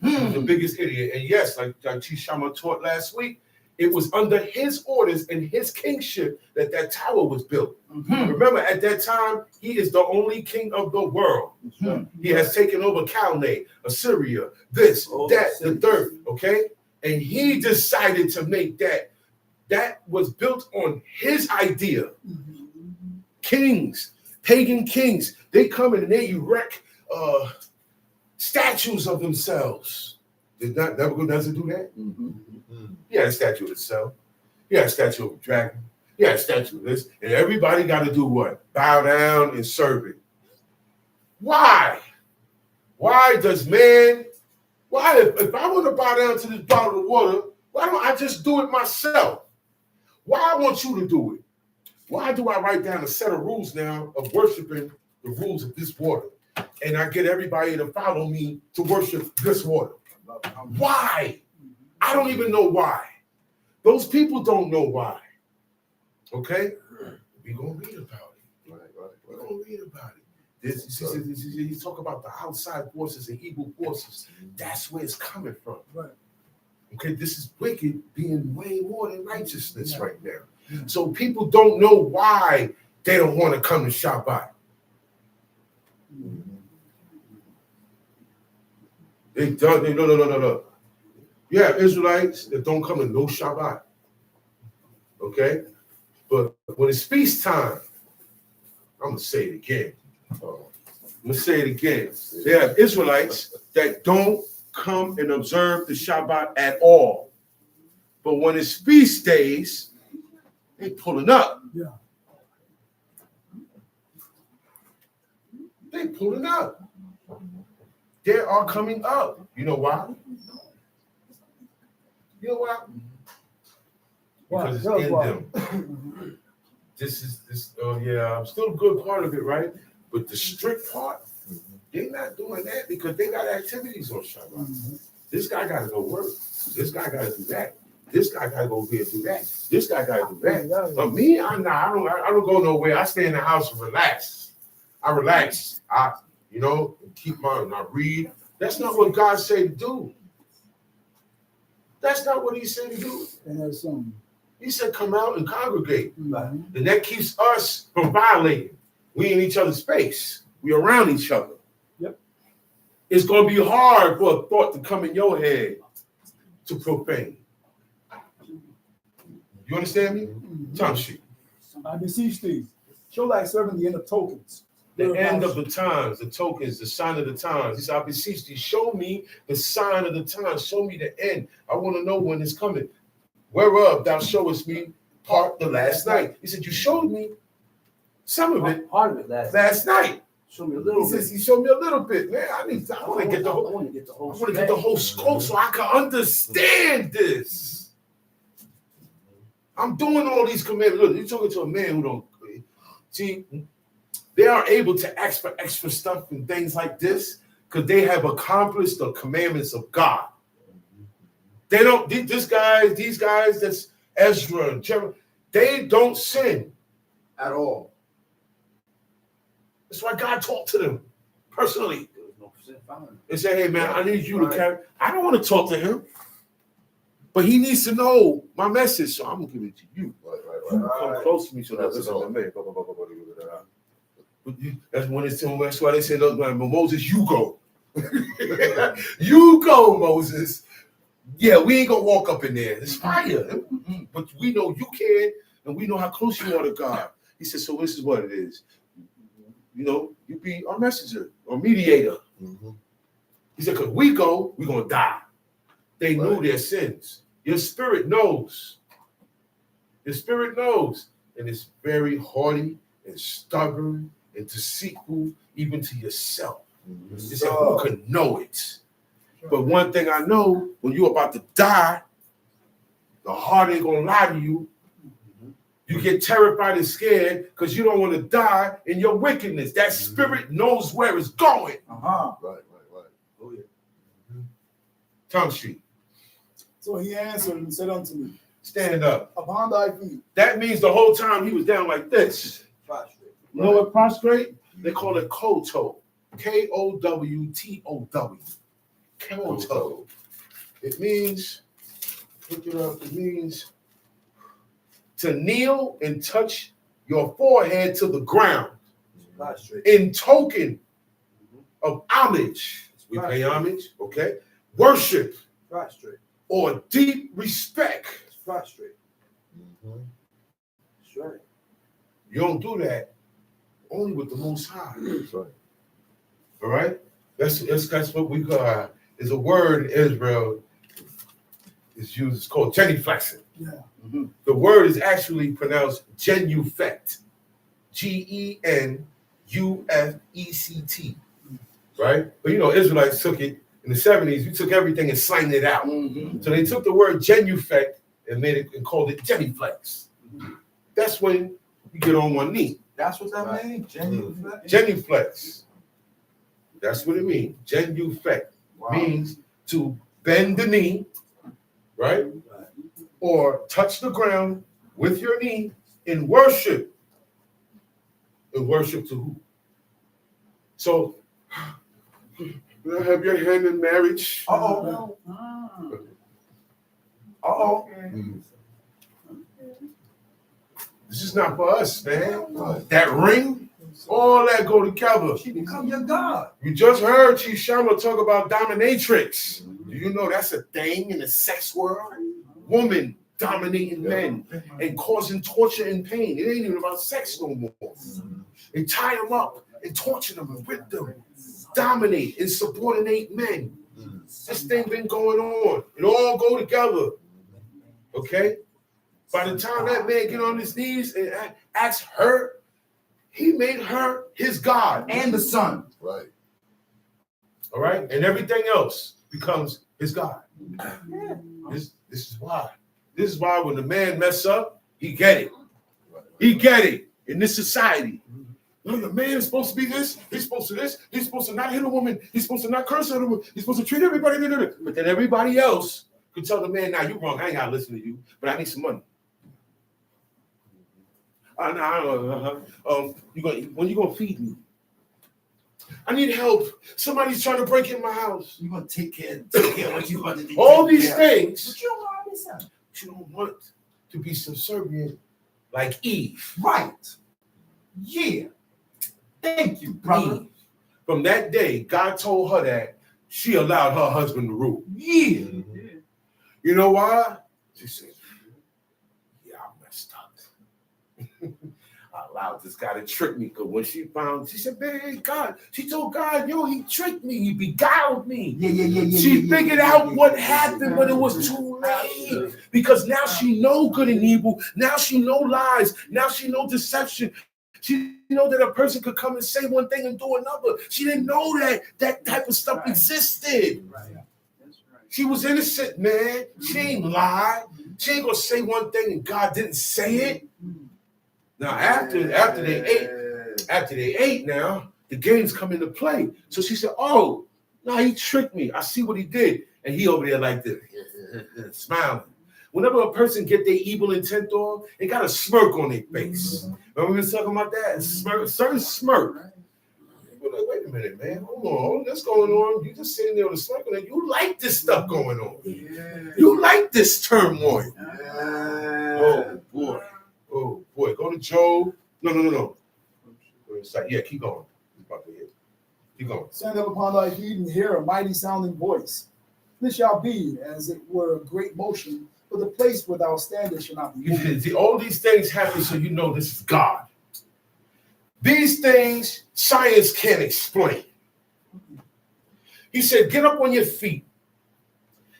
He was the biggest idiot. And yes, like Chishama taught last week, it was under his orders and his kingship that tower was built. Remember, at that time, he is the only king of the world. He has taken over Calne, Assyria, this, that, the third, okay? And he decided to make that. That was built on his idea. Kings, pagan kings, they come in and they erect statues of themselves. Did not Nebuchadnezzar do that? He had a statue of himself. He had a statue of a dragon. He had a statue of this. And everybody got to do what? Bow down and serve it. Why? Why does man, why if I want to bow down to this bottle of water, why don't I just do it myself? Why I want you to do it? Why do I write down a set of rules now of worshiping the rules of this water? And I get everybody to follow me to worship this water. Why? I don't even know why. Those people don't know why. Okay? We're going to read about it. We're going to read about it. He's talking about the outside forces and evil forces. That's where it's coming from. Right. Okay, this is wicked being way more than righteousness right now. So people don't know why they don't want to come to Shabbat. No. You have Israelites that don't come to no Shabbat. Okay? But when it's feast time, I'm going to say it again. They have Israelites that don't come and observe the Shabbat at all. But when it's feast days, they pulling up. Yeah. They pulling up. They are coming up. You know why? You know why? Because it's in them. This is this. Oh yeah, I'm still a good part of it, right? But the strict part, they're not doing that because they got activities on Shabbat. This guy got to go work. This guy got to do that. This guy got to go here and do that. This guy got to do that. But me, I don't go nowhere. I stay in the house and relax. I relax. I keep I read. That's not what God said to do. That's not what he said to do. And there's some. He said, come out and congregate. And that keeps us from violating. We in each other's space. We around each other. Yep. It's going to be hard for a thought to come in your head to profane. You understand me? Time sheet. I beseech thee, show thy servant the end of tokens. The end of the times, the tokens, the sign of the times. He said, I beseech thee, show me the sign of the times. Show me the end. I want to know when it's coming. Whereof thou showest me part the last night. He said, you showed me some of it. Part of it last night. Show me a little He bit. says, he showed me a little bit. Man, I want to get the whole scope so I can understand this. I'm doing all these commandments. Look, you're talking to a man who don't see. They are able to ask for extra stuff and things like this because they have accomplished the commandments of God. They don't. These guys. That's Ezra and Jeroboam. They don't sin at all. That's why God talked to them personally. They say, hey, man, I need you to carry. I don't want to talk to him. But he needs to know my message, so I'm going to give it to you. You come close to me so that's all. That's when it's that's why they say, look, man, Moses, you go. You go, Moses. Yeah, we ain't going to walk up in there. It's fire. But we know you can, and we know how close you are to God. He said, so this is what it is. You be our messenger or mediator. He said, because we go, we're going to die. They knew their sins. Your spirit knows. Your spirit knows. And it's very haughty and stubborn and deceitful, even to yourself. He said, who can know it? But one thing I know, when you're about to die, the heart ain't going to lie to you. You get terrified and scared because you don't want to die in your wickedness. That spirit knows where it's going. Right. Oh, yeah. Tongue sheet. So he answered and said unto me, Stand up. upon thy feet. That means the whole time he was down like this. Prostrate. You know what prostrate? They call it koto. Kowtow. Koto. It means, look it up, it means to kneel and touch your forehead to the ground Prostrate. in token of homage. We pay homage, okay? Worship Prostrate. or deep respect. Prostrate. That's right. You don't do that only with the Most High. That's right. All right? That's what we call, is a word in Israel is used, it's called genuflexing. Yeah. The word is actually pronounced genufect. Genufect. Right? But you know, Israelites took it in the 70s, we took everything and signed it out. So they took the word genufect and made it and called it genuflex. That's when you get on one knee. That's what that means. Genuflex. That's what it means. Genufect means to bend the knee, right? Or touch the ground with your knee in worship. In worship to who? So, you have your hand in marriage. Uh-oh. This is not for us, man. That ring, all that go together. She become your God. You just heard Chishama talk about dominatrix. Do you know that's a thing in the sex world? Woman dominating men and causing torture and pain. It ain't even about sex no more. They tie them up and torture them and whip them, dominate and subordinate men. This thing been going on. It all go together. Okay? By the time that man get on his knees and asks her, he made her his God. And the son. Right. All right? And everything else becomes his God. This is why. This is why when the man mess up, he get it. He get it in this society. No, the man is supposed to be this. He's supposed to this. He's supposed to not hit a woman. He's supposed to not curse at a woman. He's supposed to treat everybody. But then everybody else could tell the man, "Nah, you're wrong. I ain't gotta listen to you, but I need some money." When you gonna feed me? I need help. Somebody's trying to break in my house. You're going to take care of what you want to do. All these things. But you don't want to listen. You don't want to be subservient like Eve. Right. Yeah. Thank you, brother. Eve. From that day, God told her that she allowed her husband to rule. Yeah. You know why? She said, "Yeah, I messed up. I allowed this guy to trick me." Because when she said, "Man, God," she told God, "Yo, he tricked me. He beguiled me." She figured out what happened, but it was too late. Because now she know good and evil. Now she know lies. Now she know deception. She know that a person could come and say one thing and do another. She didn't know that type of stuff existed. She was innocent, man. She ain't lie. She ain't gonna say one thing and God didn't say it. Now after they ate, now the games come into play. So she said, "Oh, no, he tricked me. I see what he did." And he over there like this, smiling. Whenever a person get their evil intent on, they got a smirk on their face. Remember we were talking about that? Certain smirk. You're like, "Wait a minute, man. Hold on. What's going on? You just sitting there with a smirk on it. You like this stuff going on. You like this turmoil." Oh, boy. Go to Job. No. Yeah, keep going. He's about to hit. Keep going. Stand up upon thy feet and hear a mighty sounding voice. This shall be as it were a great motion, but the place where thou standest shall not be moved. See, all these things happen so you know this is God. These things science can't explain. He said, "Get up on your feet,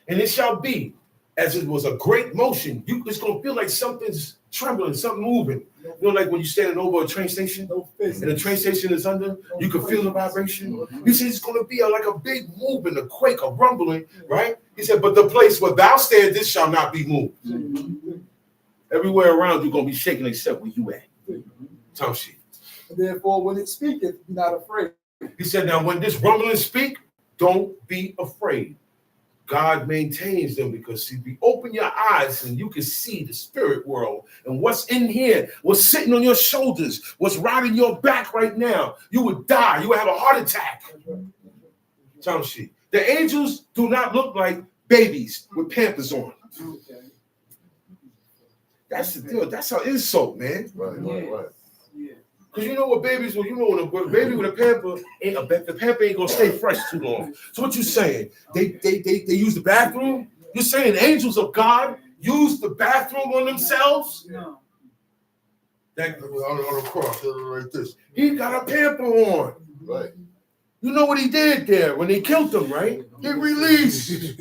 and it shall be as it was a great motion." It's going to feel like something's trembling, something moving. You know, like when you're standing over a train station and the train station is under, you can feel the vibration. He said it's going to be like a big movement, a quake, a rumbling, right? He said, "But the place where thou standest shall not be moved." Everywhere around you're going to be shaking except where you at. Tom sheet. Therefore, when it speaketh, be not afraid. He said, "Now when this rumbling speak, don't be afraid." God maintains them because see, if you open your eyes and you can see the spirit world and what's in here, what's sitting on your shoulders, what's riding your back right now, you would die. You would have a heart attack. Tell she. The angels do not look like babies with Pampers on. That's the deal. That's an insult, man. Right. Because you know what babies, well, you know when a baby with a pamper, the pamper ain't gonna stay fresh too long. So what you saying? They use the bathroom? You're saying angels of God use the bathroom on themselves? No. That on the cross, like this. He got a pamper on. Right. You know what he did there when they killed him, right? He released.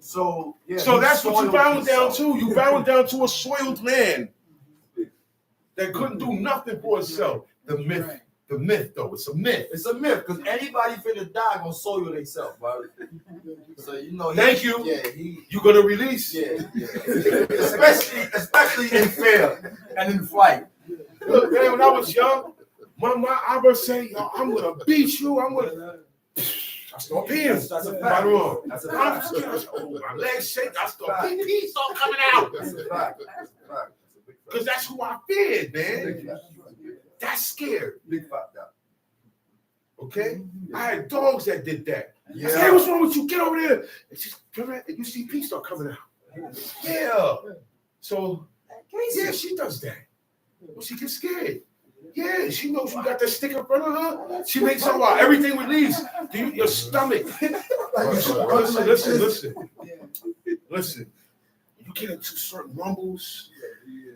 So that's what you bowing down to. You bowing down to a soiled man that couldn't do nothing for itself. The myth though, it's a myth. It's a myth because anybody finna die gonna soil themselves, bro. So you know. Thank you. Yeah, you gonna release? Yeah. especially in fear and in flight. Look, man, when I was young, my Abba say, "Yo, I'm gonna beat you. I'm gonna." I start peeing. That's a fact. Right on. That's a I'm fact. scared. My legs shake. I start pee start coming out. That's a fact. Because that's who I feared, man. That's scared. Big fact. Okay? I had dogs that did that. Yeah. I said, hey, what's wrong with you? Get over there. It's just, you see pee start coming out. Yeah. So, yeah, she does that. Well, she gets scared. Yeah, she knows you got that stick in front of her. She makes sure everything release. Your stomach. Listen. You get into certain rumbles,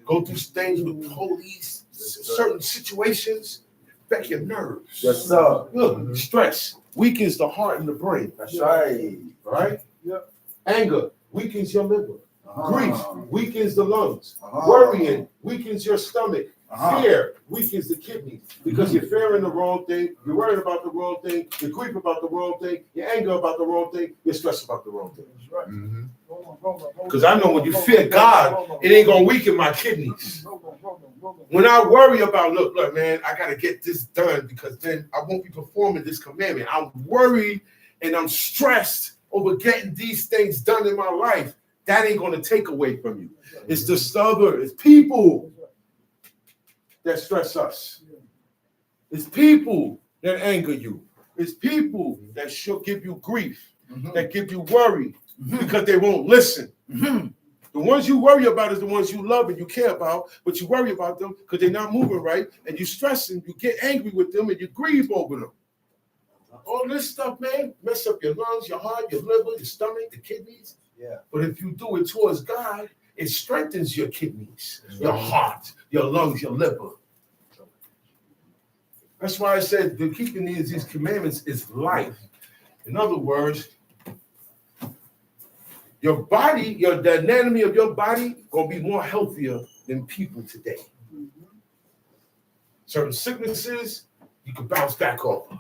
go through things with police, certain situations, affect your nerves. Yes, sir. Look, stress weakens the heart and the brain. That's right. Right? Yep. Anger weakens your liver. Grief weakens the lungs. Uh-huh. Worrying weakens your stomach. Uh-huh. Fear weakens the kidneys because you're fearing the wrong thing, you're worried about the wrong thing, you're grief about the wrong thing, you're anger about the wrong thing, you're stressed about the wrong thing. Because I know when you fear God, it ain't gonna weaken my kidneys. When I worry about, look, man, I gotta get this done because then I won't be performing this commandment. I'm worried and I'm stressed over getting these things done in my life. That ain't gonna take away from you. It's the stubborn, it's people that stress us. It's people that anger you. It's people that should give you grief, that give you worry because they won't listen. The ones you worry about is the ones you love and you care about, but you worry about them because they're not moving right, and you stress them, you get angry with them, and you grieve over them. All this stuff, man, mess up your lungs, your heart, your liver, your stomach, the kidneys. Yeah. But if you do it towards God, it strengthens your kidneys, your heart, your lungs, your liver. That's why I said the keeping these commandments is life. In other words, your body, the anatomy of your body gonna be more healthier than people today. Certain sicknesses, you can bounce back off.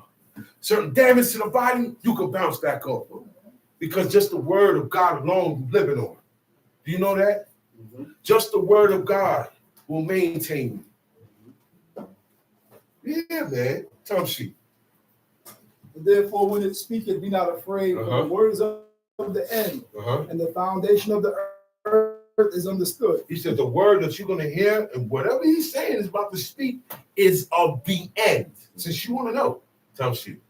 Certain damage to the body, you can bounce back off. Because just the word of God alone you're living on. Do you know that? Just the word of God will maintain you. Yeah, man. Tom sheet. Therefore, when it speaketh, be not afraid, for the words of the end, and the foundation of the earth is understood. He said the word that you're going to hear, and whatever he's saying is about to speak, is of the end. Since you want to know, Tom sheet.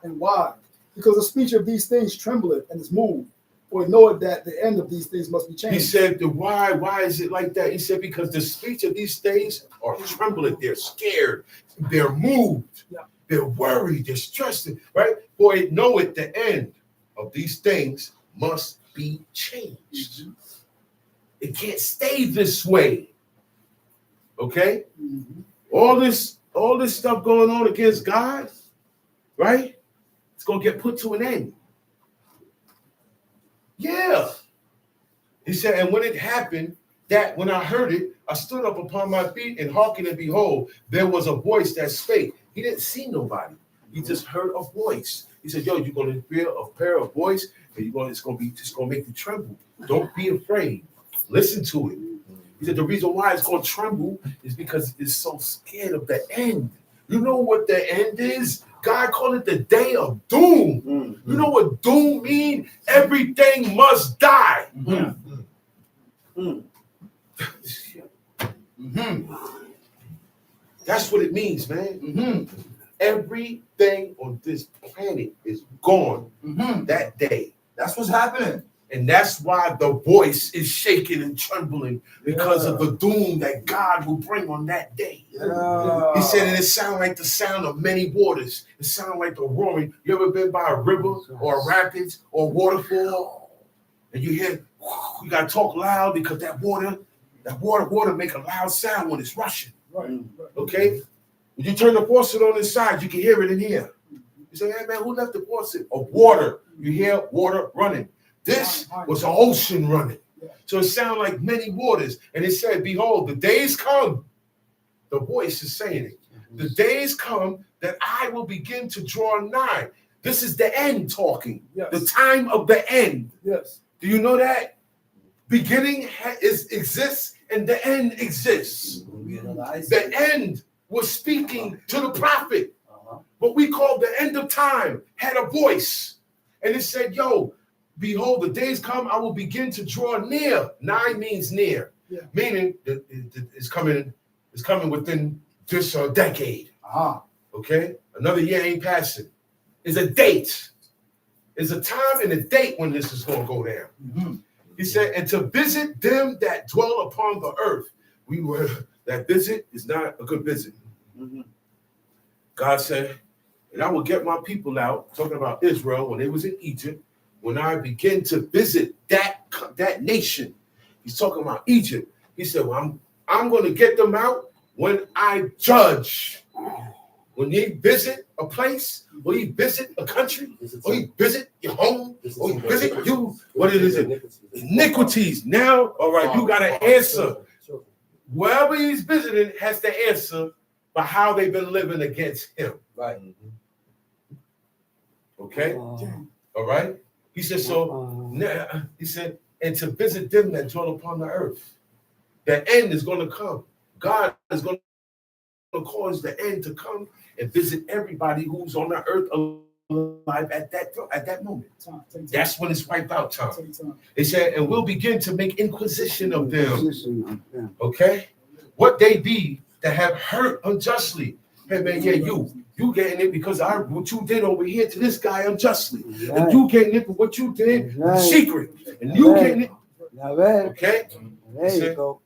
And why? Because the speech of these things trembleth and is moved, for it knoweth that the end of these things must be changed. He said, why is it like that? He said, because the speech of these things are trembling, they're scared, they're moved, they're worried, they're stressed, right? For it knoweth the end of these things must be changed. It can't stay this way. Okay? All this stuff going on against God, right? It's gonna get put to an end. Yeah. He said, and when it happened, that when I heard it, I stood up upon my feet and hearkened, and behold, there was a voice that spake. He didn't see nobody. He just heard a voice. He said, yo, you're gonna hear a pair of voice, and it's gonna make you tremble. Don't be afraid. Listen to it. He said the reason why it's gonna tremble is because it's so scared of the end. You know what the end is? God called it the day of doom. Mm-hmm. You know what doom means? Everything must die. Mm-hmm. Mm-hmm. That's what it means, man. Mm-hmm. Everything on this planet is gone that day. That's what's happening. And that's why the voice is shaking and trembling because of the doom that God will bring on that day. He said, and it sounds like the sound of many waters. It sounds like the roaring. You ever been by a river or a rapids or a waterfall? And you hear, you got to talk loud because that water make a loud sound when it's rushing. Right. Okay? When you turn the faucet on inside, you can hear it in here. You say, hey man, who left the faucet? Of water. You hear water running. This was an ocean running. So it sounded like many waters. And it said, behold, the days come. The voice is saying it. The days come that I will begin to draw nigh. This is the end talking. Yes. The time of the end. Yes. Do you know that? Beginning exists and the end exists. The end was speaking to the prophet. What we call the end of time had a voice. And it said, yo, behold, the days come, I will begin to draw near. Nigh means near. Yeah. Meaning that it's coming within this decade. Okay? Another year ain't passing. It's a date. It's a time and a date when this is going to go down. He said, and to visit them that dwell upon the earth. That visit is not a good visit. God said, and I will get my people out, talking about Israel when they was in Egypt, when I begin to visit that nation. He's talking about Egypt. He said, well, I'm going to get them out when I judge. When you visit a place, or you visit a country, or you visit your home, or you visit you, what is it? Iniquities. Now, all right, you got to answer. Wherever he's visiting has to answer by how they've been living against him. Right. Okay? All right? He said, he said, and to visit them that dwell upon the earth. The end is going to come. God is going to cause the end to come and visit everybody who's on the earth alive at that moment. That's when it's wiped out time. He said, and we'll begin to make inquisition of them. Okay? What they be that have hurt unjustly. Hey man, yeah, you getting it because what you did over here to this guy unjustly. Right. And you getting it for what you did in secret. And you getting it. Okay? There you go.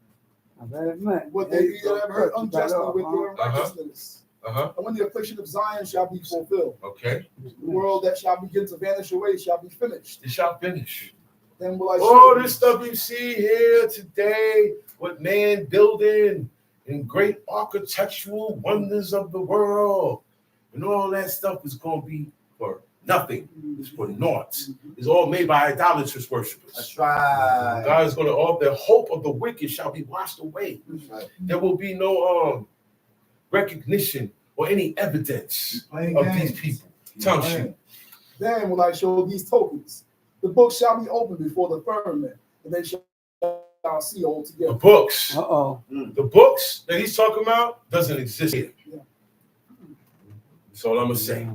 What they have hurt unjustly with their righteousness. And when the affliction of Zion shall be fulfilled. Okay. The world that shall begin to vanish away shall be finished. It shall finish. Then will I all this stuff you see here today, with man building and great architectural wonders of the world, and all that stuff is going to be for nothing. It's for naught. It's all made by idolatrous worshipers. That's right. God is going to, all the hope of the wicked shall be washed away. Right. There will be no recognition or any evidence of these people. Then will I show these tokens. The book shall be opened before the firmament, and they shall see all together. The books. The books that he's talking about doesn't exist here. That's all I'm going to say.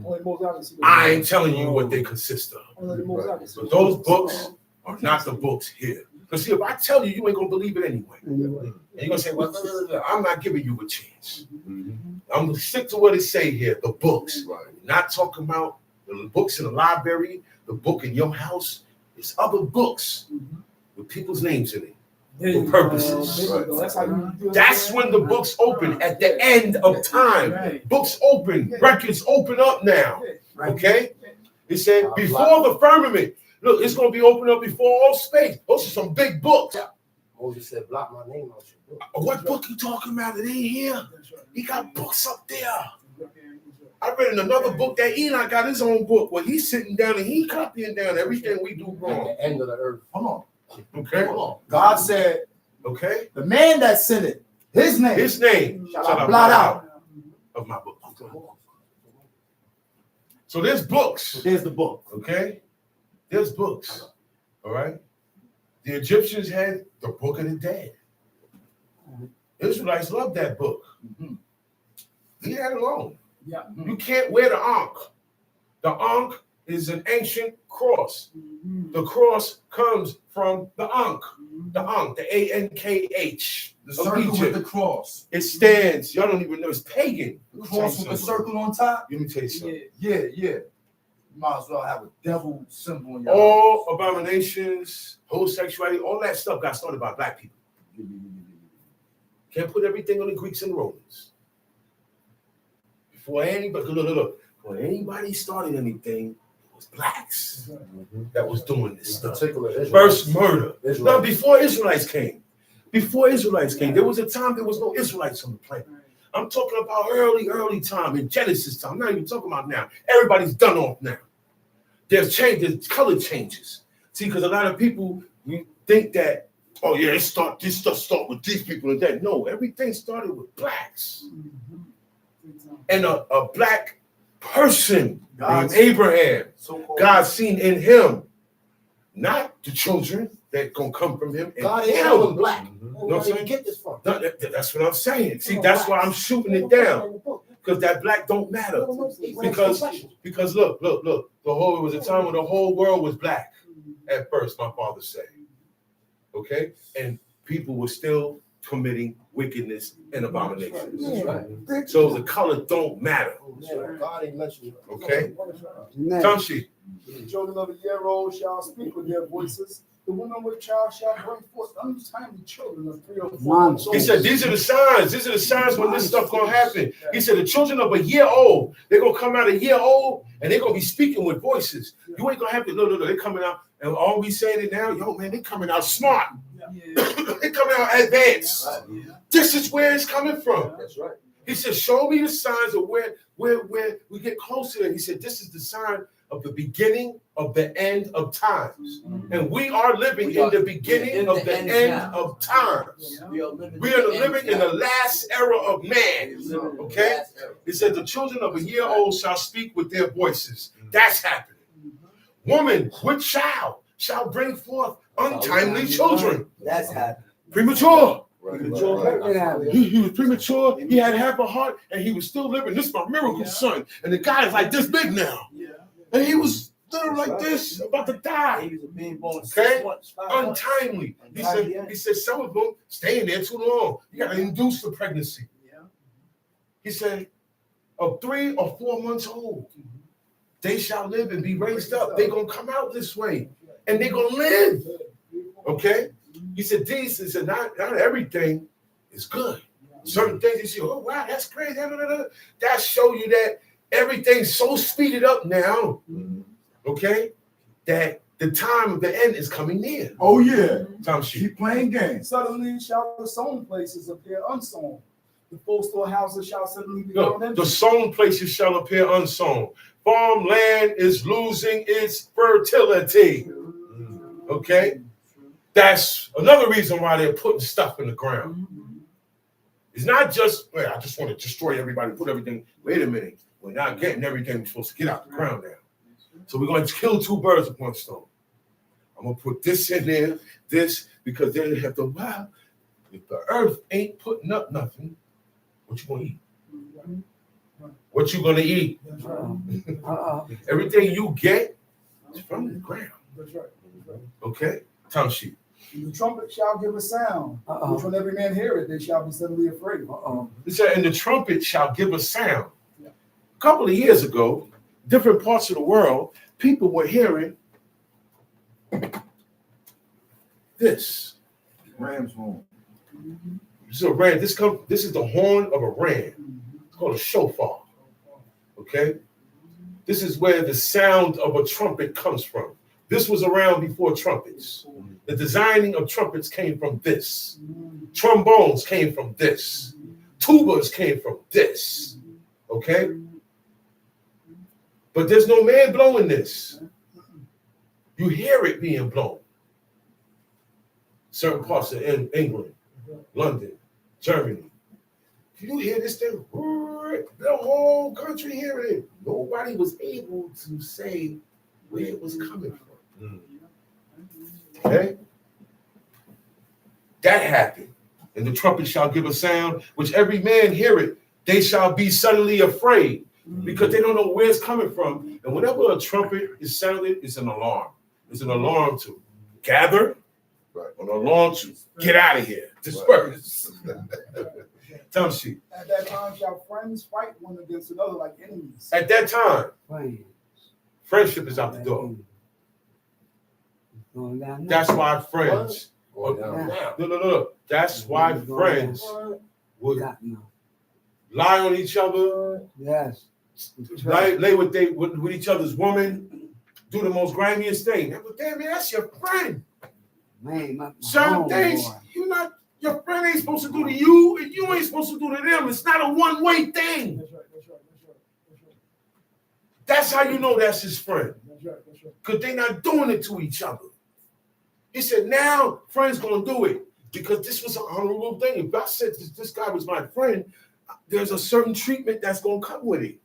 I ain't telling you what they consist of. But those books are not the books here. Because see, if I tell you, you ain't going to believe it anyway. And you're going to say, well, I'm not giving you a chance. I'm going to stick to what it say here, the books. Not talking about the books in the library, the book in your house. It's other books with people's names in it. For purposes. That's when the books open at the end of time. Books open, records open up now. Okay? It said before the firmament. Look, it's going to be opened up before all space. Those are some big books. Moses said, block my name out your book. What book you talking about? It ain't here. He got books up there. I read in another book that Enoch got his own book where he's sitting down and he copying down everything we do wrong. At the end of the earth. Hold on. Okay. God said, okay, the man that sent it, his name shall I blot out of my book. So there's books. There's the book. Okay. There's books. All right. The Egyptians had the Book of the Dead. Israelites loved that book. Leave that alone. Yeah. You can't wear the ankh. The ankh is an ancient cross. The cross comes from the ankh. The ankh, the A-N-K-H. The circle with the cross. It stands. Y'all don't even know. It's pagan. The cross with the circle on top. Let me tell you something. Yeah. You might as well have a devil symbol in your All abominations, homosexuality, all that stuff got started by black people. Can't put everything on the Greeks and the Romans. Before anybody, look. Before anybody started anything, it was blacks that was doing this stuff. First murder. Now, before Israelites came, there was a time there was no Israelites on the planet. I'm talking about early time, in Genesis time. I'm not even talking about now. Everybody's done off now. There's color changes. See, because a lot of people think that, oh yeah, this stuff start with these people and that. No, everything started with blacks. And a black person named Abraham, God seen in him, not the children that gonna come from him. God ain't him black. Where did you get this from? That's what I'm saying. See, that's why I'm shooting it down. Because that black don't matter. Because look, it was a time when the whole world was black at first, my father said. Okay? And people were still committing wickedness and abominations. Right. So the color don't matter. God ain't let you. Okay? Tamshi. The children of a year old shall speak with their voices. The woman with child shall bring forth untimely children of 3 or 4 months old. He said, these are the signs. These are the signs when this stuff gonna happen. He said, the children of a year old, they're gonna come out a year old and they're gonna be speaking with voices. You ain't gonna have to, no, they're coming out, and all we saying it now, yo, man, they're coming out smart. They're coming out advanced. This is where it's coming from. That's right. He said, show me the signs of where we get closer. He said, this is the sign of the beginning of the end of times. And we are living in the beginning of the end of times. We are living in the last era of man. Okay? He said, the children of a year old shall speak with their voices. That's happening. Woman with child shall bring forth untimely children. That's happening. Premature. Right. He was premature. He had half a heart, and he was still living. This is my miracle son. And the guy is like this big now. And he was literally like this, about to die. He was being born Okay? 6 months, 5 months. Untimely. He said some of them staying there too long. You got to induce the pregnancy. He said, of 3 or 4 months old, they shall live and be raised up. They're going to come out this way. And they're going to live. Okay? He said, not everything is good. Certain things, you say, oh, wow, that's crazy. That show you that everything's so speeded up now, okay, that the time of the end is coming near. Oh, yeah. Keep playing games. Suddenly shall the sown places appear unsown. The full storehouses shall suddenly be found empty. The sown places shall appear unsown. Farmland is losing its fertility. Okay? That's another reason why they're putting stuff in the ground. It's not just, well, I just want to destroy everybody, put everything. Wait a minute. We're not getting everything we're supposed to get out the ground now. So we're going to kill 2 birds with 1 stone. I'm going to put this in there, because they have to, wow, if the earth ain't putting up nothing, what you going to eat? What you going to eat? Everything you get is from the ground. Okay? Tongue sheet. And the trumpet shall give a sound, which when every man hear it, they shall be suddenly afraid. He said, and the trumpet shall give a sound. A couple of years ago, different parts of the world, people were hearing this. Ram's horn. So ram, this is the horn of a ram. It's called a shofar. Okay? This is where the sound of a trumpet comes from. This was around before trumpets. The designing of trumpets came from this. Trombones came from this. Tubas came from this. Okay? But there's no man blowing this. You hear it being blown. Certain parts of England, London, Germany. You hear this thing? The whole country hearing it. Nobody was able to say where it was coming from. Okay? That happened. And the trumpet shall give a sound, which every man hear it, they shall be suddenly afraid. because they don't know where it's coming from. And whenever a trumpet is sounded, it's an alarm. It's an alarm to gather, an alarm to get out of here, disperse. Tell she. At that time shall friends fight one against another like enemies. At that time, friendship is out the door. That's why friends. No. That's why friends would lie on each other. Yes. Lay with each other's woman. Do the most grimiest thing. But damn, man, that's your friend. Man, Certain things your friend ain't supposed to do to you, and you ain't supposed to do to them. It's not a one-way thing. That's right. That's how you know that's his friend. That's right. Because they're not doing it to each other. He said, now friends gonna do it. Because this was an honorable thing. If I said this guy was my friend, there's a certain treatment that's gonna come with it.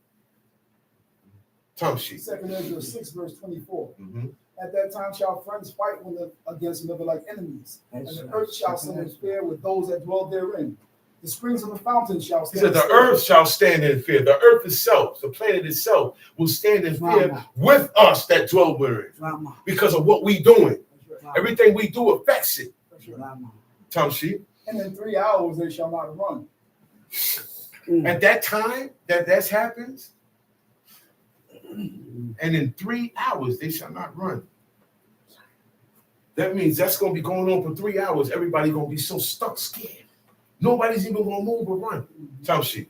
Tom sheet. 2 Ezra 6 verse 24. Mm-hmm. At that time shall friends fight one against another like enemies, and the earth shall stand in fear with those that dwell therein. The springs of the fountain shall stand. He said, the earth shall stand in fear. The earth itself, the planet itself, will stand in fear with us that dwell therein. Because of what we doing. Everything we do affects it. Tom sheet. And in 3 hours they shall not run. At that time that happens, and in 3 hours they shall not run. That means that's going to be going on for 3 hours. Everybody going to be so stuck, scared. Nobody's even going to move or run. Tell she.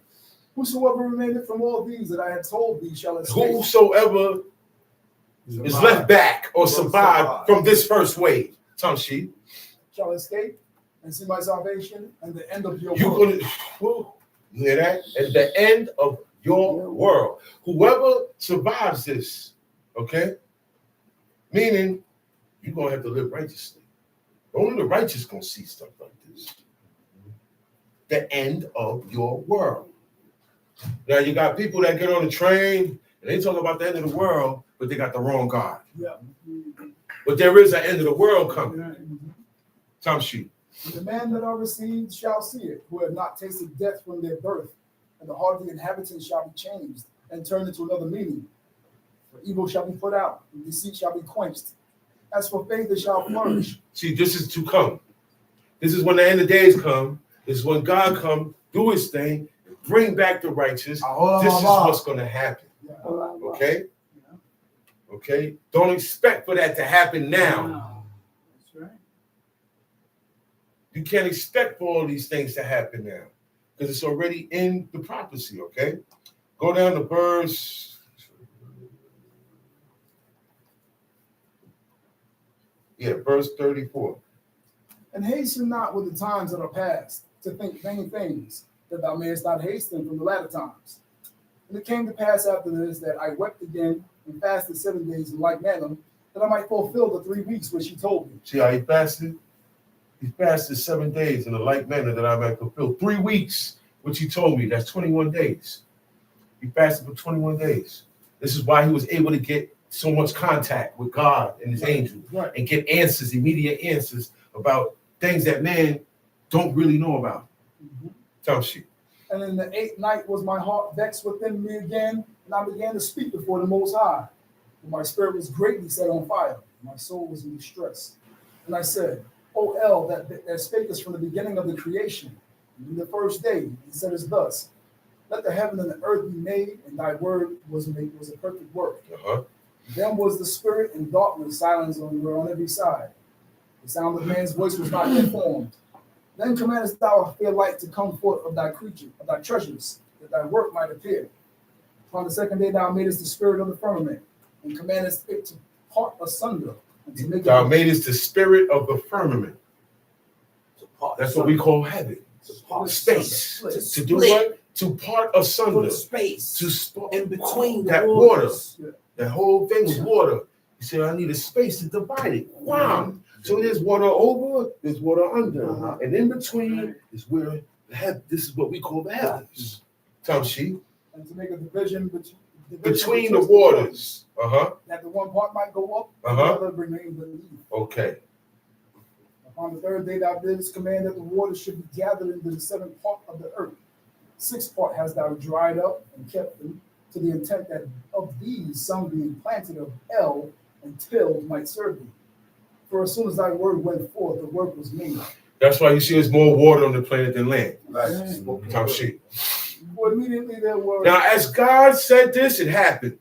Whosoever remaineth from all these that I have told thee shall escape. Whosoever is left back or survive from this first wave. Tell she. Shall escape and see my salvation and the end of your You're world. You hear that? At the end of your world. Whoever survives this, okay? Meaning, you're going to have to live righteously. Only the righteous going to see stuff like this. The end of your world. Now, you got people that get on the train, and they talk about the end of the world, but they got the wrong God. Yeah. But there is an end of the world coming. Tom shoot. The man that are received shall see it, who have not tasted death from their birth, and the heart of the inhabitants shall be changed and turned into another meaning. For evil shall be put out, and deceit shall be quenched. As for faith, it shall flourish. See, this is to come. This is when the end of days come. This is when God come, do his thing, bring back the righteous. This is what's going to happen. Okay? Okay? Don't expect for that to happen now. That's right. You can't expect for all these things to happen now because it's already in the prophecy, okay? Go down to verse. Yeah, verse 34. And hasten not with the times that are past, to think vain things, that thou mayest not hasten from the latter times. And it came to pass after this that I wept again and fasted 7 days in like manner, that I might fulfill the 3 weeks which he told me. See how he fasted? He fasted 7 days in a like manner that I might fulfill 3 weeks, which he told me. That's 21 days. He fasted for 21 days. This is why he was able to get so much contact with God and his angels and get answers, immediate answers about things that man don't really know about. Tell she. And in the 8th night was my heart vexed within me again, and I began to speak before the Most High. And my spirit was greatly set on fire. My soul was in distress. And I said, O El, that spakest from the beginning of the creation, and in the first day, he said as thus, let the heaven and the earth be made, and thy word was a perfect work. Then was the spirit and darkness silence on every side. The sound of man's voice was not yet formed. Then commandest thou a fair light to come forth of thy creature, of thy treasures, that thy work might appear. Upon the second day thou madest the spirit of the firmament, and commandest it to part asunder. And to make thou madest the spirit of the firmament. That's what we call heaven. Space. To do what? To part asunder. Space. To in between that water. That whole thing was water. He said, I need a space to divide it. Wow. So there's water over, there's water under. And in between is where this is what we call the heavens. Tom sheep. And to make a division between the waters. That the one part might go up, and the other remain beneath. Okay. Upon the third day thou didst command that the waters should be gathered into the 7th part of the earth. 6th part hast thou dried up and kept them, to the intent that of these some being planted of El and tilled might serve thee. For as soon as thy word went forth, the work was made. That's why you see there's more water on the planet than land. Right. Time sheet. For immediately there were. Now, as God said this, it happened.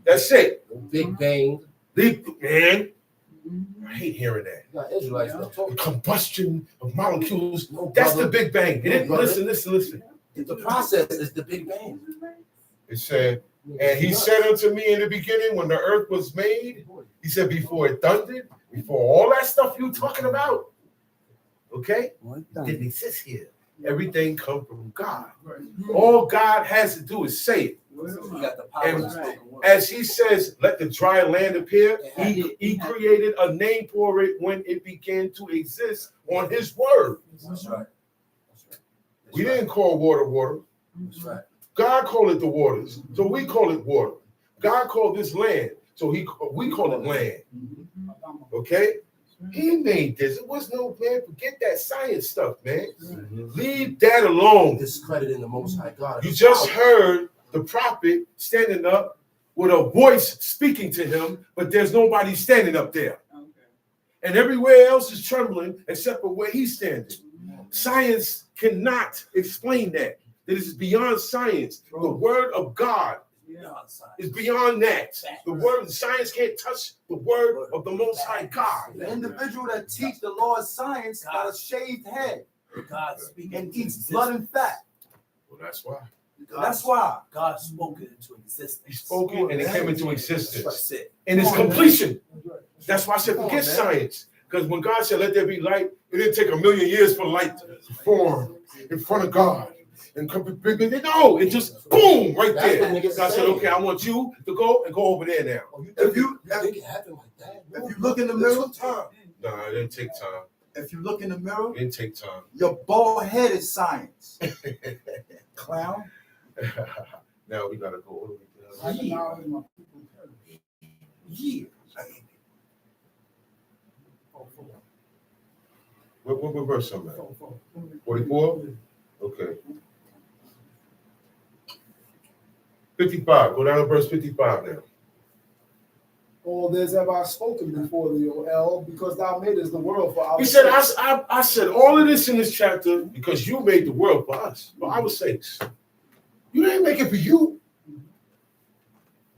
That's it. Big Bang. Man, I hate hearing that. You got Israelites that talk. The combustion of molecules. No, That's brother. the Big Bang. No, brother. Listen. The process is the Big Bang. It said, and he said unto me in the beginning when the earth was made, he said, before it thundered, before all that stuff you talking about, okay, didn't exist here. Everything come from God. All God has to do is say it. You got the power And of the spoken word. as he says, let the dry land appear, he created a name for it when it began to exist on his word. That's right. We didn't call water. That's right. God called it the waters, so we call it water. God called this land, so we call it land. Okay? He made this. It was no, man, forget that science stuff, man. Leave that alone. Discrediting the Most High God. You just heard the prophet standing up with a voice speaking to him, but there's nobody standing up there. And everywhere else is trembling except for where he's standing. Science cannot explain that. This is beyond science. The word of God is beyond that. The word of science can't touch the word of the Most High God. The individual that teach the law of science got a shaved head God speaking and into eats existence. blood and fat. Well, that's why. That's why. God spoke it into existence. He spoke it and it came into existence. That's it. And it's completion. That's why I said Come on, forget man. science. Because when God said, let there be light, it didn't take 1,000,000 years for light to form in front of God. And come, no, it just boom right That's there. what niggas God said, say. okay, I want you to go over there now. If you think it happened like that? if you look in the mirror, No, it didn't take time. if you look in the mirror, It didn't take time. your bald head is science. Clown. Now we gotta go. I acknowledge my people perish. Yeah. What verse am I? 44? Okay. 55. Go down to verse 55 now. All this have I spoken before thee, O El, because thou madest the world for our He said, sakes. I said all of this in this chapter because you made the world for us, for our sakes. You didn't make it for you.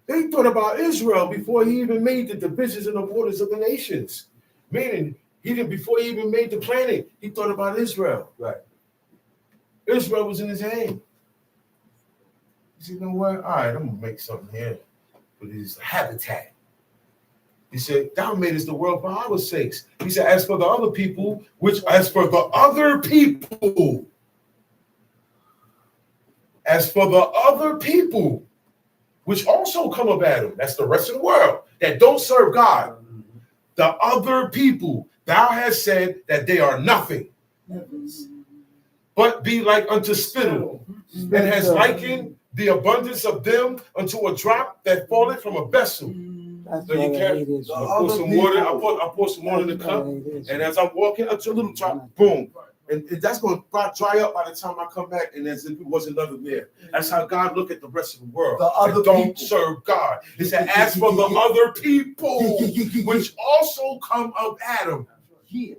They thought about Israel before he even made the divisions and the borders of the nations. Meaning, before he even made the planet, he thought about Israel. Right. Israel was in his hand. He said, you know what? All right, I'm going to make something here for this habitat. He said, thou madest the world for our sakes. He said, as for the other people, which also come of Adam, that's the rest of the world that don't serve God. The other people, thou hast said that they are nothing, but be like unto spittle, and has likened the abundance of them unto a drop that falleth from a vessel. So you can't I pour some water. I pour some water in the cup, and as I'm walking up to a little drop, boom, and that's going to dry up by the time I come back, and as if it wasn't nothing there. That's how God look at the rest of the world. The other that don't people. serve God. He said, as for the other people, which also come of Adam. Yeah.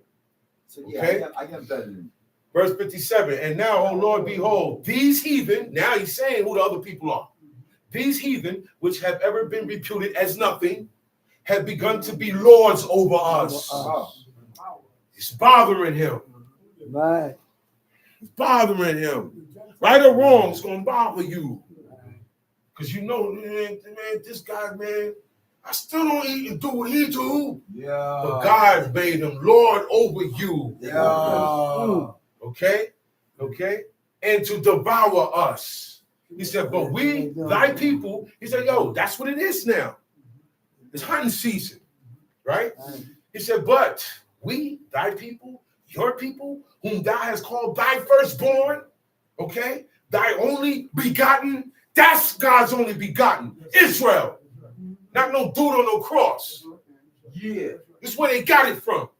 So yeah, Okay. I got better than you. Verse 57, and now, O Lord, behold, these heathen, now he's saying who the other people are. These heathen, which have ever been reputed as nothing, have begun to be lords over us. It's bothering him. Right. It's bothering him. Right or wrong, it's going to bother you. Because you know, man, this guy, man, I still don't eat and do what he do. Yeah. But God made him Lord over you. Yeah. Okay? Okay? And to devour us. He said, but we, thy people, he said, yo, that's what it is now. It's hunting season, right? He said, but we, thy people, your people, whom thou hast called thy firstborn, okay? Thy only begotten, that's God's only begotten, Israel. Not no dude on no cross. Yeah. This is where they got it from.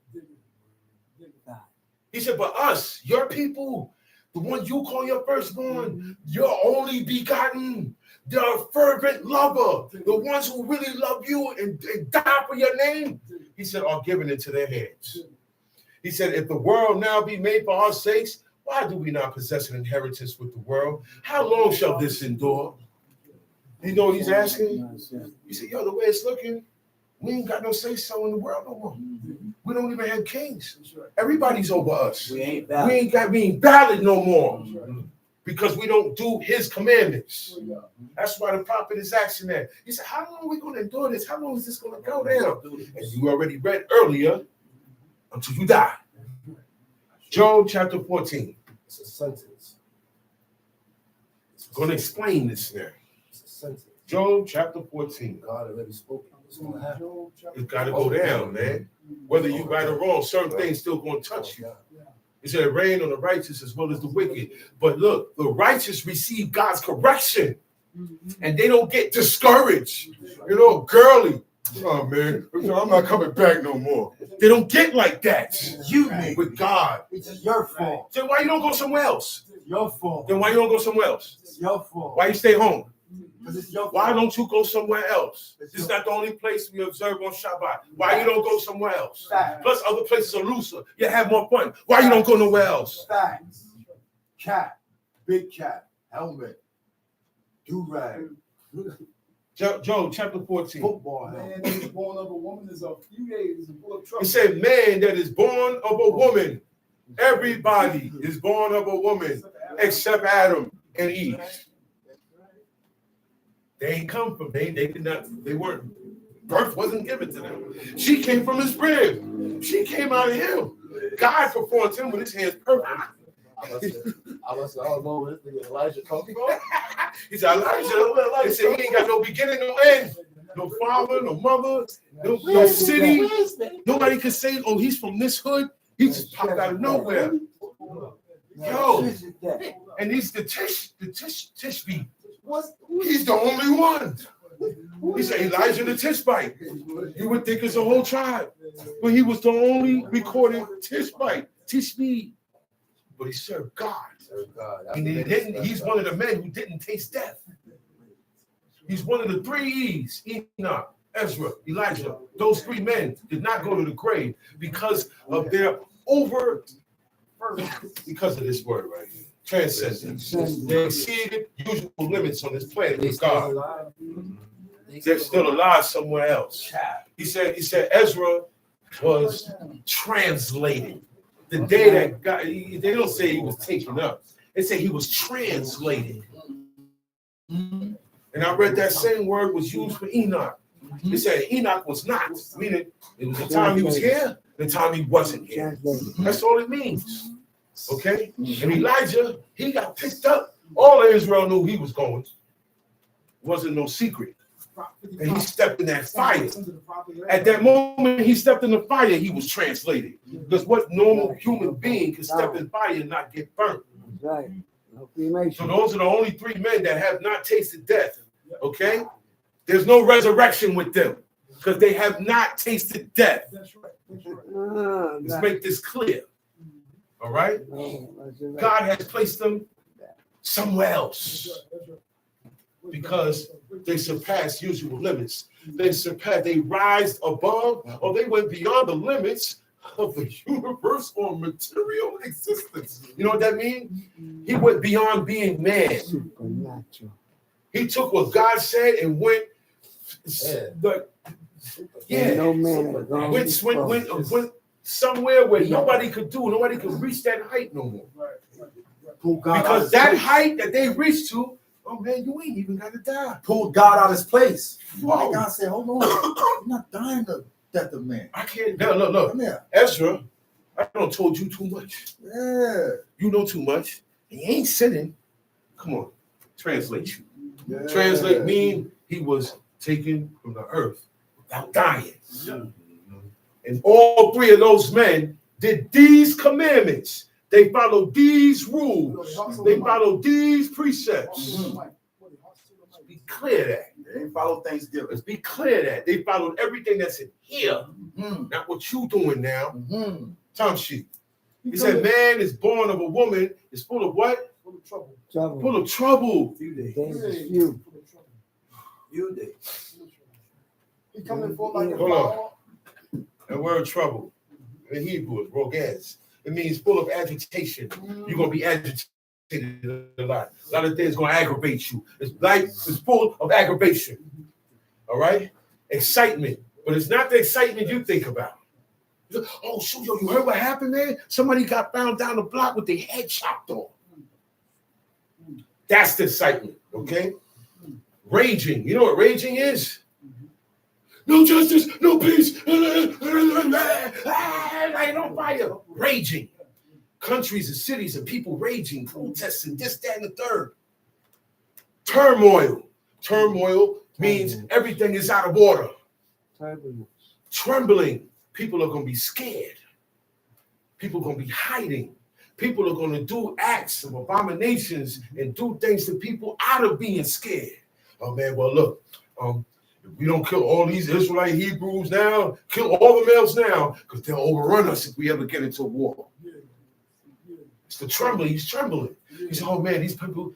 He said, but us, your people, the one you call your firstborn, your only begotten, the fervent lover, the ones who really love you and die for your name, he said, are given into their hands. He said, if the world now be made for our sakes, why do we not possess an inheritance with the world? How long shall this endure? You know what he's asking? He said, yo, the way it's looking, we ain't got no say-so in the world no more. We don't even have kings. Everybody's over us. We ain't We valid. ain't valid no more because we don't do his commandments. That's why the prophet is asking that. He said, how long are we going to endure this? How long is this going to go down? And you already read earlier, until you die. Job chapter 14. It's a sentence. I'm going to explain this now. It's a sentence. Job chapter 14. God already spoke. It's going to happen. It's got to go down, man. Whether you right or wrong, certain things still going to touch you. He said, rain on the righteous as well as the wicked. But look, the righteous receive God's correction, and they don't get discouraged. You know, girly. Oh, man, I'm not coming back no more. They don't get like that. You make With God. It's your fault. Then why you don't go somewhere else? It's your fault. Then why you don't go somewhere else? It's your fault. Why you stay home? Because it's your fault. Why don't you go somewhere else? This is not the only place we observe on Shabbat. Why you don't go somewhere else? Facts. Plus other places are looser. You have more fun. Why you don't go nowhere else? Facts. Cap. Big cap. Helmet. Do-rag. Job chapter 14. Football Man helmet. that is born of a woman is a few days and full of trouble. It said, man that is born of a woman. Everybody is born of a woman except Adam and Eve. They ain't come from, they did not, they weren't, birth wasn't given to them. She came from his rib. She came out of him. God performed him with his hands perfect. I don't know what this nigga Elijah talking about. He said, Elijah, he said, he ain't got no beginning, no end. No father, no mother, no city. Nobody can say, oh, he's from this hood. He just popped out of nowhere. Yo, and he's the Tishbe. He's the only one. He said, Elijah the Tishbite. You would think it's a whole tribe. But he was the only recorded Tishbe. But he served God. And he's one of the men who didn't taste death. He's one of the 3 E's, Enoch, Ezra, Elijah. Those 3 men did not go to the grave because of their because of this word right here. Transcendence. They exceeded usual limits on this planet with God. They're still alive somewhere else. He said Ezra was translated. The day that God, they don't say he was taken up. They say he was translated. And I read that same word was used for Enoch. They said Enoch was not, meaning it was the time he was here, the time he wasn't here. That's all it means. Okay? And Elijah, he got picked up. All of Israel knew he was going. It wasn't no secret. And he stepped in that fire. At that moment he stepped in the fire, he was translated. Because what normal human being can step in fire and not get burnt? Right. So those are the only 3 men that have not tasted death. Okay? There's no resurrection with them because they have not tasted death. Let's make this clear. All right? God has placed them somewhere else because they surpassed usual limits. They rise above, or they went beyond the limits of the universe or material existence. You know what that means? He went beyond being man. Supernatural. He took what God said and went No man went somewhere where nobody could reach that height no more. Because that height that they reached to, oh man, you ain't even got to die. Pulled God out of his place. Wow. God said, hold on. You're not dying the death of man. I can't. No, look. Come here. Ezra, I don't told you too much. Yeah. You know too much. And you ain't sinning. Come on. Translate you. Yeah. Translate mean he was taken from the earth without dying. And all 3 of those men did these commandments. They followed these rules. They followed these precepts. Let's be clear that. They didn't follow Thanksgiving. Let's be clear that. They followed everything that's in here. Not what you doing now. Time sheet. He said, man is born of a woman is full of what? Full of trouble. Full of trouble. Few days. Dangerous few. Full of trouble. Few days. He coming forth like a Hold on. flower. The word trouble in Hebrew is rogez. It means full of agitation. You're going to be agitated a lot. A lot of things going to aggravate you. It's full of aggravation. All right? Excitement. But it's not the excitement you think about. Oh, shoot, yo, you heard what happened there? Somebody got found down the block with their head chopped off. That's the excitement, okay? Raging. You know what raging is? No justice, no peace. Light on fire. Raging. Countries and cities and people raging, protesting, this, that, and the third. Turmoil. Turmoil means everything is out of order. Trembling. People are going to be scared. People are going to be hiding. People are going to do acts of abominations and do things to people out of being scared. Oh, man, well, look, if we don't kill all these Israelite Hebrews now, kill all the males now, because they'll overrun us if we ever get into a war. It's the trembling. He's trembling. He said, oh, man, these people,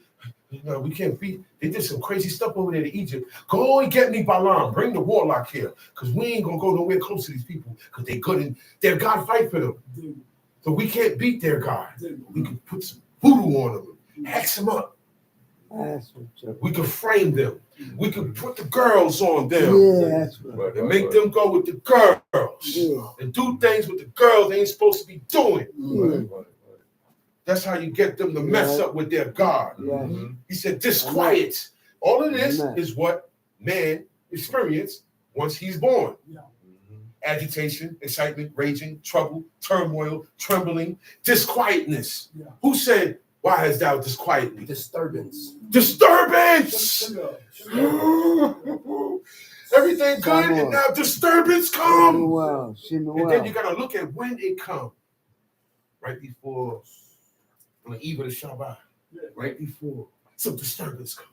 no, we can't beat. They did some crazy stuff over there to Egypt. Go and get me Balaam. Bring the warlock here, because we ain't going to go nowhere close to these people, because they good and their God fight for them. So we can't beat their God. We can put some voodoo on them, hex them up. We can frame them. We can put the girls on them. Yeah, that's right. And make them go with the girls. And do things with the girls they ain't supposed to be doing. That's how you get them to mess up with their God. He said, disquiet. All of this is what man experienced once he's born. Agitation, excitement, raging, trouble, turmoil, trembling, disquietness. Who said, why hast thou disquieted me? Disturbance. Disturbance! Everything good, and now disturbance come. And then you got to look at when it comes. Right before, on the eve of the Shabbat. Right before some disturbance comes.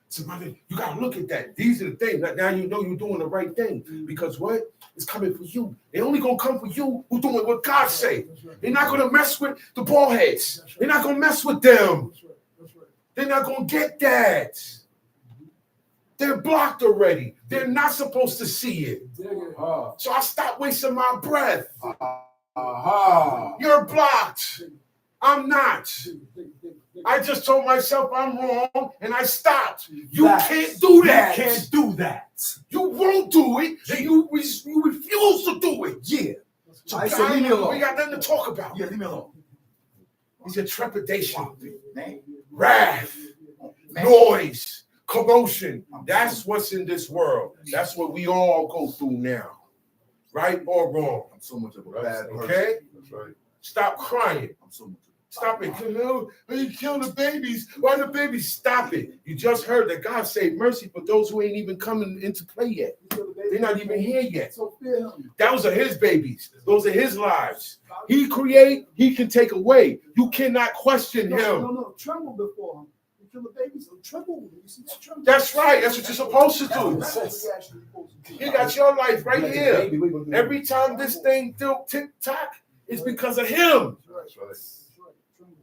Somebody, you got to look at that. These are the things. Now you know you're doing the right thing. Because what? It's coming for you. They only going to come for you who doing what God say. They're not going to mess with the ball heads. They're not going to mess with them. They're not going to get that. They're blocked already. They're not supposed to see it. So I stop wasting my breath. You're blocked. I'm not. I just told myself I'm wrong and I stopped. You can't do that. You can't do that. You won't do it. And you refuse to do it. Yeah. So I said, leave me alone. We got nothing to talk about. Yeah, leave me alone. He said trepidation, Man. wrath, noise, commotion. That's what's in this world. That's what we all go through now. Right or wrong. I'm so much of a bad person. Okay? That's right. Stop crying. I'm so much. Stop it. You kill the babies. Why the babies? Stop it. You just heard that God saved mercy for those who ain't even coming into play yet. They're not even here yet. Those are his babies. Those are his lives. He create, he can take away. You cannot question him. No, tremble before him. You kill the babies, so tremble. You see that tremble? That's right. That's what you're supposed to do. You got your life right here. Every time this thing do tick-tock, it's because of him. That's right.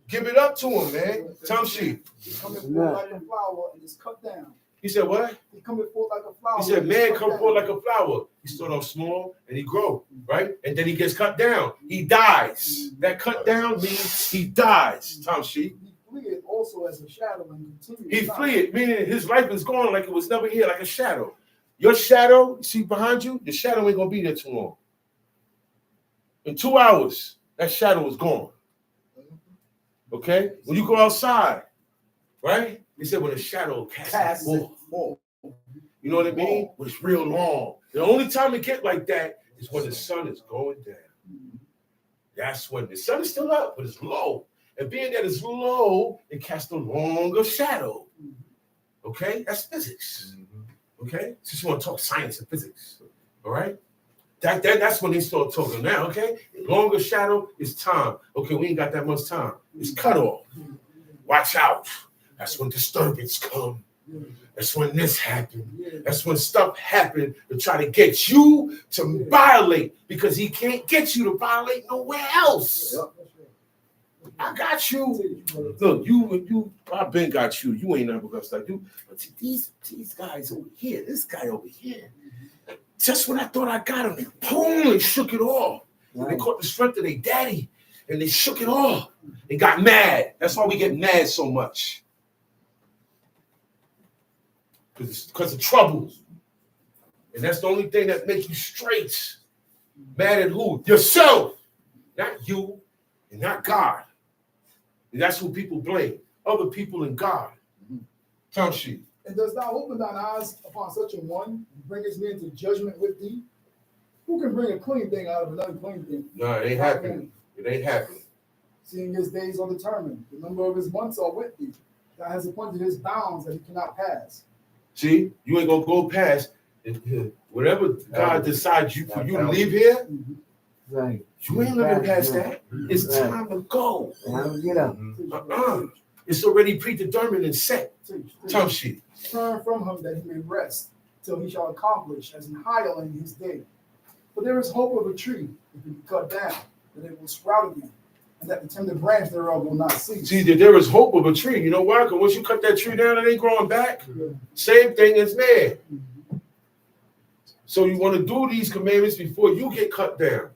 Give it up to him, man. Tom sheep. He's coming forth like a flower and it's cut down. He said what? He's coming forth like a flower. He said, man, come forth like a flower. He started off small and he grow, right? And then he gets cut down. He dies. That cut down means he dies, Tom sheep. He fleeth also as a shadow and continues. He fleeth, meaning his life is gone like it was never here, like a shadow. Your shadow, you see behind you, your shadow ain't going to be there too long. In 2 hours, that shadow is gone. Okay? When you go outside, right? He said when a shadow casts it forth. You know what I mean? When it's real long. The only time it get like that is when the sun is going down. That's when the sun is still up, but it's low. And being that it's low, it casts a longer shadow. Okay? That's physics. Okay? Since you want to talk science and physics. All right? That's when they start talking now, okay? Longer shadow is time. Okay, we ain't got that much time. It's cut off. Watch out. That's when disturbance come. That's when this happened. That's when stuff happened to try to get you to violate because he can't get you to violate nowhere else. I got you. Look, I've been got you. You ain't never gonna start. But these guys over here, this guy over here, just when I thought I got him, boom, they shook it off. Right. They caught the strength of their daddy, and they shook it off. They got mad. That's why we get mad so much. Because of troubles. And that's the only thing that makes you straight. Mad at who? Yourself. Not you and not God. And that's who people blame. Other people and God. Come she. And does thou open thine eyes upon such a one, and bringest me into judgment with thee? Who can bring a clean thing out of an unclean thing? No, it ain't happening. It ain't happening. Seeing his days are determined, the number of his months are with thee. Thou hast appointed his bounds that he cannot pass. See, you ain't gonna go past whatever God decides for you to leave here. Right. You ain't living past that. It's time to go. Time to get up. It's already predetermined and set. Tough shit. Turn from him that he may rest, till he shall accomplish as in hireling his day. For there is hope of a tree, if it be cut down, that it will sprout again, and that the tender branch thereof will not cease. See, there is hope of a tree. You know why? Because once you cut that tree down, it ain't growing back. Same thing as man. So you want to do these commandments before you get cut down.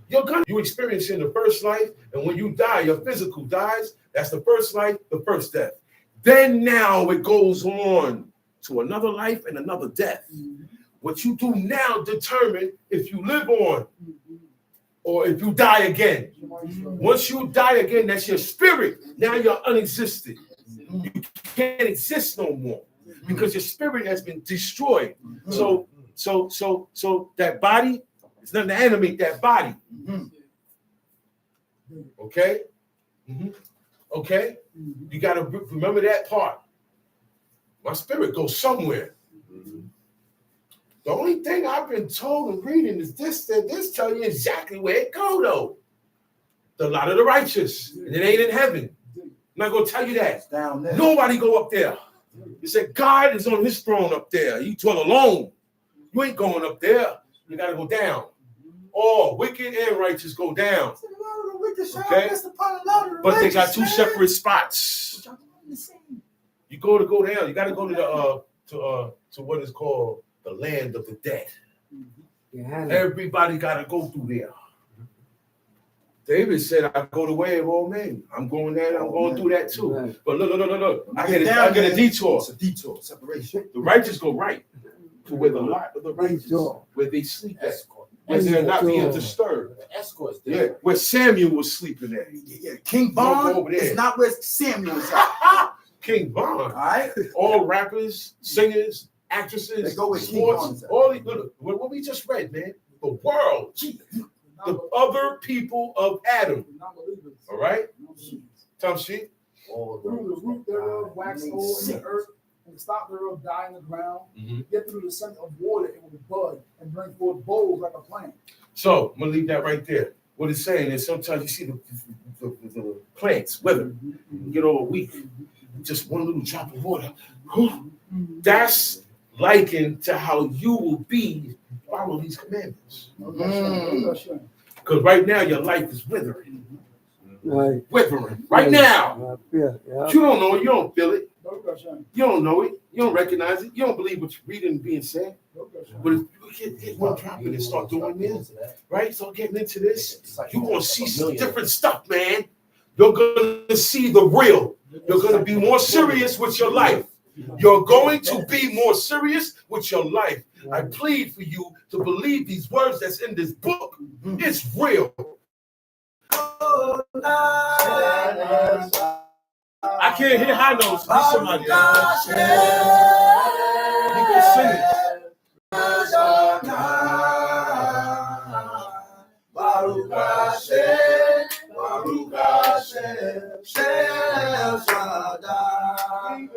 You experience in the first life, and when you die, your physical dies. That's the first life, the first death. Then now it goes on to another life and another death. What you do now determine if you live on or if you die again. Once you die again, that's your spirit. Now you're unexistent. You can't exist no more because your spirit has been destroyed. So that body, it's nothing to animate that body. Okay? Okay? You got to remember that part. My spirit goes somewhere. The only thing I've been told and reading is this tell you exactly where it go, though. The lot of the righteous. And it ain't in heaven. I'm not going to tell you that. Down there. Nobody go up there. He said God is on his throne up there. He dwell alone. You ain't going up there. You got to go down. All wicked and righteous go down. Okay? But they got two separate spots. You go down. You got to go to to what is called the land of the dead. Everybody got to go through there. David said, I go the way of all men. I'm going there. I'm going through that too. Right. But look. I get a detour. It's a detour, separation. The righteous go right to where the lot of the righteous, where they sleep at. Where they're not being disturbed. Escorts. Yeah, where Samuel was sleeping at. Yeah. King Bond is not where Samuel is at. King Bond. All right. All rappers, singers, actresses, they go with sports, all these, look, what we just read, man. The world. The other people of Adam. All right? Tom sheet. Through the root thereof, wax hole in the earth, and the stock thereof die in the ground. Yet through the scent of water, it will bud and bring forth boughs like a plant. So I'm gonna leave that right there. What it's saying is sometimes you see the plants wither, get all weak. Just one little drop of water. That's likened to how you will be follow these commandments. Because right now your life is withering. Right. Withering. Right now. You don't know it. You don't feel it. You don't know it. You don't recognize it. You don't believe what you're reading and being said. But if you get one drop in and start doing this, right? Start getting into this, you're going to see some different stuff, man. You're going to see the real. You're going to be more serious with your life. You're going to be more serious with your life. I plead for you to believe these words that's in this book. It's real. I can't hear high notes. Somebody. You can sing it. Baruch Hashem, Baruch Hashem, Shel Shaddai.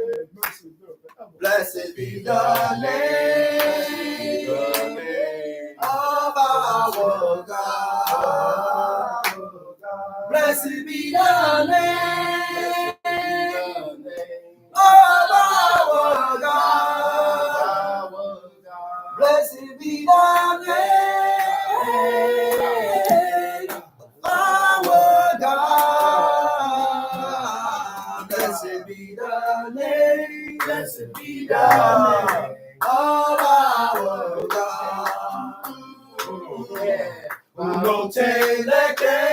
Blessed be the name of our God. Blessed be the name of our God. Blessed be the name of our God. Blessed be the name, blessed be the name of our God. Yeah. Uno te leke,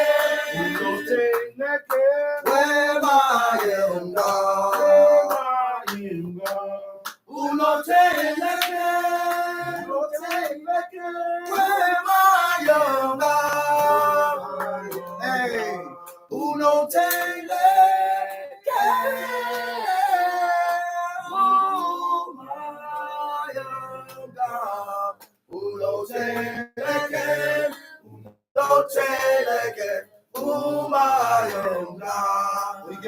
where I am God. Uno te leke, where I am God. Hey, uno te leke, oh my God. Uno te leke. Don't say like it, oh my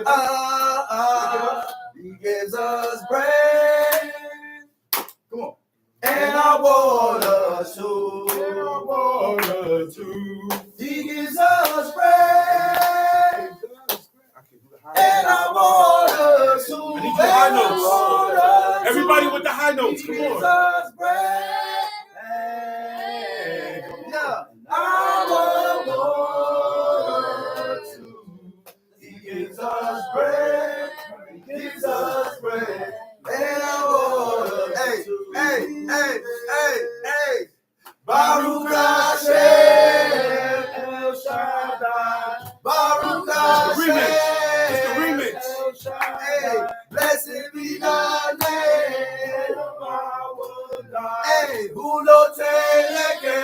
God. He gives us bread. Come on. And our water too. He gives us bread. And our water too. I need the high notes. Everybody with the high notes, come He gives on. us bread. Yeah. Our water too. He gives us bread. He gives us bread. And our water. Hey. Baruch Hashem El Shaddai. Baruch Hashem. It's the remix. Hey, blessed be the name of our God. Hey, who no teleke,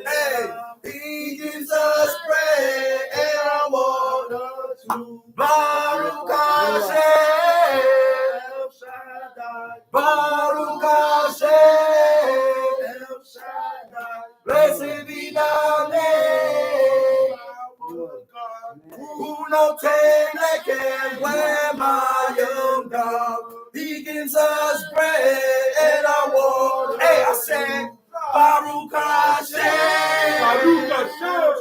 hey, he gives us bread and our water too. Baruch Hashem El Shaddai. Baruch Hashem El Shaddai. Blessed be the name. Who no teleke, where my young God. He gives us bread and our water. Hey, I said, Baruch Hashem. Baruch Hashem.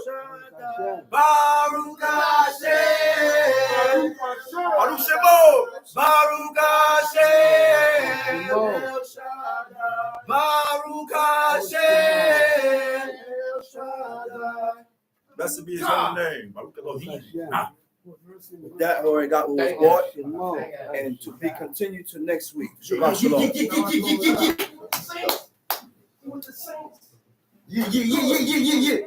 Baruch Hashem. Baruch Shemo. Baruch Hashem. Baruch Hashem. Blessed be his holy name. Baruch Elohim. That already got what was bought and to be continued to next week. Shabbat shalom. Yeah.